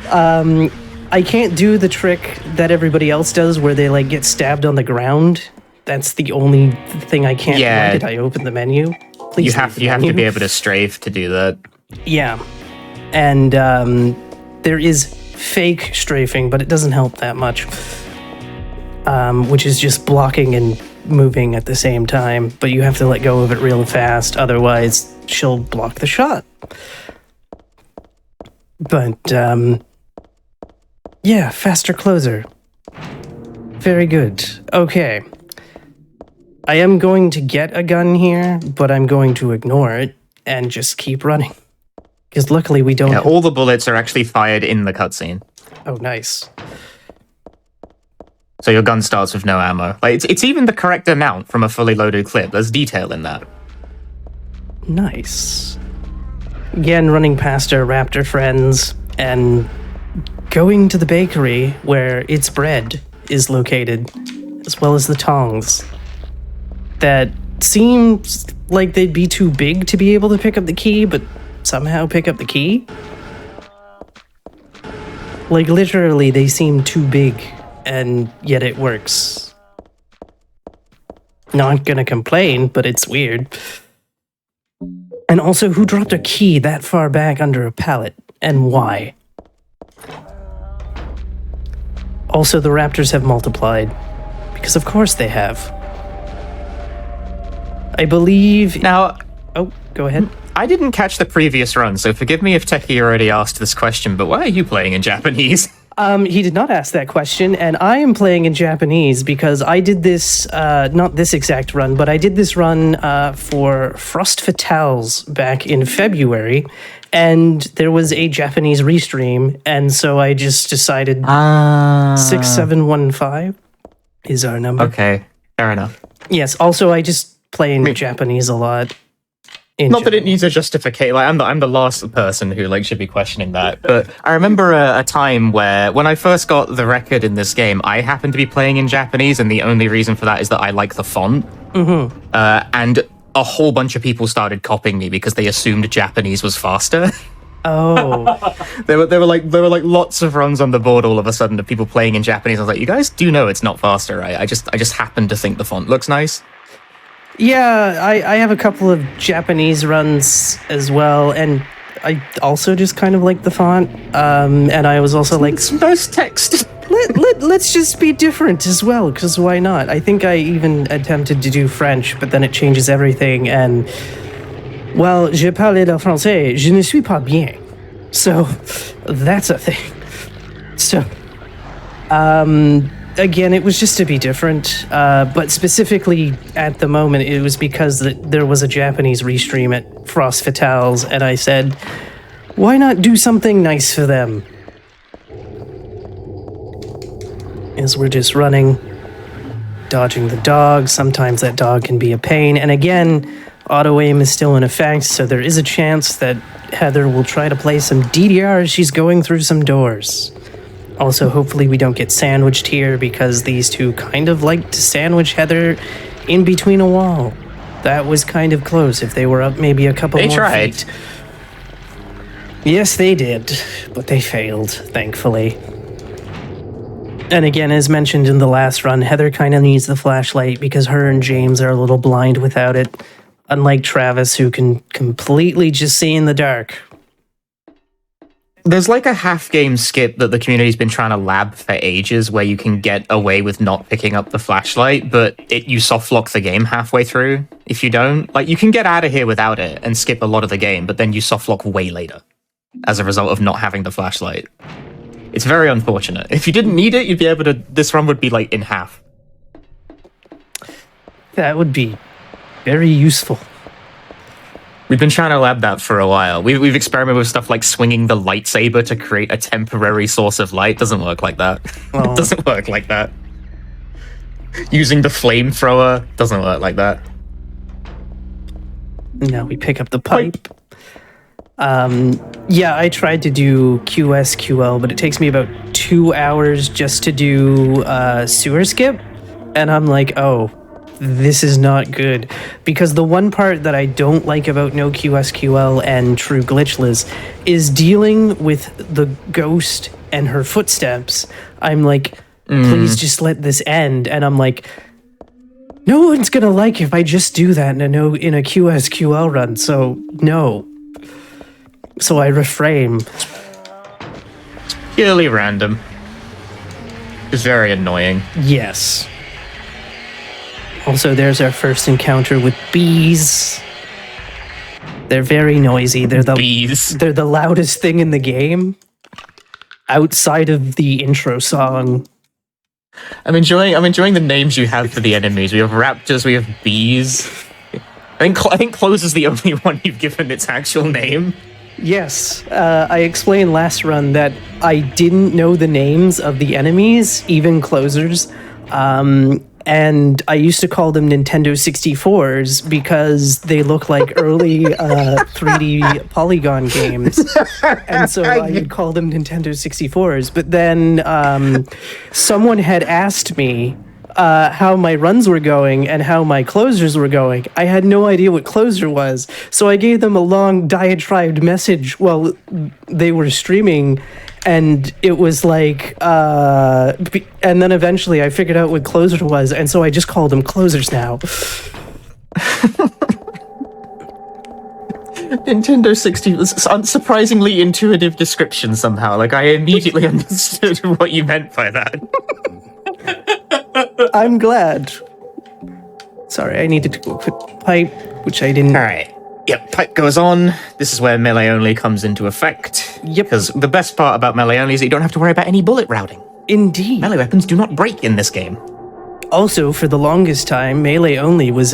Speaker 10: I can't do the trick that everybody else does, where they like get stabbed on the ground. That's the only thing I can't.
Speaker 4: Yeah.
Speaker 10: Why did I open the menu? Please.
Speaker 4: You have to be able to strafe to do that.
Speaker 10: Yeah, and there is fake strafing, but it doesn't help that much. Which is just blocking and moving at the same time, but you have to let go of it real fast, otherwise she'll block the shot. But yeah, faster closer. Very good. Okay. I am going to get a gun here, but I'm going to ignore it and just keep running. Because luckily we don't...
Speaker 4: Yeah, all the bullets are actually fired in the cutscene.
Speaker 10: Oh, nice.
Speaker 4: So your gun starts with no ammo. Like it's even the correct amount from a fully loaded clip. There's detail in that.
Speaker 10: Nice. Again, running past our raptor friends and going to the bakery where its bread is located, as well as the tongs. That seems like they'd be too big to be able to pick up the key, but somehow pick up the key? Like, literally, they seem too big, and yet it works. Not gonna complain, but it's weird. And also, who dropped a key that far back under a pallet, and why? Also, the raptors have multiplied, because of course they have. I believe...
Speaker 4: Now...
Speaker 10: Oh, go ahead.
Speaker 4: I didn't catch the previous run, so forgive me if Techie already asked this question, but why are you playing in Japanese?
Speaker 10: He did not ask that question, and I am playing in Japanese because I did this, not this exact run, but I did this run for Frost Fatales back in February, and there was a Japanese restream, and so I just decided 6715 is our number.
Speaker 4: Okay, fair enough.
Speaker 10: Yes, also I just play in Japanese a lot.
Speaker 6: Not that it needs a justification. Like I'm the last person who should be questioning that. But I remember a time where when I first got the record in this game, I happened to be playing in Japanese, and the only reason for that is that I like the font.
Speaker 10: Mm-hmm.
Speaker 6: And a whole bunch of people started copying me because they assumed Japanese was faster.
Speaker 10: Oh,
Speaker 6: there were lots of runs on the board all of a sudden of people playing in Japanese. I was like, you guys do know it's not faster, right? I just happen to think the font looks nice.
Speaker 10: Yeah, I have a couple of Japanese runs as well, and I also just kind of like the font. And I was also like,
Speaker 6: some nice text.
Speaker 10: let's just be different as well, because why not? I think I even attempted to do French, but then it changes everything. And well, je parle le français, je ne suis pas bien. So that's a thing. So, again, it was just to be different, but specifically at the moment, it was because there was a Japanese restream at Frost Fatales, and I said, why not do something nice for them? As we're just running, dodging the dog, sometimes that dog can be a pain, and again, auto-aim is still in effect, so there is a chance that Heather will try to play some DDR as she's going through some doors. Also, hopefully we don't get sandwiched here, because these two kind of like to sandwich Heather in between a wall. That was kind of close if they were up maybe a couple more feet. Yes, they did, but they failed, thankfully. And again, as mentioned in the last run, Heather kind of needs the flashlight because her and James are a little blind without it, unlike Travis, who can completely just see in the dark.
Speaker 6: There's like a half-game skip that the community's been trying to lab for ages where you can get away with not picking up the flashlight, but you softlock the game halfway through if you don't. Like, you can get out of here without it and skip a lot of the game, but then you softlock way later as a result of not having the flashlight. It's very unfortunate. If you didn't need it, you'd be able to... This run would be, like, in half.
Speaker 10: That would be very useful.
Speaker 6: We've been trying to lab that for a while. We've experimented with stuff like swinging the lightsaber to create a temporary source of light. Doesn't work like that.
Speaker 10: Oh.
Speaker 6: It doesn't work like that. Using the flamethrower doesn't work like that.
Speaker 10: Now we pick up the pipe. Yeah, I tried to do QSQL, but it takes me about 2 hours just to do sewer skip. And I'm like, oh, this is not good. Because the one part that I don't like about no QSQL and true glitchless is dealing with the ghost and her footsteps. I'm like, please just let this end. And I'm like, no one's gonna like if I just do that in a QSQL run, so no. So I refrain.
Speaker 6: Purely random. It's very annoying.
Speaker 10: Yes. Also, there's our first encounter with bees. They're very noisy. They're the
Speaker 6: bees.
Speaker 10: They're the loudest thing in the game, outside of the intro song.
Speaker 6: I'm enjoying the names you have for the enemies. We have raptors. We have bees. I think Close is the only one you've given its actual name.
Speaker 10: Yes, I explained last run that I didn't know the names of the enemies, even closers, and I used to call them Nintendo 64s because they look like early 3D polygon games, and so I would call them Nintendo 64s. But then someone had asked me how my runs were going and how my closers were going. I had no idea what closer was, so I gave them a long diatribed message while they were streaming, and it was like, and then eventually I figured out what closer was, and so I just called them closers now.
Speaker 6: Nintendo 60 was unsurprisingly intuitive description somehow. Like, I immediately understood what you meant by that.
Speaker 10: I'm glad. Sorry, I needed to go put pipe, which I didn't.
Speaker 6: Alright. Yep, pipe goes on. This is where melee only comes into effect.
Speaker 10: Yep.
Speaker 11: Because the best part about melee only is that you don't have to worry about any bullet routing.
Speaker 10: Indeed.
Speaker 11: Melee weapons do not break in this game.
Speaker 10: Also, for the longest time, melee only was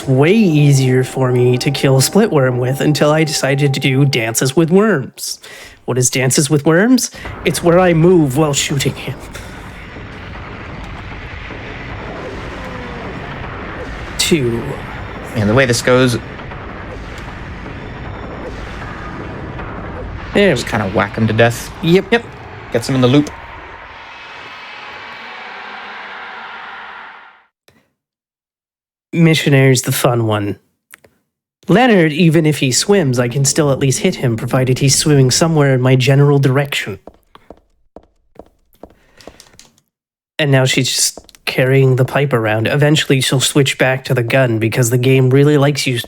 Speaker 10: way easier for me to kill Splitworm with until I decided to do Dances with Worms. What is Dances with Worms? It's where I move while shooting him. 2.
Speaker 11: And the way this goes,
Speaker 10: There
Speaker 11: just kind of whack him to death.
Speaker 10: Yep.
Speaker 11: Gets him in the loop.
Speaker 10: Missionary's the fun one. Leonard, even if he swims, I can still at least hit him, provided he's swimming somewhere in my general direction. And now she's just carrying the pipe around. Eventually she'll switch back to the gun, because the game really likes you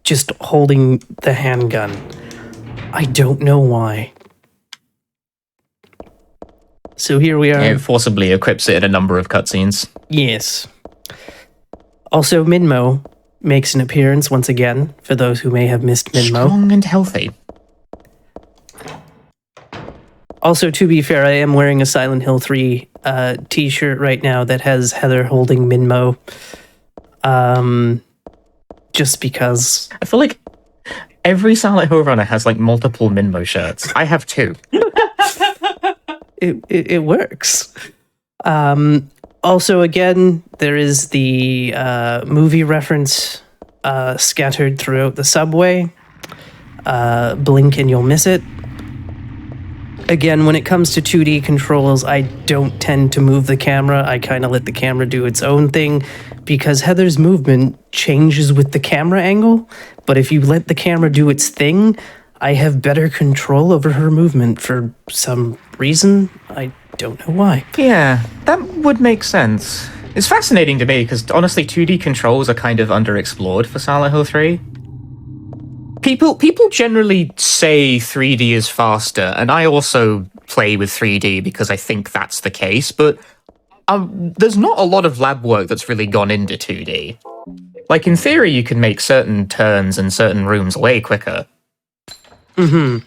Speaker 10: just holding the handgun. I don't know why. So here we are.
Speaker 11: It forcibly equips it in a number of cutscenes.
Speaker 10: Yes. Also, Minmo makes an appearance once again, for those who may have missed Minmo.
Speaker 11: Strong and healthy.
Speaker 10: Also, to be fair, I am wearing a Silent Hill 3 t-shirt right now that has Heather holding Minmo. Just because.
Speaker 11: I feel like every Silent Hill runner has like multiple Minmo shirts. I have 2.
Speaker 10: It works. Also, again, there is the movie reference scattered throughout the subway. Blink and you'll miss it. Again, when it comes to 2D controls, I don't tend to move the camera. I kind of let the camera do its own thing, because Heather's movement changes with the camera angle. But if you let the camera do its thing, I have better control over her movement for some reason. I don't know why.
Speaker 11: Yeah, that would make sense. It's fascinating to me because honestly, 2D controls are kind of underexplored for Silent Hill 3. People generally say 3D is faster, and I also play with 3D because I think that's the case, but there's not a lot of lab work that's really gone into 2D. Like, in theory, you can make certain turns and certain rooms way quicker.
Speaker 10: Mm-hmm.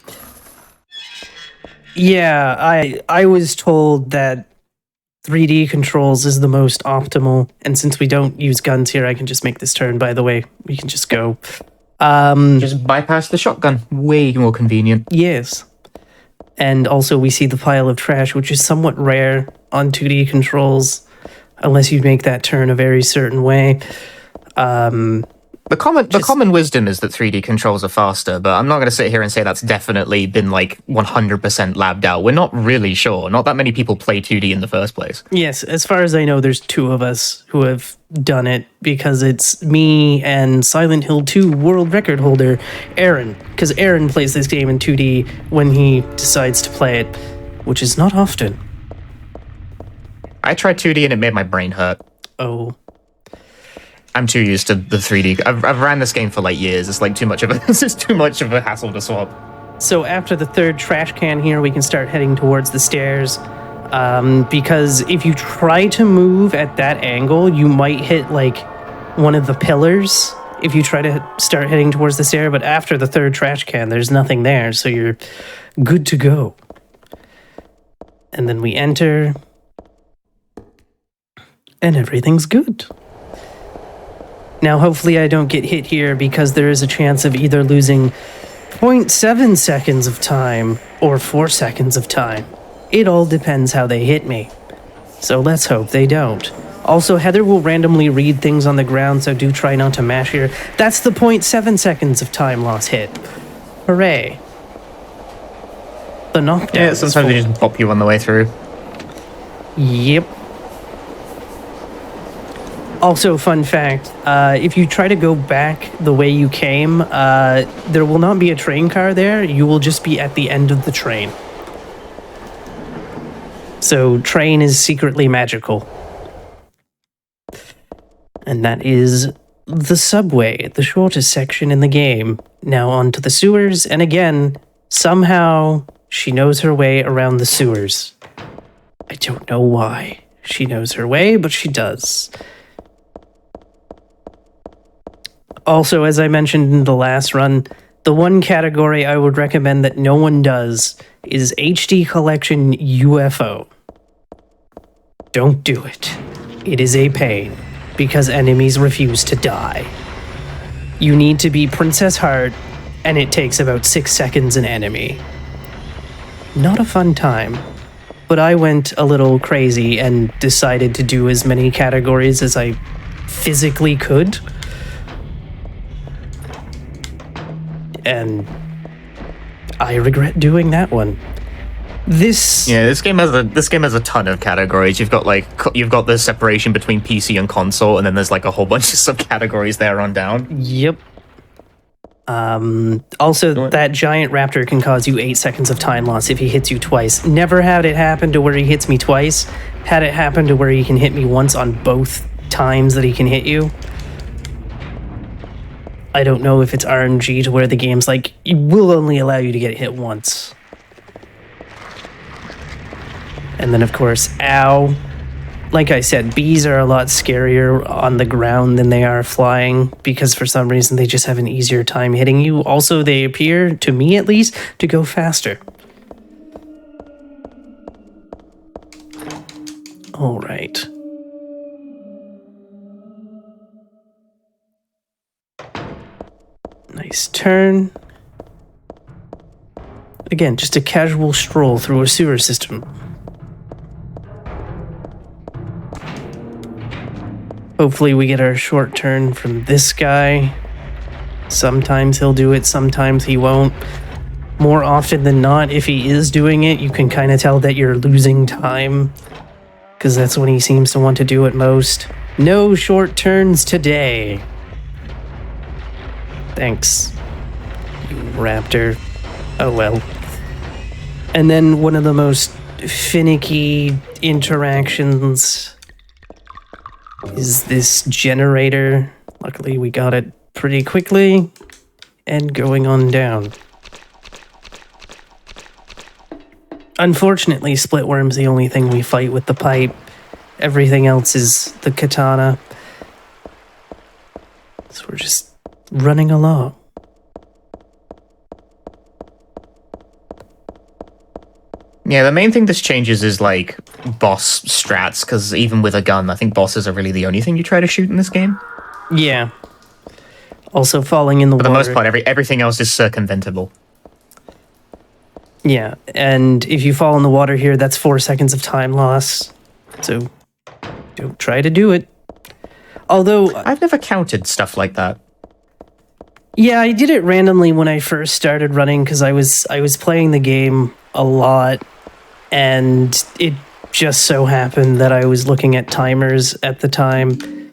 Speaker 10: Yeah, I was told that 3D controls is the most optimal, and since we don't use guns here, I can just make this turn, by the way. We can just go.
Speaker 11: Just bypass the shotgun. Way more convenient.
Speaker 10: Yes. And also we see the pile of trash, which is somewhat rare on 2D controls, unless you make that turn a very certain way.
Speaker 11: The common wisdom is that 3D controls are faster, but I'm not going to sit here and say that's definitely been like 100% labbed out. We're not really sure. Not that many people play 2D in the first place.
Speaker 10: Yes, as far as I know, there's 2 of us who have done it, because it's me and Silent Hill 2 world record holder Aaron, because Aaron plays this game in 2D when he decides to play it, which is not often.
Speaker 11: I tried 2D and it made my brain hurt.
Speaker 10: Oh.
Speaker 11: I'm too used to the 3D. I've ran this game for like years. It's like too much of a hassle to swap.
Speaker 10: So after the 3rd trash can here, we can start heading towards the stairs. Because if you try to move at that angle, you might hit like one of the pillars if you try to start heading towards the stair. But after the 3rd trash can, there's nothing there, so you're good to go. And then we enter, and everything's good. Now, hopefully I don't get hit here, because there is a chance of either losing 0.7 seconds of time or 4 seconds of time. It all depends how they hit me. So let's hope they don't. Also, Heather will randomly read things on the ground, so do try not to mash here. That's the 0.7 seconds of time loss hit. Hooray. The knockdown.
Speaker 11: Yeah, sometimes they just pop you on the way through.
Speaker 10: Yep. Also, fun fact, if you try to go back the way you came, there will not be a train car there. You will just be at the end of the train. So, train is secretly magical. And that is the subway, the shortest section in the game. Now on to the sewers, and again, somehow she knows her way around the sewers. I don't know why she knows her way, but she does. Also, as I mentioned in the last run, The one category I would recommend that no one does is HD Collection UFO. Don't do it. It is a pain, because enemies refuse to die. You need to be Princess Heart, and it takes about 6 seconds an enemy. Not a fun time, but I went a little crazy and decided to do as many categories as I physically could. And I regret doing that one. This
Speaker 11: game has a ton of categories. You've got the separation between PC and console, and then there's like a whole bunch of subcategories there on down.
Speaker 10: Yep. Also, that giant raptor can cause you 8 seconds of time loss if he hits you twice. Never had it happen to where he hits me twice. Had it happen to where he can hit me once on both times that he can hit you. I don't know if it's RNG to where the game's like, it will only allow you to get hit once. And then, of course, ow. Like I said, bees are a lot scarier on the ground than they are flying, because for some reason they just have an easier time hitting you. Also, they appear, to me at least, to go faster. All right. Nice turn. Again, just a casual stroll through a sewer system. Hopefully we get our short turn from this guy. Sometimes he'll do it, sometimes he won't. More often than not, if he is doing it, you can kind of tell that you're losing time, because that's when he seems to want to do it most. No short turns today. Thanks, you raptor. Oh well. And then one of the most finicky interactions is this generator. Luckily we got it pretty quickly, and going on down. Unfortunately, Splitworm's the only thing we fight with the pipe. Everything else is the katana. So we're just running along.
Speaker 11: Yeah, the main thing this changes is, like, boss strats, because even with a gun, I think bosses are really the only thing you try to shoot in this game.
Speaker 10: Yeah. Also falling in the water.
Speaker 11: For the most part, everything else is circumventable.
Speaker 10: Yeah, and if you fall in the water here, that's 4 seconds of time loss. So, don't try to do it. Although...
Speaker 11: I've never counted stuff like that.
Speaker 10: Yeah, I did it randomly when I first started running, because I was playing the game a lot, and it just so happened that I was looking at timers at the time.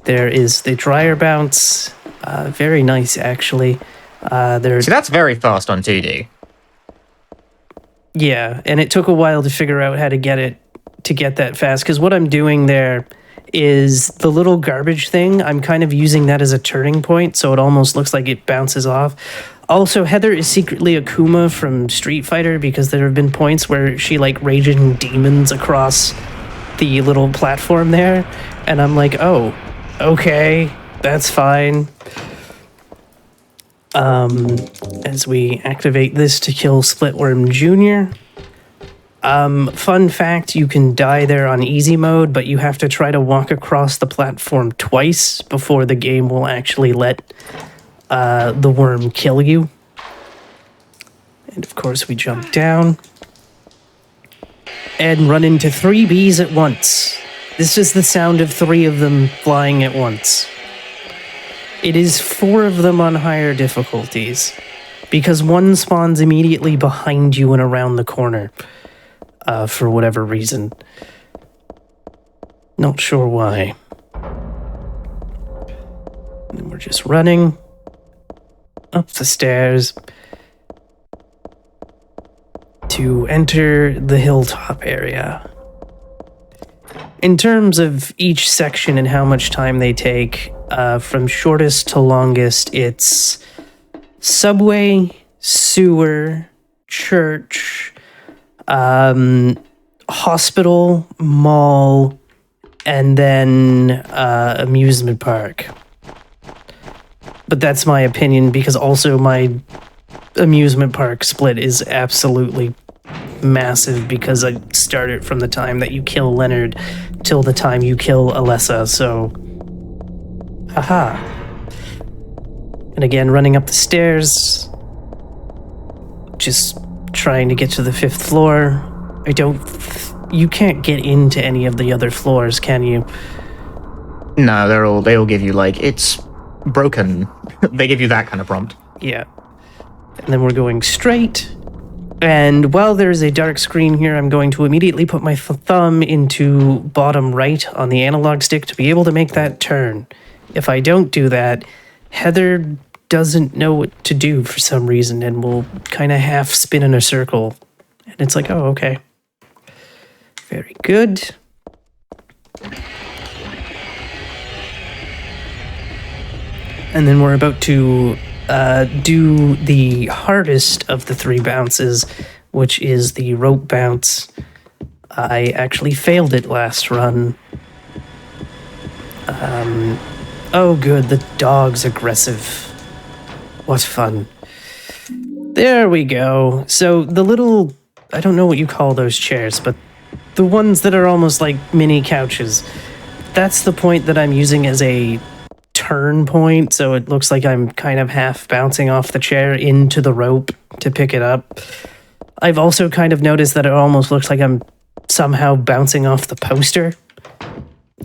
Speaker 10: There is the dryer bounce. Very nice, actually.
Speaker 11: See, that's very fast on 2D.
Speaker 10: Yeah, and it took a while to figure out how to get that fast, because what I'm doing there is the little garbage thing. I'm kind of using that as a turning point, so it almost looks like it bounces off. Also, Heather is secretly Akuma from Street Fighter, because there have been points where she, like, raging demons across the little platform there, and I'm like, oh, okay, that's fine. As we activate this to kill Splitworm Jr. Fun fact, you can die there on easy mode, but you have to try to walk across the platform twice before the game will actually let the worm kill you. And of course we jump down and run into 3 bees at once. This is the sound of 3 of them flying at once. It is 4 of them on higher difficulties, because one spawns immediately behind you and around the corner, for whatever reason. Not sure why. And we're just running up the stairs to enter the hilltop area. In terms of each section and how much time they take, from shortest to longest, it's subway, sewer, church, hospital, mall, and then amusement park. But that's my opinion, because also my amusement park split is absolutely massive, because I start it from the time that you kill Leonard till the time you kill Alessa, so... Haha. And again, running up the stairs, just trying to get to the 5th floor. You can't get into any of the other floors, can you?
Speaker 11: No, they'll give you, like, it's broken. They give you that kind of prompt.
Speaker 10: Yeah. And then we're going straight. And while there's a dark screen here, I'm going to immediately put my thumb into bottom right on the analog stick to be able to make that turn. If I don't do that, Heather doesn't know what to do for some reason and will kind of half spin in a circle. And it's like, oh, okay. Very good. And then we're about to do the hardest of the 3 bounces, which is the rope bounce. I actually failed it last run. Oh good, the dog's aggressive. What fun. There we go. So the little, I don't know what you call those chairs, but the ones that are almost like mini couches, that's the point that I'm using as a turn point, so it looks like I'm kind of half bouncing off the chair into the rope to pick it up. I've also kind of noticed that it almost looks like I'm somehow bouncing off the poster.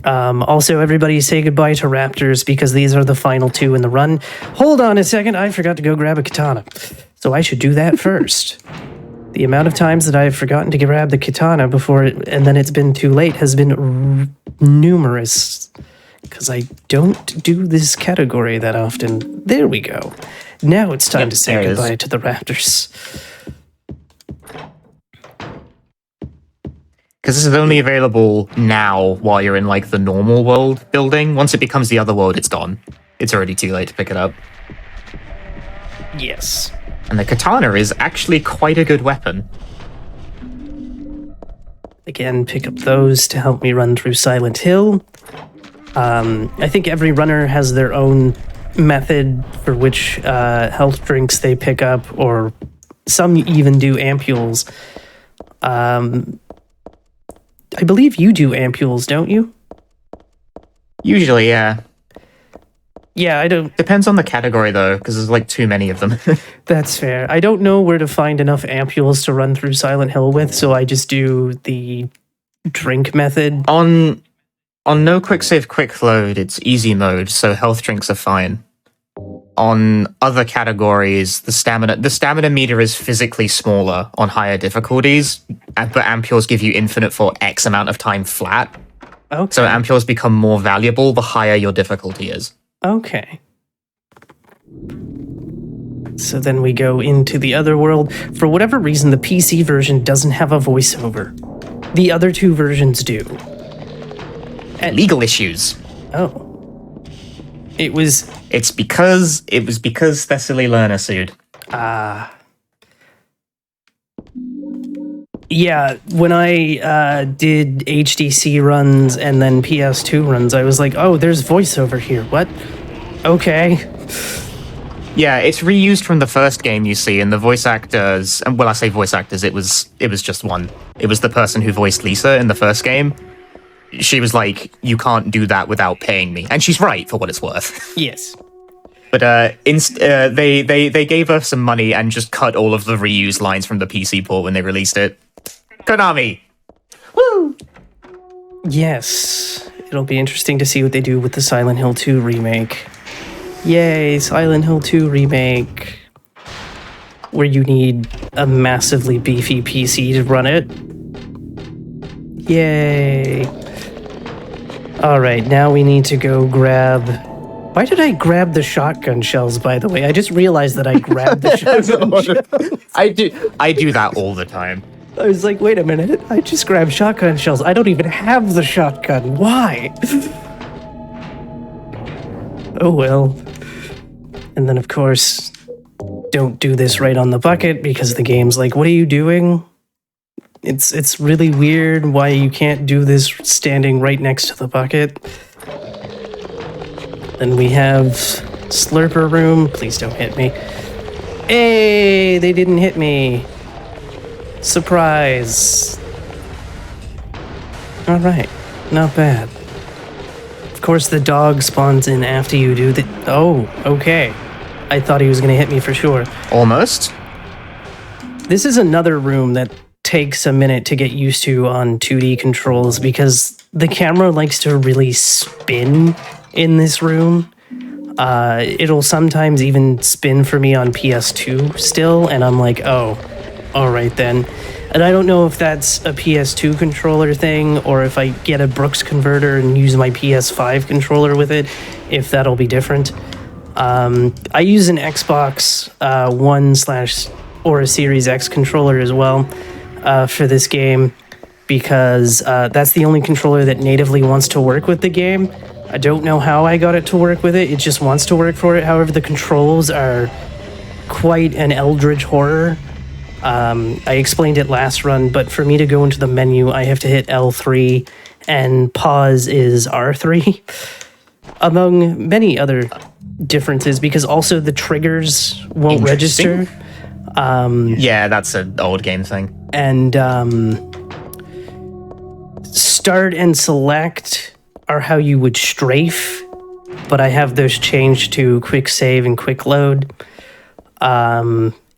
Speaker 10: Also, everybody say goodbye to raptors, because these are the final 2 in the run. Hold on a second, I forgot to go grab a katana. So I should do that first. The amount of times that I've forgotten to grab the katana before, and then it's been too late, has been numerous. Because I don't do this category that often. There we go. Now it's time to say goodbye to the raptors.
Speaker 11: Because this is only available now while you're in, like, the normal world building. Once it becomes the other world, it's gone. It's already too late to pick it up.
Speaker 10: Yes.
Speaker 11: And the katana is actually quite a good weapon.
Speaker 10: Again, pick up those to help me run through Silent Hill. I think every runner has their own method for which health drinks they pick up, or some even do ampules. I believe you do ampules, don't you?
Speaker 11: Usually, yeah.
Speaker 10: Yeah, I don't...
Speaker 11: Depends on the category, though, because there's, like, too many of them.
Speaker 10: That's fair. I don't know where to find enough ampules to run through Silent Hill with, so I just do the drink method.
Speaker 11: On no quick save quick load, it's easy mode, so health drinks are fine. On other categories, the stamina meter is physically smaller on higher difficulties, but ampules give you infinite for X amount of time flat.
Speaker 10: Okay.
Speaker 11: So ampules become more valuable the higher your difficulty is.
Speaker 10: Okay. So then we go into the other world. For whatever reason, the PC version doesn't have a voiceover. The other 2 versions do.
Speaker 11: Legal issues.
Speaker 10: Oh.
Speaker 11: It's because Thessaly Lerner sued.
Speaker 10: Yeah, when I did HDC runs and then PS2 runs, I was like, oh, there's voiceover here. What? Okay.
Speaker 11: Yeah, it's reused from the first game, you see, and the voice actors, and well, I say voice actors, it was just one. It was the person who voiced Lisa in the first game. She was like, you can't do that without paying me. And she's right, for what it's worth.
Speaker 10: Yes.
Speaker 11: But they gave her some money and just cut all of the reused lines from the PC port when they released it. Konami! Woo!
Speaker 10: Yes. It'll be interesting to see what they do with the Silent Hill 2 remake. Yay, Silent Hill 2 remake. Where you need a massively beefy PC to run it. Yay. Alright, now we need to go grab... Why did I grab the shotgun shells, by the way? I just realized that I grabbed the shotgun shells.
Speaker 11: I do that all the time.
Speaker 10: I was like, wait a minute, I just grabbed shotgun shells. I don't even have the shotgun. Why? Oh well. And then, of course, don't do this right on the bucket, because the game's like, what are you doing? It's really weird why you can't do this standing right next to the bucket. Then we have Slurper room. Please don't hit me. Hey, they didn't hit me. Surprise. All right, not bad. Of course, the dog spawns in after you do the... Oh, okay. I thought he was going to hit me for sure.
Speaker 11: Almost.
Speaker 10: This is another room that takes a minute to get used to on 2D controls because the camera likes to really spin in this room. It'll sometimes even spin for me on PS2 still, and I'm like, oh, all right then. And I don't know if that's a PS2 controller thing or if I get a Brooks converter and use my PS5 controller with it, if that'll be different. I use an Xbox One / or a Series X controller as well for this game because that's the only controller that natively wants to work with the game. I don't know how I got it to work with it. It just wants to work for it. However, the controls are quite an eldritch horror. I explained it last run, but for me to go into the menu, I have to hit L3 and pause is R3, among many other differences, because also the triggers won't register.
Speaker 11: Yeah, that's an old game thing.
Speaker 10: And start and select are how you would strafe, but I have those changed to quick save and quick load.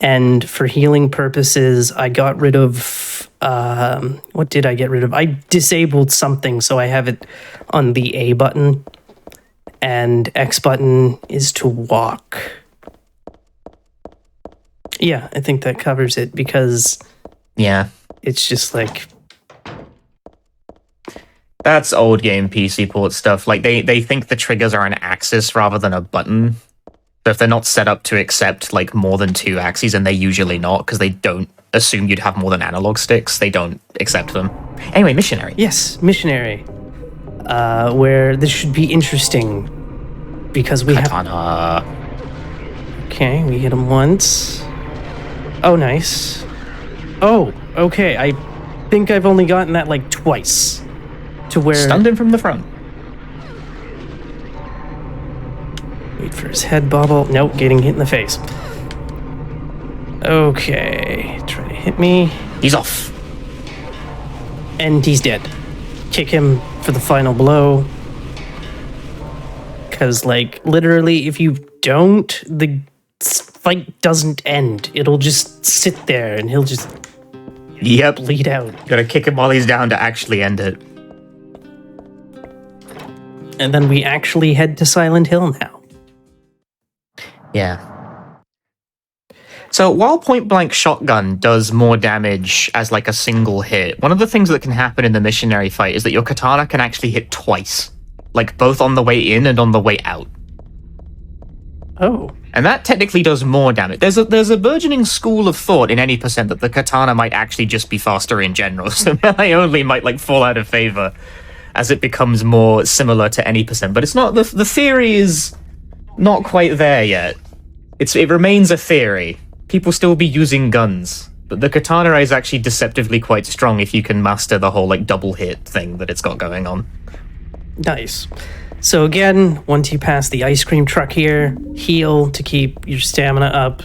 Speaker 10: And for healing purposes, I got rid of... what did I get rid of? I disabled something, so I have it on the A button. And X button is to walk. Yeah, I think that covers it, because...
Speaker 11: Yeah.
Speaker 10: It's just like...
Speaker 11: That's old game PC port stuff. Like, they think the triggers are an axis rather than a button. So if they're not set up to accept like more than 2 axes, and they're usually not, because they don't assume you'd have more than analog sticks, they don't accept them. Anyway, missionary.
Speaker 10: Yes, missionary. Where this should be interesting, because we
Speaker 11: Katana.
Speaker 10: Okay, we hit him once. Oh, nice. Oh, okay, I think I've only gotten that like twice. To where...
Speaker 11: Stunned him from the front.
Speaker 10: Wait for his head bobble. Nope, getting hit in the face. Okay, try to hit me.
Speaker 11: He's off.
Speaker 10: And he's dead. Kick him for the final blow. Because, like, literally, if you don't, the fight doesn't end. It'll just sit there and he'll just bleed out.
Speaker 11: Gotta kick him while he's down to actually end it.
Speaker 10: And then we actually head to Silent Hill now.
Speaker 11: Yeah. So while point blank shotgun does more damage as like a single hit, one of the things that can happen in the missionary fight is that your katana can actually hit twice. Like both on the way in and on the way out.
Speaker 10: Oh.
Speaker 11: And that technically does more damage. There's a burgeoning school of thought in any percent that the katana might actually just be faster in general. So melee only might like fall out of favor as it becomes more similar to any percent. But it's not, the theory is not quite there yet. It remains a theory. People still be using guns. But the katana is actually deceptively quite strong if you can master the whole like double hit thing that it's got going on.
Speaker 10: Nice. So again, once you pass the ice cream truck here, heal to keep your stamina up,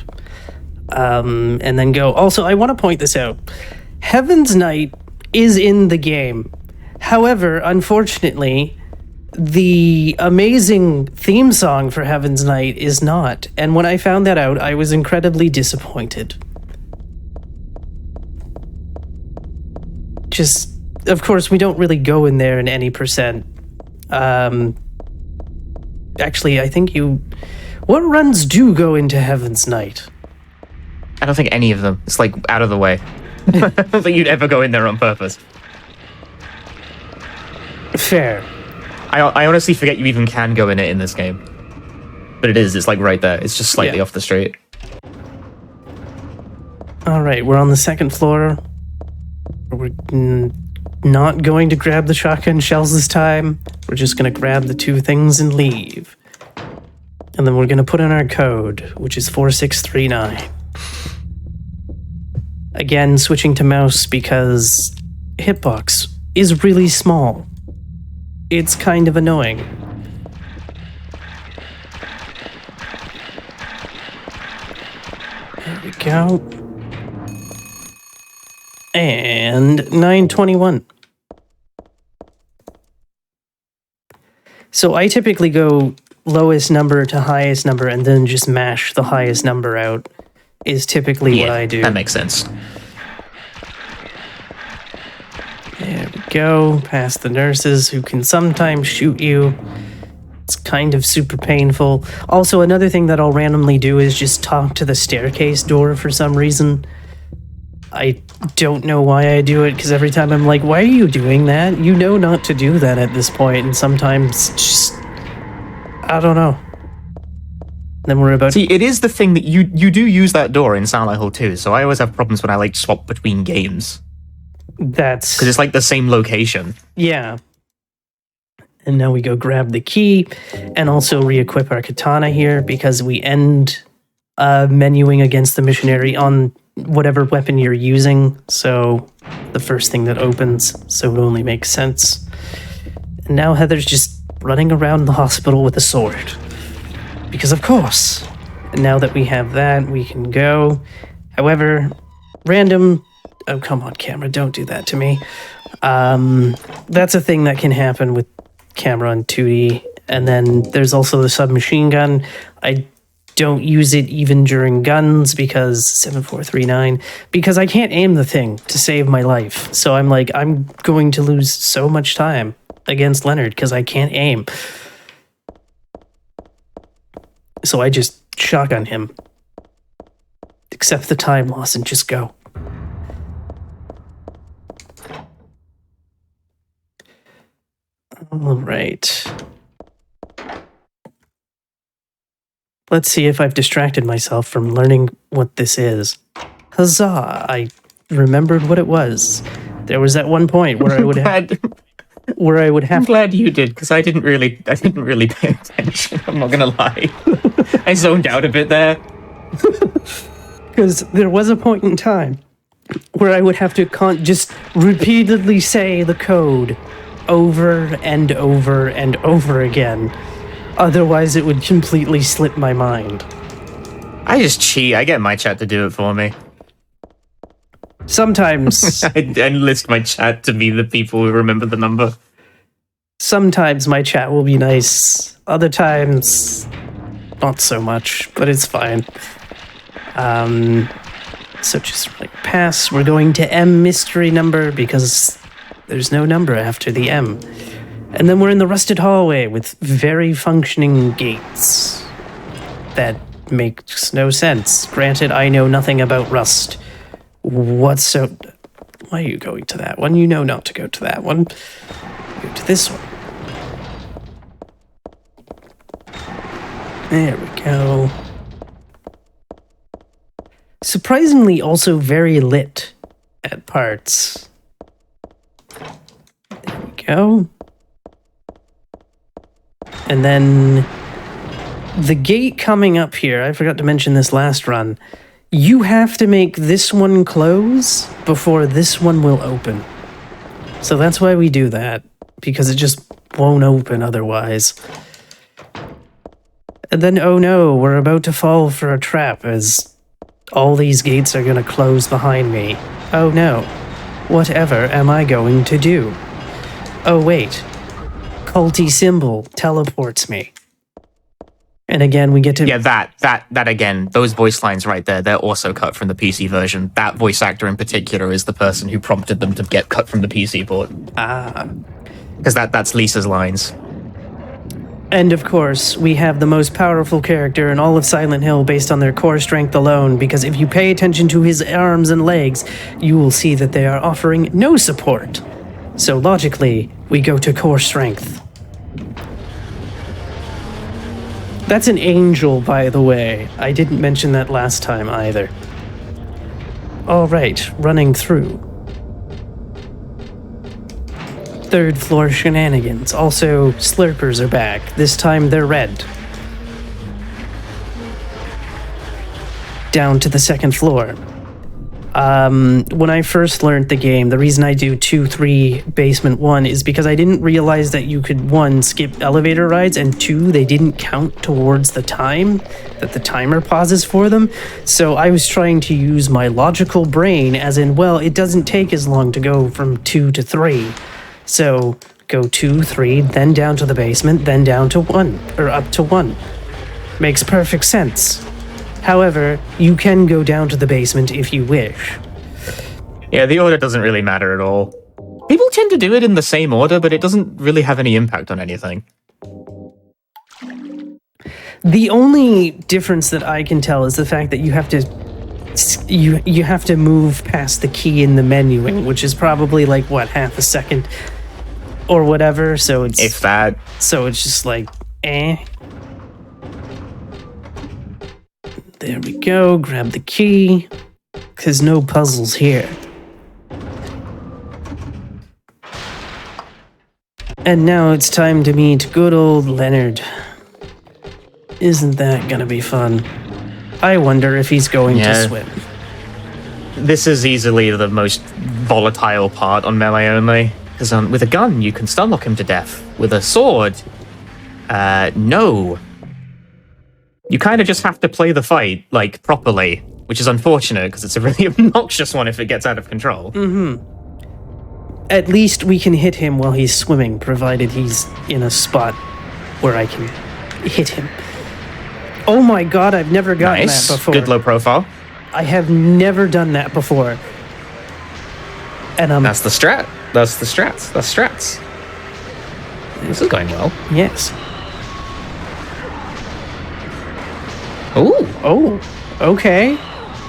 Speaker 10: and then go. Also, I want to point this out. Heaven's Night is in the game. However, unfortunately, the amazing theme song for Heaven's Night is not. And when I found that out, I was incredibly disappointed. Just, of course, we don't really go in there in any percent. Actually, I think what runs do go into Heaven's Night?
Speaker 11: I don't think any of them. It's like out of the way. I don't think you'd ever go in there on purpose.
Speaker 10: Fair.
Speaker 11: I honestly forget you even can go in it in this game. But it is, it's like right there. It's just slightly off the street.
Speaker 10: Alright, we're on the second floor. We're not going to grab the shotgun shells this time. We're just going to grab the 2 things and leave. And then we're going to put in our code, which is 4639. Again, switching to mouse because hitbox is really small. It's kind of annoying. go. And 921. So I typically go lowest number to highest number and then just mash the highest number out is typically what I do.
Speaker 11: That makes sense.
Speaker 10: There we go. Past the nurses who can sometimes shoot you. It's kind of super painful. Also, another thing that I'll randomly do is just talk to the staircase door for some reason. I don't know why I do it, because every time I'm like, why are you doing that? You know not to do that at this point, and sometimes just... I don't know. Then we're about...
Speaker 11: See, it is the thing that you do use that door in Silent Hill 2, so I always have problems when I, like, swap between games.
Speaker 10: That's...
Speaker 11: Because it's, like, the same location.
Speaker 10: Yeah. And now we go grab the key, and also re-equip our katana here, because we end menuing against the missionary on whatever weapon you're using, so the first thing that opens, so it only makes sense. And now Heather's just running around the hospital with a sword. Because of course. And now that we have that, we can go. However, random... Oh, come on, camera, don't do that to me. That's a thing that can happen with camera on 2D. And then there's also the submachine gun. I don't use it even during guns because 7439, because I can't aim the thing to save my life. So I'm like, I'm going to lose so much time against Leonard because I can't aim. So I just shotgun him. Accept the time loss and just go. All right. Let's see if I've distracted myself from learning what this is. Huzzah! I remembered what it was. There was that one point where I would have... Where I would have...
Speaker 11: I'm glad you did, because I didn't really pay attention, I'm not gonna lie. I zoned out a bit there.
Speaker 10: Because there was a point in time where I would have to just repeatedly say the code over and over and over again. Otherwise, it would completely slip my mind.
Speaker 11: I just cheat. I get my chat to do it for me.
Speaker 10: Sometimes...
Speaker 11: I enlist my chat to be the people who remember the number.
Speaker 10: Sometimes my chat will be nice. Other times, not so much, but it's fine. So just like pass. We're going to M mystery number because there's no number after the M. And then we're in the rusted hallway with very functioning gates. That makes no sense. Granted, I know nothing about Rust. Why are you going to that one? You know not to go to that one. Go to this one. There we go. Surprisingly, also very lit at parts. There we go. And then the gate coming up here, I forgot to mention this last run. You have to make this one close before this one will open. So that's why we do that, because it just won't open otherwise. And then, oh no, we're about to fall for a trap as all these gates are going to close behind me. Oh no, whatever am I going to do? Oh wait, culty symbol teleports me. And again, we get to...
Speaker 11: Yeah, that again, those voice lines right there, they're also cut from the PC version. That voice actor in particular is the person who prompted them to get cut from the PC port.
Speaker 10: Ah.
Speaker 11: Because that's Lisa's lines.
Speaker 10: And of course, we have the most powerful character in all of Silent Hill based on their core strength alone, because if you pay attention to his arms and legs, you will see that they are offering no support. So logically, we go to core strength. That's an angel, by the way. I didn't mention that last time either. All right, running through. Third floor shenanigans. Also, slurpers are back. This time they're red. Down to the second floor. When I first learned the game, the reason I do 2, 3, basement 1 is because I didn't realize that you could, 1, skip elevator rides, and 2, they didn't count towards the time that the timer pauses for them. So I was trying to use my logical brain, as in, well, it doesn't take as long to go from 2 to 3. So go 2, 3, then down to the basement, then down to 1, or up to 1. Makes perfect sense. However, you can go down to the basement if you wish.
Speaker 11: Yeah, the order doesn't really matter at all. People tend to do it in the same order, but it doesn't really have any impact on anything.
Speaker 10: The only difference that I can tell is the fact that you have to you have to move past the key in the menuing, which is probably like what, half a second or whatever. So it's
Speaker 11: if that.
Speaker 10: So it's just like There we go. Grab the key. 'Cause no puzzles here. And now it's time to meet good old Leonard. Isn't that gonna be fun? I wonder if he's going to swim.
Speaker 11: This is easily the most volatile part on melee only. Because with a gun, you can stun lock him to death. With a sword, no. You kind of just have to play the fight, like, properly, which is unfortunate, because it's a really obnoxious one if it gets out of control.
Speaker 10: Mm-hmm. At least we can hit him while he's swimming, provided he's in a spot where I can hit him. Oh my god, I've never gotten that before.
Speaker 11: Good low profile.
Speaker 10: I have never done that before. And
Speaker 11: That's the strat. That's the strats. That's strats. This is going well.
Speaker 10: Yes.
Speaker 11: Ooh.
Speaker 10: Oh, okay.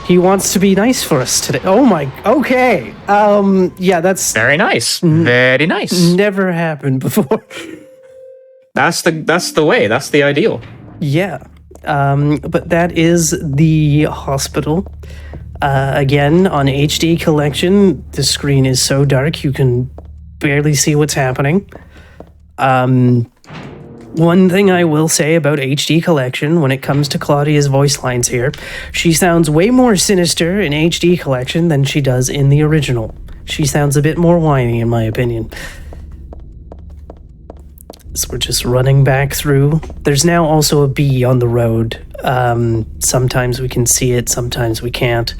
Speaker 10: He wants to be nice for us today. Oh my, okay. Yeah, that's...
Speaker 11: Very nice. Very nice.
Speaker 10: Never happened before.
Speaker 11: That's the way. That's the ideal.
Speaker 10: Yeah. But that is the hospital. Again, on HD collection, the screen is so dark you can barely see what's happening. One thing I will say about HD collection when it comes to Claudia's voice lines here, she sounds way more sinister in HD collection than she does in the original. She sounds a bit more whiny, in my opinion. So we're just running back through. There's now also a bee on the road. Sometimes we can see it, sometimes we can't.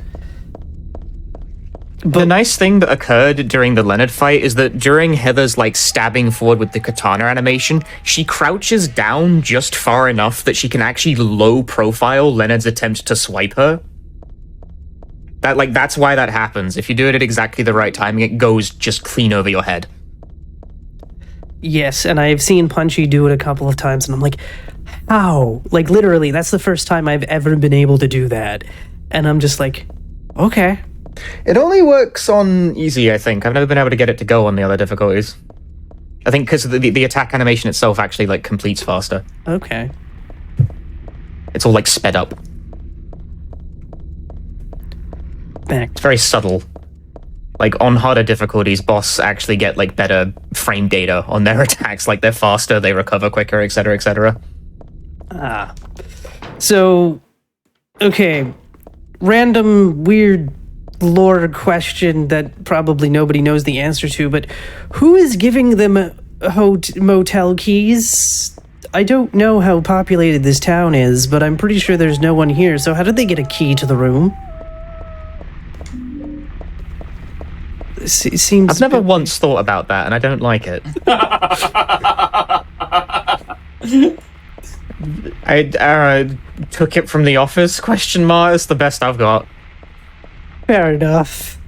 Speaker 11: But the nice thing that occurred during the Leonard fight is that during Heather's like stabbing forward with the katana animation, she crouches down just far enough that she can actually low profile Leonard's attempt to swipe her. That's why that happens. If you do it at exactly the right timing, it goes just clean over your head.
Speaker 10: Yes, and I've seen Punchy do it a couple of times, and I'm like, how? Like, literally, that's the first time I've ever been able to do that. And I'm just like, okay.
Speaker 11: It only works on easy, I think. I've never been able to get it to go on the other difficulties. I think because the attack animation itself actually, like, completes faster.
Speaker 10: Okay.
Speaker 11: It's all, like, sped up.
Speaker 10: Back.
Speaker 11: It's very subtle. Like, on harder difficulties, boss actually get, like, better frame data on their attacks. Like, they're faster, they recover quicker, etc., etc.
Speaker 10: Ah. So, okay. Random, weird lore question that probably nobody knows the answer to, but who is giving them motel keys? I don't know how populated this town is, but I'm pretty sure there's no one here, so how did they get a key to the room? It seems...
Speaker 11: I've never once thought about that, and I don't like it. I took it from The Office, ? It's the best I've got.
Speaker 10: Fair enough.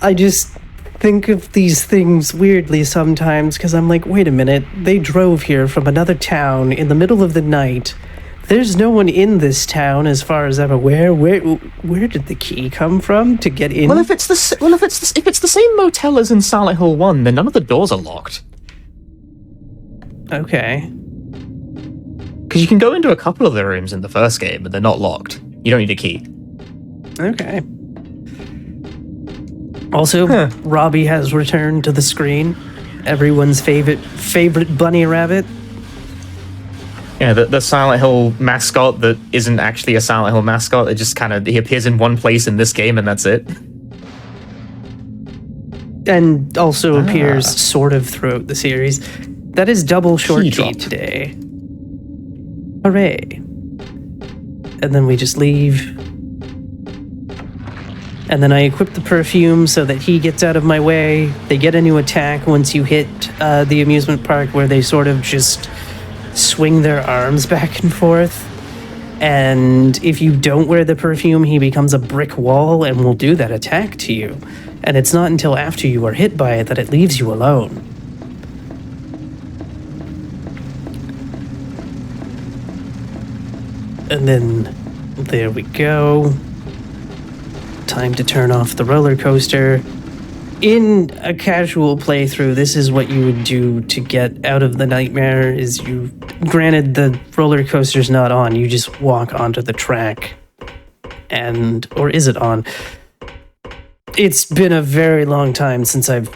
Speaker 10: I just think of these things weirdly sometimes, because I'm like, wait a minute, they drove here from another town in the middle of the night. There's no one in this town as far as I'm aware. Where did the key come from to get in?
Speaker 11: Well, if it's the same motel as in Silent Hill 1, then none of the doors are locked.
Speaker 10: Okay.
Speaker 11: Because you can go into a couple of the rooms in the first game, but they're not locked. You don't need a key.
Speaker 10: Okay. Also, Robbie has returned to the screen. Everyone's favorite bunny rabbit.
Speaker 11: Yeah, the Silent Hill mascot that isn't actually a Silent Hill mascot. It just he appears in one place in this game and that's it.
Speaker 10: And also appears sort of throughout the series. That is double short key today. Hooray. And then we just leave. And then I equip the perfume so that he gets out of my way. They get a new attack once you hit the amusement park where they sort of just swing their arms back and forth. And if you don't wear the perfume, he becomes a brick wall and will do that attack to you. And it's not until after you are hit by it that it leaves you alone. And then there we go. Time to turn off the roller coaster. In a casual playthrough, this is what you would do to get out of the nightmare. Granted, the roller coaster's not on, you just walk onto the track. Or is it on? It's been a very long time since I've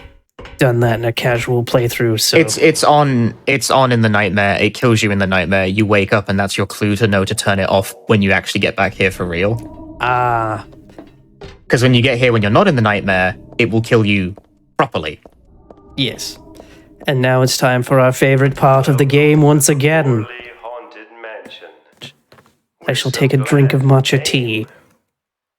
Speaker 10: done that in a casual playthrough, so...
Speaker 11: It's on in the nightmare, it kills you in the nightmare, you wake up and that's your clue to know to turn it off when you actually get back here for real.
Speaker 10: Ah.
Speaker 11: Because when you get here when you're not in the nightmare, it will kill you properly.
Speaker 10: Yes. And now it's time for our favorite part of the game once again. I shall take a drink of matcha tea.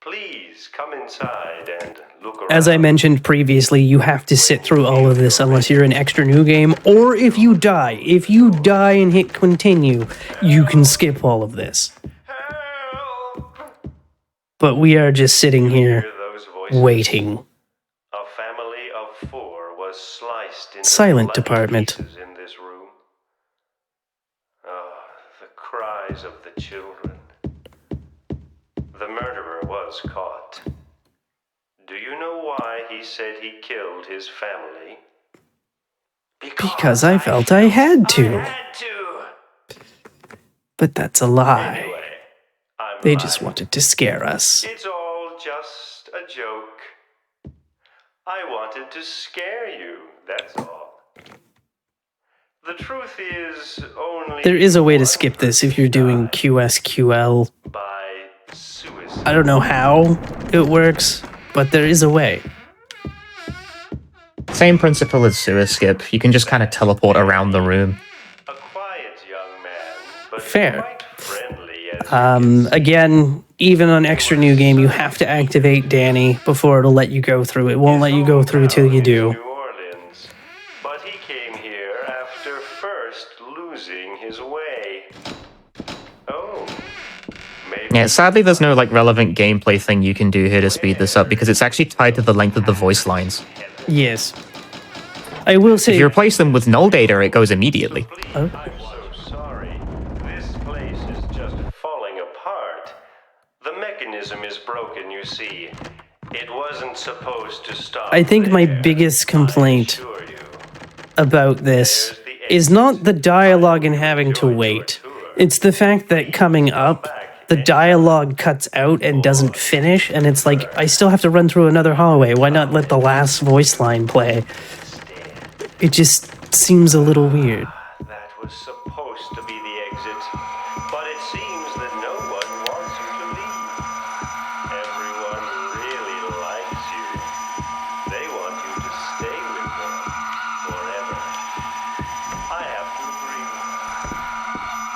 Speaker 5: Please come inside and look around.
Speaker 10: As I mentioned previously, you have to sit through all of this unless you're an extra new game, or if you die. If you die and hit continue, you can skip all of this. But we are just sitting here, waiting.
Speaker 5: A family of 4 was sliced into
Speaker 10: Silent
Speaker 5: bloody
Speaker 10: department.
Speaker 5: pieces in this room. Oh, the cries of the children. The murderer was caught. Do you know why he said he killed his family?
Speaker 10: Because I felt I had to. But that's a lie.
Speaker 5: Anyway,
Speaker 10: They just wanted to scare us.
Speaker 5: it's all just a joke. I wanted to scare you, that's all. The truth is only...
Speaker 10: There is a way to skip this if you're doing QSQL.
Speaker 5: by suicide.
Speaker 10: I don't know how it works, but there is a way.
Speaker 11: Same principle as sewer skip, you can just kind of teleport around the room.
Speaker 5: A quiet young man, but
Speaker 10: Fair.
Speaker 5: quite friendly as
Speaker 10: Again, even on extra new game, you have to activate Danny before it'll let you go through. It won't let you go through till you do.
Speaker 5: New Orleans. But he came here after first losing his way. Oh. Maybe
Speaker 11: Yeah, sadly there's no relevant gameplay thing you can do here to speed this up because it's actually tied to the length of the voice lines.
Speaker 10: Yes. I will say...
Speaker 11: If you replace them with null data, it goes immediately.
Speaker 10: Oh.
Speaker 5: I'm so sorry. This place is just falling apart. The mechanism is broken, you see. It wasn't supposed to stop.
Speaker 10: I think my
Speaker 5: there,
Speaker 10: biggest complaint
Speaker 5: I assure you.
Speaker 10: about this is not the dialogue and having to wait. It's the fact that coming up, the dialogue cuts out and doesn't finish, and it's like, I still have to run through another hallway. Why not let the last voice line play? It just seems a little weird.
Speaker 5: That was supposed to be the exit, but it seems that no one wants you to leave. Everyone really likes you. They want you to stay with them forever. I have to agree.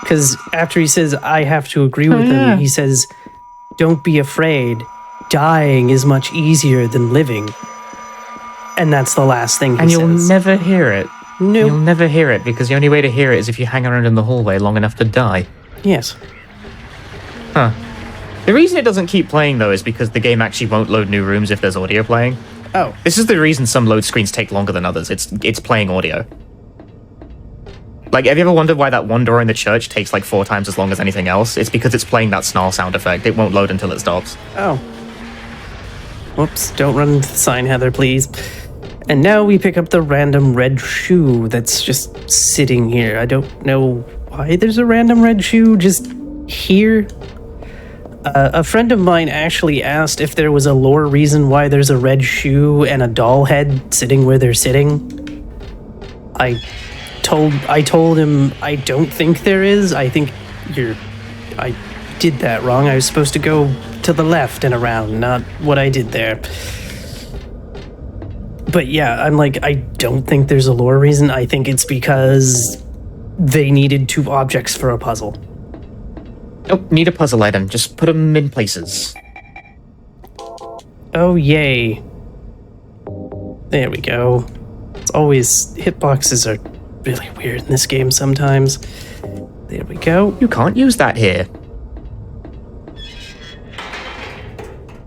Speaker 10: Because after he says, I have to agree with him, he says, don't be afraid. Dying is much easier than living. And that's the last thing he
Speaker 11: And
Speaker 10: says.
Speaker 11: you'll never hear it.
Speaker 10: No.
Speaker 11: You'll never hear it because the only way to hear it is if you hang around in the hallway long enough to die.
Speaker 10: Yes.
Speaker 11: Huh. The reason it doesn't keep playing, though, is because the game actually won't load new rooms if there's audio playing.
Speaker 10: Oh.
Speaker 11: This is the reason some load screens take longer than others. It's playing audio. Have you ever wondered why that one door in the church takes 4 times as long as anything else? It's because it's playing that snarl sound effect. It won't load until it stops.
Speaker 10: Oh. Whoops, don't run into the sign, Heather, please. And now we pick up the random red shoe that's just sitting here. I don't know why there's a random red shoe just here. A friend of mine actually asked if there was a lore reason why there's a red shoe and a doll head sitting where they're sitting. I told him I don't think there is. I think I did that wrong. I was supposed to go to the left and around, not what I did there. But yeah, I'm like, I don't think there's a lore reason. I think it's because they needed 2 objects for a puzzle.
Speaker 11: Oh, need a puzzle item. Just put them in places.
Speaker 10: Oh, yay. There we go. It's always... hitboxes are really weird in this game sometimes. There we go.
Speaker 11: You can't use that here.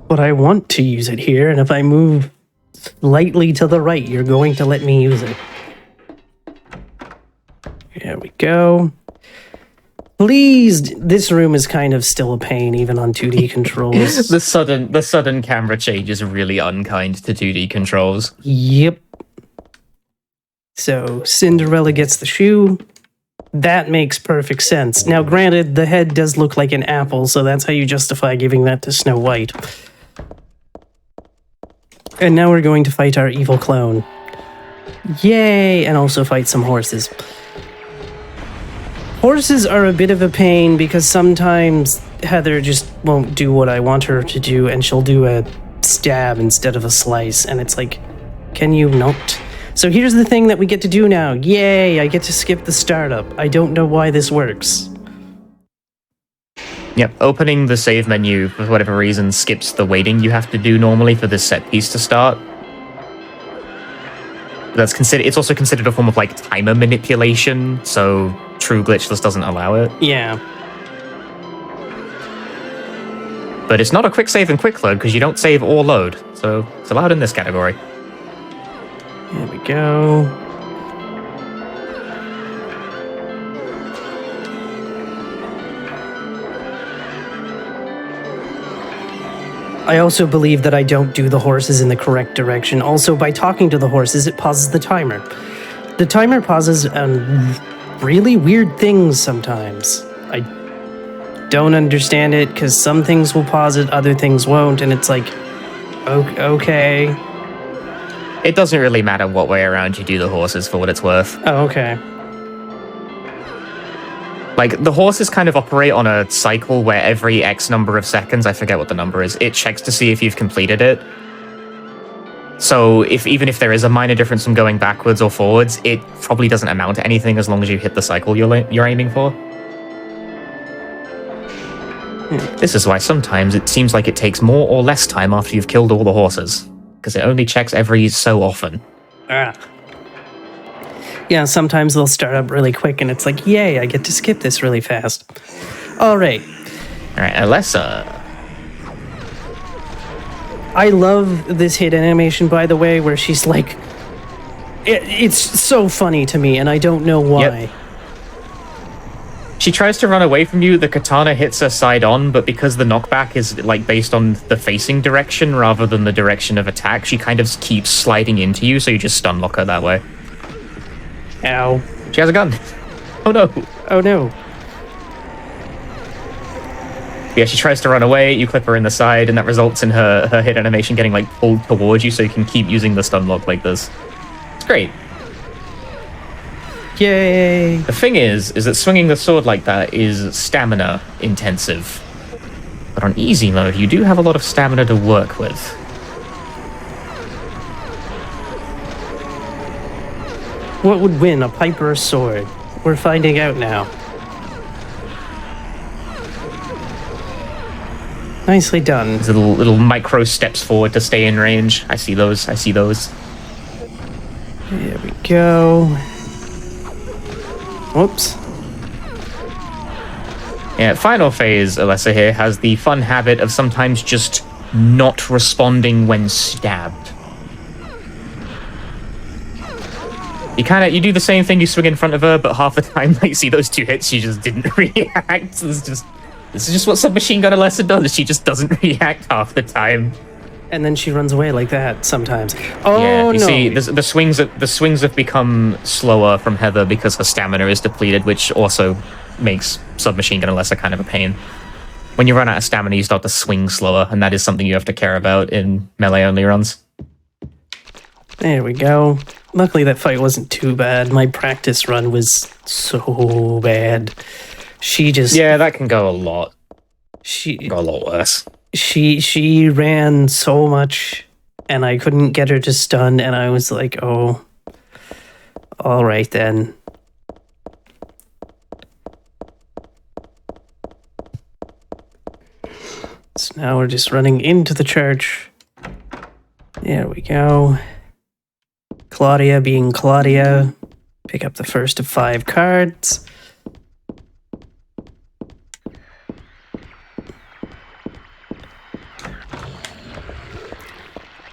Speaker 10: But I want to use it here, and if I move lightly to the right, you're going to let me use it. There we go. Please, this room is kind of still a pain, even on 2D controls.
Speaker 11: the sudden camera change is really unkind to 2D controls.
Speaker 10: Yep. So, Cinderella gets the shoe. That makes perfect sense. Now, granted, the head does look like an apple, so that's how you justify giving that to Snow White. And now we're going to fight our evil clone. Yay! And also fight some horses. Horses are a bit of a pain because sometimes Heather just won't do what I want her to do, and she'll do a stab instead of a slice, and it's like, can you not? So here's the thing that we get to do now. Yay, I get to skip the startup. I don't know why this works.
Speaker 11: Yep, opening the save menu, for whatever reason, skips the waiting you have to do normally for this set piece to start. It's also considered a form of, like, timer manipulation, so true Glitchless doesn't allow it.
Speaker 10: Yeah.
Speaker 11: But it's not a quick save and quick load, because you don't save or load, so it's allowed in this category.
Speaker 10: There we go. I also believe that I don't do the horses in the correct direction. Also, by talking to the horses, it pauses the timer. The timer pauses on really weird things sometimes. I don't understand it, because some things will pause it, other things won't, and it's like, okay.
Speaker 11: It doesn't really matter what way around you do the horses for what it's worth.
Speaker 10: Oh, okay.
Speaker 11: Like, the horses kind of operate on a cycle where every X number of seconds, I forget what the number is, it checks to see if you've completed it. So even if there is a minor difference from going backwards or forwards, it probably doesn't amount to anything as long as you hit the cycle you're aiming for. This is why sometimes it seems like it takes more or less time after you've killed all the horses, because it only checks every so often.
Speaker 10: Yeah, sometimes they'll start up really quick, and it's like, yay, I get to skip this really fast. All right,
Speaker 11: Alessa.
Speaker 10: I love this hit animation, by the way, where she's like... It's so funny to me, and I don't know why.
Speaker 11: Yep. She tries to run away from you, the katana hits her side on, but because the knockback is like based on the facing direction rather than the direction of attack, she kind of keeps sliding into you, so you just stun lock her that way.
Speaker 10: Ow.
Speaker 11: She has a gun. Oh no.
Speaker 10: Oh no.
Speaker 11: Yeah, she tries to run away, you clip her in the side, and that results in her hit animation getting like pulled towards you so you can keep using the stun lock like this. It's great.
Speaker 10: Yay.
Speaker 11: The thing is that swinging the sword like that is stamina intensive. But on easy mode, you do have a lot of stamina to work with.
Speaker 10: What would win, a pipe or a sword? We're finding out now. Nicely done.
Speaker 11: These little micro steps forward to stay in range. I see those.
Speaker 10: There we go. Whoops.
Speaker 11: Yeah, final phase, Alessa here, has the fun habit of sometimes just not responding when stabbed. You do the same thing, you swing in front of her, but half the time you see those 2 hits, she just didn't react. This is just what Submachine Gun Alessa does, she just doesn't react half the time.
Speaker 10: And then she runs away like that sometimes. Oh,
Speaker 11: yeah, you
Speaker 10: no.
Speaker 11: see, the swings have become slower from Heather because her stamina is depleted, which also makes Submachine Gun Alessa kind of a pain. When you run out of stamina, you start to swing slower, and that is something you have to care about in melee-only runs.
Speaker 10: There we go. Luckily, that fight wasn't too bad. My practice run was so bad. She just...
Speaker 11: Yeah, that can go a lot.
Speaker 10: She
Speaker 11: got a lot worse.
Speaker 10: She ran so much, and I couldn't get her to stun, and I was like, oh, all right then. So now we're just running into the church. There we go. Claudia being Claudia. Pick up the first of 5 cards.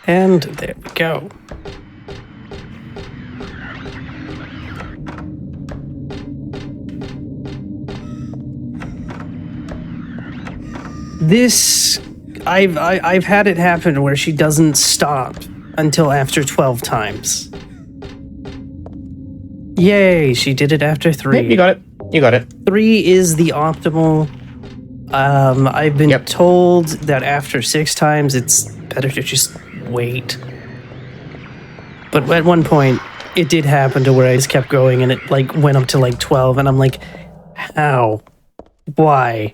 Speaker 10: And there we go. This, I've had it happen where she doesn't stop until after 12 times. Yay, she did it after 3.
Speaker 11: Yep, you got it. You got it.
Speaker 10: 3 is the optimal. I've been told that after 6 times, it's better to just wait. But at one point, it did happen to where I just kept going and it like went up to like 12 and I'm like, how? Why?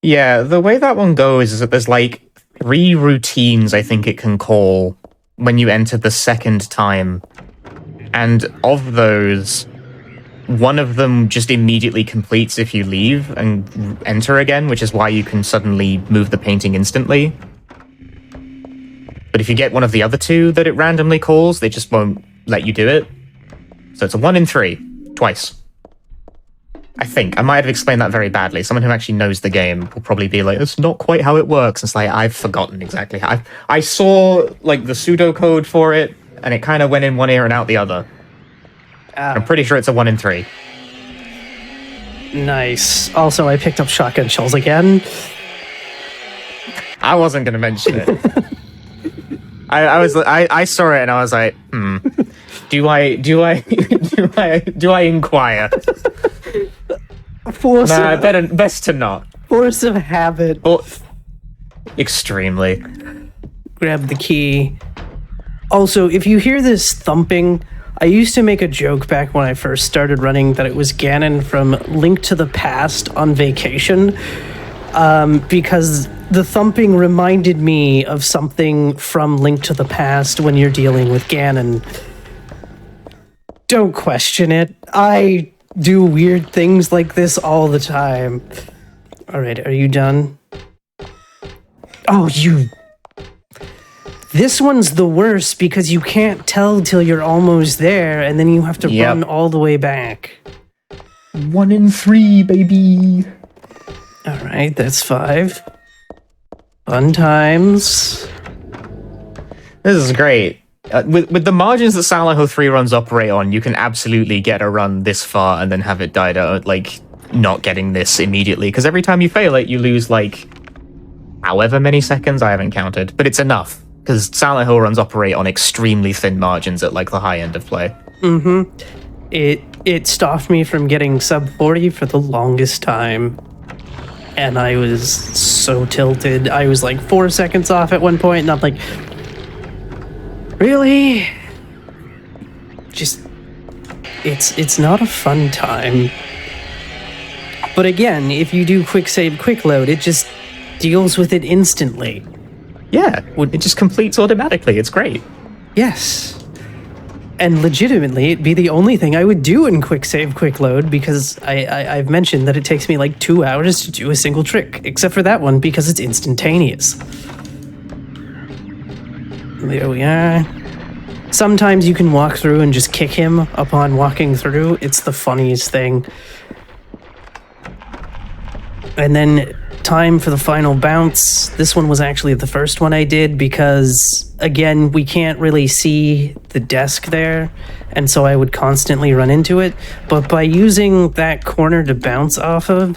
Speaker 11: Yeah, the way that one goes is that there's like 3 routines I think it can call when you enter the second time. And of those, one of them just immediately completes if you leave and enter again, which is why you can suddenly move the painting instantly. But if you get one of the other 2 that it randomly calls, they just won't let you do it. So it's a 1 in 3, twice. I think. I might have explained that very badly. Someone who actually knows the game will probably be like, it's not quite how it works. It's like, I've forgotten exactly how. I saw like the pseudocode for it, and it kind of went in one ear and out the other. I'm pretty sure it's a 1 in 3.
Speaker 10: Nice. Also, I picked up shotgun shells again.
Speaker 11: I wasn't going to mention it. I saw it and I was like, do I inquire? Best to not.
Speaker 10: Force of habit.
Speaker 11: Oh, extremely.
Speaker 10: Grab the key. Also, if you hear this thumping, I used to make a joke back when I first started running that it was Ganon from Link to the Past on vacation, because the thumping reminded me of something from Link to the Past when you're dealing with Ganon. Don't question it. I do weird things like this all the time. All right, are you done? Oh, you... This one's the worst because you can't tell till you're almost there, and then you have to run all the way back.
Speaker 11: 1 in 3, baby.
Speaker 10: All right, that's 5. Fun times.
Speaker 11: This is great. With the margins that Silent Hill 3 runs operate on, you can absolutely get a run this far and then have it died out, like, not getting this immediately. Because every time you fail it, you lose, like, however many seconds, I haven't counted. But it's enough, because Silent Hill runs operate on extremely thin margins at, like, the high end of play.
Speaker 10: Mm-hmm. It stopped me from getting sub 40 for the longest time. And I was so tilted. I was, like, 4 seconds off at one point, and I'm like... Really? Just, it's not a fun time. But again, if you do quick save, quick load, it just deals with it instantly.
Speaker 11: Yeah, it just completes automatically. It's great.
Speaker 10: Yes. And legitimately, it'd be the only thing I would do in quick save, quick load, because I've mentioned that it takes me like 2 hours to do a single trick, except for that one because it's instantaneous. There we are. Sometimes you can walk through and just kick him upon walking through. It's the funniest thing. And then time for the final bounce. This one was actually the first one I did because, again, we can't really see the desk there, and so I would constantly run into it. But by using that corner to bounce off of,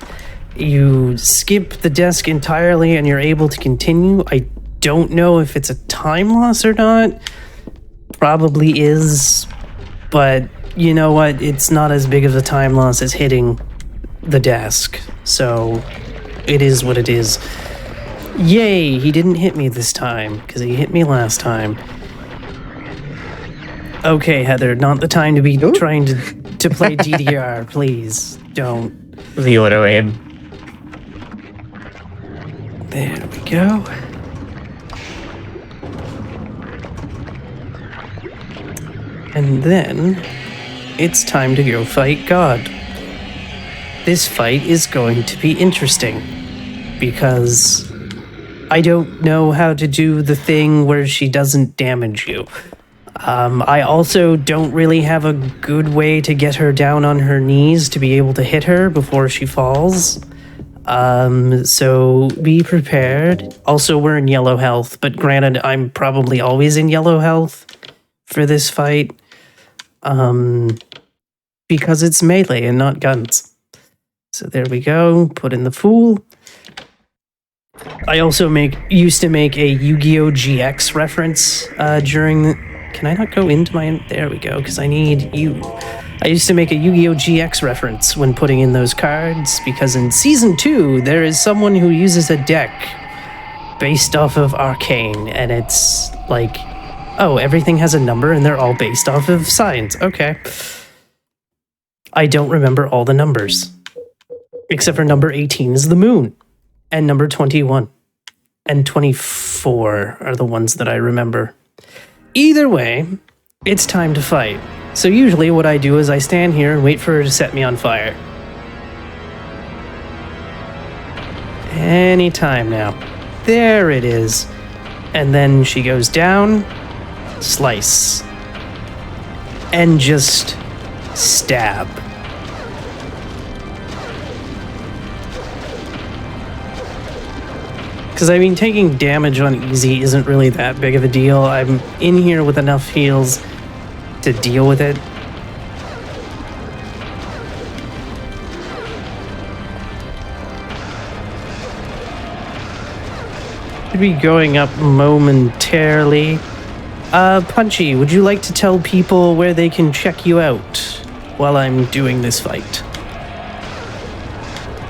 Speaker 10: you skip the desk entirely and you're able to continue. I don't know if it's a time loss or not. Probably is, but you know what? It's not as big of a time loss as hitting the desk, so it is what it is. Yay, he didn't hit me this time, because he hit me last time. Okay, Heather, not the time to be trying to play DDR, please. Don't.
Speaker 11: The auto aim.
Speaker 10: There we go. And then it's time to go fight God. This fight is going to be interesting because I don't know how to do the thing where she doesn't damage you. I also don't really have a good way to get her down on her knees to be able to hit her before she falls. So be prepared. Also, we're in yellow health, but granted, I'm probably always in yellow health for this fight. Because it's melee and not guns. So there we go. Put in the Fool. I also used to make a Yu-Gi-Oh! GX reference during the... Can I not go into my... There we go, because I need you. I used to make a Yu-Gi-Oh! GX reference when putting in those cards, because in Season 2, there is someone who uses a deck based off of Arcane, and it's like... Oh, everything has a number and they're all based off of signs. Okay. I don't remember all the numbers. Except for number 18 is the moon. And number 21. And 24 are the ones that I remember. Either way, it's time to fight. So usually what I do is I stand here and wait for her to set me on fire. Anytime now. There it is. And then she goes down... Slice. And just stab. Because, I mean, taking damage on easy isn't really that big of a deal. I'm in here with enough heals to deal with it. Should be going up momentarily. Punchy, would you like to tell people where they can check you out while I'm doing this fight?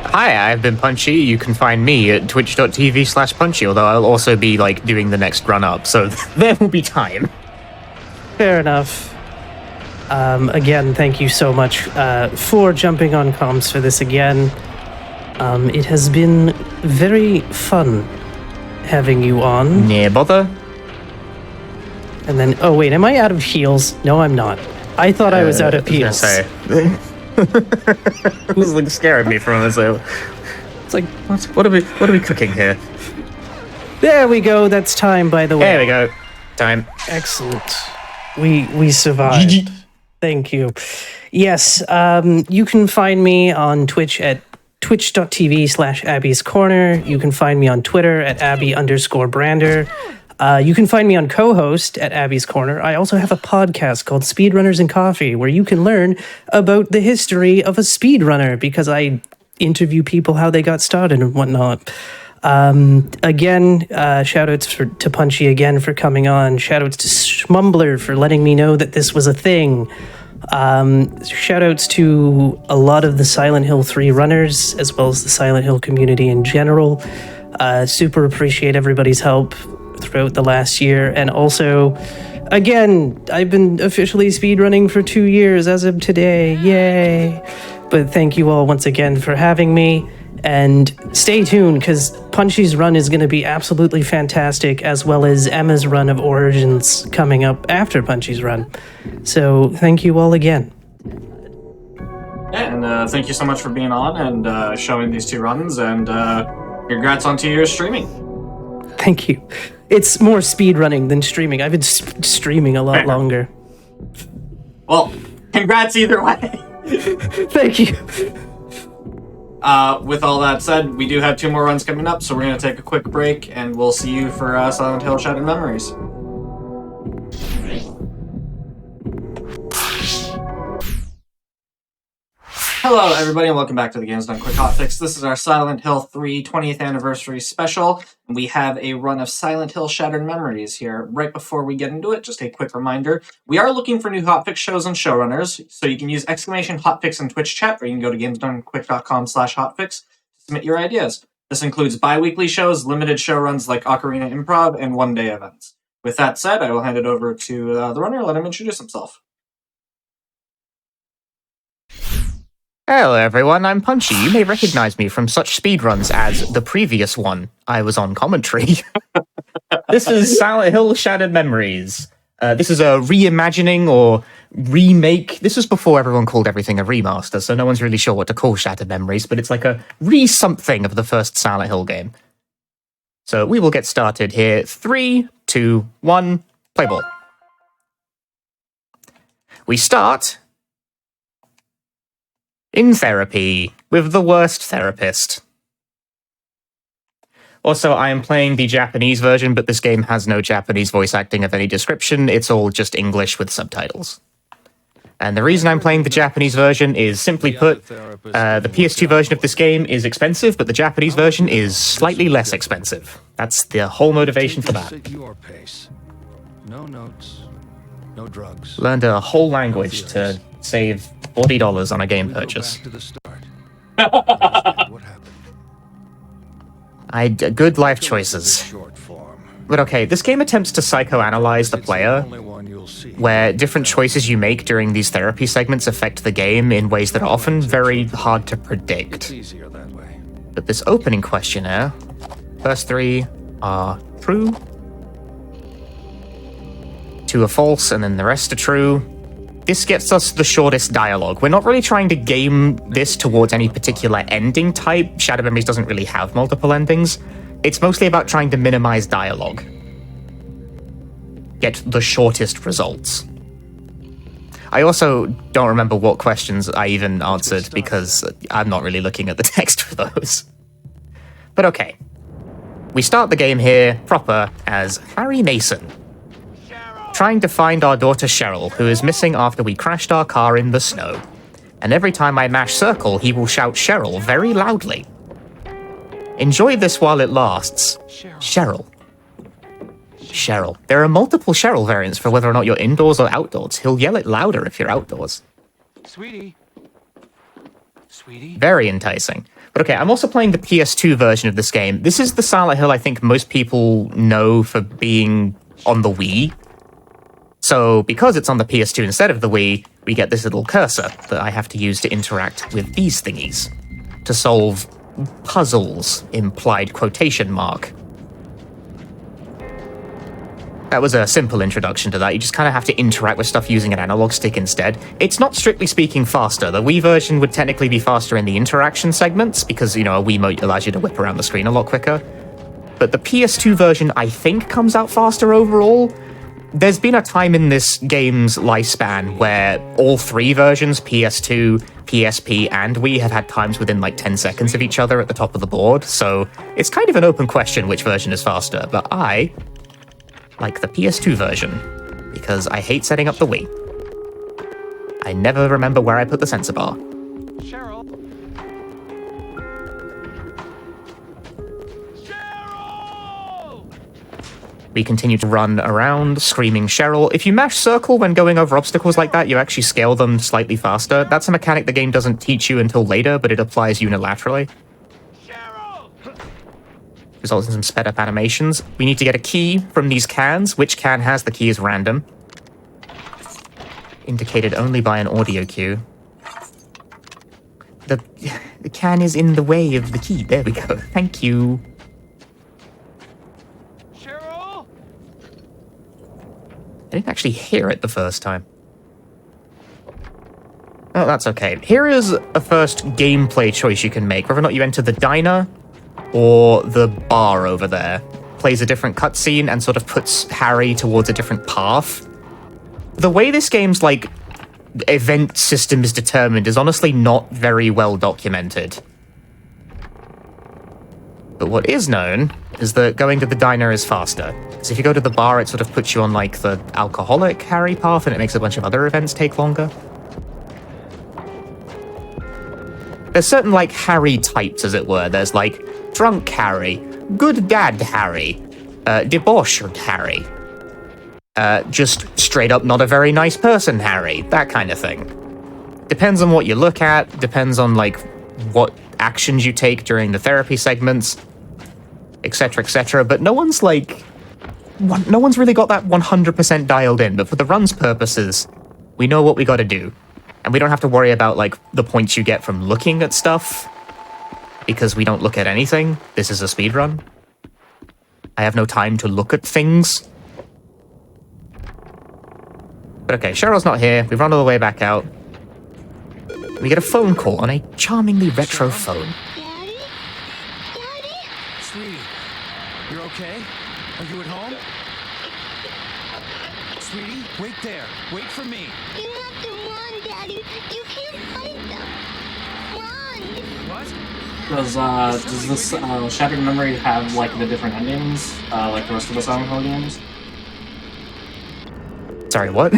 Speaker 11: Hi, I've been Punchy. You can find me at twitch.tv/Punchy, although I'll also be, like, doing the next run-up, so there will be time.
Speaker 10: Fair enough. Again, thank you so much for jumping on comms for this again. It has been very fun having you on.
Speaker 11: Yeah, bother.
Speaker 10: And then, oh wait, am I out of heals? No, I'm not. I thought I was out of heals.
Speaker 11: It was like scaring me from this. It's like, what are we cooking here?
Speaker 10: There we go. That's time, by the way.
Speaker 11: There we go. Time.
Speaker 10: Excellent. We survived. Thank you. Yes, you can find me on Twitch at twitch.tv/Abby's Corner. You can find me on Twitter at Abby_Brander. You can find me on co-host at Abby's Corner. I also have a podcast called Speedrunners and Coffee, where you can learn about the history of a speedrunner, because I interview people, how they got started and whatnot. Again, shout-outs to Punchy again for coming on. Shout-outs to Schmumbler for letting me know that this was a thing. Shout-outs to a lot of the Silent Hill 3 runners, as well as the Silent Hill community in general. Super appreciate everybody's help throughout the last year. And also, again, I've been officially speedrunning for 2 years as of today. Yay! But thank you all once again for having me. And stay tuned, because Punchy's run is going to be absolutely fantastic, as well as Emma's run of Origins coming up after Punchy's run. So thank you all again.
Speaker 1: Yeah, and thank you so much for being on and showing these 2 runs, and congrats on 2 years streaming.
Speaker 10: Thank you. It's more speedrunning than streaming. I've been streaming a lot longer.
Speaker 1: Well, congrats either way.
Speaker 10: Thank you.
Speaker 1: With all that said, we do have 2 more runs coming up, so we're going to take a quick break, and we'll see you for Silent Hill Shattered Memories. Hello, everybody, and welcome back to the Games Done Quick Hotfix. This is our Silent Hill 3 20th Anniversary Special, and we have a run of Silent Hill Shattered Memories here. Right before we get into it, just a quick reminder, we are looking for new hotfix shows and showrunners, so you can use !hotfix in Twitch chat, or you can go to gamesdonequick.com/hotfix to submit your ideas. This includes bi-weekly shows, limited show runs like Ocarina Improv, and one-day events. With that said, I will hand it over to the runner, let him introduce himself.
Speaker 11: Hello everyone, I'm Punchy. You may recognize me from such speedruns as the previous one. I was on commentary. This is Silent Hill Shattered Memories. This is a reimagining or remake. This was before everyone called everything a remaster, so no one's really sure what to call Shattered Memories, but it's like a re-something of the first Silent Hill game. So we will get started here. 3, 2, 1, play ball. We start in therapy with the worst therapist. Also, I am playing the Japanese version, but this game has no Japanese voice acting of any description. It's all just English with subtitles. And the reason I'm playing the Japanese version is, simply put, the PS2 version of this game is expensive, but the Japanese version is slightly less expensive. That's the whole motivation for that.
Speaker 3: No notes, no drugs.
Speaker 11: Learned a whole language to save $40 on a game purchase. Good life choices. But okay, this game attempts to psychoanalyze the player, where different choices you make during these therapy segments affect the game in ways that are often very hard to predict. But this opening questionnaire, first 3 are true, 2 are false, and then the rest are true. This gets us the shortest dialogue. We're not really trying to game this towards any particular ending type. Shattered Memories doesn't really have multiple endings. It's mostly about trying to minimize dialogue. Get the shortest results. I also don't remember what questions I even answered because I'm not really looking at the text for those. But okay. We start the game here, proper, as Harry Mason, trying to find our daughter Cheryl, who is missing after we crashed our car in the snow. And every time I mash circle, he will shout Cheryl very loudly. Enjoy this while it lasts. Cheryl. Cheryl. There are multiple Cheryl variants for whether or not you're indoors or outdoors. He'll yell it louder if you're outdoors.
Speaker 3: Sweetie. Sweetie.
Speaker 11: Very enticing. But okay, I'm also playing the PS2 version of this game. This is the Silent Hill I think most people know for being on the Wii. So, because it's on the PS2 instead of the Wii, we get this little cursor that I have to use to interact with these thingies. To solve puzzles, implied quotation mark. That was a simple introduction to that. You just kind of have to interact with stuff using an analog stick instead. It's not strictly speaking faster. The Wii version would technically be faster in the interaction segments, because, you know, a Wiimote allows you to whip around the screen a lot quicker. But the PS2 version, I think, comes out faster overall. There's been a time in this game's lifespan where all 3 versions, PS2, PSP, and Wii, have had times within like 10 seconds of each other at the top of the board, so it's kind of an open question which version is faster, but I like the PS2 version, because I hate setting up the Wii. I never remember where I put the sensor bar.
Speaker 3: Cheryl.
Speaker 11: We continue to run around, screaming Cheryl. If you mash circle when going over obstacles like that, you actually scale them slightly faster. That's a mechanic the game doesn't teach you until later, but it applies unilaterally. Results in some sped up animations. We need to get a key from these cans. Which can has the key is random. Indicated only by an audio cue. The can is in the way of the key. There we go. Thank you. I didn't actually hear it the first time. Oh, that's okay. Here is a first gameplay choice you can make. Whether or not you enter the diner or the bar over there. Plays a different cutscene and sort of puts Harry towards a different path. The way this game's, like, event system is determined is honestly not very well documented. But what is known is that going to the diner is faster. So if you go to the bar, it sort of puts you on, like, the alcoholic Harry path, and it makes a bunch of other events take longer. There's certain, like, Harry types, as it were. There's, like, drunk Harry, good dad Harry, debauched Harry, just straight up not a very nice person Harry, that kind of thing. Depends on what you look at, depends on, like, what actions you take during the therapy segments, etc., etc. But no one's really got that 100% dialed in. But for the run's purposes, we know what we got to do, and we don't have to worry about like the points you get from looking at stuff, because we don't look at anything. This is a speedrun. I have no time to look at things. But okay, Cheryl's not here. We run all the way back out. We get a phone call on a charmingly retro phone.
Speaker 3: Daddy? Daddy? Sweetie, you're okay? Are you at home? Sweetie, wait there. Wait for me.
Speaker 12: You have to run, Daddy. You can't fight them. Run!
Speaker 3: What?
Speaker 1: Does this Shattered Memory have like the different endings, like the rest of the Silent Hill games?
Speaker 11: Sorry, what?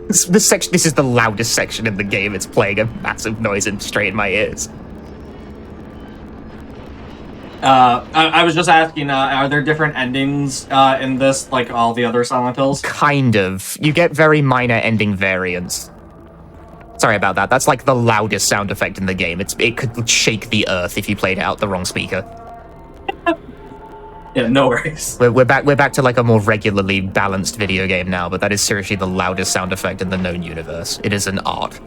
Speaker 11: This is the loudest section in the game. It's playing a massive noise and straight in my ears.
Speaker 1: I was just asking, are there different endings in this, like all the other Silent Hills?
Speaker 11: Kind of. You get very minor ending variants. Sorry about that. That's like the loudest sound effect in the game. It could shake the earth if you played it out the wrong speaker.
Speaker 1: Yeah, no worries.
Speaker 11: We're back to like a more regularly balanced video game now, but that is seriously the loudest sound effect in the known universe. It is an art.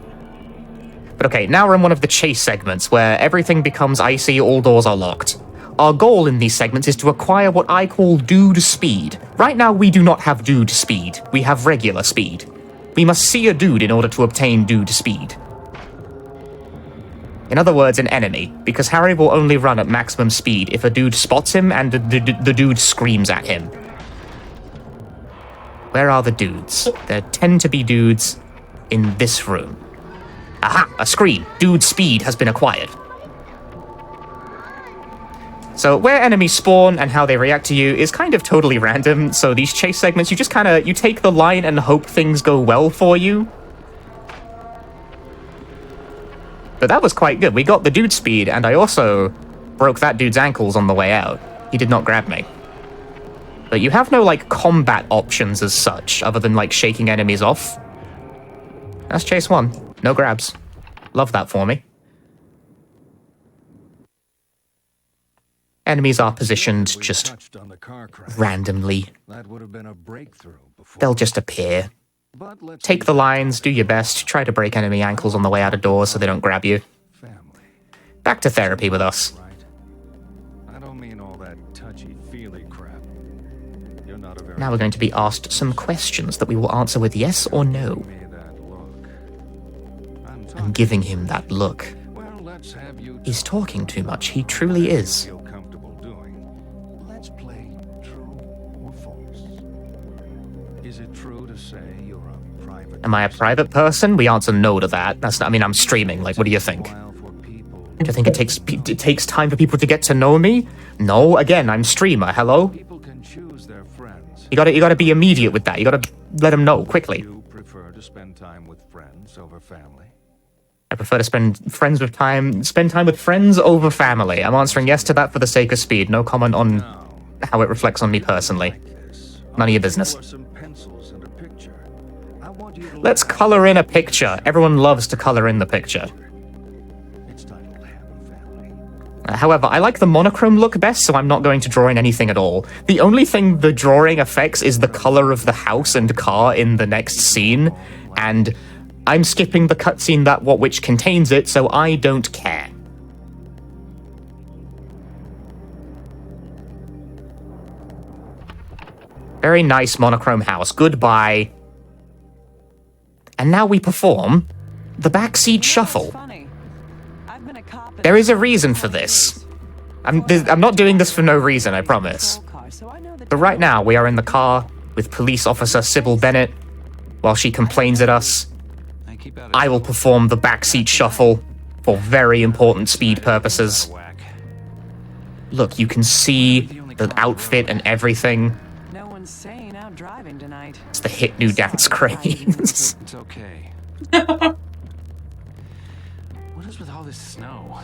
Speaker 11: But okay, now we're in one of the chase segments where everything becomes icy, all doors are locked. Our goal in these segments is to acquire what I call dude speed. Right now we do not have dude speed, we have regular speed. We must see a dude in order to obtain dude speed. In other words, an enemy, because Harry will only run at maximum speed if a dude spots him and the dude screams at him. Where are the dudes? There tend to be dudes in this room. Aha! A scream! Dude speed has been acquired. So where enemies spawn and how they react to you is kind of totally random, so these chase segments, you take the line and hope things go well for you. But that was quite good. We got the dude speed, and I also broke that dude's ankles on the way out. He did not grab me. But you have no, like, combat options as such, other than, like, shaking enemies off. That's chase 1. No grabs. Love that for me. Enemies are positioned just randomly. They'll just appear. Take the lines, do your best, try to break enemy ankles on the way out of doors so they don't grab you. Back to therapy with us. Now we're going to be asked some questions that we will answer with yes or no. I'm giving him that look. He's talking too much, he truly is. Am I a private person? We answer no to that. That's not, I mean, I'm streaming. Like, what do you think? Do you think it takes time for people to get to know me? No, again, I'm streamer. Hello? You gotta be immediate with that. You gotta let them know quickly.
Speaker 3: You prefer to spend time with friends over family?
Speaker 11: I prefer to spend time with friends over family. I'm answering yes to that for the sake of speed. No comment on how it reflects on me personally. None of your business. Let's color in a picture. Everyone loves to color in the picture. However, I like the monochrome look best, so I'm not going to draw in anything at all. The only thing the drawing affects is the color of the house and car in the next scene, and I'm skipping the cutscene which contains it, so I don't care. Very nice monochrome house. Goodbye. And now we perform the backseat shuffle. There is a reason for this. I'm not doing this for no reason, I promise. But right now, we are in the car with police officer Sybil Bennett. While she complains at us, I will perform the backseat shuffle for very important speed purposes. Look, you can see the outfit and everything. It's the hit new dance craze.
Speaker 3: It's okay. What is with all this snow?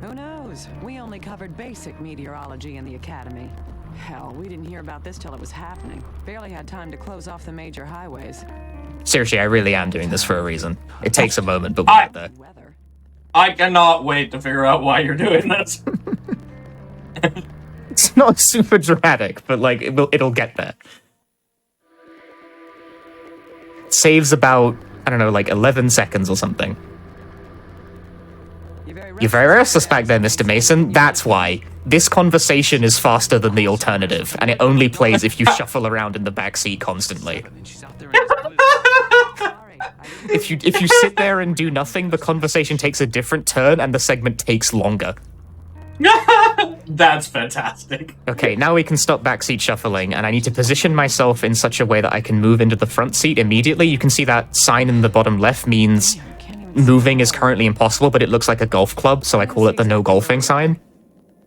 Speaker 13: Who knows? We only covered basic meteorology in the academy. Hell, we didn't hear about this till it was happening. Barely had time to close off the major highways.
Speaker 11: Seriously, I really am doing this for a reason. It takes a moment, but we get there.
Speaker 1: I cannot wait to figure out why you're doing this.
Speaker 11: It's not super dramatic, but like it'll get there. It saves about, I don't know, like 11 seconds or something. You're very restless back there, Mr. Mason. That's why. This conversation is faster than the alternative, and it only plays if you shuffle around in the backseat constantly. If you sit there and do nothing, the conversation takes a different turn, and the segment takes longer.
Speaker 1: That's fantastic.
Speaker 11: Okay, now we can stop backseat shuffling, and I need to position myself in such a way that I can move into the front seat immediately. You can see that sign in the bottom left means moving is currently impossible, but it looks like a golf club, so I call it the no golfing sign.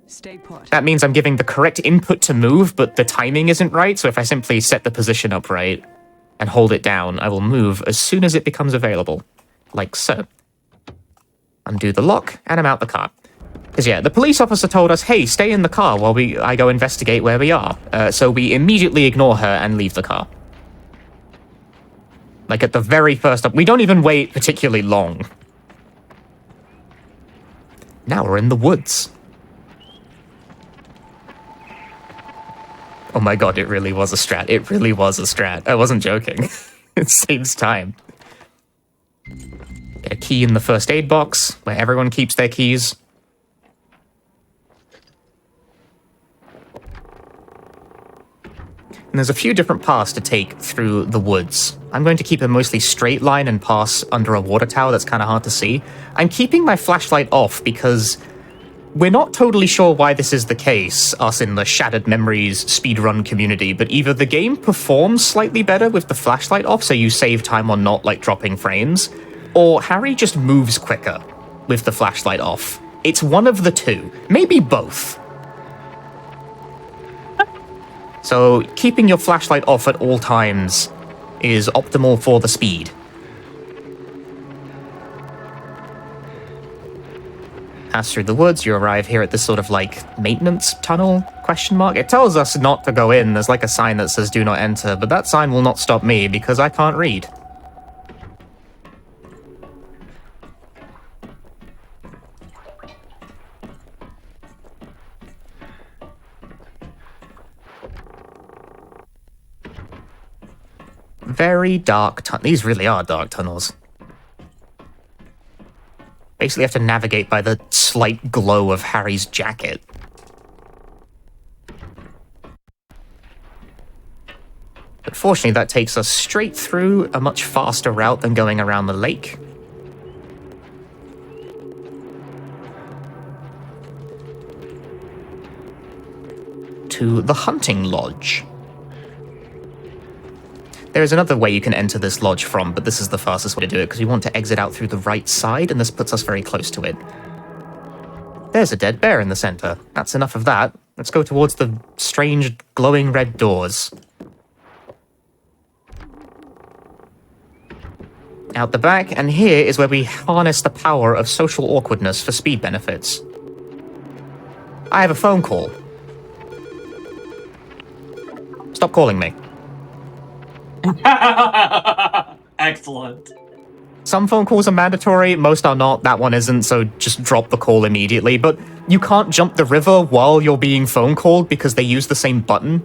Speaker 13: Stay put.
Speaker 11: That means I'm giving the correct input to move, but the timing isn't right, so if I simply set the position up right and hold it down, I will move as soon as it becomes available, like so. Undo the lock, and I'm out the car. Because yeah, the police officer told us, hey, stay in the car while I go investigate where we are. So we immediately ignore her and leave the car. Like at the very first we don't even wait particularly long. Now we're in the woods. Oh my god, it really was a strat. It really was a strat. I wasn't joking. It saves time. Get a key in the first aid box, where everyone keeps their keys. And there's a few different paths to take through the woods. I'm going to keep a mostly straight line and pass under a water tower that's kind of hard to see. I'm keeping my flashlight off because we're not totally sure why this is the case, us in the Shattered Memories speedrun community, but either the game performs slightly better with the flashlight off, so you save time on not, like, dropping frames, or Harry just moves quicker with the flashlight off. It's one of the two. Maybe both. So, keeping your flashlight off at all times is optimal for the speed. Pass through the woods, you arrive here at this sort of, like, maintenance tunnel, question mark. It tells us not to go in, there's like a sign that says do not enter, but that sign will not stop me because I can't read. Very dark these really are dark tunnels. Basically have to navigate by the slight glow of Harry's jacket. But fortunately that takes us straight through a much faster route than going around the lake. To the hunting lodge. There is another way you can enter this lodge from, but this is the fastest way to do it, because you want to exit out through the right side, and this puts us very close to it. There's a dead bear in the center. That's enough of that. Let's go towards the strange, glowing red doors. Out the back, and here is where we harness the power of social awkwardness for speed benefits. I have a phone call. Stop calling me.
Speaker 1: Excellent.
Speaker 11: Some phone calls are mandatory, most are not. That one isn't, so just drop the call immediately. But you can't jump the river while you're being phone called because they use the same button.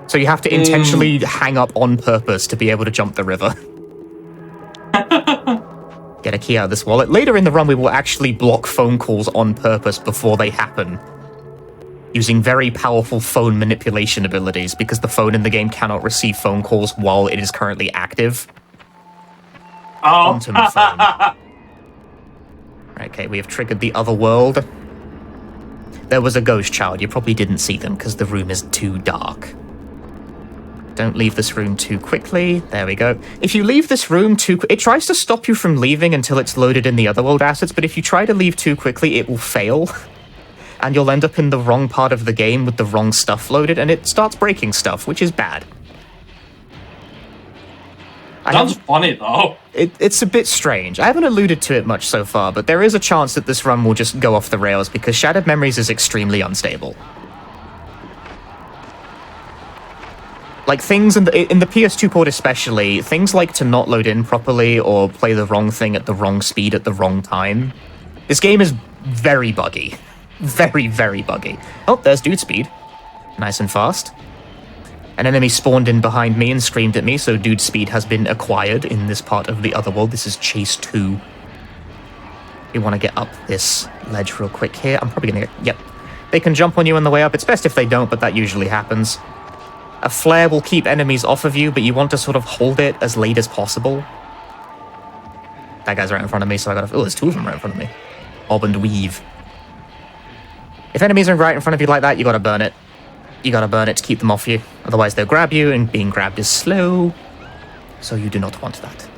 Speaker 11: So you have to intentionally hang up on purpose to be able to jump the river. Get a key out of this wallet. Later in the run, we will actually block phone calls on purpose before they happen, using very powerful phone manipulation abilities, because the phone in the game cannot receive phone calls while it is currently active.
Speaker 1: Oh.
Speaker 11: Quantum phone. Okay, we have triggered the other world. There was a ghost child. You probably didn't see them because the room is too dark. Don't leave this room too quickly. There we go. If you leave this room too it tries to stop you from leaving until it's loaded in the otherworld assets, but if you try to leave too quickly, it will fail. And you'll end up in the wrong part of the game with the wrong stuff loaded, and it starts breaking stuff, which is bad.
Speaker 1: Sounds funny, though.
Speaker 11: It's a bit strange. I haven't alluded to it much so far, but there is a chance that this run will just go off the rails because Shattered Memories is extremely unstable. Like, things in the PS2 port especially, things like to not load in properly or play the wrong thing at the wrong speed at the wrong time. This game is very buggy. Very, very buggy. Oh, there's dude speed. Nice and fast. An enemy spawned in behind me and screamed at me, so dude speed has been acquired in this part of the other world. This is Chase 2. We want to get up this ledge real quick here. I'm probably going to... Yep. They can jump on you on the way up. It's best if they don't, but that usually happens. A flare will keep enemies off of you, but you want to sort of hold it as late as possible. That guy's right in front of me, so I gotta... Oh, there's two of them right in front of me. Bob and weave. If enemies are right in front of you like that, you gotta burn it. You gotta burn it to keep them off you. Otherwise they'll grab you, and being grabbed is slow. So you do not want that.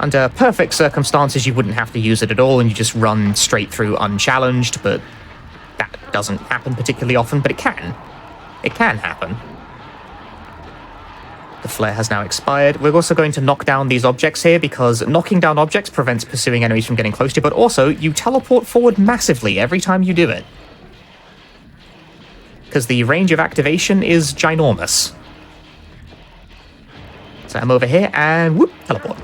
Speaker 11: Under perfect circumstances, you wouldn't have to use it at all, and you just run straight through unchallenged, but that doesn't happen particularly often, but it can. It can happen. The flare has now expired. We're also going to knock down these objects here, because knocking down objects prevents pursuing enemies from getting close to you, but also you teleport forward massively every time you do it. Because the range of activation is ginormous. So I'm over here, and whoop, teleport.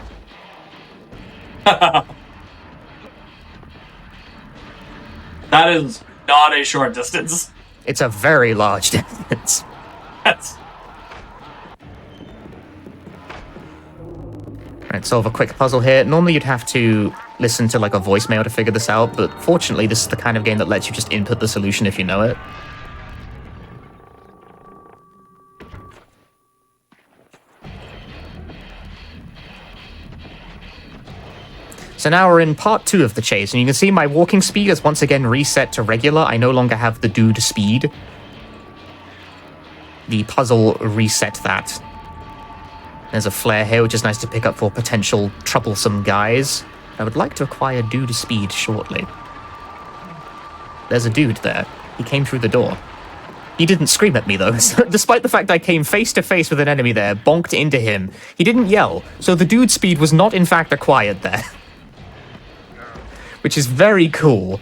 Speaker 1: That is not a short distance.
Speaker 11: It's a very large distance. Alright, solve a quick puzzle here. Normally you'd have to listen to like a voicemail to figure this out, but fortunately this is the kind of game that lets you just input the solution if you know it. So now we're in part 2 of the chase, and you can see my walking speed is once again reset to regular. I no longer have the dude speed. The puzzle reset that. There's a flare here, which is nice to pick up for potential troublesome guys. I would like to acquire dude speed shortly. There's a dude there. He came through the door. He didn't scream at me, though. Despite the fact I came face to face with an enemy there, bonked into him, he didn't yell, so the dude speed was not in fact acquired there. Which is very cool.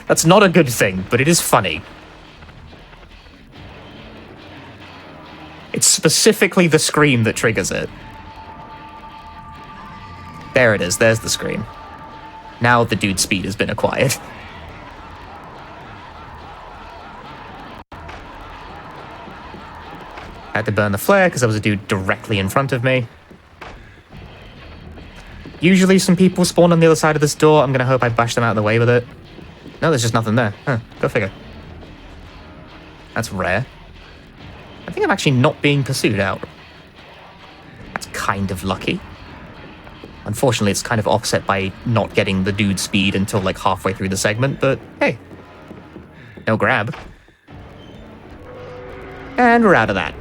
Speaker 11: That's not a good thing, but it is funny. It's specifically the scream that triggers it. There it is, there's the scream. Now the dude speed has been acquired. I had to burn the flare because there was a dude directly in front of me. Usually some people spawn on the other side of this door. I'm going to hope I bash them out of the way with it. No, there's just nothing there. Huh, go figure. That's rare. I think I'm actually not being pursued out. That's kind of lucky. Unfortunately, it's kind of offset by not getting the dude speed until like halfway through the segment, but hey. No grab. And we're out of that.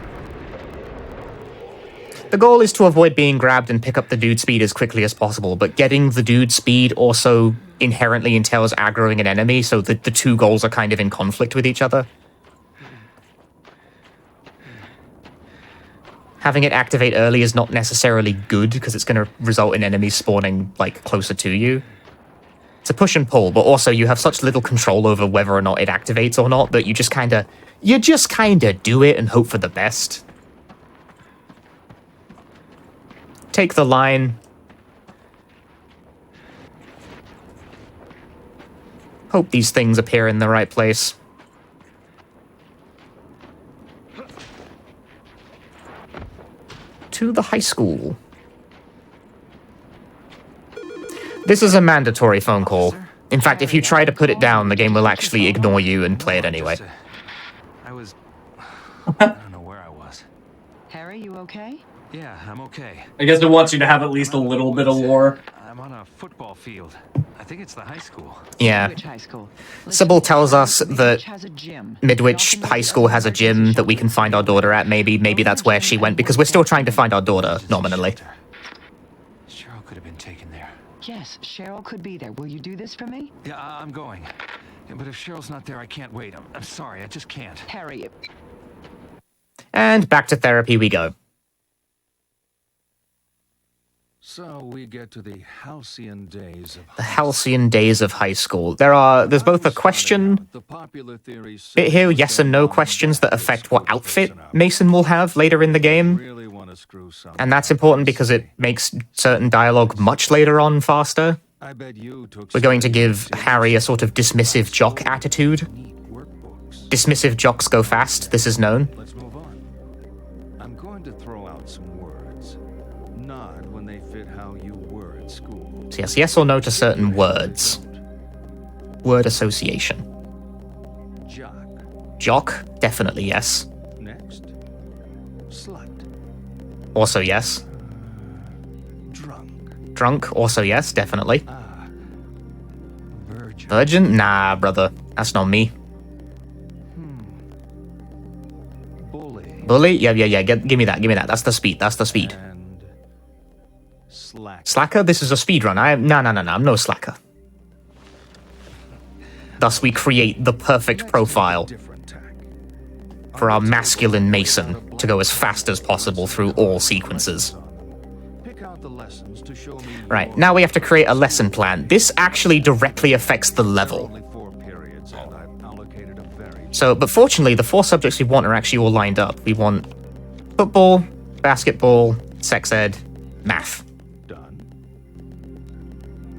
Speaker 11: The goal is to avoid being grabbed and pick up the dude speed as quickly as possible, but getting the dude speed also inherently entails aggroing an enemy, so that the two goals are kind of in conflict with each other. Having it activate early is not necessarily good, because it's going to result in enemies spawning, like, closer to you. It's a push and pull, but also you have such little control over whether or not it activates or not that you just kind of do it and hope for the best. Take the line. Hope these things appear in the right place. To the high school. This is a mandatory phone call. In fact, if you try to put it down, the game will actually ignore you and play it anyway.
Speaker 8: I don't know where I was.
Speaker 13: Harry, you okay?
Speaker 8: Yeah, I'm okay.
Speaker 1: I guess it wants you to have at least a little bit of lore.
Speaker 8: I'm on a football field. I think it's the high school.
Speaker 11: Yeah.
Speaker 13: Which high school?
Speaker 11: Sybil tells us that Midwich High School has a gym that we can find our daughter at. Maybe that's where she went, because we're still trying to find our daughter, nominally.
Speaker 8: Cheryl could have been taken there.
Speaker 13: Yes, Cheryl could be there. Will you do this for me?
Speaker 8: Yeah, I'm going. Yeah, but if Cheryl's not there, I can't wait. I'm sorry, I just can't.
Speaker 13: Harry.
Speaker 11: And back to therapy we go.
Speaker 14: So we get to the halcyon days of
Speaker 11: The halcyon days of high school. There's both a question bit here, yes and no questions that affect what outfit Mason will have later in the game. And that's important because it makes certain dialogue much later on faster. We're going to give Harry a sort of dismissive jock attitude. Dismissive jocks go fast, this is known.
Speaker 14: Let's move on. I'm going to throw out some words. Nod when they fit how you were at school.
Speaker 11: So yes or no to certain words. Word association. Jock, definitely yes.
Speaker 14: Next. Slut.
Speaker 11: Also yes. Drunk, also yes, definitely. Virgin? Nah, brother. That's not me. Bully? Yeah. Give me that. That's the speed. Slacker? This is a speedrun. No. I'm no slacker. Thus, we create the perfect profile for our masculine Mason to go as fast as possible through all sequences. Right, now we have to create a lesson plan. This actually directly affects the level. So, but fortunately, the 4 subjects we want are actually all lined up. We want football, basketball, sex ed, math.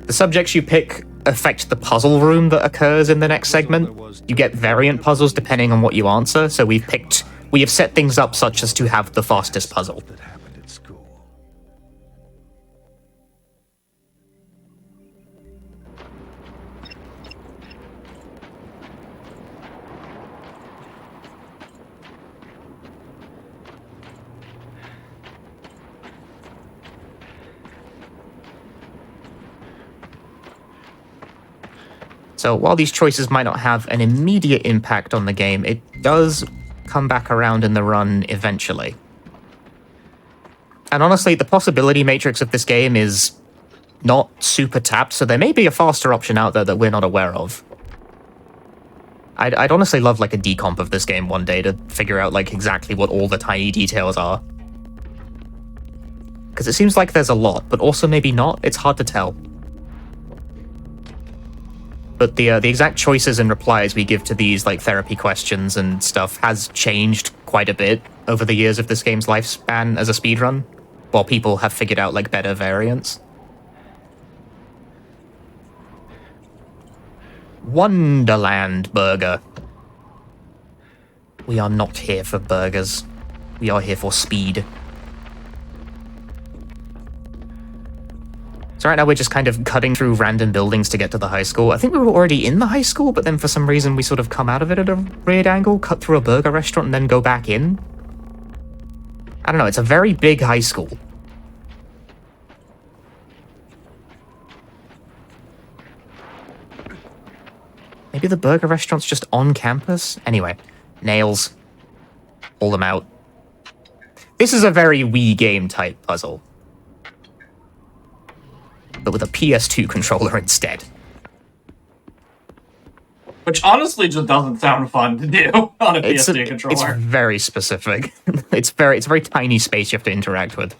Speaker 11: The subjects you pick affect the puzzle room that occurs in the next segment. You get variant puzzles depending on what you answer, so we have set things up such as to have the fastest puzzle. So while these choices might not have an immediate impact on the game, it does come back around in the run eventually. And honestly, the possibility matrix of this game is not super tapped, so there may be a faster option out there that we're not aware of. I'd honestly love like a decomp of this game one day to figure out like exactly what all the tiny details are. Because it seems like there's a lot, but also maybe not. It's hard to tell. But the exact choices and replies we give to these like therapy questions and stuff has changed quite a bit over the years of this game's lifespan as a speedrun, while people have figured out like better variants. Wonderland Burger. We are not here for burgers. We are here for speed. So right now we're just kind of cutting through random buildings to get to the high school. I think we were already in the high school, but then for some reason we sort of come out of it at a weird angle, cut through a burger restaurant, and then go back in. I don't know, it's a very big high school. Maybe the burger restaurant's just on campus? Anyway, nails. Pull them out. This is a very Wii game type puzzle, but with a PS2 controller instead.
Speaker 1: Which honestly just doesn't sound fun to do on a PS2 controller.
Speaker 11: It's very specific. It's a very tiny space you have to interact with.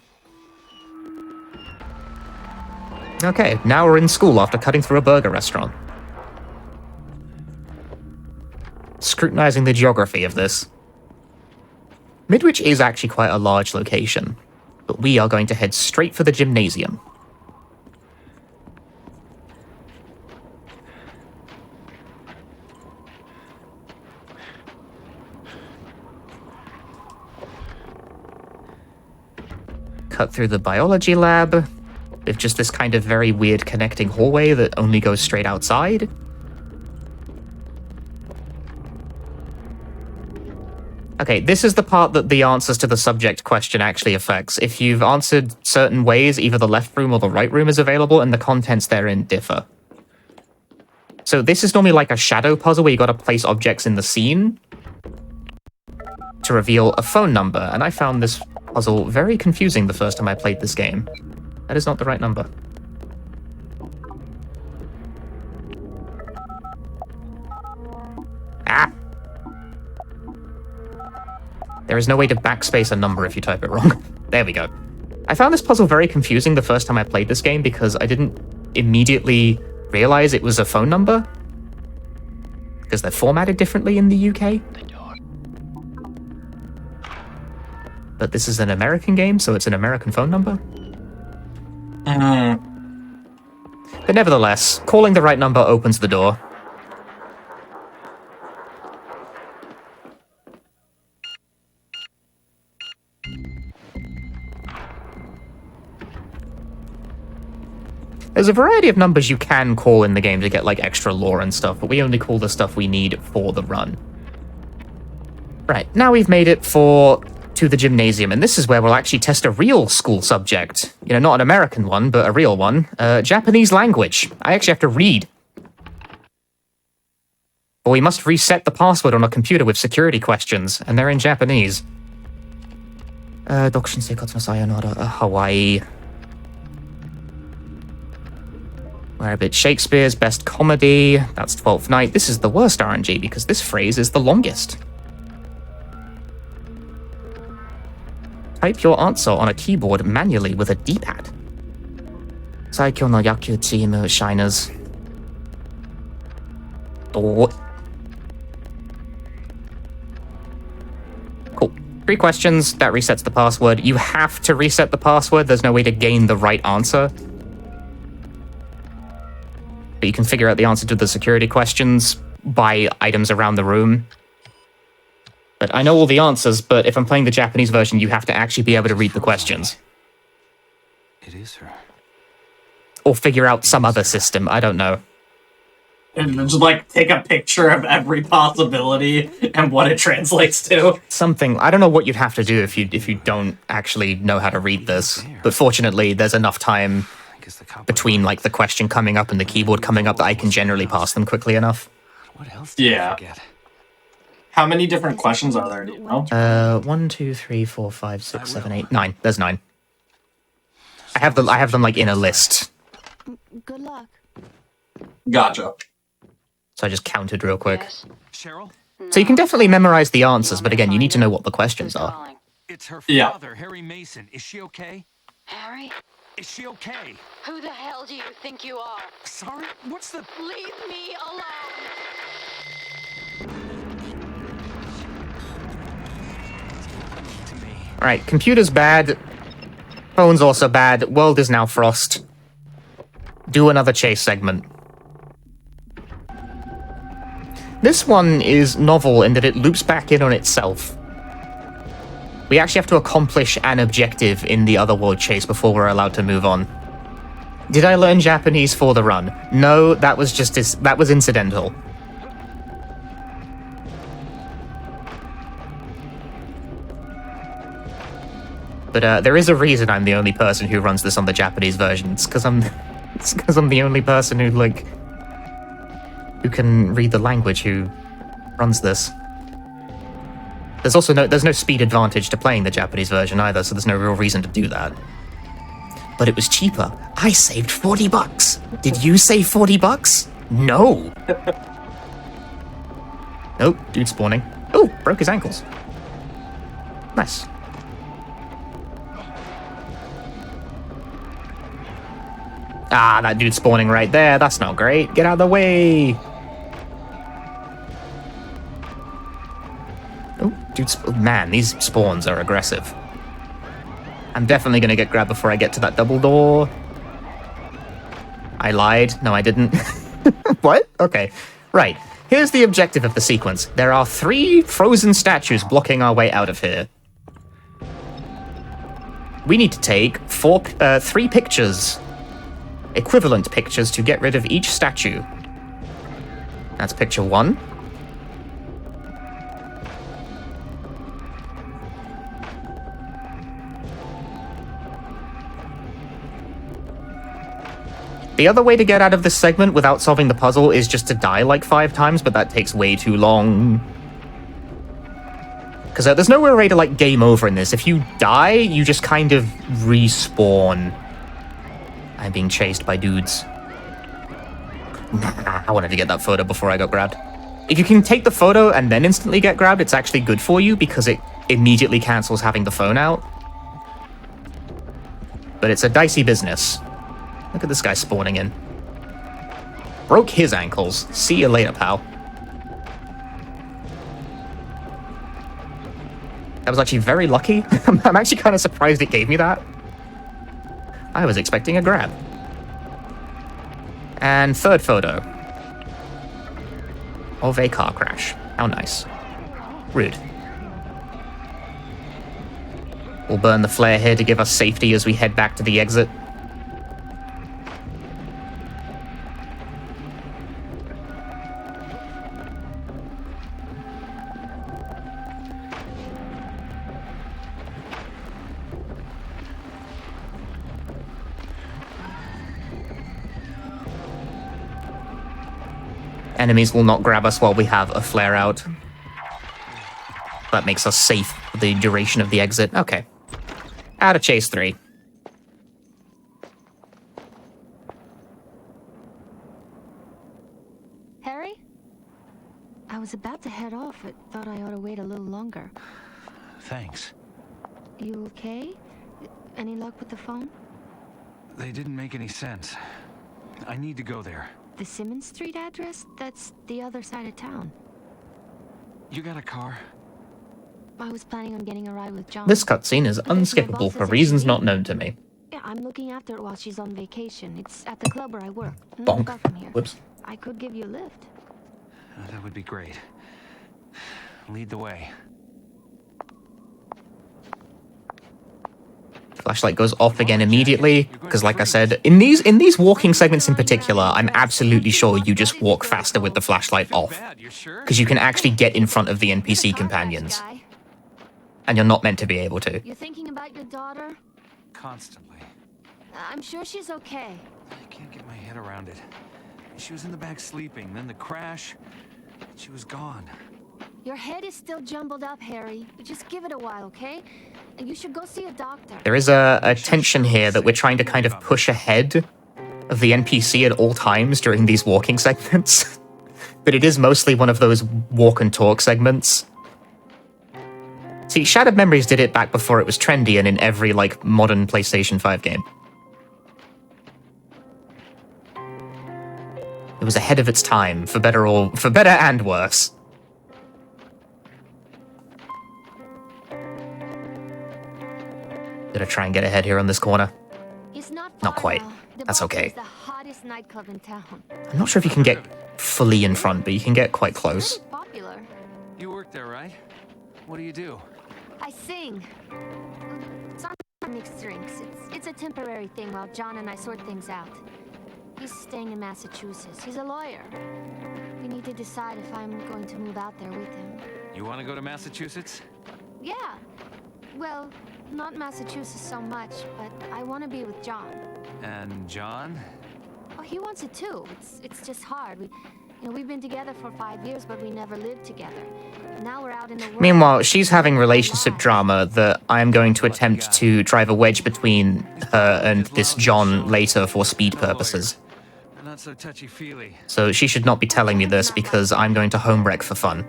Speaker 11: Okay, now we're in school after cutting through a burger restaurant. Scrutinizing the geography of this. Midwich is actually quite a large location, but we are going to head straight for the gymnasium. Cut through the biology lab with just this kind of very weird connecting hallway that only goes straight outside. Okay, this is the part that the answers to the subject question actually affects. If you've answered certain ways, either the left room or the right room is available, and the contents therein differ. So this is normally like a shadow puzzle where you gotta place objects in the scene to reveal a phone number, and I found this puzzle very confusing the first time I played this game. That is not the right number. Ah! There is no way to backspace a number if you type it wrong. There we go. I found this puzzle very confusing the first time I played this game because I didn't immediately realize it was a phone number. Because they're formatted differently in the UK. But this is an American game, so it's an American phone number. But nevertheless, calling the right number opens the door. There's a variety of numbers you can call in the game to get like extra lore and stuff, but we only call the stuff we need for the run. Right, now we've made it to the gymnasium, and this is where we'll actually test a real school subject. You know, not an American one, but a real one. Japanese language. I actually have to read. But we must reset the password on a computer with security questions, and they're in Japanese. Dokushin seikatsu no sayonara, Hawaii. Where a bit Shakespeare's best comedy. That's 12th Night. This is the worst RNG because this phrase is the longest. Type your answer on a keyboard manually with a D-pad. Saikyo no yaku team shiners. Oh. Cool. 3 questions. That resets the password. You have to reset the password. There's no way to gain the right answer. But you can figure out the answer to the security questions by items around the room. But I know all the answers, but if I'm playing the Japanese version, you have to actually be able to read the questions.
Speaker 14: It is her.
Speaker 11: Or figure out some other system, I don't know.
Speaker 1: And just like take a picture of every possibility and what it translates to.
Speaker 11: Something, I don't know what you'd have to do if you don't actually know how to read this. But fortunately, there's enough time between like the question coming up and the keyboard coming up that I can generally pass them quickly enough.
Speaker 14: What else did I forget?
Speaker 1: How many different questions are there, do you know?
Speaker 11: 1, 2, 3, 4, 5, 6, 7, 8, 9. There's 9. I have them like in a list.
Speaker 7: Good luck.
Speaker 1: Gotcha.
Speaker 11: So I just counted real quick.
Speaker 7: Yes.
Speaker 8: Cheryl?
Speaker 11: So you can definitely memorize the answers, but again, you need to know what the questions are.
Speaker 8: It's her
Speaker 1: Yeah.
Speaker 8: father, Harry Mason. Is she okay?
Speaker 7: Harry?
Speaker 8: Is she okay?
Speaker 7: Who the hell do you think you are?
Speaker 8: Sorry? What's the...
Speaker 7: Leave me alone!
Speaker 11: Alright, computer's bad. Phone's also bad. World is now frost. Do another chase segment. This one is novel in that it loops back in on itself. We actually have to accomplish an objective in the other world chase before we're allowed to move on. Did I learn Japanese for the run? No, that was incidental. But there is a reason I'm the only person who runs this on the Japanese version. It's because I'm the only person who can read the language who runs this. There's also there's no speed advantage to playing the Japanese version either, so there's no real reason to do that. But it was cheaper. I saved $40. Did you save $40? No. Nope, dude spawning. Oh, broke his ankles. Nice. Ah, that dude's spawning right there. That's not great. Get out of the way. Oh, dude, man, these spawns are aggressive. I'm definitely going to get grabbed before I get to that double door. I lied. No, I didn't. What? Okay. Right. Here's the objective of the sequence. There are 3 frozen statues blocking our way out of here. We need to take 3 pictures. Equivalent pictures to get rid of each statue. That's picture 1. The other way to get out of this segment without solving the puzzle is just to die like 5 times, but that takes way too long. Because there's no real way to like game over in this. If you die, you just kind of respawn. I'm being chased by dudes. Nah, I wanted to get that photo before I got grabbed. If you can take the photo and then instantly get grabbed, it's actually good for you because it immediately cancels having the phone out. but it's a dicey business. Look at this guy spawning in. Broke his ankles. See you later, pal. That was actually very lucky. I'm actually kind of surprised it gave me that. I was expecting a grab. And third photo. Of a car crash. How nice. Rude. We'll burn the flare here to give us safety as we head back to the exit. Enemies will not grab us while we have a flare out. That makes us safe for the duration of the exit. Okay. Out of chase 3.
Speaker 12: Harry? I was about to head off, but thought I ought to wait a little longer.
Speaker 14: Thanks.
Speaker 12: You okay? Any luck with the phone?
Speaker 14: They didn't make any sense. I need to go there.
Speaker 12: The Simmons Street address? That's the other side of town.
Speaker 14: You got a car?
Speaker 12: I was planning on getting a ride with John.
Speaker 11: This cutscene is unskippable for reasons not known to me.
Speaker 12: Yeah, I'm looking after her while she's on vacation. It's at the club where I work.
Speaker 11: Bonk.
Speaker 12: Not far from here.
Speaker 11: Whoops.
Speaker 12: I could give you a lift.
Speaker 14: That would be great. Lead the way.
Speaker 11: Flashlight goes off again immediately, because like I said, in these walking segments in particular, I'm absolutely sure you just walk faster with the flashlight off. Because you can actually get in front of the NPC companions. And you're not meant to be able to.
Speaker 12: You thinking about your daughter?
Speaker 14: Constantly.
Speaker 12: I'm sure she's okay.
Speaker 14: I can't get my head around it. She was in the back sleeping, then the crash. She was gone.
Speaker 12: Your head is still jumbled up, Harry. Just give it a while, okay? And you should go see a doctor.
Speaker 11: There is a tension here that we're trying to kind of push ahead of the NPC at all times during these walking segments. But it is mostly one of those walk and talk segments. See, Shattered Memories did it back before it was trendy and in every, like, modern PlayStation 5 game. It was ahead of its time, for better and worse. Did I try and get ahead here on this corner? Not quite. That's okay.
Speaker 12: The hottest nightclub in town.
Speaker 11: I'm not sure if you can get fully in front, but you can get quite close.
Speaker 12: Popular.
Speaker 14: You work there, right? What do you do?
Speaker 12: I sing. Some mixed drinks. It's a temporary thing while John and I sort things out. He's staying in Massachusetts. He's a lawyer. We need to decide if I'm going to move out there with him.
Speaker 14: You want to go to Massachusetts?
Speaker 12: Yeah. Well, not Massachusetts so much, but I want to be with John.
Speaker 14: And John?
Speaker 12: Oh, he wants it too. It's just hard. We've been together for 5 years, but we never lived together. Now we're out in the world.
Speaker 11: Meanwhile, she's having relationship drama that I am going to attempt to drive a wedge between her and this John later for speed purposes.
Speaker 14: Not so touchy-feely.
Speaker 11: So she should not be telling me this because I'm going to homewreck for fun.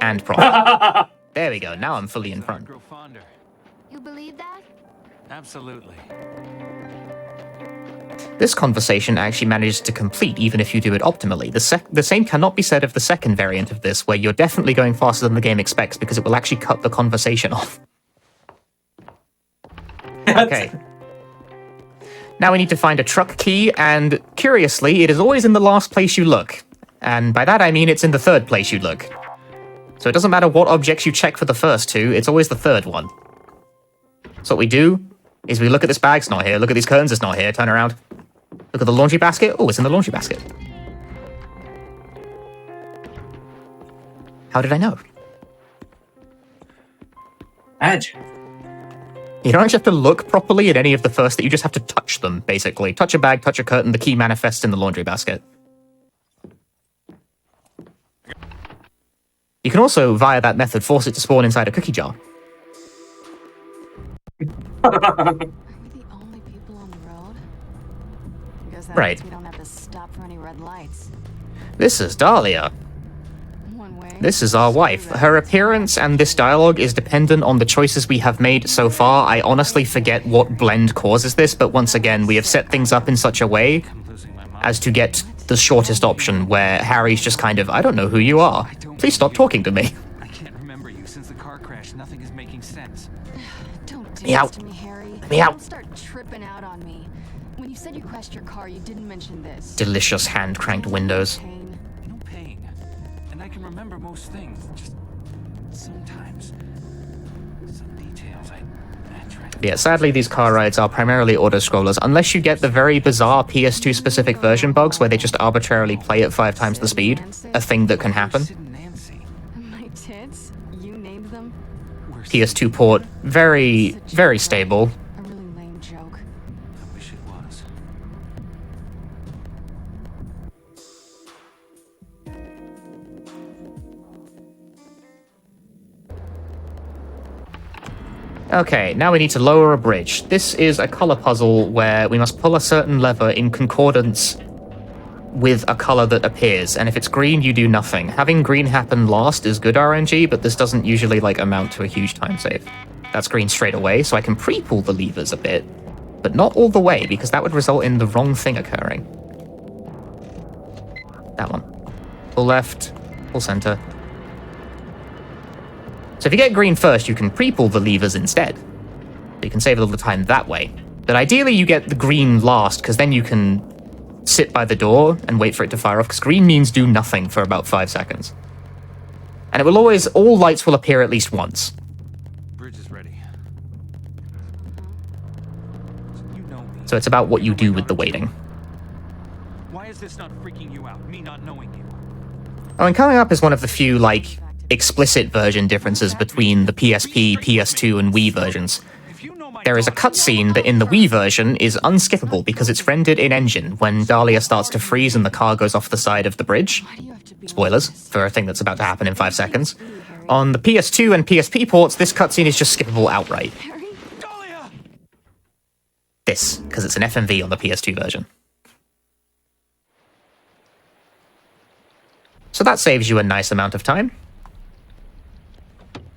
Speaker 11: And profit. There we go, now I'm fully in front.
Speaker 12: You believe that?
Speaker 14: Absolutely.
Speaker 11: This conversation actually manages to complete even if you do it optimally. The same cannot be said of the second variant of this, where you're definitely going faster than the game expects because it will actually cut the conversation off. Okay. Now we need to find a truck key, and curiously, it is always in the last place you look. And by that I mean it's in the third place you look. So it doesn't matter what objects you check for the first two, it's always the third one. So what we do is we look at this bag, it's not here. Look at these curtains, it's not here. Turn around. Look at the laundry basket. Oh, it's in the laundry basket. How did I know?
Speaker 1: Magic.
Speaker 11: You don't actually have to look properly at any of the first, that you just have to touch them, basically. Touch a bag, touch a curtain, the key manifests in the laundry basket. You can also, via that method, force it to spawn inside a cookie jar. Right.
Speaker 13: We don't have to stop for any red lights.
Speaker 11: This is Dahlia.
Speaker 13: One way
Speaker 11: This is our wife. Her appearance and this dialogue is dependent on the choices we have made so far. I honestly forget what blend causes this, but once again, we have set things up in such a way as to get the shortest option, where Harry's just kind of, I don't know who you are. Please stop talking to me.
Speaker 15: I can't remember you since the car crash. Nothing is making sense.
Speaker 12: Don't do
Speaker 11: Me out.
Speaker 12: this to me, Harry.
Speaker 11: Let me out.
Speaker 12: Don't start tripping out on me. When you said you crashed your car, you didn't mention this.
Speaker 11: Delicious hand-cranked windows.
Speaker 15: No pain. And I can remember most things. Just sometimes. Some details I try to...
Speaker 11: Yeah, sadly these car rides are primarily auto-scrollers, unless you get the very bizarre PS2 specific version bugs where they just arbitrarily play at 5 times the speed, a thing that can happen.
Speaker 12: My tits? You named them?
Speaker 11: PS2 port, very, very stable.
Speaker 12: A really lame joke.
Speaker 15: I wish it was.
Speaker 11: Okay, now we need to lower a bridge. This is a color puzzle where we must pull a certain lever in concordance with a color that appears, and if it's green, you do nothing. Having green happen last is good RNG, but this doesn't usually amount to a huge time save. That's green straight away, so I can pre-pull the levers a bit, but not all the way, because that would result in the wrong thing occurring. That one. Pull left, pull center. So if you get green first, you can pre-pull the levers instead. So you can save a little time that way. But ideally you get the green last, because then you can sit by the door and wait for it to fire off, because green means do nothing for about 5 seconds. And it will always, all lights will appear at least once.
Speaker 15: Bridge is ready. You know me.
Speaker 11: So it's about what you do with the waiting.
Speaker 15: Why is this not freaking you out? Me not knowing you.
Speaker 11: Oh, and coming up is one of the few, explicit version differences between the PSP, PS2, and Wii versions. There is a cutscene that in the Wii version is unskippable because it's rendered in-engine when Dahlia starts to freeze and the car goes off the side of the bridge. Spoilers for a thing that's about to happen in 5 seconds. On the PS2 and PSP ports, this cutscene is just skippable outright. This, because it's an FMV on the PS2 version. So that saves you a nice amount of time.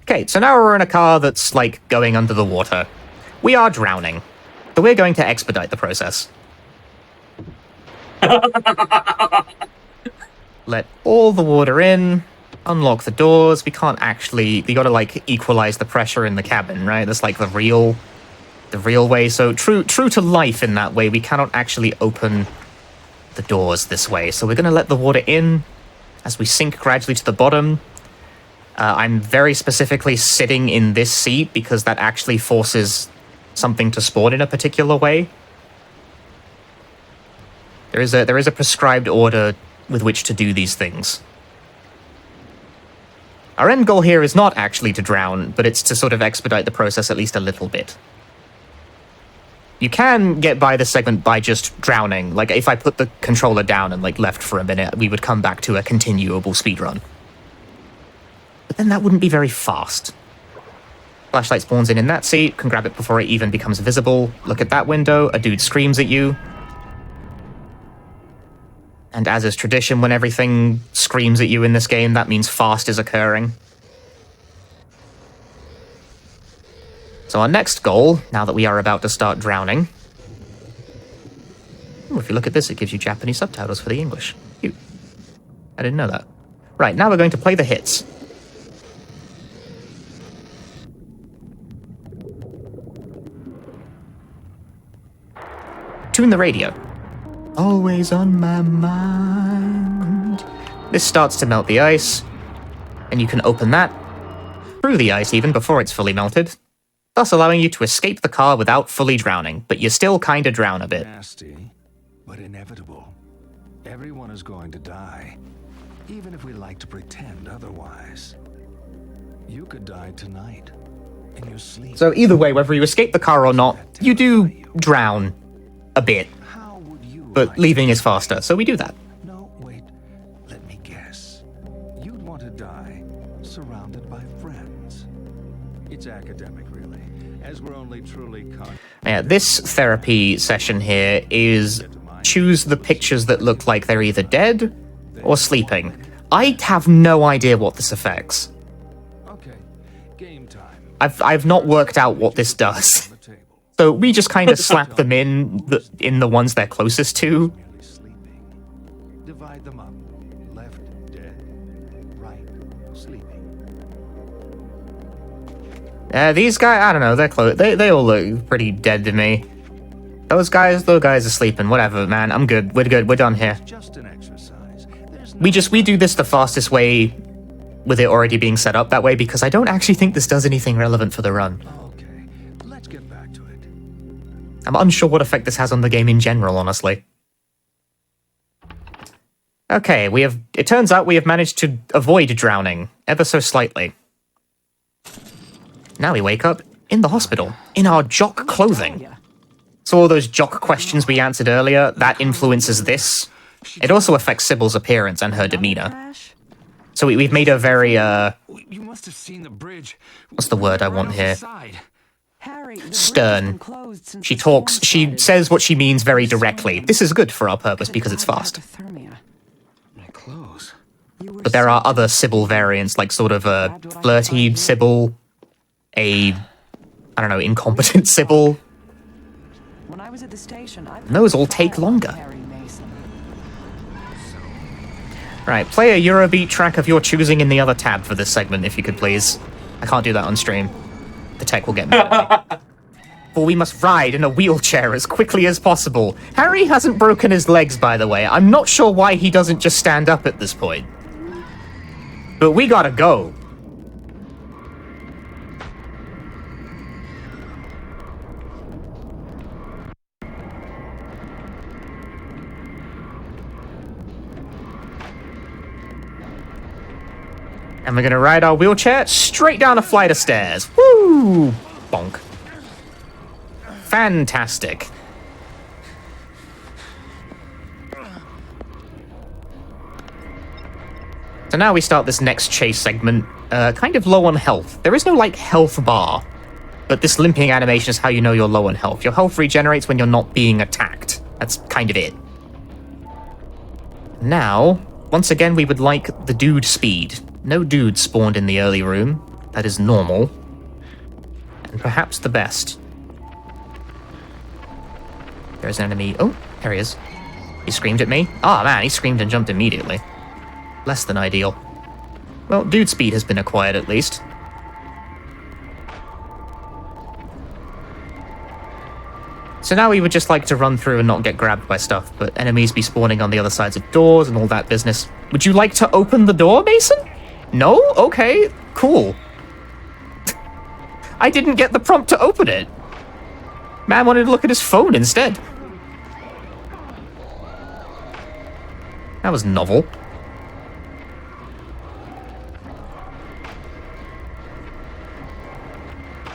Speaker 11: Okay, so now we're in a car that's, going under the water. We are drowning. So we're going to expedite the process. Let all the water in. Unlock the doors. We can't actually... You gotta, equalize the pressure in the cabin, right? That's, the real way. So true to life in that way, we cannot actually open the doors this way. So we're gonna let the water in as we sink gradually to the bottom. I'm very specifically sitting in this seat because that actually forces something to spawn in a particular way. There is a prescribed order with which to do these things. Our end goal here is not actually to drown, but it's to sort of expedite the process at least a little bit. You can get by this segment by just drowning. If I put the controller down and left for a minute, we would come back to a continuable speedrun. But then that wouldn't be very fast. Flashlight spawns in that seat, can grab it before it even becomes visible. Look at that window, a dude screams at you. And as is tradition, when everything screams at you in this game, that means fast is occurring. So our next goal, now that we are about to start drowning... Ooh, if you look at this, it gives you Japanese subtitles for the English. Cute. I didn't know that. Right, now we're going to play the hits. Tune the radio. Always on my mind. This starts to melt the ice, and you can open that through the ice even before it's fully melted, thus allowing you to escape the car without fully drowning, but you still kinda drown a bit.
Speaker 14: Nasty, but inevitable. Everyone is going to die, even if we like to pretend otherwise. You could die tonight, in your sleep.
Speaker 11: So either way, whether you escape the car or not, you do drown a bit, but leaving is faster, so we do that.
Speaker 14: No, wait, let me guess. You'd want to die surrounded by friends. It's academic, really, as we're only truly
Speaker 11: Yeah, this therapy session here is choose the pictures that look like they're either dead or sleeping. I have no idea what this affects.
Speaker 14: Okay, game time.
Speaker 11: I've not worked out what this does. So we just kind of slap them in the ones they're closest to.
Speaker 14: Divide them up. Left, dead. Right, sleeping.
Speaker 11: These guys, I don't know, they're close. They all look pretty dead to me. Those guys are sleeping. Whatever, man. I'm good. We're good. We're done here.
Speaker 14: Just an exercise.
Speaker 11: We do this the fastest way with it already being set up that way because I don't actually think this does anything relevant for the run.
Speaker 14: Okay, let's get back to it.
Speaker 11: I'm unsure what effect this has on the game in general, honestly. Okay, it turns out we have managed to avoid drowning, ever so slightly. Now we wake up in the hospital, in our jock clothing. So all those jock questions we answered earlier, that influences this. It also affects Sybil's appearance and her demeanor. So we've made her very,
Speaker 8: You must have seen the bridge.
Speaker 11: what's the word I want here? Stern. She says what she means very directly. This is good for our purpose because it's fast.
Speaker 8: My clothes.
Speaker 11: But there are other Sybil variants, like sort of a flirty Sybil, I don't know, incompetent Sybil.
Speaker 13: When I was at the station,
Speaker 11: And those all take longer. Right, play a Eurobeat track of your choosing in the other tab for this segment, if you could please. I can't do that on stream. The tech will get mad at me. For we must ride in a wheelchair as quickly as possible. Harry hasn't broken his legs, by the way. I'm not sure why he doesn't just stand up at this point. But we gotta go. And we're gonna ride our wheelchair straight down a flight of stairs. Woo! Bonk. Fantastic. So now we start this next chase segment, kind of low on health. There is no, like, health bar, but this limping animation is how you know you're low on health. Your health regenerates when you're not being attacked. That's kind of it. Now, once again, we would like the dude speed. No dude spawned in the early room. That is normal. And perhaps the best. There's an enemy. Oh, there he is. He screamed at me. Oh man, he screamed and jumped immediately. Less than ideal. Well, dude speed has been acquired at least. So now we would just like to run through and not get grabbed by stuff, but enemies be spawning on the other sides of doors and all that business. Would you like to open the door, Mason? No? Okay, cool. I didn't get the prompt to open it. Man wanted to look at his phone instead. That was novel.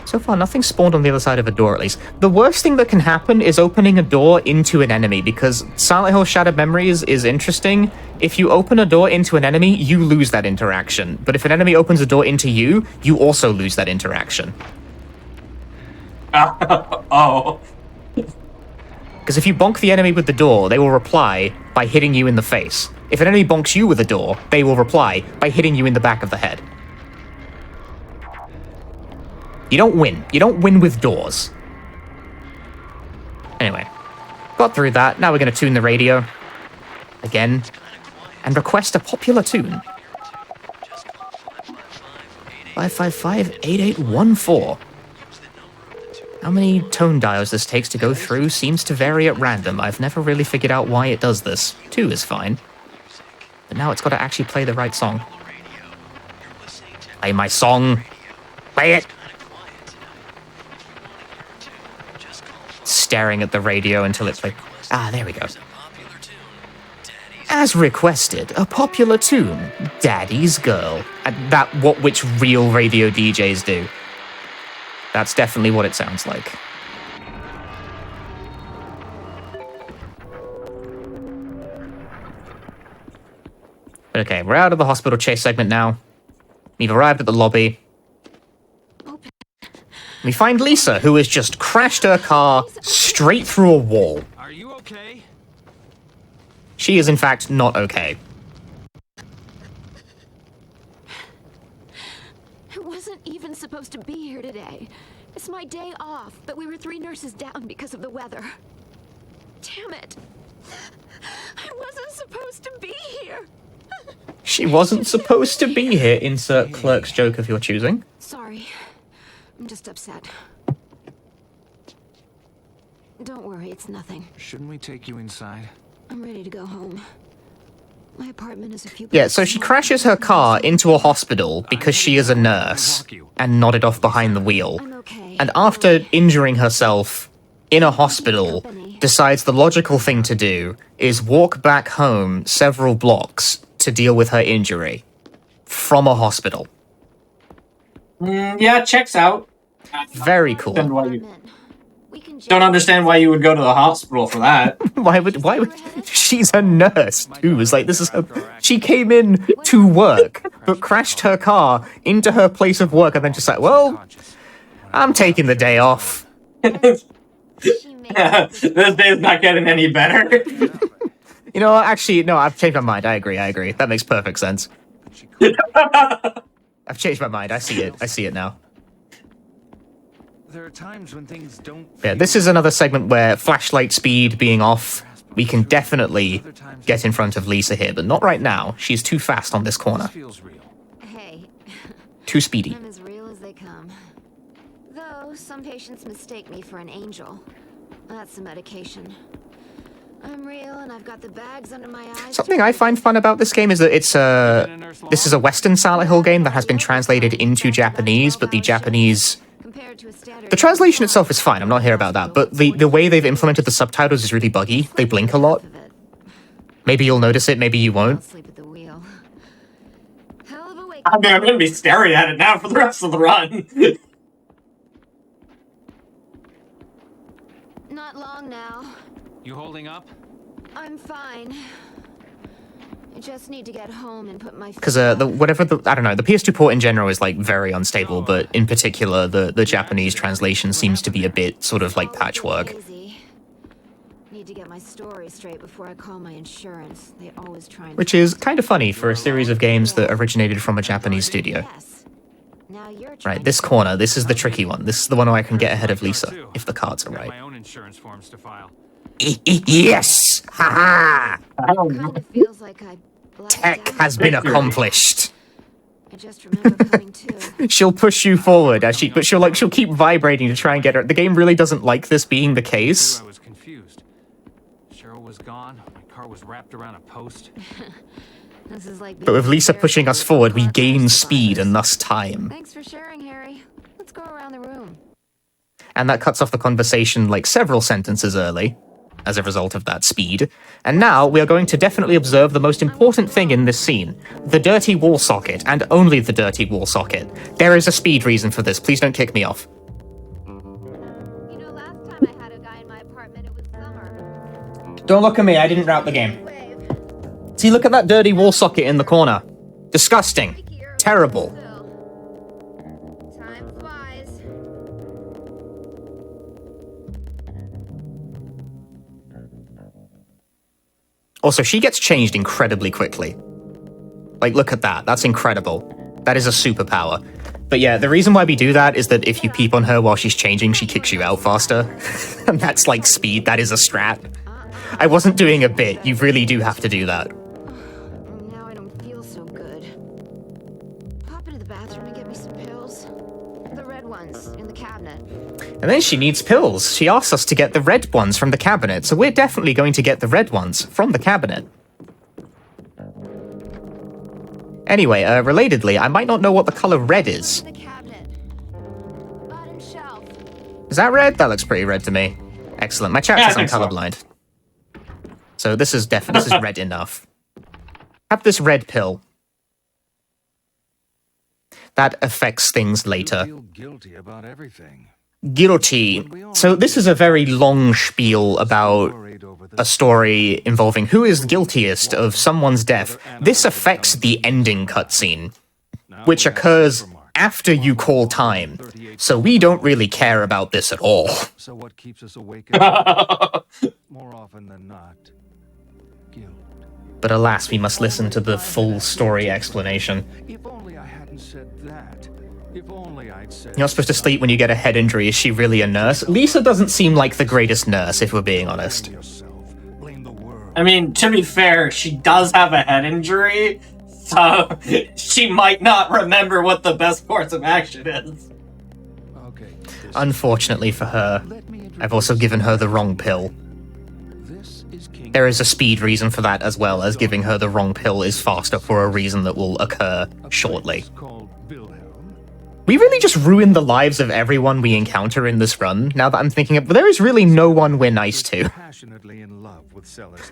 Speaker 11: So far, nothing spawned on the other side of a door, at least. The worst thing that can happen is opening a door into an enemy, because Silent Hill Shattered Memories is interesting. If you open a door into an enemy, you lose that interaction. But if an enemy opens a door into you, you also lose that interaction.
Speaker 1: Oh.
Speaker 11: Because if you bonk the enemy with the door, they will reply by hitting you in the face. If an enemy bonks you with a door, they will reply by hitting you in the back of the head. You don't win. You don't win with doors. Anyway, got through that. Now we're going to tune the radio. Again. And request a popular tune. 555-8814. How many tone dials this takes to go through seems to vary at random. I've never really figured out why it does this. 2 is fine. But now it's got to actually play the right song. Play my song. Play it. Staring at the radio until it's like, ah, there we go. As requested, a popular tune, Daddy's Girl. Which real radio DJs do. That's definitely what it sounds like. Okay, we're out of the hospital chase segment now. We've arrived at the lobby. We find Lisa, who has just crashed her car straight through a wall.
Speaker 8: Are you okay?
Speaker 11: She is, in fact, not okay.
Speaker 12: wasn't even supposed to be here today. It's my day off, but we were 3 nurses down because of the weather. Damn it. I wasn't supposed to be here.
Speaker 11: She wasn't supposed to be here. Insert clerk's joke of your choosing.
Speaker 12: Sorry. I'm just upset. Don't worry, it's nothing.
Speaker 14: Shouldn't we take you inside?
Speaker 12: I'm ready to go home. My apartment is a few...
Speaker 11: Yeah, so she crashes her car into a hospital because she is a nurse and nodded off behind the wheel. And after injuring herself in a hospital, decides the logical thing to do is walk back home several blocks to deal with her injury from a hospital.
Speaker 1: Yeah, checks out.
Speaker 11: Very cool.
Speaker 1: Don't understand why you would go to the hospital for that.
Speaker 11: why would she's a nurse too. It's like, this is her, she came in to work but crashed her car into her place of work and then just like, well, I'm taking the day off.
Speaker 1: This day's not getting any better.
Speaker 11: You know, actually, no, I've changed my mind. I agree. That makes perfect sense. I've changed my mind. I see it now.
Speaker 14: There are times when things don't...
Speaker 11: Yeah, this is another segment where flashlight speed being off, we can definitely get in front of Lisa here, but not right now. She's too fast on this corner.
Speaker 12: Hey.
Speaker 11: Too speedy.
Speaker 12: I'm as real as they come. Though, some patients mistake me for an angel. That's the medication. I'm real and I've got the bags under my eyes.
Speaker 11: Something I find fun about this game is that this is a Western Silent Hill game that has been translated into Japanese, but the translation itself is fine, I'm not here about that, but the way they've implemented the subtitles is really buggy. They blink a lot. Maybe you'll notice it, maybe you won't.
Speaker 1: I mean, I'm gonna be staring at it now for the rest of the run.
Speaker 12: Not long now.
Speaker 15: You holding up?
Speaker 12: I'm fine. I just need to get home and put my...
Speaker 11: Because I don't know, the PS2 port in general is like very unstable, but in particular the Japanese translation seems to be a bit sort of like patchwork.
Speaker 12: Need to get my story straight before I call my insurance. They always try and...
Speaker 11: Which is kind of funny for a series of games that originated from a Japanese studio. Right, this corner, this is the tricky one. This is the one where I can get ahead of Lisa, if the cards are right.
Speaker 15: My own insurance forms to file.
Speaker 11: Yes! Ha ha!
Speaker 12: Feels like I
Speaker 11: Tech has been accomplished.
Speaker 12: I just remember coming to.
Speaker 11: She'll push you forward as but she'll keep vibrating to try and get her. The game really doesn't like this being the case.
Speaker 15: I was confused. Cheryl was gone. My car was wrapped around a post.
Speaker 12: This is like...
Speaker 11: But with Lisa pushing us forward, we gain speed and thus time.
Speaker 12: Thanks for sharing, Harry. Let's go around the room.
Speaker 11: And that cuts off the conversation like several sentences early, as a result of that speed. And now we are going to definitely observe the most important thing in this scene. The dirty wall socket, and only the dirty wall socket. There is a speed reason for this. Please don't kick me off.
Speaker 12: You know, last time I had a guy in my apartment, it was summer.
Speaker 11: Don't look at me, I didn't route the game. See, look at that dirty wall socket in the corner. Disgusting. Terrible.
Speaker 12: Time flies.
Speaker 11: Also, she gets changed incredibly quickly. Like, look at that. That's incredible. That is a superpower. But yeah, the reason why we do that is that if you peep on her while she's changing, she kicks you out faster. And that's like speed. That is a strat. I wasn't doing a bit. You really do have to do that.
Speaker 12: Now I don't feel so good. Pop into the bathroom and get me some pills. The red ones in the cabinet.
Speaker 11: And then she needs pills. She asks us to get the red ones from the cabinet, so we're definitely going to get the red ones from the cabinet. Anyway, relatedly, I might not know what the color red is. Is that red? That looks pretty red to me. Excellent. My chat says I'm colorblind. So this is red enough. Have this red pill. That affects things later.
Speaker 14: Feel guilty about everything.
Speaker 11: Guilty. So this is a very long spiel about a story involving who is guiltiest of someone's death. This affects the ending cutscene, which occurs after you call time. So we don't really care about this at all.
Speaker 14: So what keeps us awake? More often than not, guilt.
Speaker 11: But alas, we must listen to the full story explanation.
Speaker 14: If only I hadn't said that. If
Speaker 11: You're not supposed to sleep when you get a head injury. Is she really a nurse? Lisa doesn't seem like the greatest nurse, if we're being honest.
Speaker 1: I mean, to be fair, she does have a head injury, so she might not remember what the best course of action is.
Speaker 11: Unfortunately for her, I've also given her the wrong pill. There is a speed reason for that, as well as giving her the wrong pill is faster for a reason that will occur shortly. We really just ruined the lives of everyone we encounter in this run, now that I'm thinking of there is really no one we're nice to.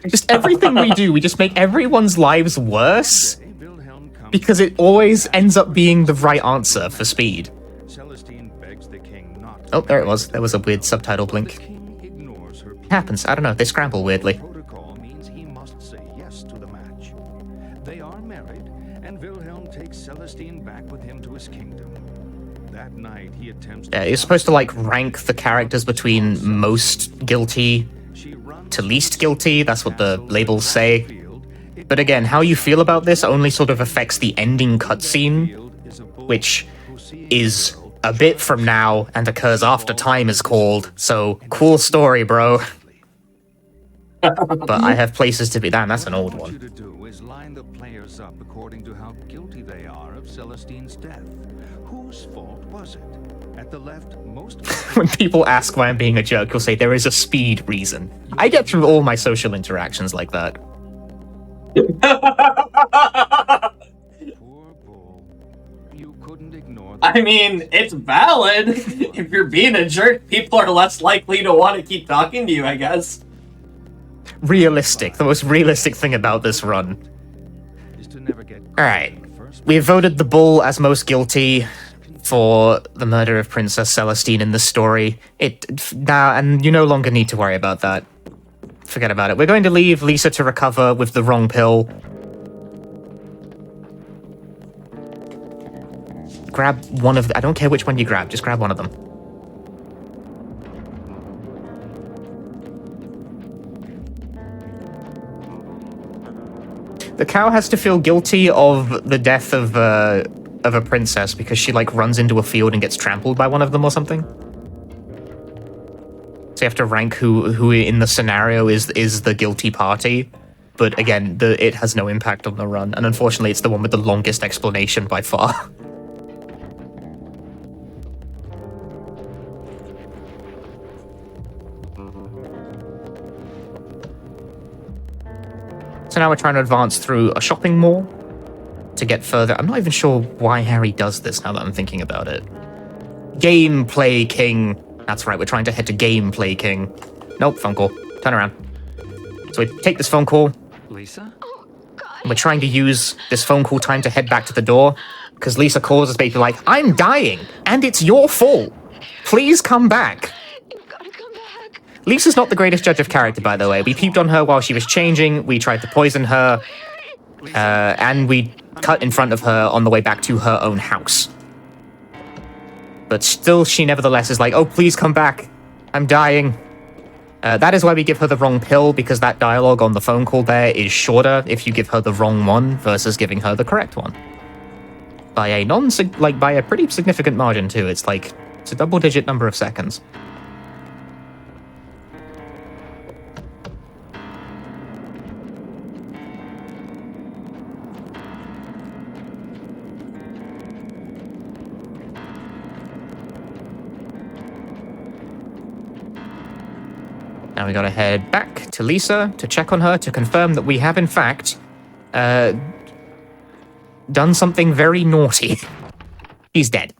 Speaker 11: Just everything we do, we just make everyone's lives worse, because it always ends up being the right answer for speed. Oh, there it was. There was a weird subtitle blink. It happens. I don't know. They scramble weirdly.
Speaker 14: They are married, and Wilhelm takes Celestine back with him to his kingdom. That night, he attempts to...
Speaker 11: Yeah, you're supposed to, like, rank the characters between most guilty to least guilty. That's what the labels say. But again, how you feel about this only sort of affects the ending cutscene, which is a bit from now and occurs after time is called. So, cool story, bro. But I have places to be. Damn, that's an old one.
Speaker 14: line the players up according to how guilty they are of Celestine's death. Whose fault was it? At the left, most...
Speaker 11: When people ask why I'm being a jerk, you'll say there is a speed reason. I get through all my social interactions like that.
Speaker 1: I mean, it's valid. If you're being a jerk, people are less likely to want to keep talking to you, I guess.
Speaker 11: Realistic. The most realistic thing about this run. Alright. We have voted the bull as most guilty for the murder of Princess Celestine in the story. And you no longer need to worry about that. Forget about it. We're going to leave Lisa to recover with the wrong pill. Grab one of I don't care which one you grab, just grab one of them. The cow has to feel guilty of the death of a princess because she, like, runs into a field and gets trampled by one of them or something. So you have to rank who in the scenario is the guilty party. But again, it has no impact on the run. And unfortunately, it's the one with the longest explanation by far. So now we're trying to advance through a shopping mall to get further. I'm not even sure why Harry does this now that I'm thinking about it. Gameplay King. That's right, we're trying to head to Gameplay King. Nope, phone call. Turn around. So we take this phone call.
Speaker 13: Lisa?
Speaker 11: And we're trying to use this phone call time to head back to the door. Because Lisa calls us basically like, I'm dying, and it's your fault. Please come back. Lisa's not the greatest judge of character, by the way. We peeped on her while she was changing, we tried to poison her, and we cut in front of her on the way back to her own house. But still, she nevertheless is like, oh, please come back. I'm dying. That is why we give her the wrong pill, because that dialogue on the phone call there is shorter if you give her the wrong one versus giving her the correct one. By a pretty significant margin, too. It's a double-digit number of seconds. Now we gotta head back to Lisa to check on her to confirm that we have, in fact, done something very naughty. She's dead.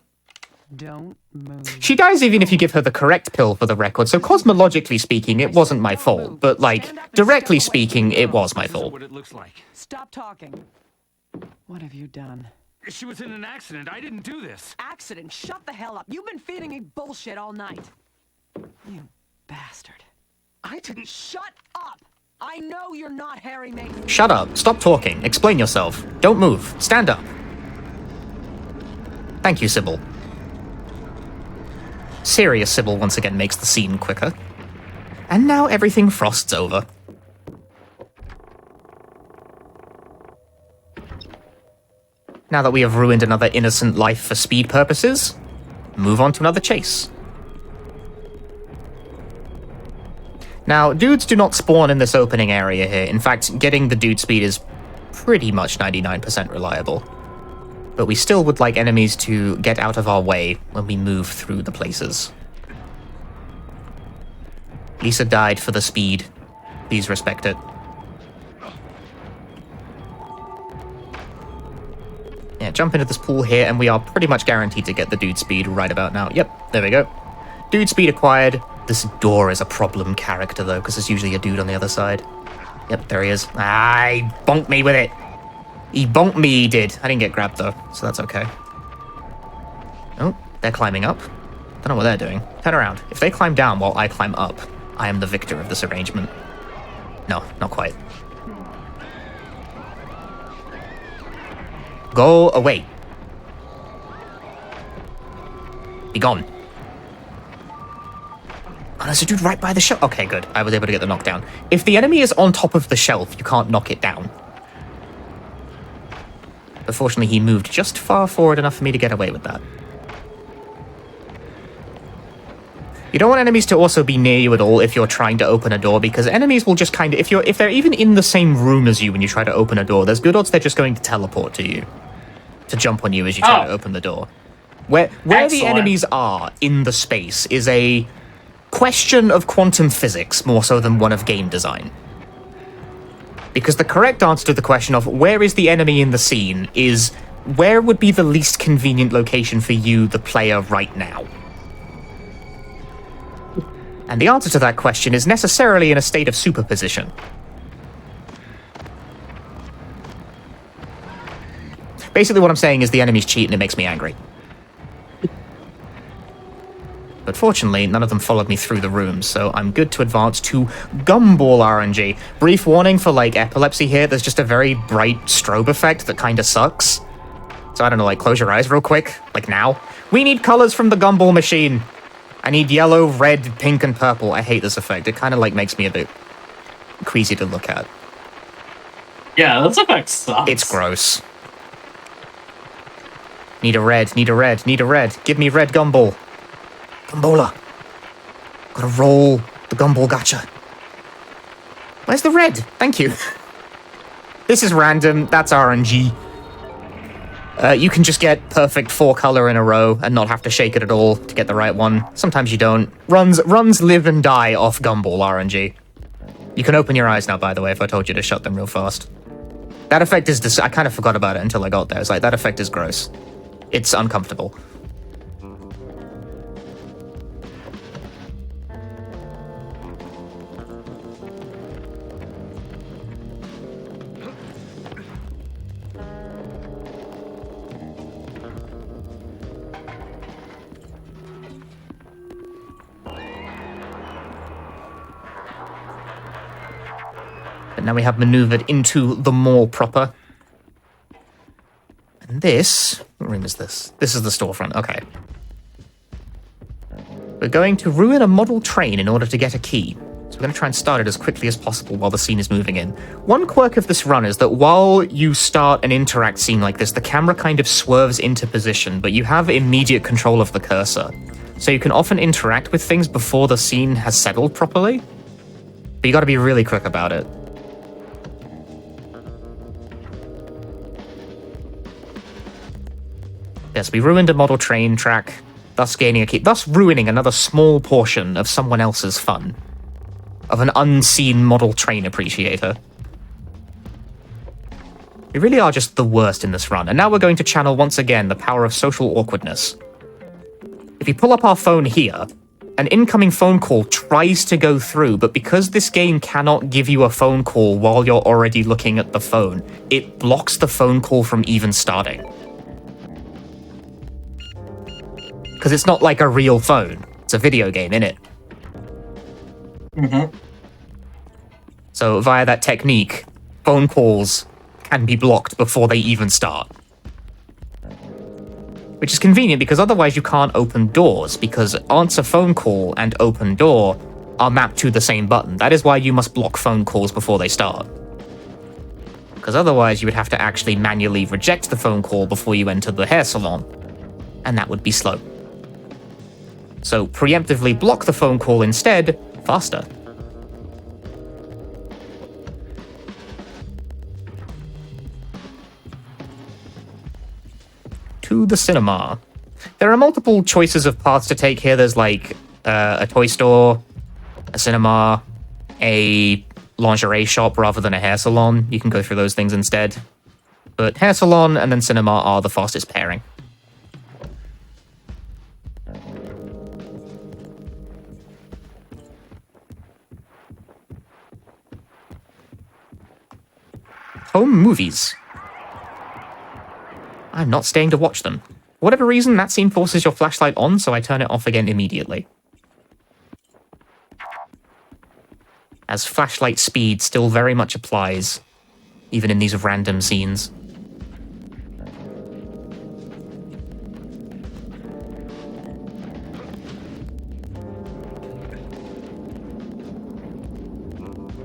Speaker 13: Don't move.
Speaker 11: She dies even if you give her the correct pill for the record, so cosmologically speaking, it wasn't my fault. But, directly speaking, it was my fault.
Speaker 8: What it looks like.
Speaker 13: Stop talking. What have you done?
Speaker 8: She was in an accident. I didn't do this.
Speaker 13: Accident? Shut the hell up. You've been feeding me bullshit all night. You bastard.
Speaker 8: I didn't...
Speaker 13: Shut up! I know you're not Harry Mason.
Speaker 11: Shut up. Stop talking. Explain yourself. Don't move. Stand up. Thank you, Sybil. Serious Sybil once again makes the scene quicker. And now everything frosts over. Now that we have ruined another innocent life for speed purposes, move on to another chase. Now, dudes do not spawn in this opening area here. In fact, getting the dude speed is pretty much 99% reliable. But we still would like enemies to get out of our way when we move through the places. Lisa died for the speed. Please respect it. Yeah, jump into this pool here, and we are pretty much guaranteed to get the dude speed right about now. Yep, there we go. Dude speed acquired. This door is a problem character, though, because there's usually a dude on the other side. Yep, there he is. Ah, he bonked me with it. He bonked me, he did. I didn't get grabbed, though, so that's okay. Oh, they're climbing up. Don't know what they're doing. Turn around. If they climb down while I climb up, I am the victor of this arrangement. No, not quite. Go away. Be gone. Oh, there's a dude right by the shelf. Okay, good. I was able to get the knockdown. If the enemy is on top of the shelf, you can't knock it down. But fortunately, he moved just far forward enough for me to get away with that. You don't want enemies to also be near you at all if you're trying to open a door, because enemies will just kind of, if they're even in the same room as you when you try to open a door, there's good odds they're just going to teleport to you, to jump on you as you try to open the door. Where the enemies are in the space is a question of quantum physics more so than one of game design. Because the correct answer to the question of where is the enemy in the scene is where would be the least convenient location for you, the player, right now. And the answer to that question is necessarily in a state of superposition. Basically what I'm saying is the enemies cheat and it makes me angry. But fortunately, none of them followed me through the room, so I'm good to advance to Gumball RNG. Brief warning for, like, epilepsy here, there's just a very bright strobe effect that kinda sucks. So I don't know, like, close your eyes real quick, like now. We need colors from the Gumball machine! I need yellow, red, pink, and purple. I hate this effect. It kind of, like, makes me a bit queasy to look at.
Speaker 1: Yeah, this effect sucks.
Speaker 11: It's gross. Need a red, need a red, need a red. Give me red Gumball. Gumbola. Gotta roll the Gumball gotcha. Where's the red? Thank you. This is random. That's RNG. You can just get perfect 4-color in a row and not have to shake it at all to get the right one. Sometimes you don't. Runs live and die off Gumball RNG. You can open your eyes now, by the way, if I told you to shut them real fast. That effect is... I kind of forgot about it until I got there. It's like, that effect is gross. It's uncomfortable. But now we have maneuvered into the mall proper. And this... What room is this? This is the storefront. Okay. We're going to ruin a model train in order to get a key. So we're going to try and start it as quickly as possible while the scene is moving in. One quirk of this run is that while you start an interact scene like this, the camera kind of swerves into position, but you have immediate control of the cursor. So you can often interact with things before the scene has settled properly. But you got to be really quick about it. Yes, we ruined a model train track, thus gaining a key, thus ruining another small portion of someone else's fun. Of an unseen model train appreciator. We really are just the worst in this run, and now we're going to channel once again the power of social awkwardness. If you pull up our phone here, an incoming phone call tries to go through, but because this game cannot give you a phone call while you're already looking at the phone, it blocks the phone call from even starting. Because it's not like a real phone. It's a video game, innit?
Speaker 1: Mm-hmm.
Speaker 11: So via that technique, phone calls can be blocked before they even start. Which is convenient because otherwise you can't open doors, because answer phone call and open door are mapped to the same button. That is why you must block phone calls before they start. because otherwise you would have to actually manually reject the phone call before you enter the hair salon, and that would be slow. So preemptively block the phone call instead, faster. To the cinema. There are multiple choices of paths to take here. There's like a toy store, a cinema, a lingerie shop rather than a hair salon. You can go through those things instead. But hair salon and then cinema are the fastest pairing. Home movies. I'm not staying to watch them. For whatever reason, that scene forces your flashlight on, so I turn it off again immediately. As flashlight speed still very much applies, even in these random scenes.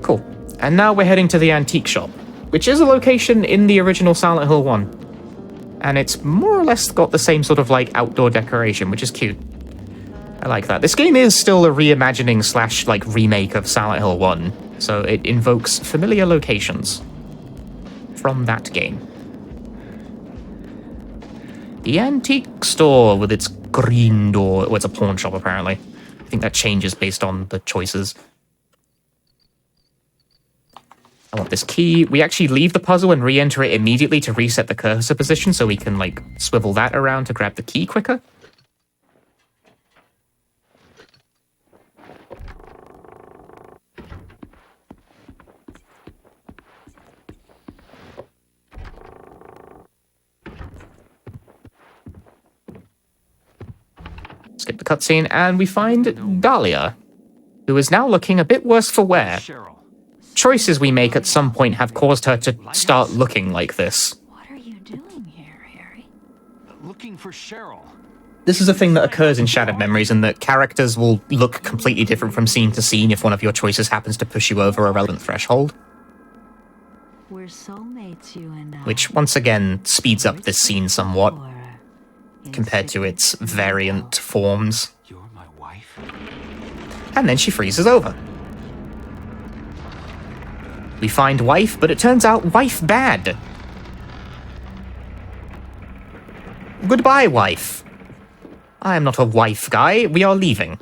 Speaker 11: Cool. And now we're heading to the antique shop, which is a location in the original Silent Hill 1. And it's more or less got the same sort of like outdoor decoration, which is cute. I like that. This game is still a reimagining / like remake of Silent Hill 1, so it invokes familiar locations from that game. The antique store with its green door. Oh, it's a pawn shop apparently. I think that changes based on the choices. I want this key. We actually leave the puzzle and re-enter it immediately to reset the cursor position so we can, like, swivel that around to grab the key quicker. Skip the cutscene, and we find Dahlia, who is now looking a bit worse for wear. Choices we make at some point have caused her to start looking like this.
Speaker 13: What are you doing here, Harry?
Speaker 15: Looking for Cheryl.
Speaker 11: This is a thing that occurs in Shattered Memories, and that characters will look completely different from scene to scene if one of your choices happens to push you over a relevant threshold.
Speaker 13: We're soulmates, you and I.
Speaker 11: Which, once again, speeds up this scene somewhat, compared to its variant forms.
Speaker 15: You're my wife?
Speaker 11: And then she freezes over. We find wife, but it turns out wife bad. Goodbye, wife. I am not a wife guy. We are leaving.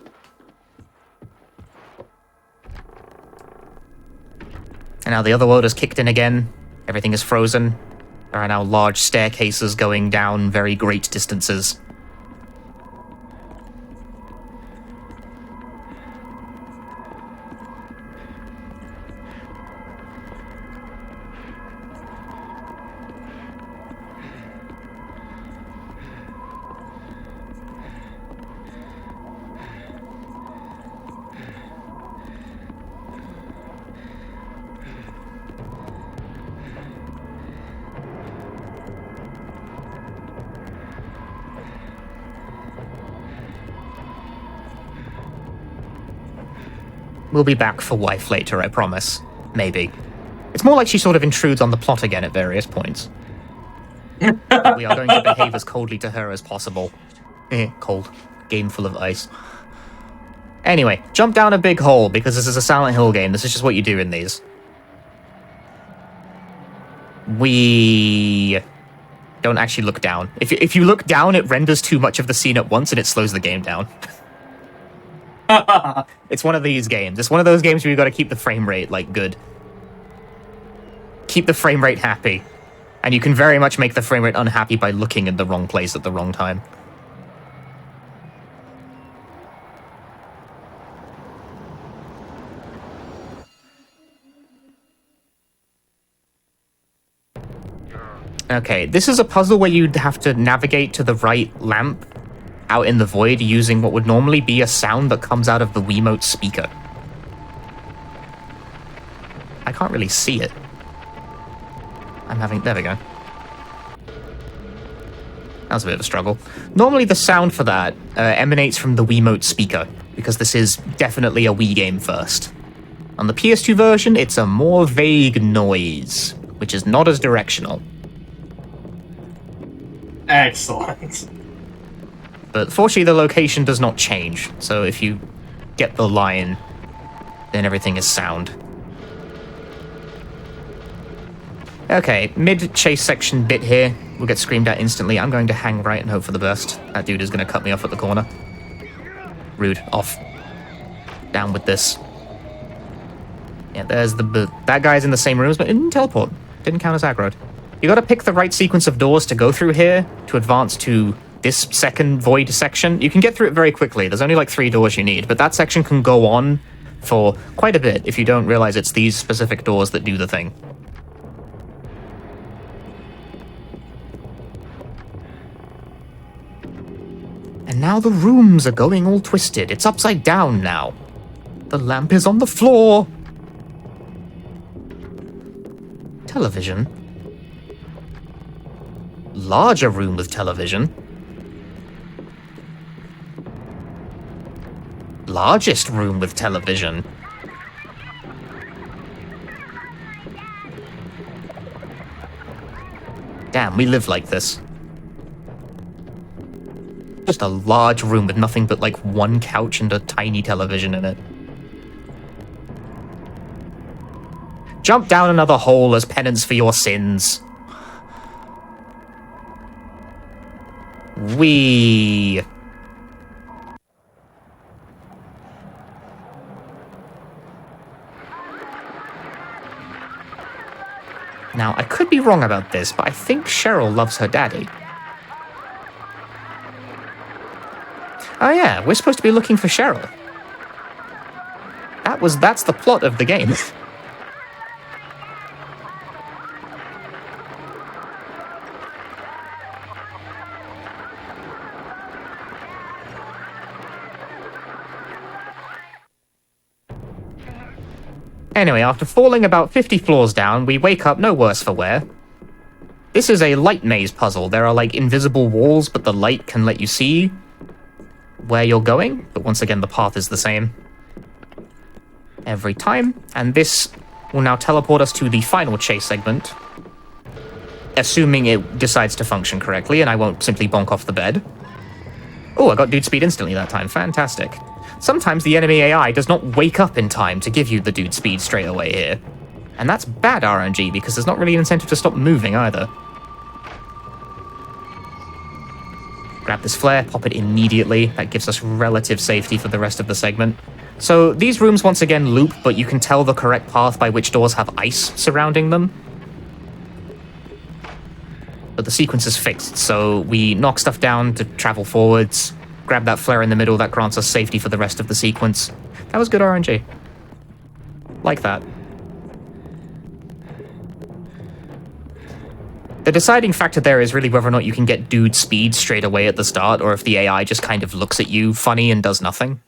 Speaker 11: And now the other world has kicked in again. Everything is frozen. There are now large staircases going down very great distances. We'll be back for wife later, I promise. Maybe. It's more like she sort of intrudes on the plot again at various points. We are going to behave as coldly to her as possible. Cold. Game full of ice. Anyway, jump down a big hole, because this is a Silent Hill game. This is just what you do in these. We don't actually look down. If you look down, it renders too much of the scene at once and it slows the game down. It's one of these games. It's one of those games where you've got to keep the frame rate, like, good. Keep the frame rate happy. And you can very much make the frame rate unhappy by looking in the wrong place at the wrong time. Okay, this is a puzzle where you'd have to navigate to the right lamp out in the void using what would normally be a sound that comes out of the Wiimote speaker. I can't really see it. There we go. That was a bit of a struggle. Normally the sound for that emanates from the Wiimote speaker, because this is definitely a Wii game first. On the PS2 version, it's a more vague noise. which is not as directional.
Speaker 1: Excellent.
Speaker 11: But fortunately, the location does not change, so if you get the line, then everything is sound. Okay, mid-chase section bit here. We'll get screamed at instantly. I'm going to hang right and hope for the best. That dude is going to cut me off at the corner. Rude. Off. Down with this. Yeah, there's that guy's in the same rooms, but didn't teleport. Didn't count as aggroed. You gotta pick the right sequence of doors to go through here to advance to this second void section. You can get through it very quickly. There's only like 3 doors you need, but that section can go on for quite a bit if you don't realize it's these specific doors that do the thing. And now the rooms are going all twisted. It's upside down now. The lamp is on the floor. Television. Larger room with television. Largest room with television. Damn, we live like this. Just a large room with nothing but like one couch and a tiny television in it. Jump down another hole as penance for your sins. Wee. Now, I could be wrong about this, but I think Cheryl loves her daddy. Oh yeah, we're supposed to be looking for Cheryl. That's the plot of the game. Anyway, after falling about 50 floors down, we wake up no worse for wear. This is a light maze puzzle. There are like invisible walls, but the light can let you see where you're going. But once again, the path is the same every time. And this will now teleport us to the final chase segment, assuming it decides to function correctly, and I won't simply bonk off the bed. Oh, I got dude speed instantly that time. Fantastic. Sometimes the enemy AI does not wake up in time to give you the dude speed straight away here. And that's bad RNG, because there's not really an incentive to stop moving either. Grab this flare, pop it immediately. That gives us relative safety for the rest of the segment. So these rooms once again loop, but you can tell the correct path by which doors have ice surrounding them. But the sequence is fixed, so we knock stuff down to travel forwards, grab that flare in the middle, that grants us safety for the rest of the sequence. That was good RNG. Like that. The deciding factor there is really whether or not you can get dude speed straight away at the start, or if the AI just kind of looks at you funny and does nothing.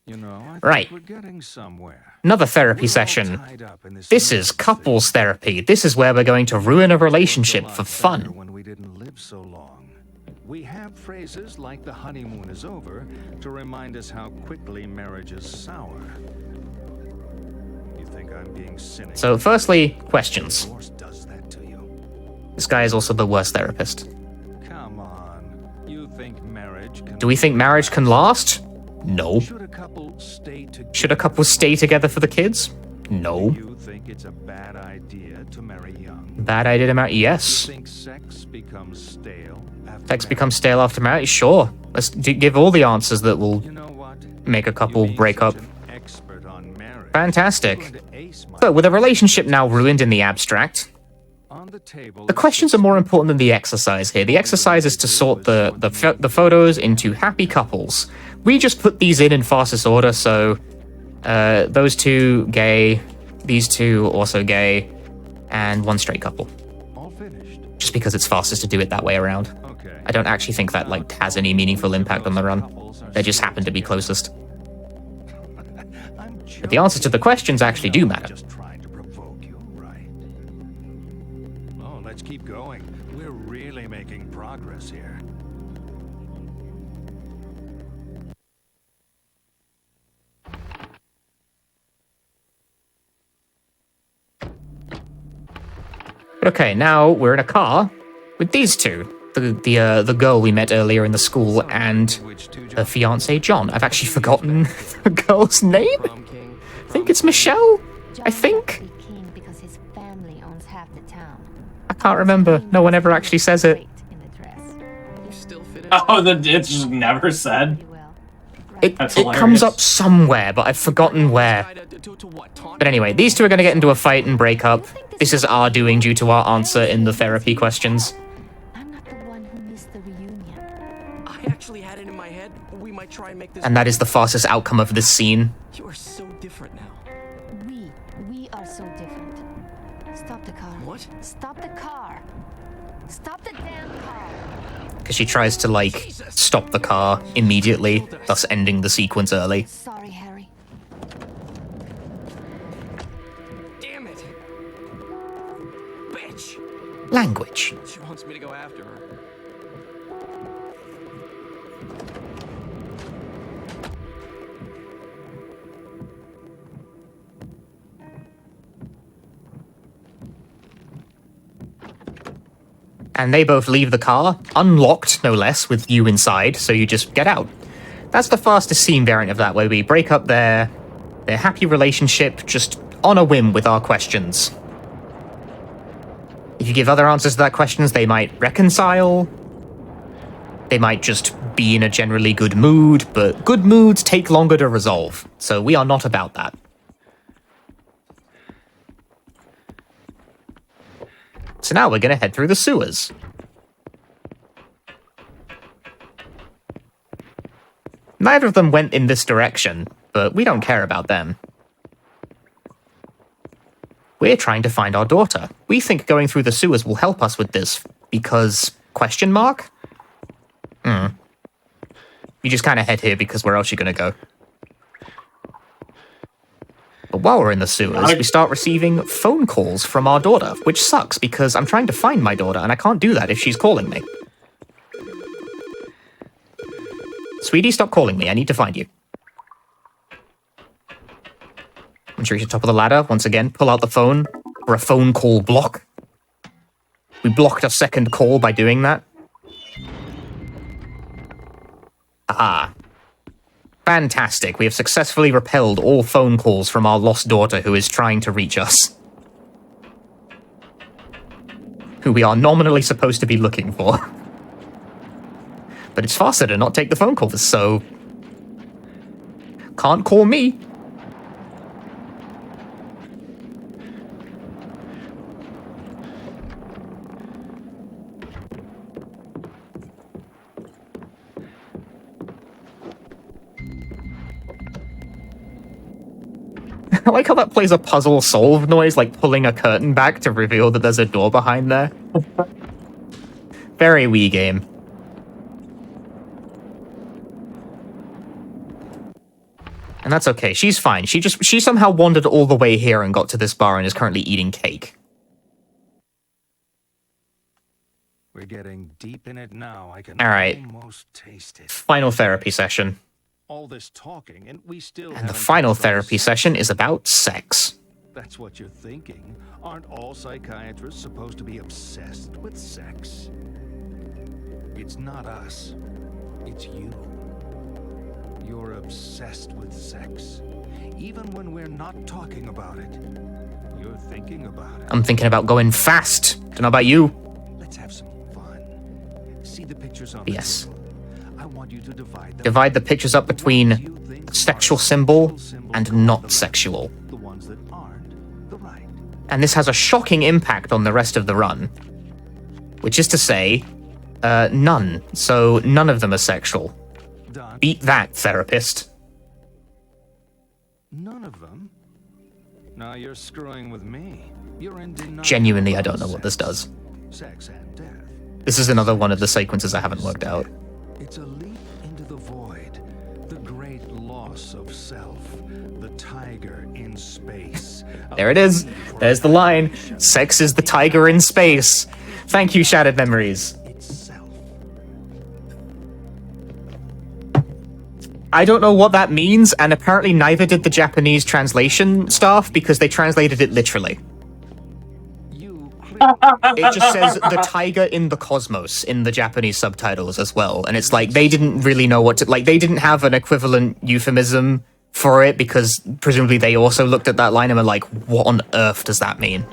Speaker 14: You know, I think
Speaker 11: right.
Speaker 14: we're getting somewhere.
Speaker 11: Another therapy session. This is couples therapy. This is where we're going to ruin a relationship for fun.
Speaker 14: When we didn't live so long. We have phrases like the honeymoon is over to remind us how quickly marriage is sour. You think I'm being cynical?
Speaker 11: So firstly, questions. This guy is also the worst therapist.
Speaker 14: Come on. You think marriage can...
Speaker 11: Do we think marriage can last? No.
Speaker 14: Should a couple
Speaker 11: stay together for the kids? No.
Speaker 14: Do you think it's a bad idea to marry young?
Speaker 11: Bad idea to marry? Yes.
Speaker 14: Do you think sex becomes stale after
Speaker 11: Sex becomes stale after marriage? Sure. Let's give all the answers that will make a couple break up. Fantastic. But with a relationship now ruined in the abstract, the questions are more important than the exercise here. The exercise is to sort the photos into happy couples. We just put these in fastest order, so those two gay, these two also gay, and one straight couple. Just because it's fastest to do it that way around. I don't actually think that like has any meaningful impact on the run. They just happen to be closest. But the answers to the questions actually do matter.
Speaker 14: Oh, let's keep going. We're really making progress here.
Speaker 11: Okay, now we're in a car with these two. The girl we met earlier in the school and her fiance John. I've actually forgotten the girl's name. I think it's Michelle. I think. I can't remember. No one ever actually says it.
Speaker 1: Oh, it's just never said.
Speaker 11: It comes up somewhere, but I've forgotten where. But anyway, these two are going to get into a fight and break up. This is our doing due to our answer in the therapy questions.
Speaker 3: I actually had it in my head. We might try and make this.
Speaker 11: And that is the fastest outcome of this scene.
Speaker 3: You are so different now.
Speaker 12: We are so different. Stop the car.
Speaker 3: What?
Speaker 12: Stop the car. Stop the damn car.
Speaker 11: Because she tries to, like, stop the car immediately, thus ending the sequence early.
Speaker 12: Sorry, Harry.
Speaker 3: Damn it. Bitch.
Speaker 11: Language.
Speaker 3: She wants me to go after her.
Speaker 11: And they both leave the car, unlocked no less, with you inside, so you just get out. That's the fastest scene variant of that, where we break up their happy relationship just on a whim with our questions. If you give other answers to that questions, they might reconcile. They might just be in a generally good mood, but good moods take longer to resolve, so we are not about that. So now we're going to head through the sewers. Neither of them went in this direction, but we don't care about them. We're trying to find our daughter. We think going through the sewers will help us with this, because... question mark? You just kind of head here because where else are you going to go? But while we're in the sewers, we start receiving phone calls from our daughter, which sucks because I'm trying to find my daughter and I can't do that if she's calling me. Sweetie, stop calling me. I need to find you. Once you reach the top of the ladder, once again, pull out the phone for a phone call block. We blocked a second call by doing that. Aha. Fantastic. We have successfully repelled all phone calls from our lost daughter who is trying to reach us. Who we are nominally supposed to be looking for. But it's faster to not take the phone calls, so... can't call me. I like how that plays a puzzle solve noise, like pulling a curtain back to reveal that there's a door behind there. Very Wii game. And that's okay, she's fine. She somehow wandered all the way here and got to this bar and is currently eating cake.
Speaker 14: We're getting deep in it now. I can almost taste it.
Speaker 11: Final therapy session.
Speaker 14: All this talking, and we still.
Speaker 11: And the final therapy session is about sex.
Speaker 14: That's what you're thinking. Aren't all psychiatrists supposed to be obsessed with sex? It's not us. It's you. You're obsessed with sex. Even when we're not talking about it, you're thinking about it.
Speaker 11: I'm thinking about going fast. Don't know about you.
Speaker 14: Let's have some fun. See the pictures on the table. I want you to
Speaker 11: divide the pictures up between sexual symbol and not sexual.
Speaker 14: the ones that aren't the right.
Speaker 11: And this has a shocking impact on the rest of the run. Which is to say, none. So none of them are sexual. Beat that, therapist.
Speaker 14: None of them? Now you're screwing with me. You're in denial.
Speaker 11: Genuinely, I don't know what this does.
Speaker 14: Sex and death.
Speaker 11: This is another one of the sequences I haven't worked out.
Speaker 14: It's a leap into the void, the great loss of self, the tiger in space.
Speaker 11: There it is. There's the line. Sex is the tiger in space. Thank you, Shattered Memories. I don't know what that means, and apparently neither did the Japanese translation staff because they translated it literally. It just says the tiger in the cosmos in the Japanese subtitles as well. And it's like, they didn't really know what to, like, they didn't have an equivalent euphemism for it because presumably they also looked at that line and were like, what on earth does that mean?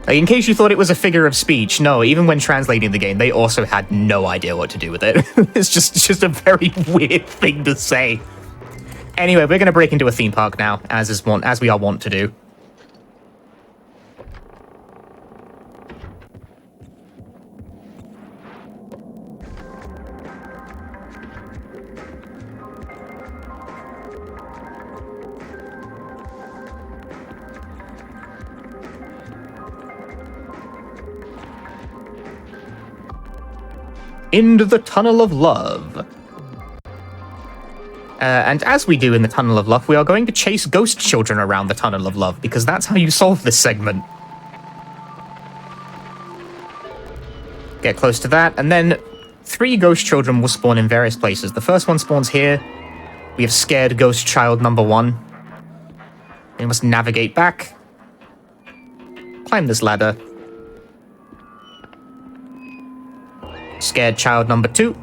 Speaker 11: In case you thought it was a figure of speech, no, even when translating the game, they also had no idea what to do with it. It's just a very weird thing to say. Anyway, we're going to break into a theme park now, as we are wont to do. Into the Tunnel of Love. And as we do in the Tunnel of Love, we are going to chase ghost children around the Tunnel of Love, because that's how you solve this segment. Get close to that, and then 3 ghost children will spawn in various places. The first one spawns here. We have scared ghost child number 1. We must navigate back. Climb this ladder. Scared child number 2.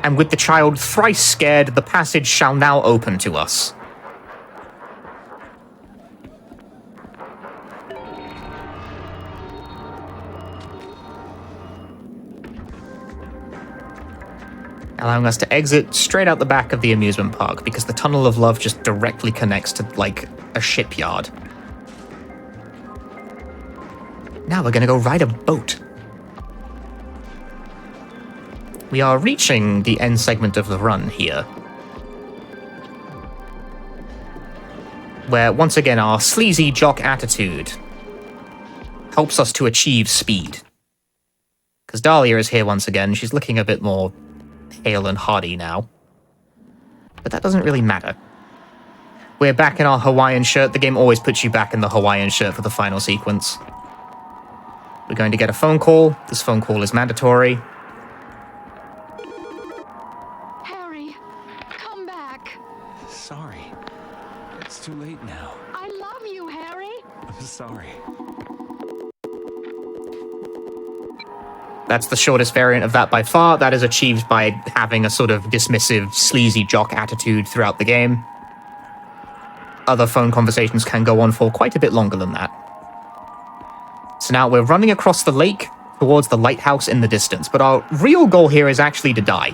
Speaker 11: And with the child thrice scared, the passage shall now open to us. Allowing us to exit straight out the back of the amusement park, because the Tunnel of Love just directly connects to, like, a shipyard. Now we're gonna go ride a boat. We are reaching the end segment of the run here, where, once again, our sleazy jock attitude helps us to achieve speed. Because Dahlia is here once again. She's looking a bit more pale and hardy now. But that doesn't really matter. We're back in our Hawaiian shirt. The game always puts you back in the Hawaiian shirt for the final sequence. We're going to get a phone call. This phone call is mandatory.
Speaker 13: Harry, come back.
Speaker 15: Sorry. It's too late now.
Speaker 13: I love you, Harry.
Speaker 15: I'm sorry.
Speaker 11: That's the shortest variant of that by far. That is achieved by having a sort of dismissive, sleazy jock attitude throughout the game. Other phone conversations can go on for quite a bit longer than that. So now we're running across the lake towards the lighthouse in the distance, but our real goal here is actually to die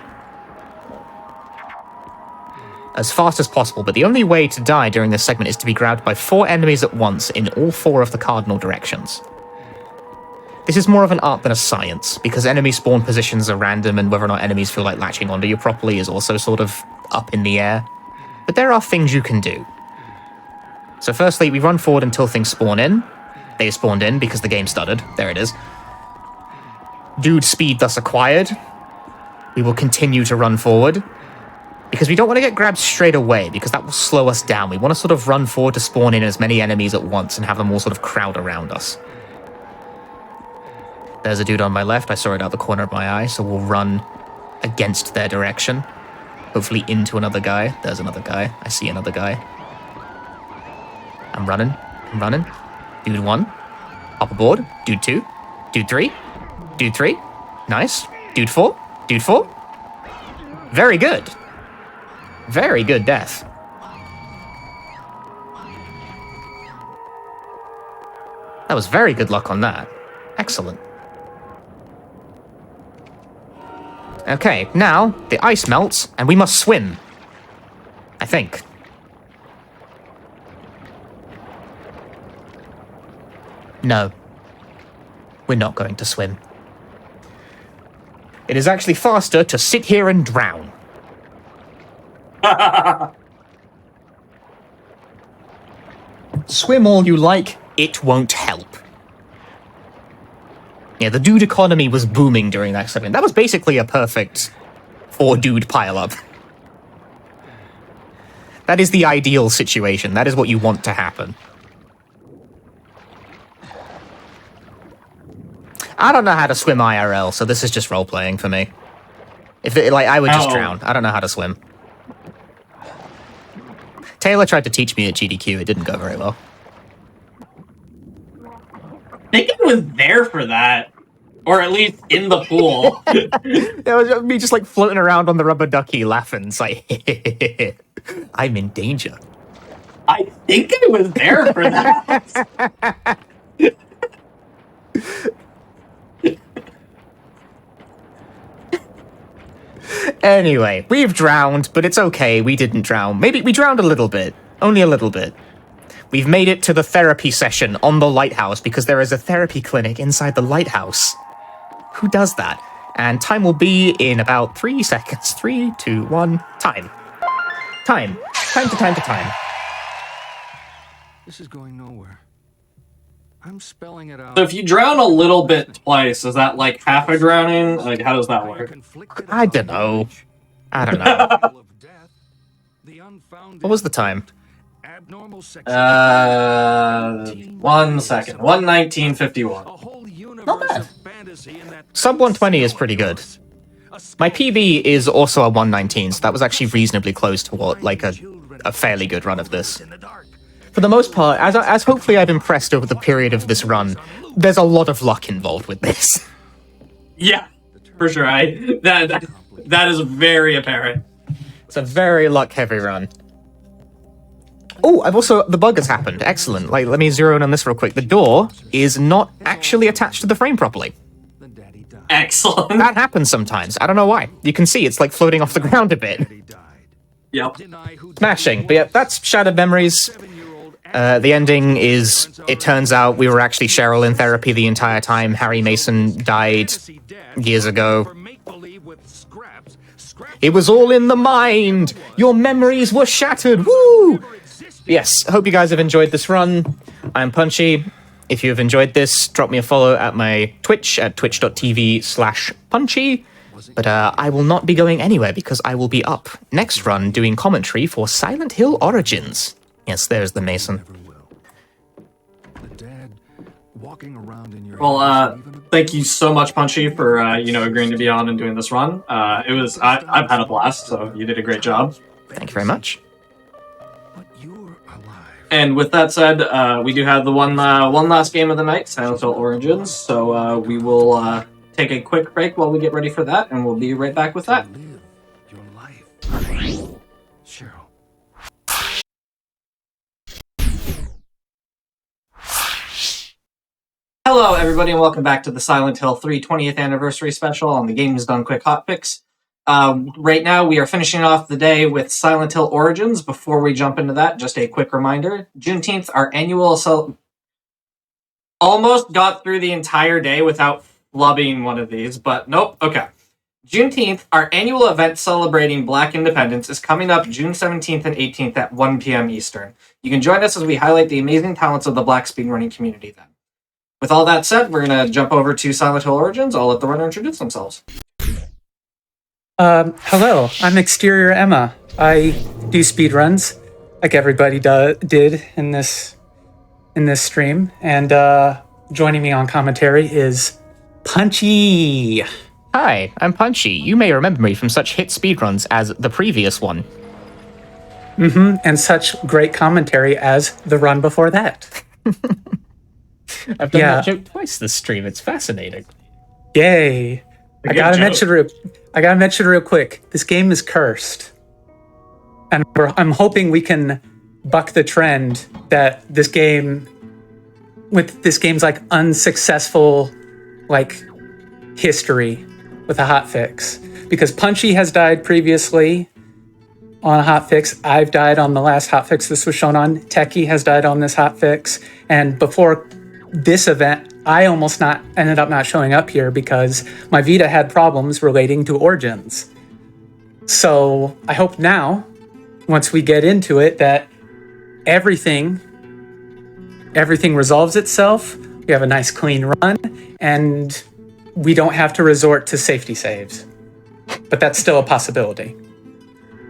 Speaker 11: as fast as possible, but the only way to die during this segment is to be grabbed by 4 enemies at once in all 4 of the cardinal directions. This is more of an art than a science, because enemy spawn positions are random, and whether or not enemies feel like latching onto you properly is also sort of up in the air. But there are things you can do. So firstly, we run forward until things spawn in. They spawned in because the game stuttered. There it is. Dude speed thus acquired. We will continue to run forward, because we don't want to get grabbed straight away, because that will slow us down. We want to sort of run forward to spawn in as many enemies at once and have them all sort of crowd around us. There's a dude on my left. I saw it out the corner of my eye, so we'll run against their direction. Hopefully into another guy. There's another guy. I see another guy. I'm running. I'm running. Dude 1. Hop aboard. Dude 2. Dude 3. Dude 3. Nice. Dude 4. Dude 4. Very good. Very good death. That was very good luck on that. Excellent. Okay, now the ice melts and we must swim. I think. No. We're not going to swim. It is actually faster to sit here and drown. Swim all you like, it won't help. Yeah, the dude economy was booming during that segment. That was basically a perfect 4-dude pileup. That is the ideal situation. That is what you want to happen. I don't know how to swim IRL, so this is just role-playing for me. I would just drown. I don't know how to swim. Taylor tried to teach me at GDQ. It didn't go very well.
Speaker 1: I think I was there for that. Or at least in the pool.
Speaker 11: It was me just, like, floating around on the rubber ducky laughing. It's like, I'm in danger.
Speaker 1: I think I was there for that.
Speaker 11: Anyway, we've drowned, but it's okay. We didn't drown. Maybe we drowned a little bit. Only a little bit. We've made it to the therapy session on the lighthouse because there is a therapy clinic inside the lighthouse. Who does that? And time will be in about 3 seconds. 3, 2, 1, time. Time. Time to time to time.
Speaker 14: This is going nowhere. I'm spelling it out.
Speaker 1: So if you drown a little bit twice, is that like half a drowning? Like, how does that work?
Speaker 11: I don't know. I don't know. What was the time?
Speaker 1: 1 second. 1:19:51.
Speaker 11: Not bad. Sub 120 is pretty good. My PB is also a 119, so that was actually reasonably close to what, like, a fairly good run of this. For the most part, as hopefully I've impressed over the period of this run, there's a lot of luck involved with this.
Speaker 1: Yeah, for sure. That is very apparent.
Speaker 11: It's a very luck-heavy run. Oh, the bug has happened. Excellent. Like, let me zero in on this real quick. The door is not actually attached to the frame properly.
Speaker 1: Excellent.
Speaker 11: That happens sometimes. I don't know why. You can see it's like floating off the ground a bit.
Speaker 1: Yep.
Speaker 11: Smashing. But yeah, that's Shattered Memories. The ending is, it turns out we were actually Cheryl in therapy the entire time. Harry Mason died years ago. It was all in the mind. Your memories were shattered. Woo! Yes, hope you guys have enjoyed this run. I'm Punchy. If you have enjoyed this, drop me a follow at my Twitch at twitch.tv/punchy. But I will not be going anywhere because I will be up next run doing commentary for Silent Hill Origins. Yes, there's the Mason.
Speaker 1: Well, thank you so much, Punchy, for agreeing to be on and doing this run. I've had a blast, so you did a great job.
Speaker 11: Thank you very much.
Speaker 1: And with that said, we do have the one last game of the night, Silent Hill Origins. So we will take a quick break while we get ready for that, and we'll be right back with that. Hello, everybody, and welcome back to the Silent Hill 3 20th Anniversary Special on the Games Done Quick Hotfix. Right now, we are finishing off the day with Silent Hill Origins. Before we jump into that, just a quick reminder. Juneteenth, our annual... Almost got through the entire day without flubbing one of these, but nope. Okay. Juneteenth, our annual event celebrating Black independence, is coming up June 17th and 18th at 1 p.m. Eastern. You can join us as we highlight the amazing talents of the Black speedrunning community then. With all that said, we're going to jump over to Silent Hill Origins. I'll let the runner introduce themselves.
Speaker 16: Hello, I'm Exterior Emma. I do speedruns, like everybody did in this stream. And joining me on commentary is Punchy.
Speaker 11: Hi, I'm Punchy. You may remember me from such hit speedruns as the previous one.
Speaker 16: And such great commentary as the run before that.
Speaker 11: I've done that joke twice this stream. It's fascinating.
Speaker 16: Yay! I gotta mention real quick. This game is cursed, and I'm hoping we can buck the trend that this game's like unsuccessful, like history with a hotfix. Because Punchy has died previously on a hotfix. I've died on the last hotfix this was shown on. Techie has died on this hotfix, and before this event, I almost ended up not showing up here because my Vita had problems relating to Origins. So I hope now, once we get into it, that everything resolves itself. We have a nice clean run, and we don't have to resort to safety saves. But that's still a possibility.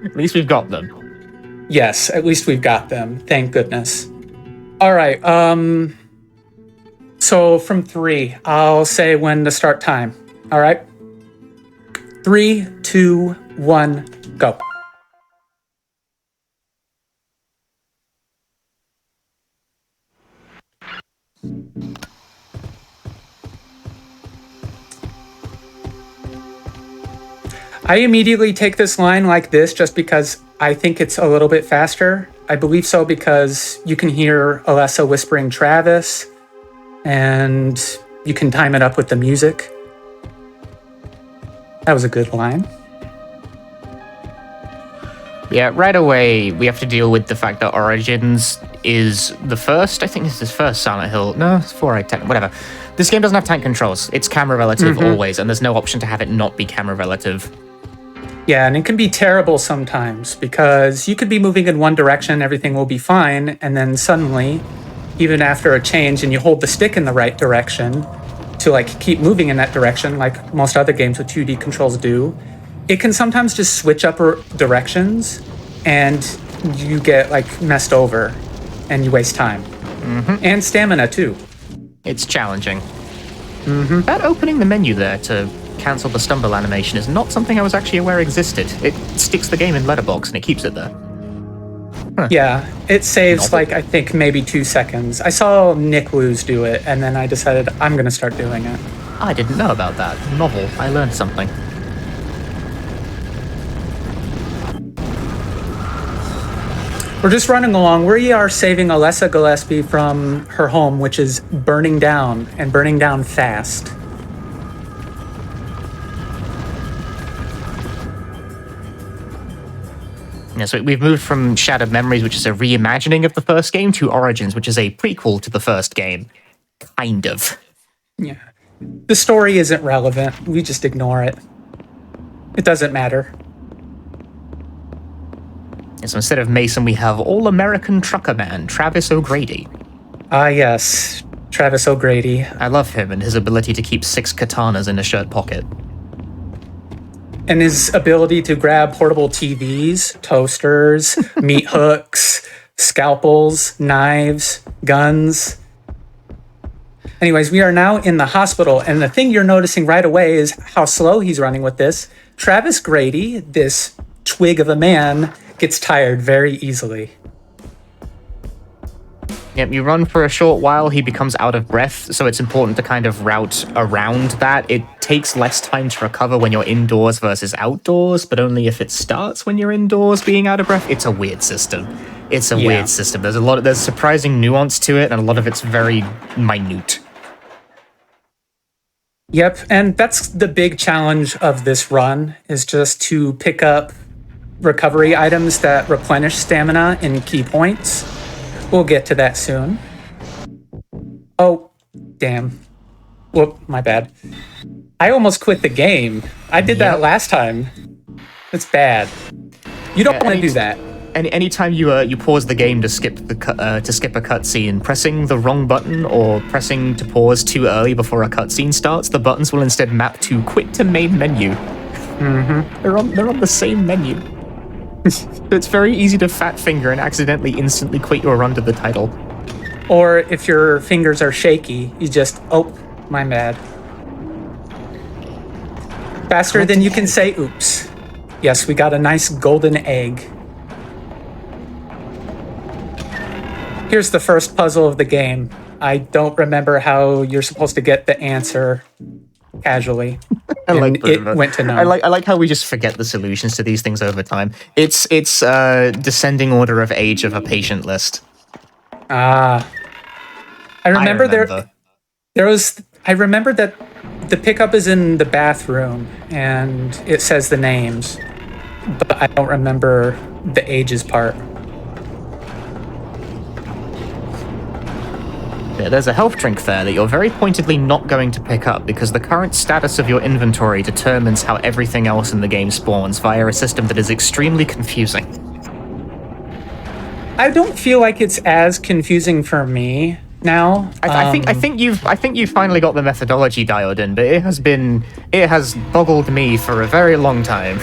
Speaker 11: At least we've got them.
Speaker 16: Yes, at least we've got them. Thank goodness. All right. So from 3, I'll say when to start time. All right. 3, 2, 1, go. I immediately take this line like this just because I think it's a little bit faster. I believe so because you can hear Alessa whispering Travis, and you can time it up with the music. That was a good line.
Speaker 11: Yeah, right away we have to deal with the fact that Origins is the first, I think this is first Silent Hill. No, it's 4, whatever. This game doesn't have tank controls. It's camera relative always, and there's no option to have it not be camera relative.
Speaker 16: Yeah, and it can be terrible sometimes because you could be moving in one direction, everything will be fine, and then suddenly, even after a change and you hold the stick in the right direction to like keep moving in that direction like most other games with 2D controls do, it can sometimes just switch up directions and you get like messed over and you waste time. And stamina too.
Speaker 11: It's challenging. That opening the menu there to cancel the stumble animation is not something I was actually aware existed. It sticks the game in letterbox and it keeps it there.
Speaker 16: Yeah, it saves like I think maybe 2 seconds. I saw Nick Lose do it and then I decided I'm gonna start doing it.
Speaker 11: I didn't know about that. Novel. I learned something.
Speaker 16: We're just running along. We are saving Alessa Gillespie from her home, which is burning down, and burning down fast.
Speaker 11: Yeah, so we've moved from Shattered Memories, which is a reimagining of the first game, to Origins, which is a prequel to the first game. Kind of.
Speaker 16: Yeah. The story isn't relevant. We just ignore it. It doesn't matter.
Speaker 11: So instead of Mason, we have All-American Trucker Man, Travis O'Grady.
Speaker 16: Ah, yes. Travis O'Grady.
Speaker 11: I love him and his ability to keep 6 katanas in a shirt pocket.
Speaker 16: And his ability to grab portable TVs, toasters, meat hooks, scalpels, knives, guns. Anyways, we are now in the hospital, and the thing you're noticing right away is how slow he's running with this. Travis Grady, this twig of a man, gets tired very easily.
Speaker 11: Yep, you run for a short while, he becomes out of breath, so it's important to kind of route around that. It takes less time to recover when you're indoors versus outdoors, but only if it starts when you're indoors being out of breath. It's a weird system. It's a weird system. There's surprising nuance to it, and a lot of it's very minute.
Speaker 16: Yep, and that's the big challenge of this run, is just to pick up recovery items that replenish stamina in key points. We'll get to that soon. Oh, damn. Whoop, my bad. I almost quit the game. I did that last time. It's bad. You don't want to do that.
Speaker 11: Anytime you pause the game to skip a cutscene, pressing the wrong button or pressing to pause too early before a cutscene starts, the buttons will instead map to quit to main menu. They're on the same menu. It's very easy to fat finger and accidentally instantly quit your run to the title.
Speaker 16: Or if your fingers are shaky, you just, oh, my bad. Faster than you can say oops. Yes, we got a nice golden egg. Here's the first puzzle of the game. I don't remember how you're supposed to get the answer casually.
Speaker 11: I like
Speaker 16: it went to no.
Speaker 11: I like how we just forget the solutions to these things over time. It's descending order of age of a patient list.
Speaker 16: I remember I remember that the pickup is in the bathroom and it says the names, but I don't remember the ages part.
Speaker 11: There's a health drink there that you're very pointedly not going to pick up because the current status of your inventory determines how everything else in the game spawns via a system that is extremely confusing.
Speaker 16: I don't feel like it's as confusing for me now.
Speaker 11: I think you've finally got the methodology dialed in, but it has boggled me for a very long time.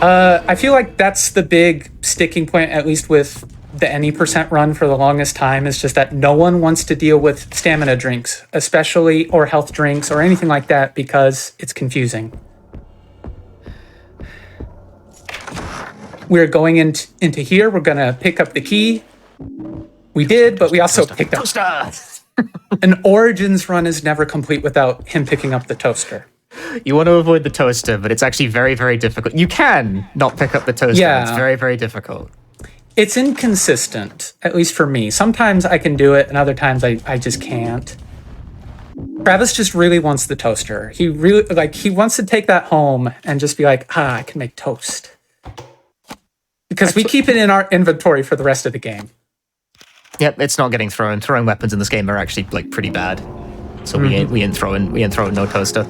Speaker 16: I feel like that's the big sticking point, at least with the any percent run for the longest time, is just that no one wants to deal with stamina drinks, especially, or health drinks or anything like that, because it's confusing. We're going into here. We're going to pick up the key. We did, but we also picked up... An Origins run is never complete without him picking up the toaster.
Speaker 11: You want to avoid the toaster, but it's actually very, very difficult. You can not pick up the toaster. Yeah. It's very, very difficult.
Speaker 16: It's inconsistent, at least for me. Sometimes I can do it, and other times I just can't. Travis just really wants the toaster. He wants to take that home and just be like, I can make toast. Because we keep it in our inventory for the rest of the game.
Speaker 11: Yep, it's not getting thrown. Throwing weapons in this game are actually like pretty bad. So we ain't throwing no toaster.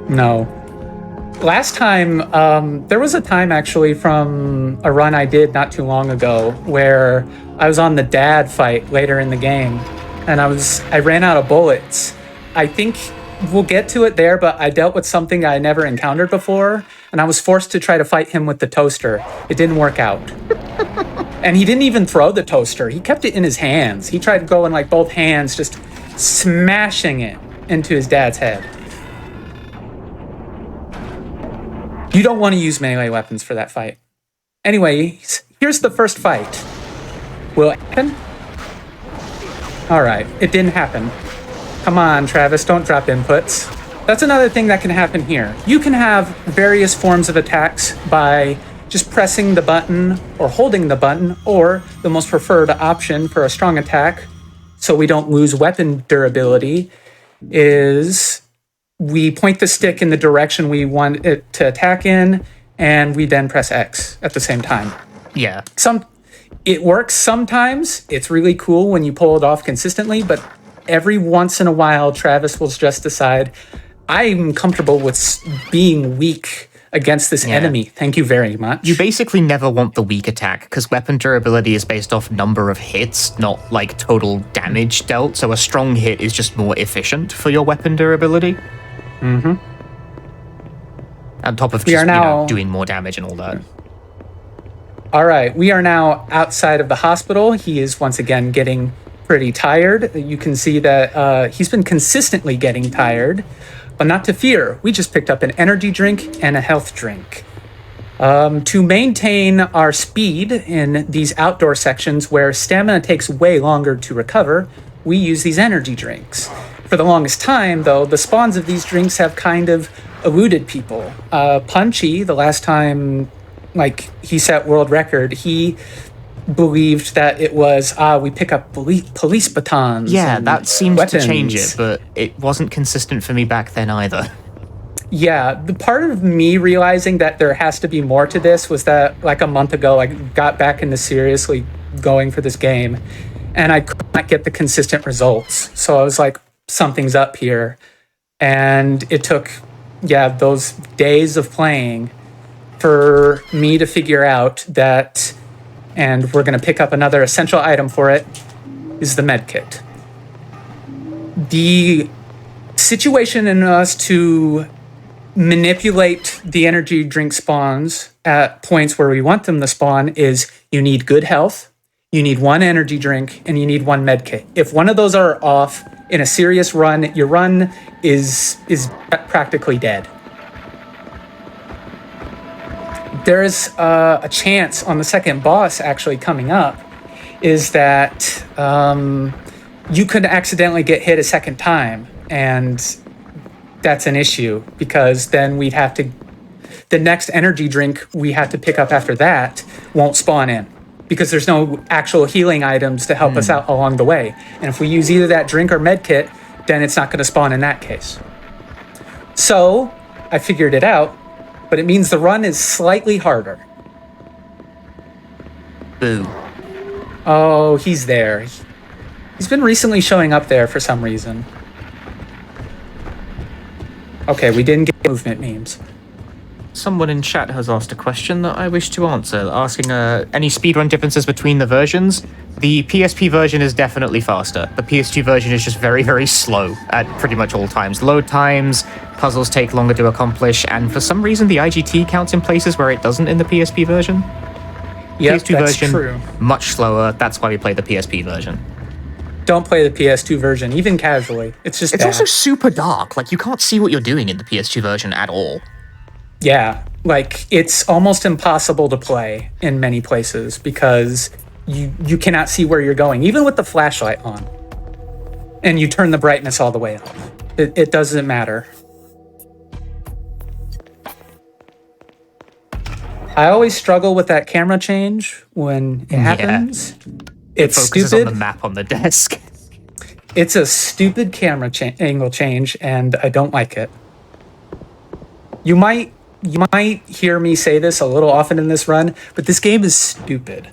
Speaker 16: No. Last time, there was a time actually from a run I did not too long ago where I was on the dad fight later in the game, and I ran out of bullets. I think we'll get to it there, but I dealt with something I never encountered before, and I was forced to try to fight him with the toaster. It didn't work out. And he didn't even throw the toaster. He kept it in his hands. He tried going like both hands, just smashing it into his dad's head. You don't want to use melee weapons for that fight. Anyway, here's the first fight. Will it happen? All right, it didn't happen. Come on, Travis, don't drop inputs. That's another thing that can happen here. You can have various forms of attacks by just pressing the button or holding the button, or the most preferred option for a strong attack, so we don't lose weapon durability, is we point the stick in the direction we want it to attack in, and we then press X at the same time.
Speaker 11: Yeah.
Speaker 16: It works sometimes. It's really cool when you pull it off consistently, but every once in a while, Travis will just decide, I'm comfortable with being weak against this enemy. Thank you very much.
Speaker 11: You basically never want the weak attack, because weapon durability is based off number of hits, not like total damage dealt. So a strong hit is just more efficient for your weapon durability.
Speaker 16: Mm-hmm.
Speaker 11: On top of just doing more damage and all that.
Speaker 16: All right, we are now outside of the hospital. He is once again getting pretty tired. You can see that he's been consistently getting tired. But not to fear, we just picked up an energy drink and a health drink. To maintain our speed in these outdoor sections where stamina takes way longer to recover, we use these energy drinks. For the longest time, though, the spawns of these drinks have kind of eluded people. Punchy, the last time he set world record, he believed that it was we pick up police batons.
Speaker 11: Yeah, that seemed
Speaker 16: weapons.
Speaker 11: To change it, but it wasn't consistent for me back then either.
Speaker 16: Yeah, the part of me realizing that there has to be more to this was that like a month ago I got back into seriously going for this game, and I could not get the consistent results. So I was like, something's up here. And it took those days of playing for me to figure out that, and we're going to pick up another essential item for it, is the med kit. The situation in us to manipulate the energy drink spawns at points where we want them to spawn is you need good health, you need one energy drink, and you need one med kit. If one of those are off in a serious run, your run is practically dead. There is a chance on the second boss actually coming up is that you could accidentally get hit a second time, and that's an issue because then we'd have to, the next energy drink we have to pick up after that won't spawn in because there's no actual healing items to help us out along the way. And if we use either that drink or med kit, then it's not going to spawn in that case. So I figured it out. But it means the run is slightly harder.
Speaker 11: Boo.
Speaker 16: Oh, he's there. He's been recently showing up there for some reason. Okay, we didn't get movement memes.
Speaker 11: Someone in chat has asked a question that I wish to answer, asking any speedrun differences between the versions. The PSP version is definitely faster. The PS2 version is just very, very slow at pretty much all times. Load times, puzzles take longer to accomplish, and for some reason the IGT counts in places where it doesn't in the PSP version.
Speaker 16: Yep,
Speaker 11: PS2
Speaker 16: that's
Speaker 11: version,
Speaker 16: true.
Speaker 11: much slower. That's why we play the PSP version.
Speaker 16: Don't play the PS2 version, even casually. It's
Speaker 11: It's also super dark. Like, you can't see what you're doing in the PS2 version at all.
Speaker 16: Yeah, like it's almost impossible to play in many places because you cannot see where you're going, even with the flashlight on. And you turn the brightness all the way up. It doesn't matter. I always struggle with that camera change when it happens. It's
Speaker 11: focuses
Speaker 16: stupid.
Speaker 11: on the map on the desk.
Speaker 16: It's a stupid camera angle change, and I don't like it. You might hear me say this a little often in this run, but this game is stupid.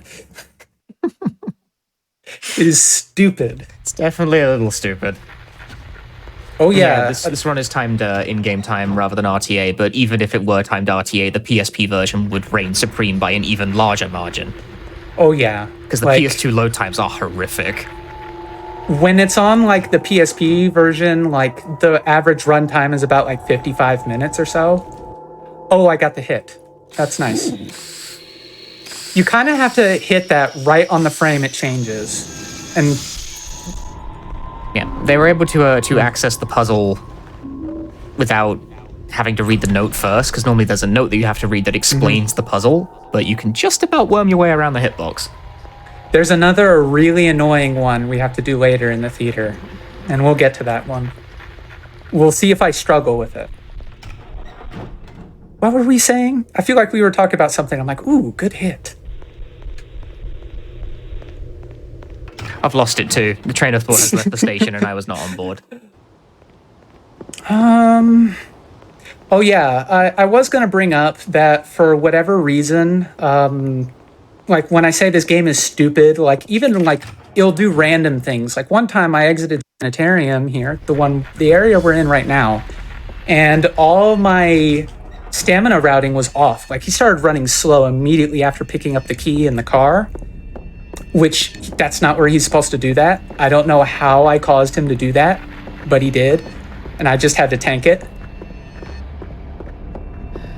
Speaker 16: It is stupid.
Speaker 11: It's definitely a little stupid.
Speaker 16: Oh yeah,
Speaker 11: this run is timed in-game time rather than RTA, but even if it were timed RTA, the PSP version would reign supreme by an even larger margin.
Speaker 16: Oh yeah.
Speaker 11: Because the PS2 load times are horrific.
Speaker 16: When it's on like the PSP version, like the average runtime is about like 55 minutes or so. Oh, I got the hit. That's nice. You kind of have to hit that right on the frame it changes. And
Speaker 11: yeah, they were able to access the puzzle without having to read the note first, because normally there's a note that you have to read that explains the puzzle, but you can just about worm your way around the hitbox.
Speaker 16: There's another really annoying one we have to do later in the theater, and we'll get to that one. We'll see if I struggle with it. What were we saying? I feel like we were talking about something. I'm like, ooh, good hit.
Speaker 11: I've lost it too. The train of thought has left the station and I was not on board.
Speaker 16: Oh yeah, I was going to bring up that for whatever reason, like when I say this game is stupid, like even like it'll do random things. Like one time I exited the sanitarium here, the area we're in right now, and all my stamina routing was off. Like he started running slow immediately after picking up the key in the car, which that's not where he's supposed to do that. I don't know how I caused him to do that, but he did, and I just had to tank it.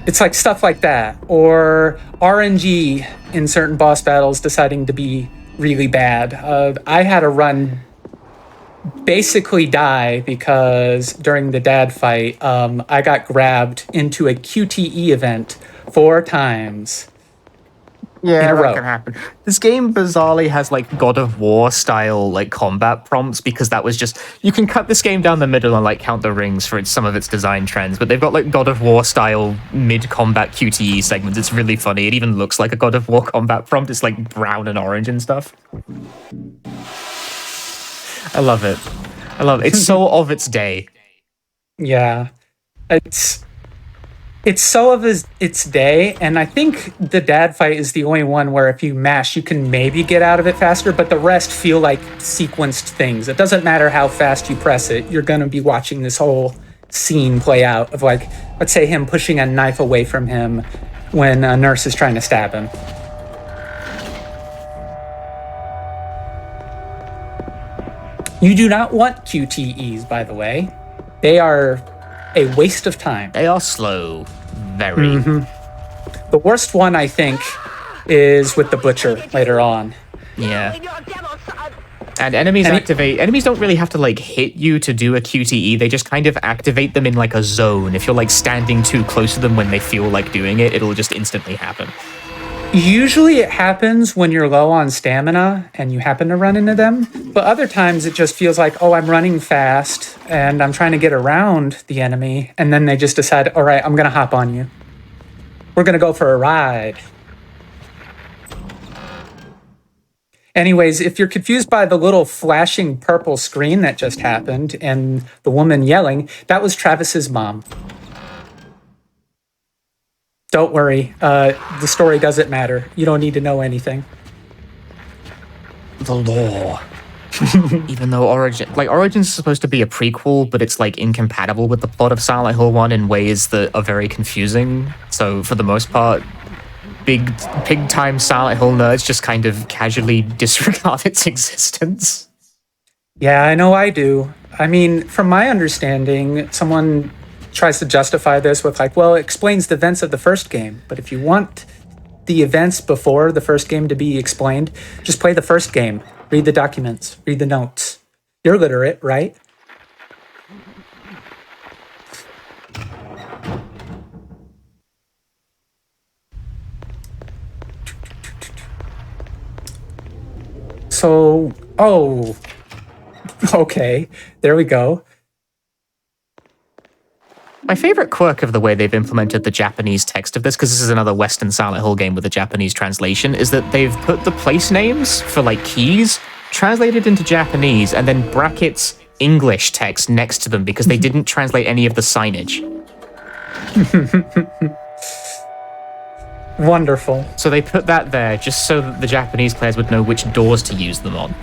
Speaker 16: It's like stuff like that, or RNG in certain boss battles deciding to be really bad. I had a run basically die because during the dad fight, I got grabbed into a QTE event 4 times.
Speaker 11: Yeah, that can happen. This game bizarrely has like God of War style like combat prompts, because that was just, you can cut this game down the middle and like count the rings for some of its design trends, but they've got like God of War style mid-combat QTE segments. It's really funny. It even looks like a God of War combat prompt. It's like brown and orange and stuff. I love it. It's so of its day.
Speaker 16: Yeah. It's so of its day, and I think the dad fight is the only one where if you mash, you can maybe get out of it faster, but the rest feel like sequenced things. It doesn't matter how fast you press it, you're going to be watching this whole scene play out of like, let's say him pushing a knife away from him when a nurse is trying to stab him. You do not want QTEs, by the way. They are a waste of time.
Speaker 11: They are slow. Very.
Speaker 16: The worst one, I think, is with the Butcher later on.
Speaker 11: Yeah. And enemies enemies don't really have to like hit you to do a QTE. They just kind of activate them in like a zone. If you're like standing too close to them when they feel like doing it, it'll just instantly happen.
Speaker 16: Usually it happens when you're low on stamina and you happen to run into them, but other times it just feels like, oh, I'm running fast and I'm trying to get around the enemy, and then they just decide, all right, I'm going to hop on you. We're going to go for a ride. Anyways, if you're confused by the little flashing purple screen that just happened and the woman yelling, that was Travis's mom. Don't worry, the story doesn't matter. You don't need to know anything.
Speaker 11: The law. Even though Origins is supposed to be a prequel, but it's like incompatible with the plot of Silent Hill 1 in ways that are very confusing. So for the most part, big time Silent Hill nerds just kind of casually disregard its existence.
Speaker 16: Yeah, I know I do. I mean, from my understanding, someone tries to justify this with like, well, it explains the events of the first game. But if you want the events before the first game to be explained, just play the first game. Read the documents. Read the notes. You're literate, right? So, oh, okay, there we go.
Speaker 11: My favorite quirk of the way they've implemented the Japanese text of this, because this is another Western Silent Hill game with a Japanese translation, is that they've put the place names for like keys translated into Japanese and then brackets English text next to them because they didn't translate any of the signage.
Speaker 16: Wonderful.
Speaker 11: So they put that there just so that the Japanese players would know which doors to use them on.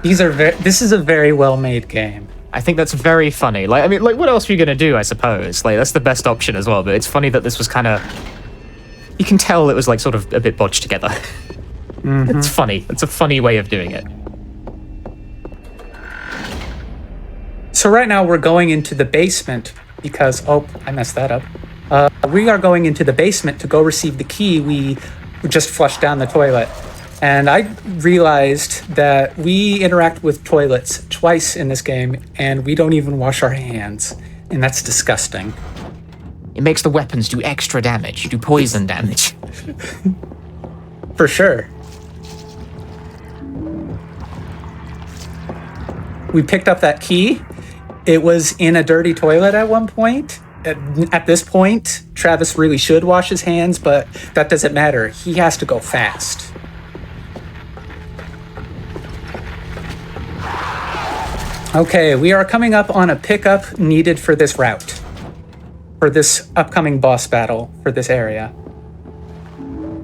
Speaker 16: This is a very well-made game.
Speaker 11: I think that's very funny. Like, I mean, like, what else are you gonna do? I suppose. Like, that's the best option as well. But it's funny that this was kind of. You can tell it was like sort of a bit bodged together. Mm-hmm. It's funny. It's a funny way of doing it.
Speaker 16: So right now we're going into the basement because I messed that up. We are going into the basement to go receive the key. We just flushed down the toilet. And I realized that we interact with toilets twice in this game, and we don't even wash our hands. And that's disgusting.
Speaker 11: It makes the weapons do extra damage, do poison damage.
Speaker 16: For sure. We picked up that key. It was in a dirty toilet at one point. At this point, Travis really should wash his hands, but that doesn't matter. He has to go fast. Okay, we are coming up on a pickup needed for this route. For this upcoming boss battle for this area.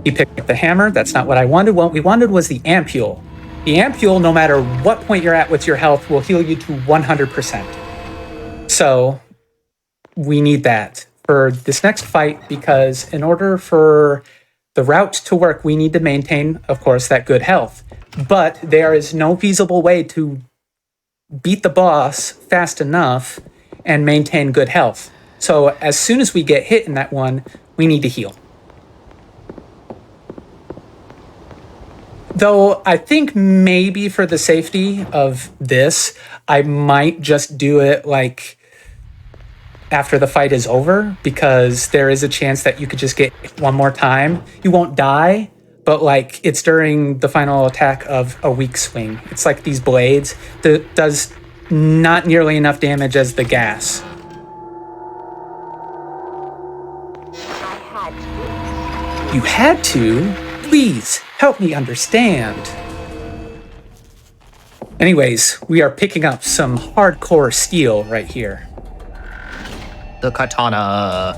Speaker 16: You picked up the hammer. That's not what I wanted. What we wanted was the ampule. The ampule, no matter what point you're at with your health, will heal you to 100%. So, we need that for this next fight because in order for the route to work, we need to maintain, of course, that good health. But there is no feasible way to beat the boss fast enough and maintain good health. So as soon as we get hit in that one, we need to heal. Though I think maybe for the safety of this, I might just do it like after the fight is over because there is a chance that you could just get hit one more time. You won't die, but like it's during the final attack of a weak swing. It's like these blades that does not nearly enough damage as the gas. You had to? Please, help me understand. Anyways, we are picking up some hardcore steel right here.
Speaker 11: The katana.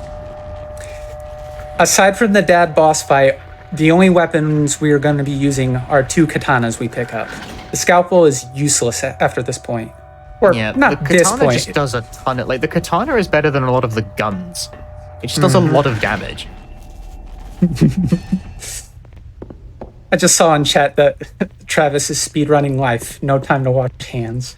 Speaker 16: Aside from the dad boss fight, the only weapons we are going to be using are 2 katanas we pick up. The scalpel is useless after this point. Or
Speaker 11: yeah,
Speaker 16: not
Speaker 11: the
Speaker 16: this
Speaker 11: katana
Speaker 16: point.
Speaker 11: just does a ton of... Like, the katana is better than a lot of the guns. It just does a lot of damage.
Speaker 16: I just saw in chat that Travis is speedrunning life. No time to wash hands.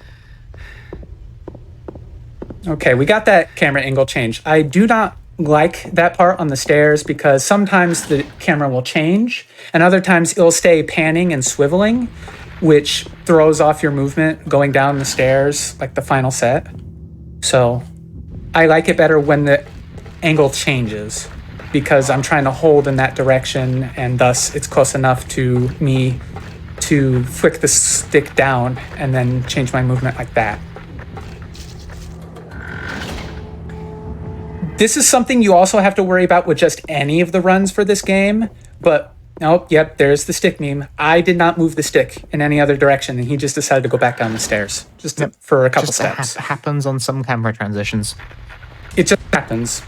Speaker 16: Okay, we got that camera angle change. I do not like that part on the stairs because sometimes the camera will change and other times it'll stay panning and swiveling, which throws off your movement going down the stairs like the final set. So I like it better when the angle changes because I'm trying to hold in that direction and thus it's close enough to me to flick the stick down and then change my movement like that. This is something you also have to worry about with just any of the runs for this game, but oh, yep, there's the stick meme. I did not move the stick in any other direction, and he just decided to go back down the stairs for a couple steps.
Speaker 11: Happens on some camera transitions.
Speaker 16: It just happens.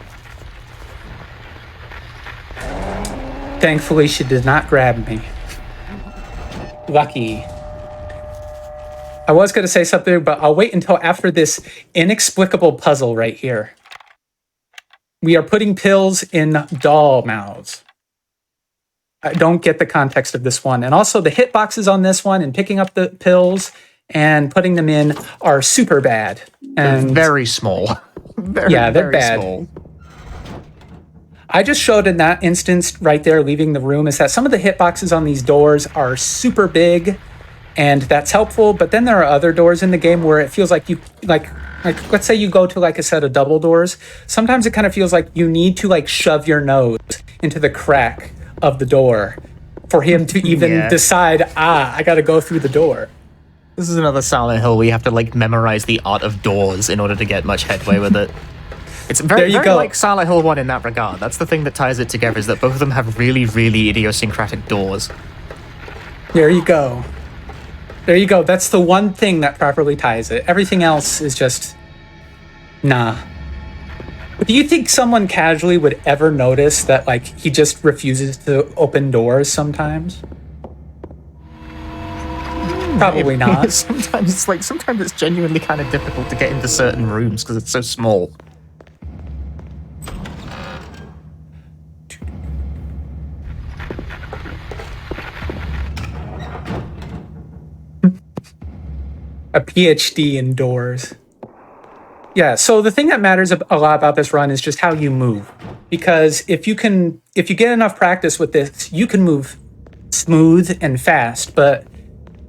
Speaker 16: Thankfully, she did not grab me. Lucky. I was going to say something, but I'll wait until after this inexplicable puzzle right here. We are putting pills in doll mouths. I don't get the context of this one. And also the hitboxes on this one and picking up the pills and putting them in are super bad. And
Speaker 11: they're very small.
Speaker 16: They're bad.
Speaker 11: Small.
Speaker 16: I just showed in that instance right there, leaving the room, is that some of the hitboxes on these doors are super big, and that's helpful. But then there are other doors in the game where it feels like you like let's say you go to like a set of double doors. Sometimes it kind of feels like you need to like shove your nose into the crack of the door for him to even decide, I got to go through the door.
Speaker 11: This is another Silent Hill where you have to like memorize the art of doors in order to get much headway with it. It's very like Silent Hill 1 in that regard. That's the thing that ties it together, is that both of them have really, really idiosyncratic doors.
Speaker 16: There you go. There you go. That's the one thing that properly ties it. Everything else is just, nah. But do you think someone casually would ever notice that, like, he just refuses to open doors sometimes? Probably not.
Speaker 11: Sometimes it's genuinely kind of difficult to get into certain rooms because it's so small.
Speaker 16: A PhD in doors. Yeah, so the thing that matters a lot about this run is just how you move. Because if you get enough practice with this, you can move smooth and fast, but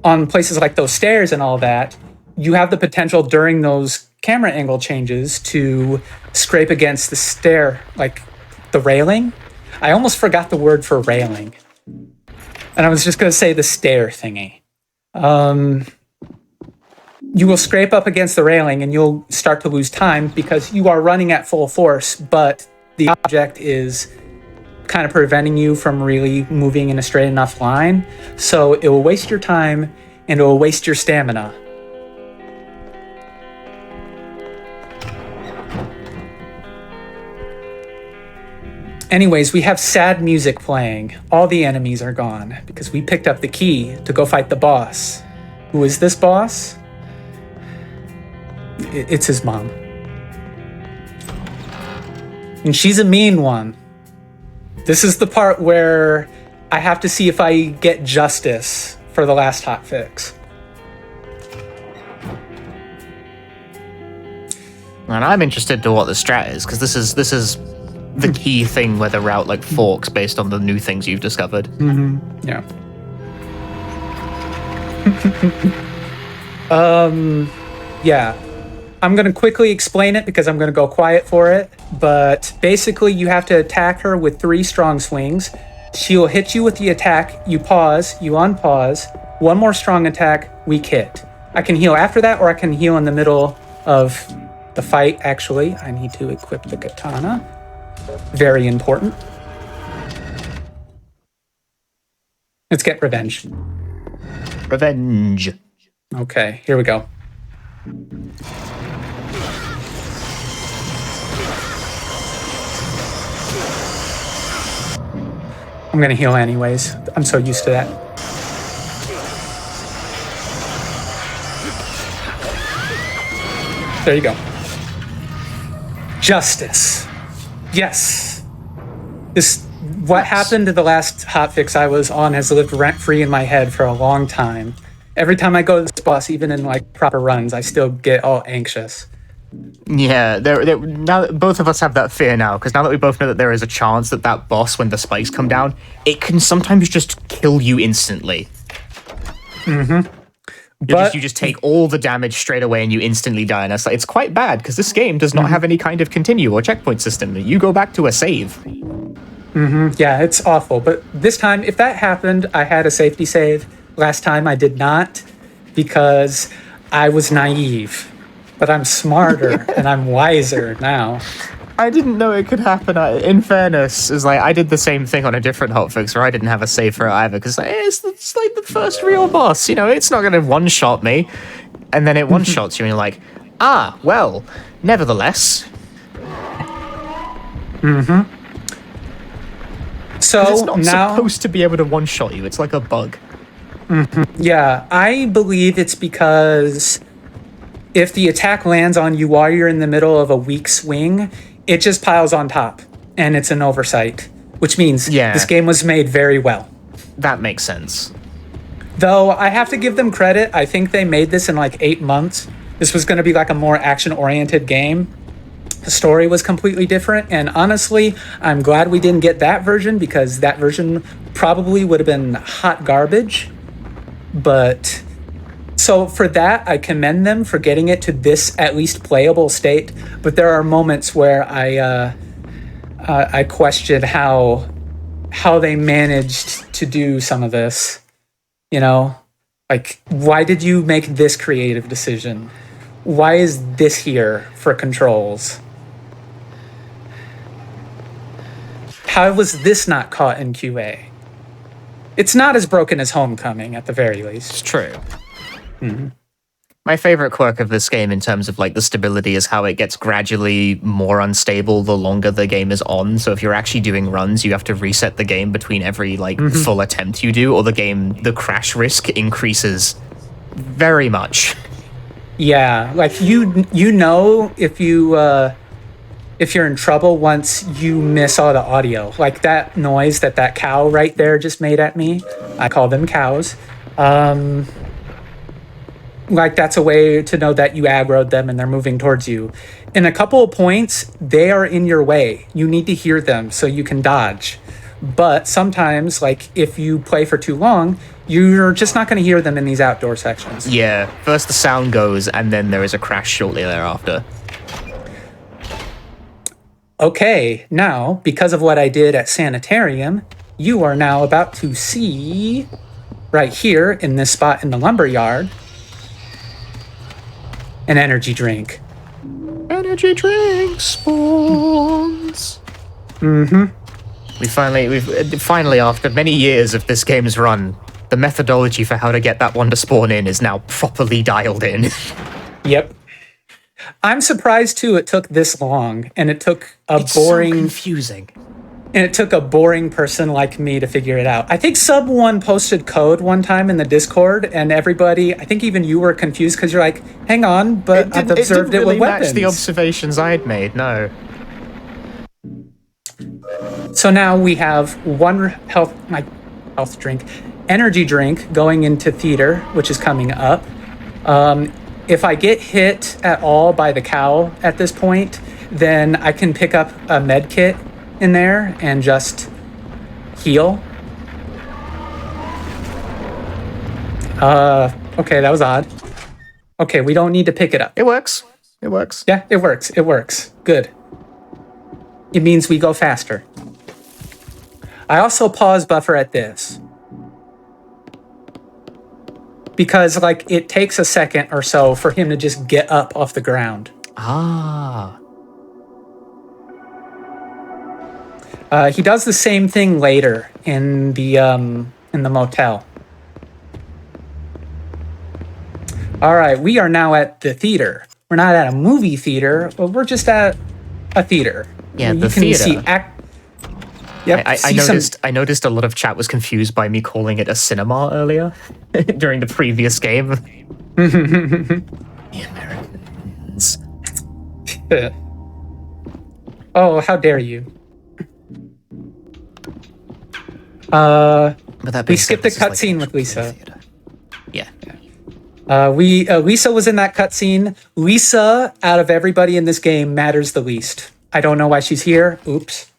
Speaker 16: on places like those stairs and all that, you have the potential during those camera angle changes to scrape against the stair, like the railing. I almost forgot the word for railing. And I was just going to say the stair thingy. You will scrape up against the railing and you'll start to lose time because you are running at full force, but the object is kind of preventing you from really moving in a straight enough line. So it will waste your time and it will waste your stamina. Anyways, we have sad music playing. All the enemies are gone because we picked up the key to go fight the boss. Who is this boss? It's his mom. And she's a mean one. This is the part where I have to see if I get justice for the last hotfix.
Speaker 11: And I'm interested to what the strat is, because this is the key thing where the route like forks based on the new things you've discovered.
Speaker 16: Mm-hmm. Yeah. Yeah. I'm going to quickly explain it because I'm going to go quiet for it. But basically, you have to attack her with 3 strong swings. She'll hit you with the attack. You pause. You unpause. 1 more strong attack. Weak hit. I can heal after that, or I can heal in the middle of the fight, actually. I need to equip the katana. Very important. Let's get revenge.
Speaker 11: Revenge.
Speaker 16: Okay, here we go. I'm gonna heal anyways. I'm so used to that. There you go. Justice. Yes. What happened to the last hotfix I was on has lived rent-free in my head for a long time. Every time I go to this boss, even in like proper runs, I still get all anxious.
Speaker 11: Yeah, now both of us have that fear now, because now that we both know that there is a chance that that boss, when the spikes come down, it can sometimes just kill you instantly.
Speaker 16: Mm-hmm.
Speaker 11: You just take all the damage straight away and you instantly die. And it's quite bad, because this game does not have any kind of continue or checkpoint system. You go back to a save.
Speaker 16: Mm-hmm. Yeah, it's awful. But this time, if that happened, I had a safety save. Last time I did not, because I was naive. But I'm smarter and I'm wiser now.
Speaker 11: I didn't know it could happen. In fairness, is like I did the same thing on a different hotfix where I didn't have a save for it either, because it's like the first real boss. You know, it's not going to one-shot me, and then it one-shots you, and you're like, well, nevertheless.
Speaker 16: Mm-hmm. So
Speaker 11: it's not
Speaker 16: now
Speaker 11: supposed to be able to one-shot you. It's like a bug.
Speaker 16: Yeah, I believe it's because if the attack lands on you while you're in the middle of a weak swing, it just piles on top, and it's an oversight, which means this game was made very well.
Speaker 11: That makes sense.
Speaker 16: Though I have to give them credit, I think they made this in like 8 months. This was going to be like a more action-oriented game. The story was completely different, and honestly, I'm glad we didn't get that version because that version probably would have been hot garbage. But so for that, I commend them for getting it to this at least playable state. But there are moments where I question how they managed to do some of this. You know, like, why did you make this creative decision? Why is this here for controls? How was this not caught in QA? It's not as broken as Homecoming, at the very least.
Speaker 11: It's true. My favorite quirk of this game in terms of like the stability is how it gets gradually more unstable the longer the game is on. So if you're actually doing runs, you have to reset the game between every like full attempt you do, or the crash risk increases very much.
Speaker 16: Yeah, like you know if you're in trouble once you miss all the audio. Like that noise that cow right there just made at me. I call them cows. Like that's a way to know that you aggroed them and they're moving towards you. In a couple of points, they are in your way. You need to hear them so you can dodge. But sometimes, like if you play for too long, you're just not going to hear them in these outdoor sections.
Speaker 11: Yeah, first the sound goes and then there is a crash shortly thereafter.
Speaker 16: Okay, now, because of what I did at Sanitarium, you are now about to see right here in this spot in the lumberyard an energy drink.
Speaker 11: Energy drink spawns. We've finally, after many years of this game's run, the methodology for how to get that one to spawn in is now properly dialed in.
Speaker 16: Yep. I'm surprised too it took this long, and it took it's so
Speaker 11: confusing.
Speaker 16: And it took a boring person like me to figure it out. I think Sub1 posted code one time in the Discord, and everybody, I think even you were confused because you're like, hang on, but I've observed it with weapons.
Speaker 11: Match the observations I had made, no.
Speaker 16: So now we have one health drink, energy drink going into theater, which is coming up. If I get hit at all by the cow at this point, then I can pick up a med kit in there and just heal. Okay, that was odd. Okay, we don't need to pick it up.
Speaker 11: It works. It works.
Speaker 16: Yeah, it works. It works. Good. It means we go faster. I also pause buffer at this. Because, like, it takes a second or so for him to just get up off the ground.
Speaker 11: Ah.
Speaker 16: He does the same thing later in the motel. All right, we are now at the theater. We're not at a movie theater, but we're just at a theater.
Speaker 11: Yeah, the theater. Yep, I noticed a lot of chat was confused by me calling it a cinema earlier during the previous game. The Americans.
Speaker 16: Oh, how dare you. We skipped a cutscene with Lisa.
Speaker 11: Yeah.
Speaker 16: Lisa was in that cutscene. Lisa, out of everybody in this game, matters the least. I don't know why she's here. Oops.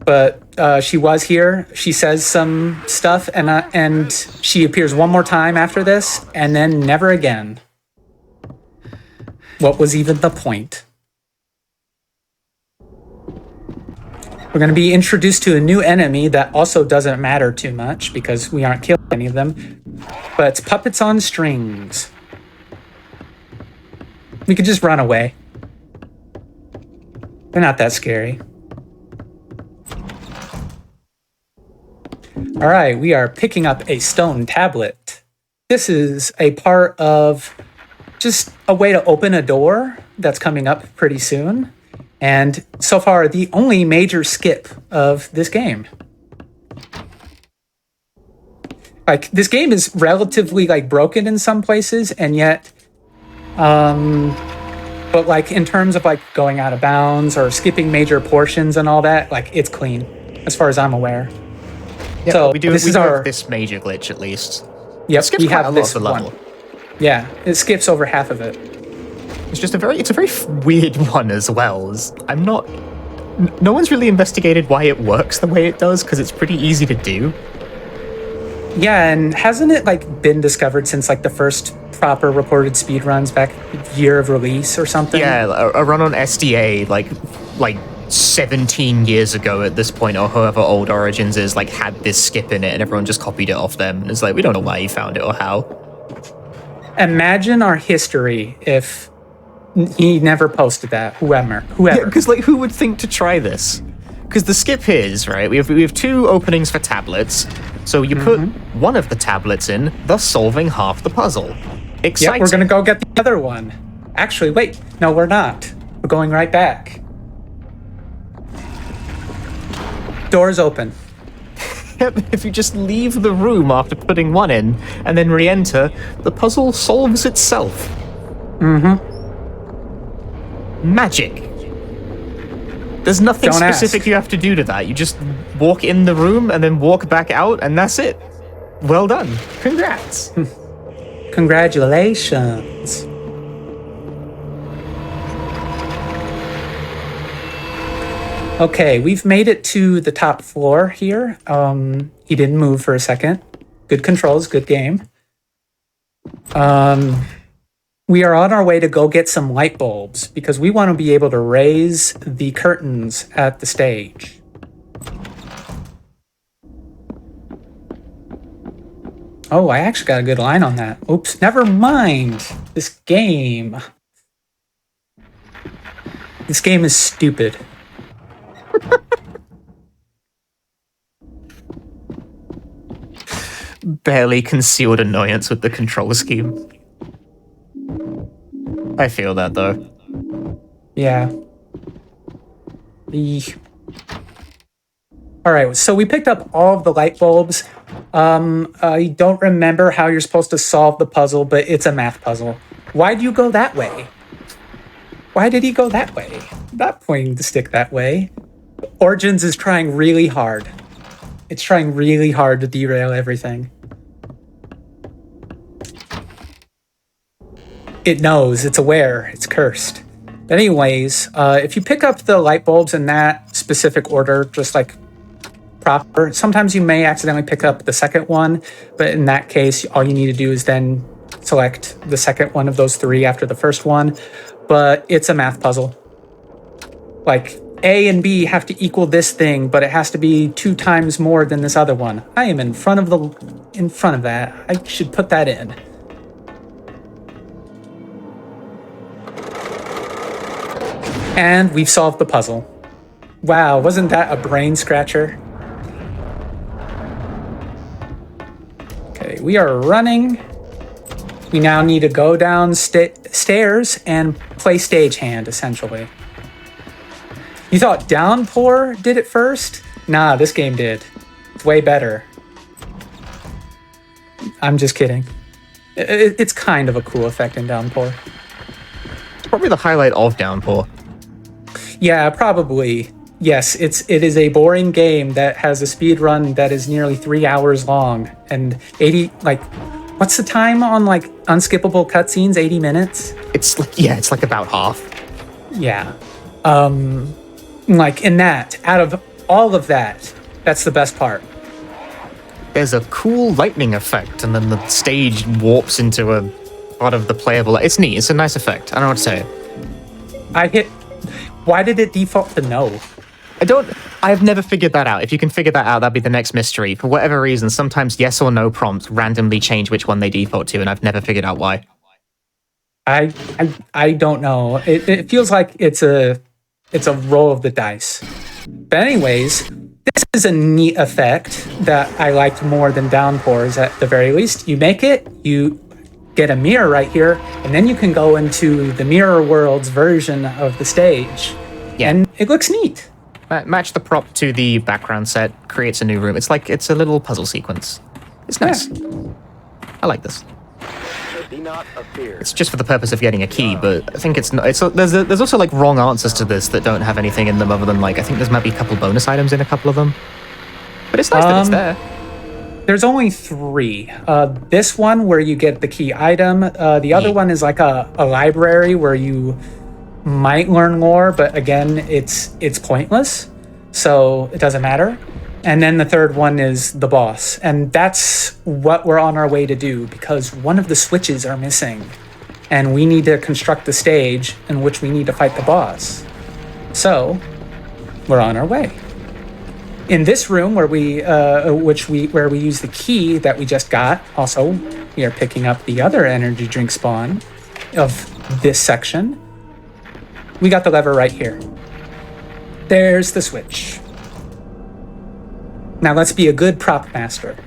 Speaker 16: But she was here. She says some stuff, and she appears one more time after this, and then never again. What was even the point? We're going to be introduced to a new enemy that also doesn't matter too much because we aren't killing any of them. But it's puppets on strings. We could just run away. They're not that scary. All right, we are picking up a stone tablet. This is a part of just a way to open a door that's coming up pretty soon. And so far, the only major skip of this game. Like, this game is relatively, like, broken in some places, and yet, but, like, in terms of, like, going out of bounds or skipping major portions and all that, like, it's clean, as far as I'm aware.
Speaker 11: Yeah,
Speaker 16: so,
Speaker 11: we do
Speaker 16: this is
Speaker 11: have this major glitch, at least.
Speaker 16: Yep,
Speaker 11: It skips
Speaker 16: we
Speaker 11: quite
Speaker 16: have
Speaker 11: a lot
Speaker 16: this
Speaker 11: of the level.
Speaker 16: one. Yeah, it skips over half of it.
Speaker 11: It's a very weird one as well. No one's really investigated why it works the way it does, because it's pretty easy to do.
Speaker 16: Yeah, and hasn't it, like, been discovered since, like, the first proper recorded speedruns back year of release or something?
Speaker 11: Yeah, a run on SDA, like 17 years ago at this point, or however old Origins is, like, had this skip in it, and everyone just copied it off them. And it's like, we don't know why he found it or how.
Speaker 16: Imagine our history if he never posted that. Whoever.
Speaker 11: Yeah, because, like, who would think to try this? Because the skip is, right, we have two openings for tablets, so you put one of the tablets in, thus solving half the puzzle. Exciting.
Speaker 16: Yep, we're gonna go get the other one. Actually, wait, no, we're not. We're going right back. Doors open.
Speaker 11: If you just leave the room after putting one in, and then re-enter, the puzzle solves itself. Magic. There's nothing
Speaker 16: Don't
Speaker 11: specific
Speaker 16: ask.
Speaker 11: you have to do to that. You just walk in the room and then walk back out, and that's it. Well done. Congrats.
Speaker 16: Congratulations. Okay, we've made it to the top floor here. He didn't move for a second. Good controls, good game. We are on our way to go get some light bulbs because we want to be able to raise the curtains at the stage. Oh, I actually got a good line on that. Oops, never mind. This game is stupid.
Speaker 11: Barely concealed annoyance with the control scheme. I feel that, though.
Speaker 16: Yeah. All right, so we picked up all of the light bulbs. I don't remember how you're supposed to solve the puzzle, but it's a math puzzle. Why do you go that way? Why did he go that way? Not pointing the stick that way. Origins is trying really hard. It's trying really hard to derail everything. It knows, it's aware, it's cursed. But anyways, if you pick up the light bulbs in that specific order, just like proper, sometimes you may accidentally pick up the second one, but in that case, all you need to do is then select the second one of those three after the first one. But it's a math puzzle. Like, A and B have to equal this thing, but it has to be 2 times more than this other one. I am in front of that. I should put that in. And we've solved the puzzle. Wow, wasn't that a brain scratcher? Okay, we are running. We now need to go down stairs and play stagehand, essentially. You thought Downpour did it first? Nah, this game did. It's way better. I'm just kidding. It's kind of a cool effect in Downpour.
Speaker 11: It's probably the highlight of Downpour.
Speaker 16: Yeah, probably. Yes, it is a boring game that has a speed run that is nearly 3 hours long and 80, like, what's the time on, like, unskippable cutscenes? 80 minutes?
Speaker 11: It's like about half.
Speaker 16: Yeah. Like, in that, out of all of that, that's the best part.
Speaker 11: There's a cool lightning effect, and then the stage warps into a part of the playable. It's neat. It's a nice effect. I don't know what to say.
Speaker 16: Why did it default to no?
Speaker 11: I've never figured that out. If you can figure that out, that'd be the next mystery. For whatever reason, sometimes yes or no prompts randomly change which one they default to, and I've never figured out why.
Speaker 16: I don't know. It feels like it's a roll of the dice. But anyways, this is a neat effect that I liked more than Downpours at the very least. You make it, you get a mirror right here, and then you can go into the Mirror World's version of the stage. Yeah. And it looks neat.
Speaker 11: Match the prop to the background set, creates a new room. It's a little puzzle sequence. It's nice. I like this. It's just for the purpose of getting a key, but I think it's not. There's also like wrong answers to this that don't have anything in them other than like I think there's might be a couple bonus items in a couple of them. But it's nice that it's there.
Speaker 16: There's only 3. This one where you get the key item. The other one is like a library where you might learn lore, but again, it's pointless, so it doesn't matter. And then the third one is the boss, and that's what we're on our way to do because one of the switches are missing, and we need to construct the stage in which we need to fight the boss. So we're on our way. In this room where we use the key that we just got, also we are picking up the other energy drink spawn of this section. We got the lever right here. There's the switch. Now let's be a good prop master.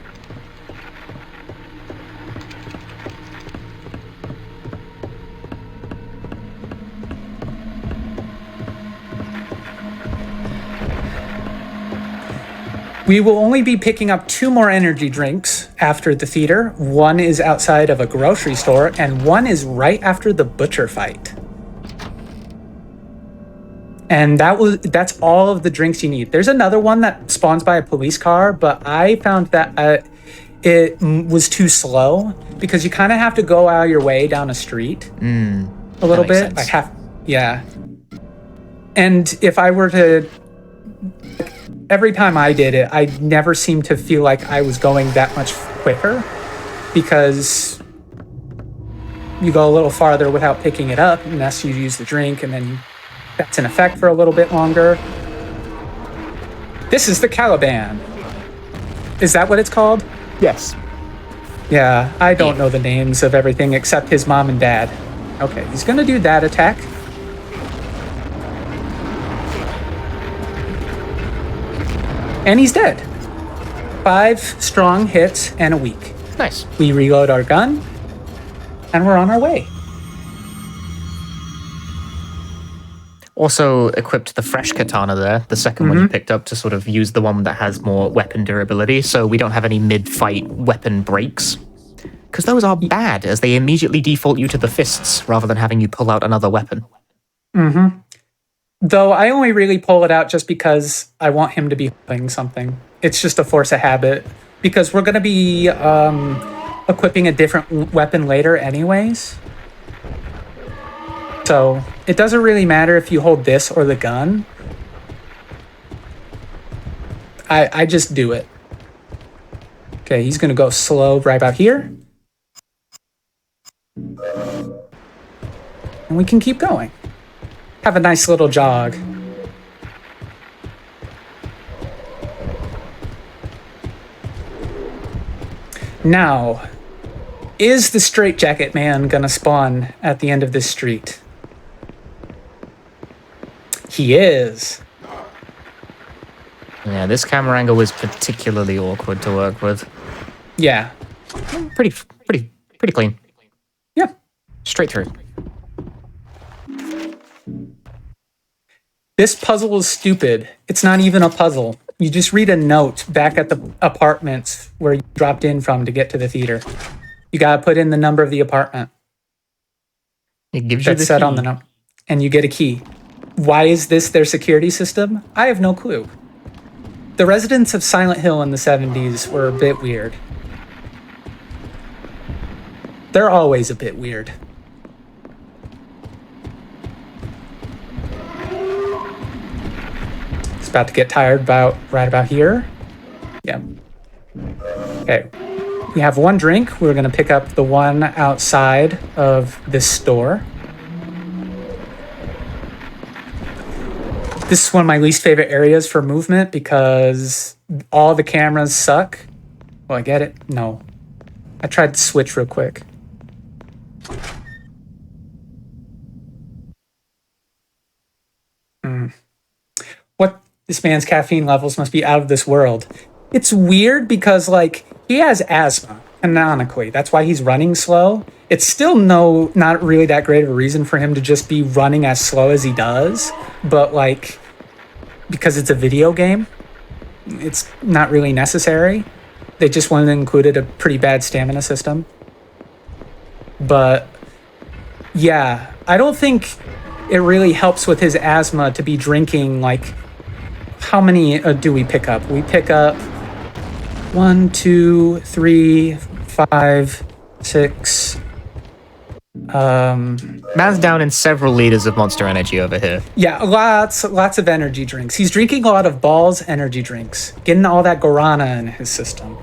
Speaker 16: We will only be picking up 2 more energy drinks after the theater. One is outside of a grocery store, and one is right after the butcher fight. And that's all of the drinks you need. There's another one that spawns by a police car, but I found that it was too slow because you kind of have to go out of your way down a street a little bit. Yeah. And if I were to, every time I did it, I never seemed to feel like I was going that much quicker because you go a little farther without picking it up unless you use the drink, and then that's in effect for a little bit longer. This is the Caliban. Is that what it's called?
Speaker 11: Yes.
Speaker 16: Yeah, I don't know the names of everything except his mom and dad. Okay, he's gonna do that attack. And he's dead. 5 strong hits and a weak.
Speaker 11: Nice.
Speaker 16: We reload our gun, and we're on our way.
Speaker 11: Also equipped the fresh katana there, the second one you picked up to sort of use the one that has more weapon durability, so we don't have any mid-fight weapon breaks. Because those are bad, as they immediately default you to the fists rather than having you pull out another weapon.
Speaker 16: Though I only really pull it out just because I want him to be holding something. It's just a force of habit. Because we're going to be equipping a different weapon later anyways. So it doesn't really matter if you hold this or the gun. I just do it. Okay, he's going to go slow right about here. And we can keep going. Have a nice little jog. Now, is the straitjacket man gonna spawn at the end of this street? He is.
Speaker 11: Yeah, this camera angle is particularly awkward to work with.
Speaker 16: Yeah.
Speaker 11: Pretty clean.
Speaker 16: Yeah.
Speaker 11: Straight through.
Speaker 16: This puzzle is stupid. It's not even a puzzle. You just read a note back at the apartments where you dropped in from to get to the theater. You gotta put in the number of the apartment.
Speaker 11: It gives you the
Speaker 16: set
Speaker 11: key.
Speaker 16: on the number, and you get a key. Why is this their security system? I have no clue. The residents of Silent Hill in the 70s were a bit weird. They're always a bit weird. It's about to get tired right about here. Yeah. Okay. We have one drink. We're going to pick up the one outside of this store. This is one of my least favorite areas for movement because all the cameras suck. Well, I get it. No. I tried to switch real quick. What? This man's caffeine levels must be out of this world. It's weird because, like, he has asthma, canonically. That's why he's running slow. It's still not really that great of a reason for him to just be running as slow as he does. But, like, because it's a video game, it's not really necessary. They just went and included a pretty bad stamina system. But yeah, I don't think it really helps with his asthma to be drinking like, how many do we pick up? We pick up 1, 2, 3, 5, 6.
Speaker 11: Man's down in several liters of Monster Energy over here.
Speaker 16: Yeah, lots of energy drinks. He's drinking a lot of Ball's energy drinks, getting all that guarana in his system.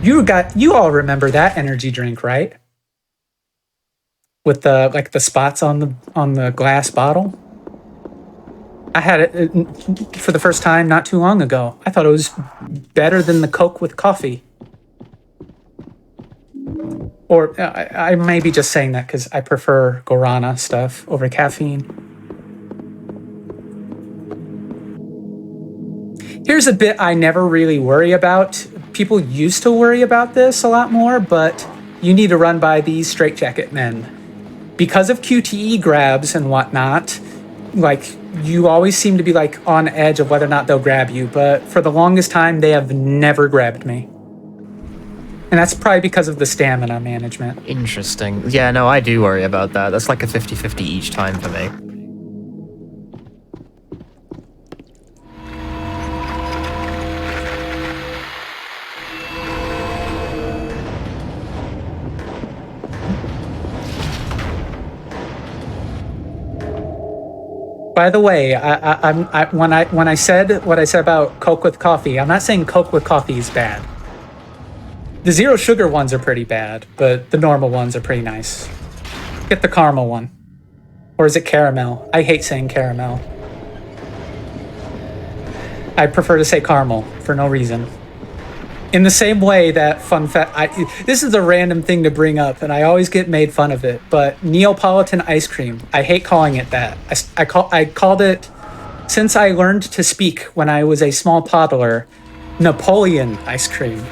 Speaker 16: You all remember that energy drink, right? With the like the spots on the glass bottle. I had it for the first time not too long ago. I thought it was better than the Coke with coffee. Or I may be just saying that because I prefer guarana stuff over caffeine. Here's a bit I never really worry about. People used to worry about this a lot more, but you need to run by these straitjacket men. Because of QTE grabs and whatnot, like, you always seem to be like on edge of whether or not they'll grab you, but for the longest time, they have never grabbed me. And that's probably because of the stamina management.
Speaker 11: Interesting. Yeah, no, I do worry about that. That's like a 50-50 each time for me.
Speaker 16: By the way, when I said what I said about Coke with coffee, I'm not saying Coke with coffee is bad. The zero sugar ones are pretty bad, but the normal ones are pretty nice. Get the caramel one. Or is it caramel? I hate saying caramel. I prefer to say caramel for no reason. In the same way that fun fact, this is a random thing to bring up, and I always get made fun of it, but Neapolitan ice cream, I hate calling it that. I called it, since I learned to speak when I was a small toddler, Napoleon ice cream.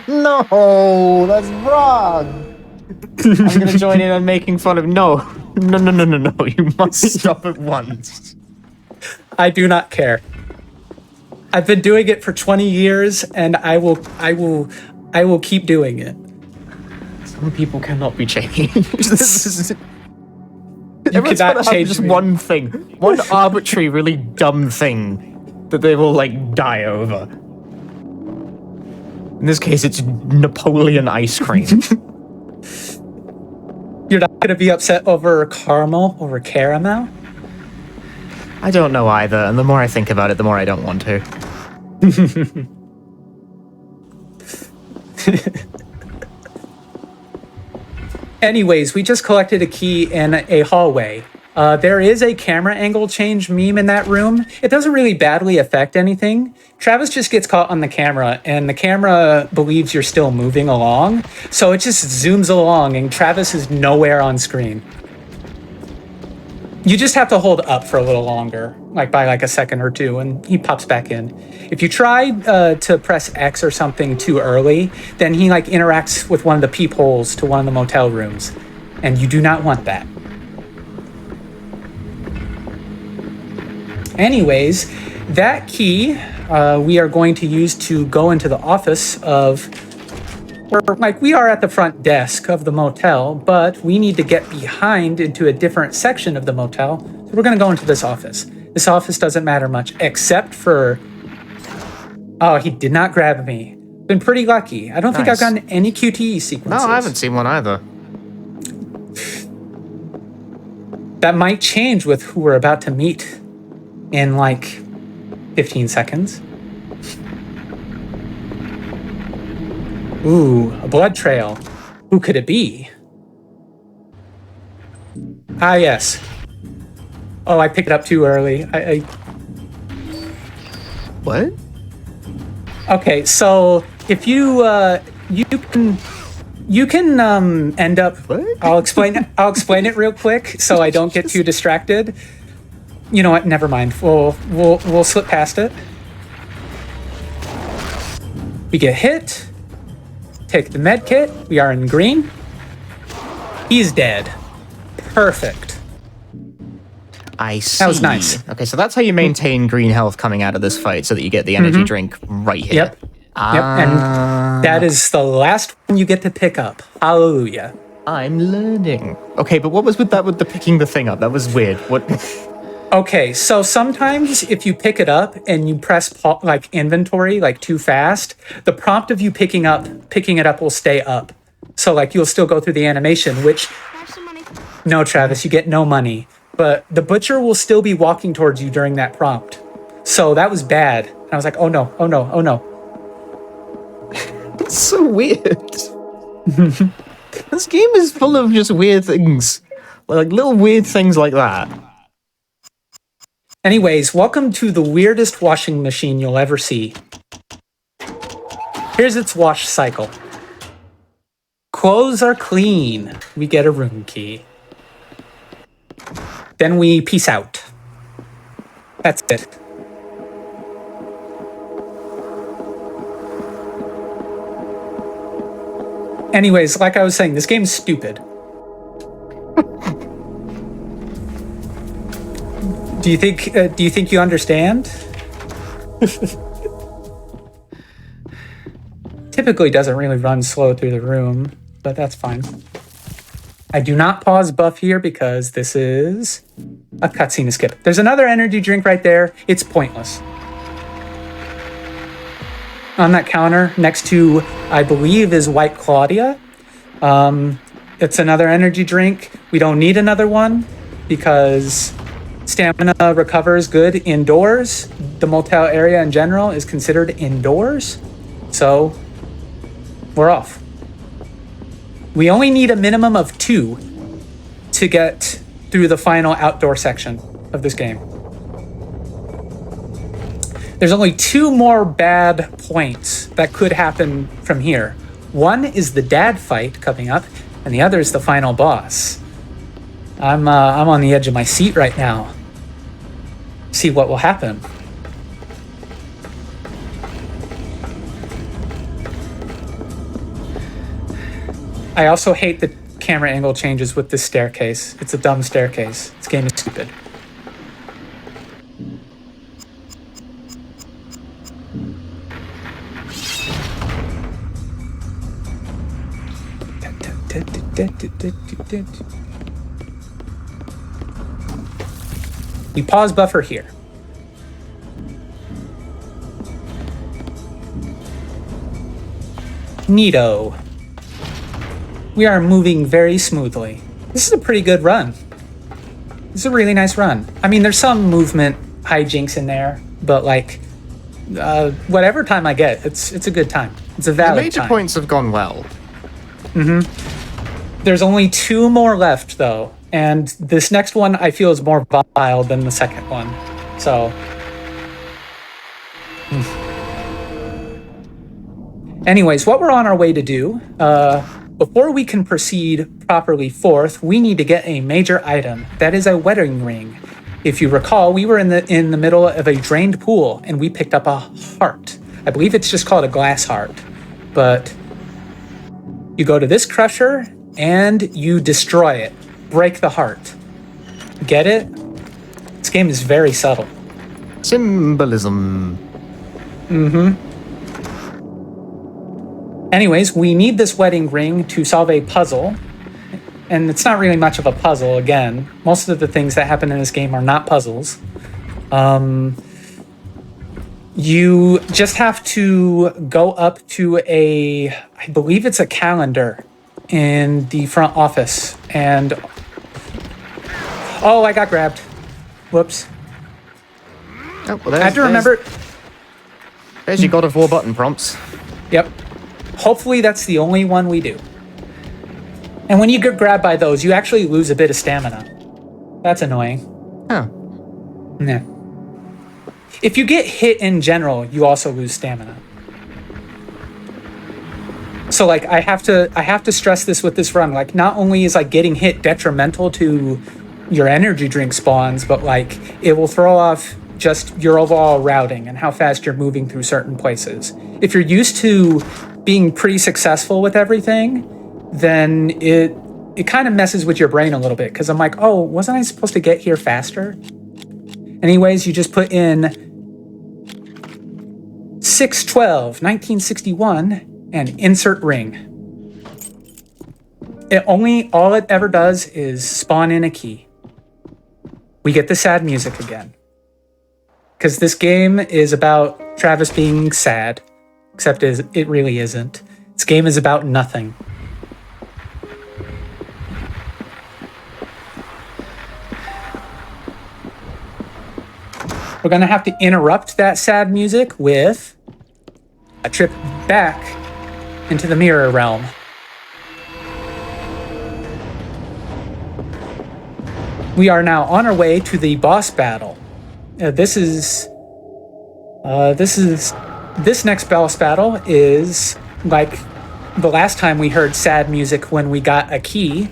Speaker 11: No, that's wrong. I'm gonna join in on making fun of no. You must stop at once.
Speaker 16: I do not care. I've been doing it for 20 years, and I will keep doing it.
Speaker 11: Some people cannot be changed.
Speaker 16: You cannot change
Speaker 11: just
Speaker 16: me.
Speaker 11: one thing, one arbitrary, really dumb thing that they will like die over. In this case, it's Napoleon ice cream.
Speaker 16: You're not going to be upset over caramel, over caramel?
Speaker 11: I don't know either, and the more I think about it, the more I don't want to.
Speaker 16: Anyways, we just collected a key in a hallway. There is a camera angle change meme in that room. It doesn't really badly affect anything. Travis just gets caught on the camera, and the camera believes you're still moving along, so it just zooms along, and Travis is nowhere on screen. You just have to hold up for a little longer, like by like a second or two, and he pops back in. If you try to press X or something too early, then he like interacts with one of the peepholes to one of the motel rooms, and you do not want that. Anyways, that key we are going to use to go into the office of, like, we are at the front desk of the motel, but we need to get behind into a different section of the motel. So we're going to go into this office. This office doesn't matter much, except for, oh, he did not grab me. Been pretty lucky. I don't think I've gotten any QTE sequences.
Speaker 11: No, I haven't seen one either.
Speaker 16: That might change with who we're about to meet in like 15 seconds. Ooh, a blood trail. Who could it be? Ah, yes. Oh, I picked it up too early.
Speaker 11: What?
Speaker 16: Okay, so if you you can end up.
Speaker 11: What?
Speaker 16: I'll explain it real quick so I don't get too distracted. You know what? Never mind. We'll slip past it. We get hit. Take the med kit. We are in green. He's dead. Perfect.
Speaker 11: I see.
Speaker 16: That was nice.
Speaker 11: Okay, so that's how you maintain green health coming out of this fight, so that you get the energy drink right here.
Speaker 16: Yep. Yep. And that is the last one you get to pick up. Hallelujah.
Speaker 11: I'm learning. Okay, but what was with that with the picking the thing up? That was weird. What?
Speaker 16: Okay, so sometimes if you pick it up and you press like inventory like too fast, the prompt of you picking it up will stay up. So like you'll still go through the animation, which no, Travis, you get no money. But the butcher will still be walking towards you during that prompt. So that was bad. I was like, oh no, oh no, oh no.
Speaker 11: It's so weird. This game is full of just weird things. Like little weird things like that.
Speaker 16: Anyways, welcome to the weirdest washing machine you'll ever see. Here's its wash cycle. Clothes are clean. We get a room key. Then we peace out. That's it. Anyways, like I was saying, this game's stupid. Do you think you understand? Typically doesn't really run slow through the room, but that's fine. I do not pause buff here because this is a cutscene to skip. There's another energy drink right there. It's pointless. On that counter next to, I believe, is White Claudia. It's another energy drink. We don't need another one because stamina recovers good indoors. The motel area in general is considered indoors. So we're off. We only need a minimum of 2 to get through the final outdoor section of this game. There's only 2 more bad points that could happen from here. One is the dad fight coming up, and the other is the final boss. I'm on the edge of my seat right now. See what will happen. I also hate the camera angle changes with this staircase. It's a dumb staircase. This game is stupid. We pause buffer here. Neato. We are moving very smoothly. This is a pretty good run. This is a really nice run. I mean, there's some movement hijinks in there, but like, whatever time I get, it's a good time. It's a valid
Speaker 11: The major
Speaker 16: time.
Speaker 11: points have gone well.
Speaker 16: There's only 2 more left, though, and this next one I feel is more vile than the second one. So, anyways, what we're on our way to do, before we can proceed properly forth, we need to get a major item. That is a wedding ring. If you recall, we were in the middle of a drained pool, and we picked up a heart. I believe it's just called a glass heart, but you go to this crusher and you destroy it. Break the heart. Get it? This game is very subtle.
Speaker 11: Symbolism.
Speaker 16: Anyways, we need this wedding ring to solve a puzzle. And it's not really much of a puzzle, again. Most of the things that happen in this game are not puzzles. You just have to go up to I believe it's a calendar in the front office. And, oh, I got grabbed. Whoops.
Speaker 11: Oh, well,
Speaker 16: I have to remember.
Speaker 11: There's your God of War button prompts.
Speaker 16: Yep. Hopefully that's the only one we do. And when you get grabbed by those, you actually lose a bit of stamina. That's annoying.
Speaker 11: Huh.
Speaker 16: Yeah. If you get hit in general, you also lose stamina. So like I have to stress this with this run. Like not only is like getting hit detrimental to your energy drink spawns, but like it will throw off just your overall routing and how fast you're moving through certain places. If you're used to being pretty successful with everything, then it kind of messes with your brain a little bit because I'm like, oh, wasn't I supposed to get here faster? Anyways, you just put in 6/12, 1961 and insert ring. All it ever does is spawn in a key. We get the sad music again. Because this game is about Travis being sad, except it really isn't. This game is about nothing. We're gonna have to interrupt that sad music with a trip back into the mirror realm. We are now on our way to the boss battle. This next boss battle is like the last time we heard sad music when we got a key.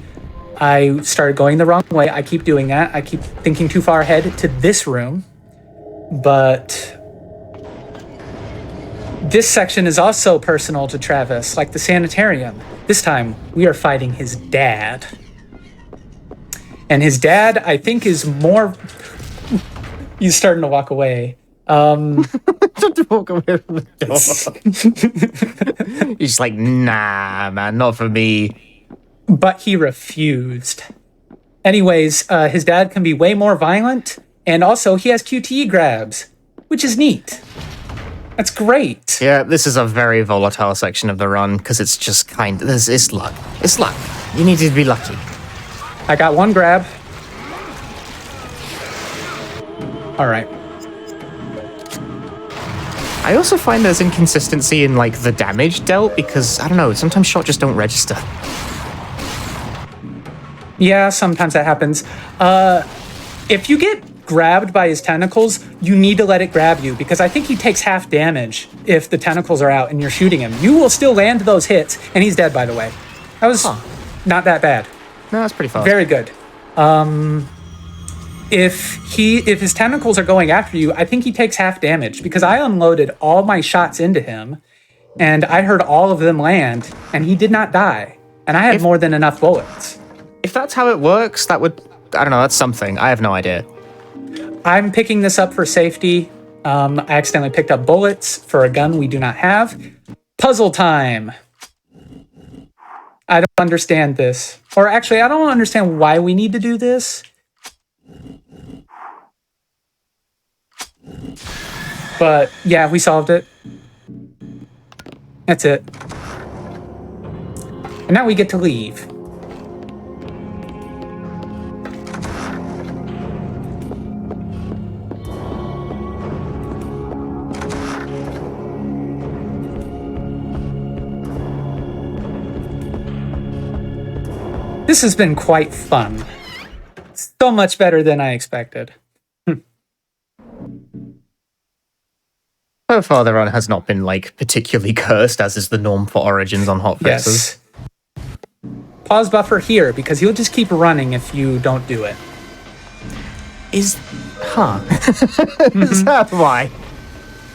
Speaker 16: I started going the wrong way. I keep doing that. I keep thinking too far ahead to this room. But this section is also personal to Travis, like the sanitarium. This time, we are fighting his dad. And his dad, I think, is more... He's starting to walk away.
Speaker 11: Starting to walk away from the door. He's like, nah, man, not for me.
Speaker 16: But he refused. Anyways, his dad can be way more violent, and also he has QTE grabs, which is neat. That's great.
Speaker 11: Yeah, this is a very volatile section of the run, because it's just it's luck. It's luck. You need to be lucky.
Speaker 16: I got one grab. All right.
Speaker 11: I also find there's inconsistency in like the damage dealt because I don't know, sometimes shots just don't register.
Speaker 16: Yeah, sometimes that happens. If you get grabbed by his tentacles, you need to let it grab you because I think he takes half damage if the tentacles are out and you're shooting him. You will still land those hits, and he's dead, by the way. That was not that bad.
Speaker 11: No, that's pretty fast.
Speaker 16: Very good. If his tentacles are going after you, I think he takes half damage because I unloaded all my shots into him and I heard all of them land and he did not die. And I had more than enough bullets.
Speaker 11: If that's how it works, that would, I don't know, that's something. I have no idea.
Speaker 16: I'm picking this up for safety. I accidentally picked up bullets for a gun we do not have. Puzzle time. I don't understand this. Or actually, I don't understand why we need to do this. But yeah, we solved it. That's it. And now we get to leave. This has been quite fun. So much better than I expected.
Speaker 11: So far, the run has not been like particularly cursed, as is the norm for Origins on hotfixes.
Speaker 16: Yes. Pause buffer here because he'll just keep running if you don't do it.
Speaker 11: Is that why?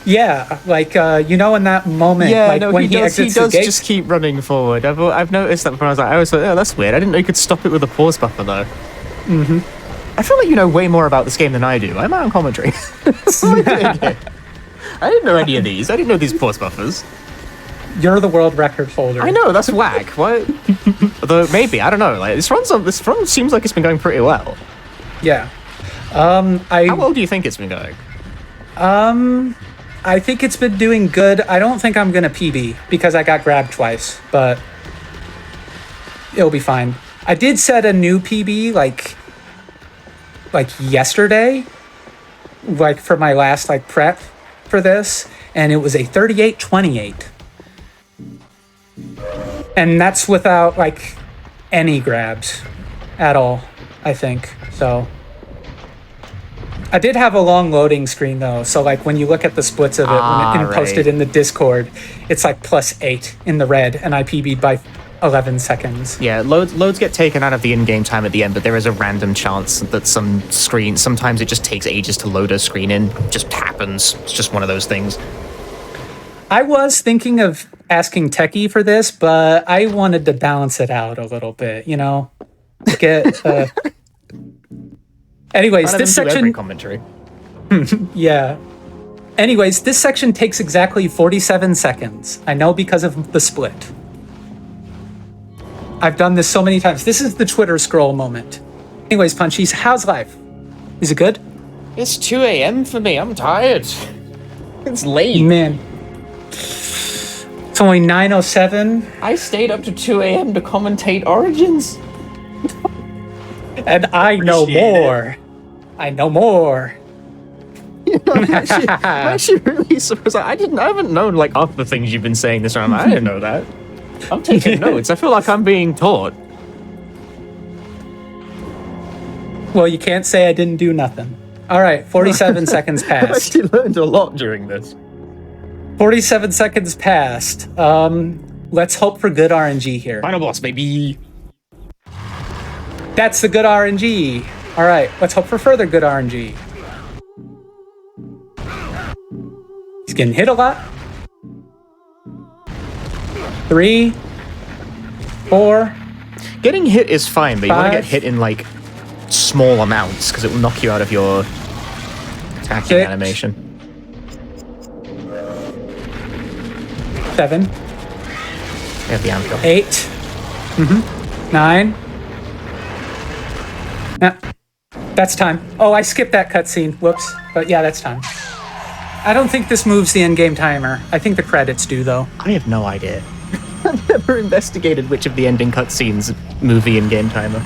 Speaker 16: Yeah, like in that moment, when he exits
Speaker 11: he does
Speaker 16: the gate,
Speaker 11: just keep running forward. I've noticed that before. I was like, oh, that's weird. I didn't know you could stop it with a pause buffer though.
Speaker 16: Mm-hmm.
Speaker 11: I feel like you know way more about this game than I do. I'm out on commentary. I didn't know any of these. I didn't know these pause buffers.
Speaker 16: You're the world record holder.
Speaker 11: I know, that's whack. What? Although maybe, I don't know. Like this run seems like it's been going pretty well.
Speaker 16: Yeah.
Speaker 11: How well do you think it's been going?
Speaker 16: I think it's been doing good. I don't think I'm gonna PB because I got grabbed twice, but it'll be fine. I did set a new PB like yesterday, like for my last prep for this, and it was a 38-28. And that's without any grabs at all, I think. So I did have a long loading screen though, so when you look at the splits of it when posted in the Discord, it's +8 in the red, and I PB'd by 11 seconds.
Speaker 11: Yeah, loads get taken out of the in-game time at the end, but there is a random chance that sometimes it just takes ages to load a screen in. It just happens. It's just one of those things.
Speaker 16: I was thinking of asking Techie for this, but I wanted to balance it out a little bit, get. Anyways,
Speaker 11: None of
Speaker 16: this
Speaker 11: them do every
Speaker 16: section.
Speaker 11: commentary.
Speaker 16: Yeah. Anyways, this section takes exactly 47 seconds. I know because of the split. I've done this so many times. This is the Twitter scroll moment. Anyways, Punchies, how's life? Is it good?
Speaker 11: It's 2 a.m. for me. I'm tired. It's late.
Speaker 16: Man. It's only 9:07.
Speaker 11: I stayed up to 2 a.m. to commentate Origins.
Speaker 16: And I know more. I know more.
Speaker 11: You know, I'm actually really surprised. I haven't known like half the things you've been saying this round. I didn't know that. I'm taking notes. I feel like I'm being taught.
Speaker 16: Well, you can't say I didn't do nothing. All right, 47 seconds
Speaker 11: I
Speaker 16: passed.
Speaker 11: actually learned a lot during this.
Speaker 16: 47 seconds passed. Let's hope for good RNG here.
Speaker 11: Final boss, baby.
Speaker 16: That's the good RNG. All right, let's hope for further good RNG. He's getting hit a lot. 3, 4.
Speaker 11: Getting hit is fine, but you want to get
Speaker 16: 5,
Speaker 11: hit in like small amounts because it will knock you out of your attacking
Speaker 16: 6,
Speaker 11: animation.
Speaker 16: 7.
Speaker 11: We have the anvil.
Speaker 16: 8. 9. Yeah, that's time. Oh, I skipped that cutscene. Whoops. But yeah, that's time. I don't think this moves the in-game timer. I think the credits do, though.
Speaker 11: I have no idea. I've never investigated which of the ending cutscenes move the in-game timer.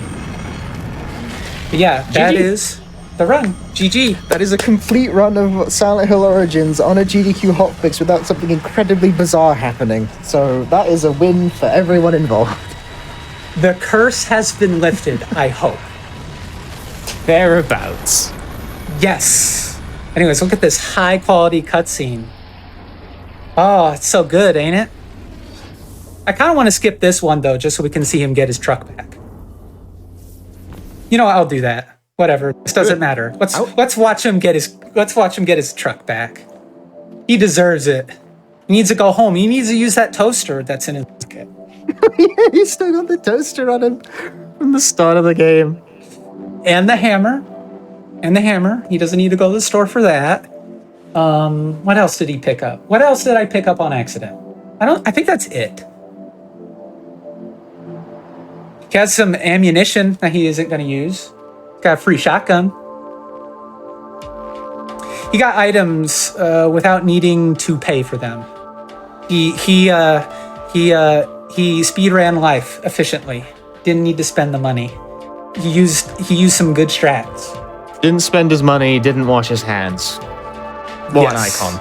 Speaker 16: But yeah, that
Speaker 11: GG.
Speaker 16: is the run. GG.
Speaker 11: That is a complete run of Silent Hill Origins on a GDQ hotfix without something incredibly bizarre happening. So that is a win for everyone involved.
Speaker 16: The curse has been lifted, I hope.
Speaker 11: Thereabouts.
Speaker 16: Yes. Anyways, look at this high-quality cutscene. Oh, it's so good, ain't it? I kind of want to skip this one, though, just so we can see him get his truck back. You know, I'll do that. Whatever. This doesn't matter. Let's watch him get his truck back. He deserves it. He needs to go home. He needs to use that toaster that's in his kit.
Speaker 11: Yeah, he's still got the toaster on him from the start of the game.
Speaker 16: And the hammer. He doesn't need to go to the store for that. What else did he pick up? What else did I pick up on accident? I think that's it. He has some ammunition that he isn't going to use. Got a free shotgun. He got items without needing to pay for them. He speedran life efficiently. Didn't need to spend the money. He used some good strats.
Speaker 11: Didn't spend his money, didn't wash his hands. What
Speaker 16: Yes.
Speaker 11: an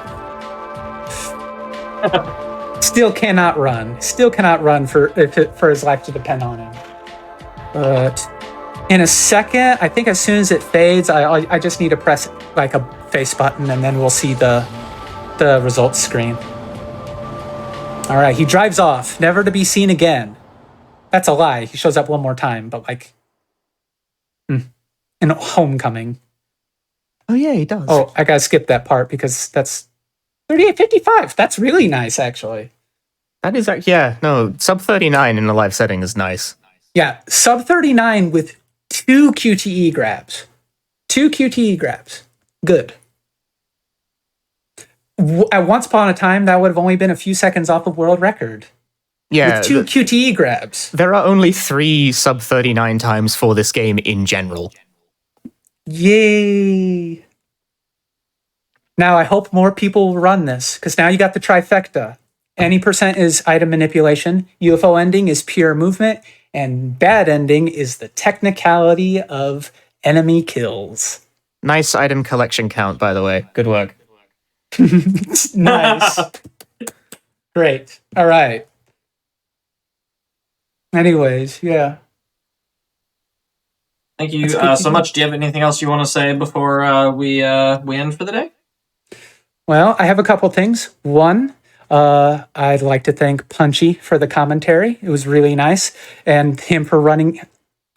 Speaker 11: icon.
Speaker 16: Still cannot run. Still cannot run for his life to depend on him. But in a second, I think as soon as it fades, I just need to press like a face button and then we'll see the results screen. All right, he drives off, never to be seen again. That's a lie. He shows up one more time, but like in Homecoming.
Speaker 11: Oh yeah, he does.
Speaker 16: Oh, I gotta skip that part because that's 38:55. That's really nice, actually.
Speaker 11: That is actually, yeah, no, sub 39 in a live setting is nice.
Speaker 16: Yeah, sub 39 with 2 QTE grabs. 2 QTE grabs. Good. At once upon a time, that would have only been a few seconds off of world record.
Speaker 11: Yeah.
Speaker 16: With 2 QTE grabs.
Speaker 11: There are only 3 sub 39 times for this game in general.
Speaker 16: Yay. Now, I hope more people will run this, because now you got the trifecta. Any percent is item manipulation, UFO ending is pure movement, and bad ending is the technicality of enemy kills.
Speaker 11: Nice item collection count, by the way. Good work.
Speaker 16: Nice. Great. All right. Anyways, yeah.
Speaker 1: Thank you so much. Do you have anything else you want to say before we end for the day?
Speaker 16: Well, I have a couple things. One, I'd like to thank Punchy for the commentary. It was really nice. And him for running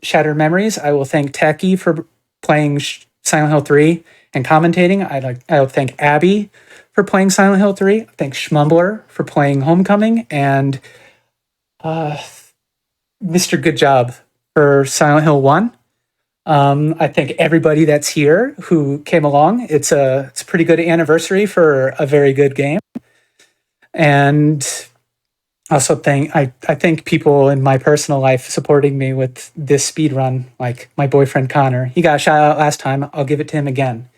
Speaker 16: Shattered Memories. I will thank Techie for playing Silent Hill 3 and commentating. I'll thank Abby for playing Silent Hill 3. Thank Schmumbler for playing Homecoming. And Mr. Good Job for Silent Hill 1. I thank everybody that's here who came along. It's a pretty good anniversary for a very good game. And also I thank people in my personal life supporting me with this speed run, like my boyfriend Connor. He got a shout out last time. I'll give it to him again.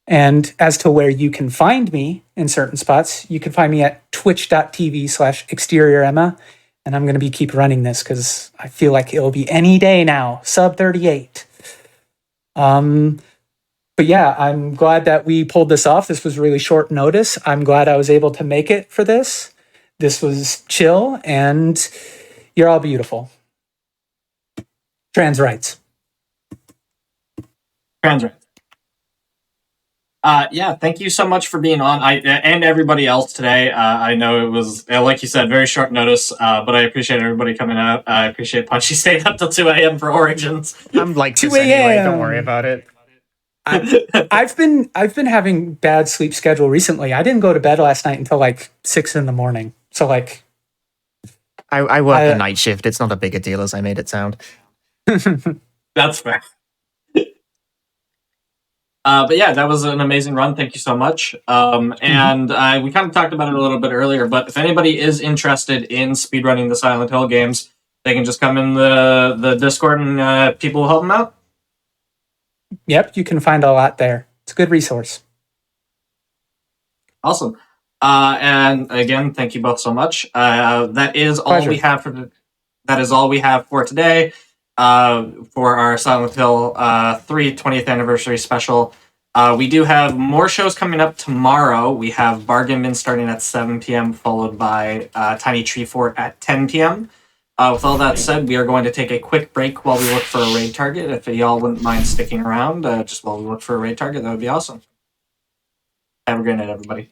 Speaker 16: And as to where you can find me in certain spots, you can find me at twitch.tv/exterioremma. And I'm going to keep running this because I feel like it'll be any day now, sub 38. But yeah, I'm glad that we pulled this off. This was really short notice. I'm glad I was able to make it for this. This was chill, and you're all beautiful. Trans rights.
Speaker 1: Trans rights. Yeah, thank you so much for being on. And everybody else today. I know it was, like you said, very short notice, but I appreciate everybody coming out. I appreciate Punchy staying up till 2 a.m. for Origins.
Speaker 11: I'm like
Speaker 16: 2
Speaker 11: this anyway.
Speaker 16: a.m.
Speaker 11: Don't worry about it.
Speaker 16: I've been having bad sleep schedule recently. I didn't go to bed last night until like 6 in the morning. So like,
Speaker 11: I work the night shift. It's not a big a deal as I made it sound.
Speaker 1: That's fair. But yeah, that was an amazing run. Thank you so much. And we kind of talked about it a little bit earlier, but if anybody is interested in speedrunning the Silent Hill games, they can just come in the Discord and people will help them out.
Speaker 16: Yep, you can find a lot there. It's a good resource.
Speaker 1: Awesome. And again, thank you both so much. That is all
Speaker 16: Pleasure.
Speaker 1: we have for that is all we have for today. For our Silent Hill 3 20th anniversary special. We do have more shows coming up tomorrow. We have Bargain Bin starting at 7 p.m. followed by Tiny Tree Fort at 10 p.m. With all that said, we are going to take a quick break while we look for a raid target. If y'all wouldn't mind sticking around just while we look for a raid target, that would be awesome. Have a great night, everybody.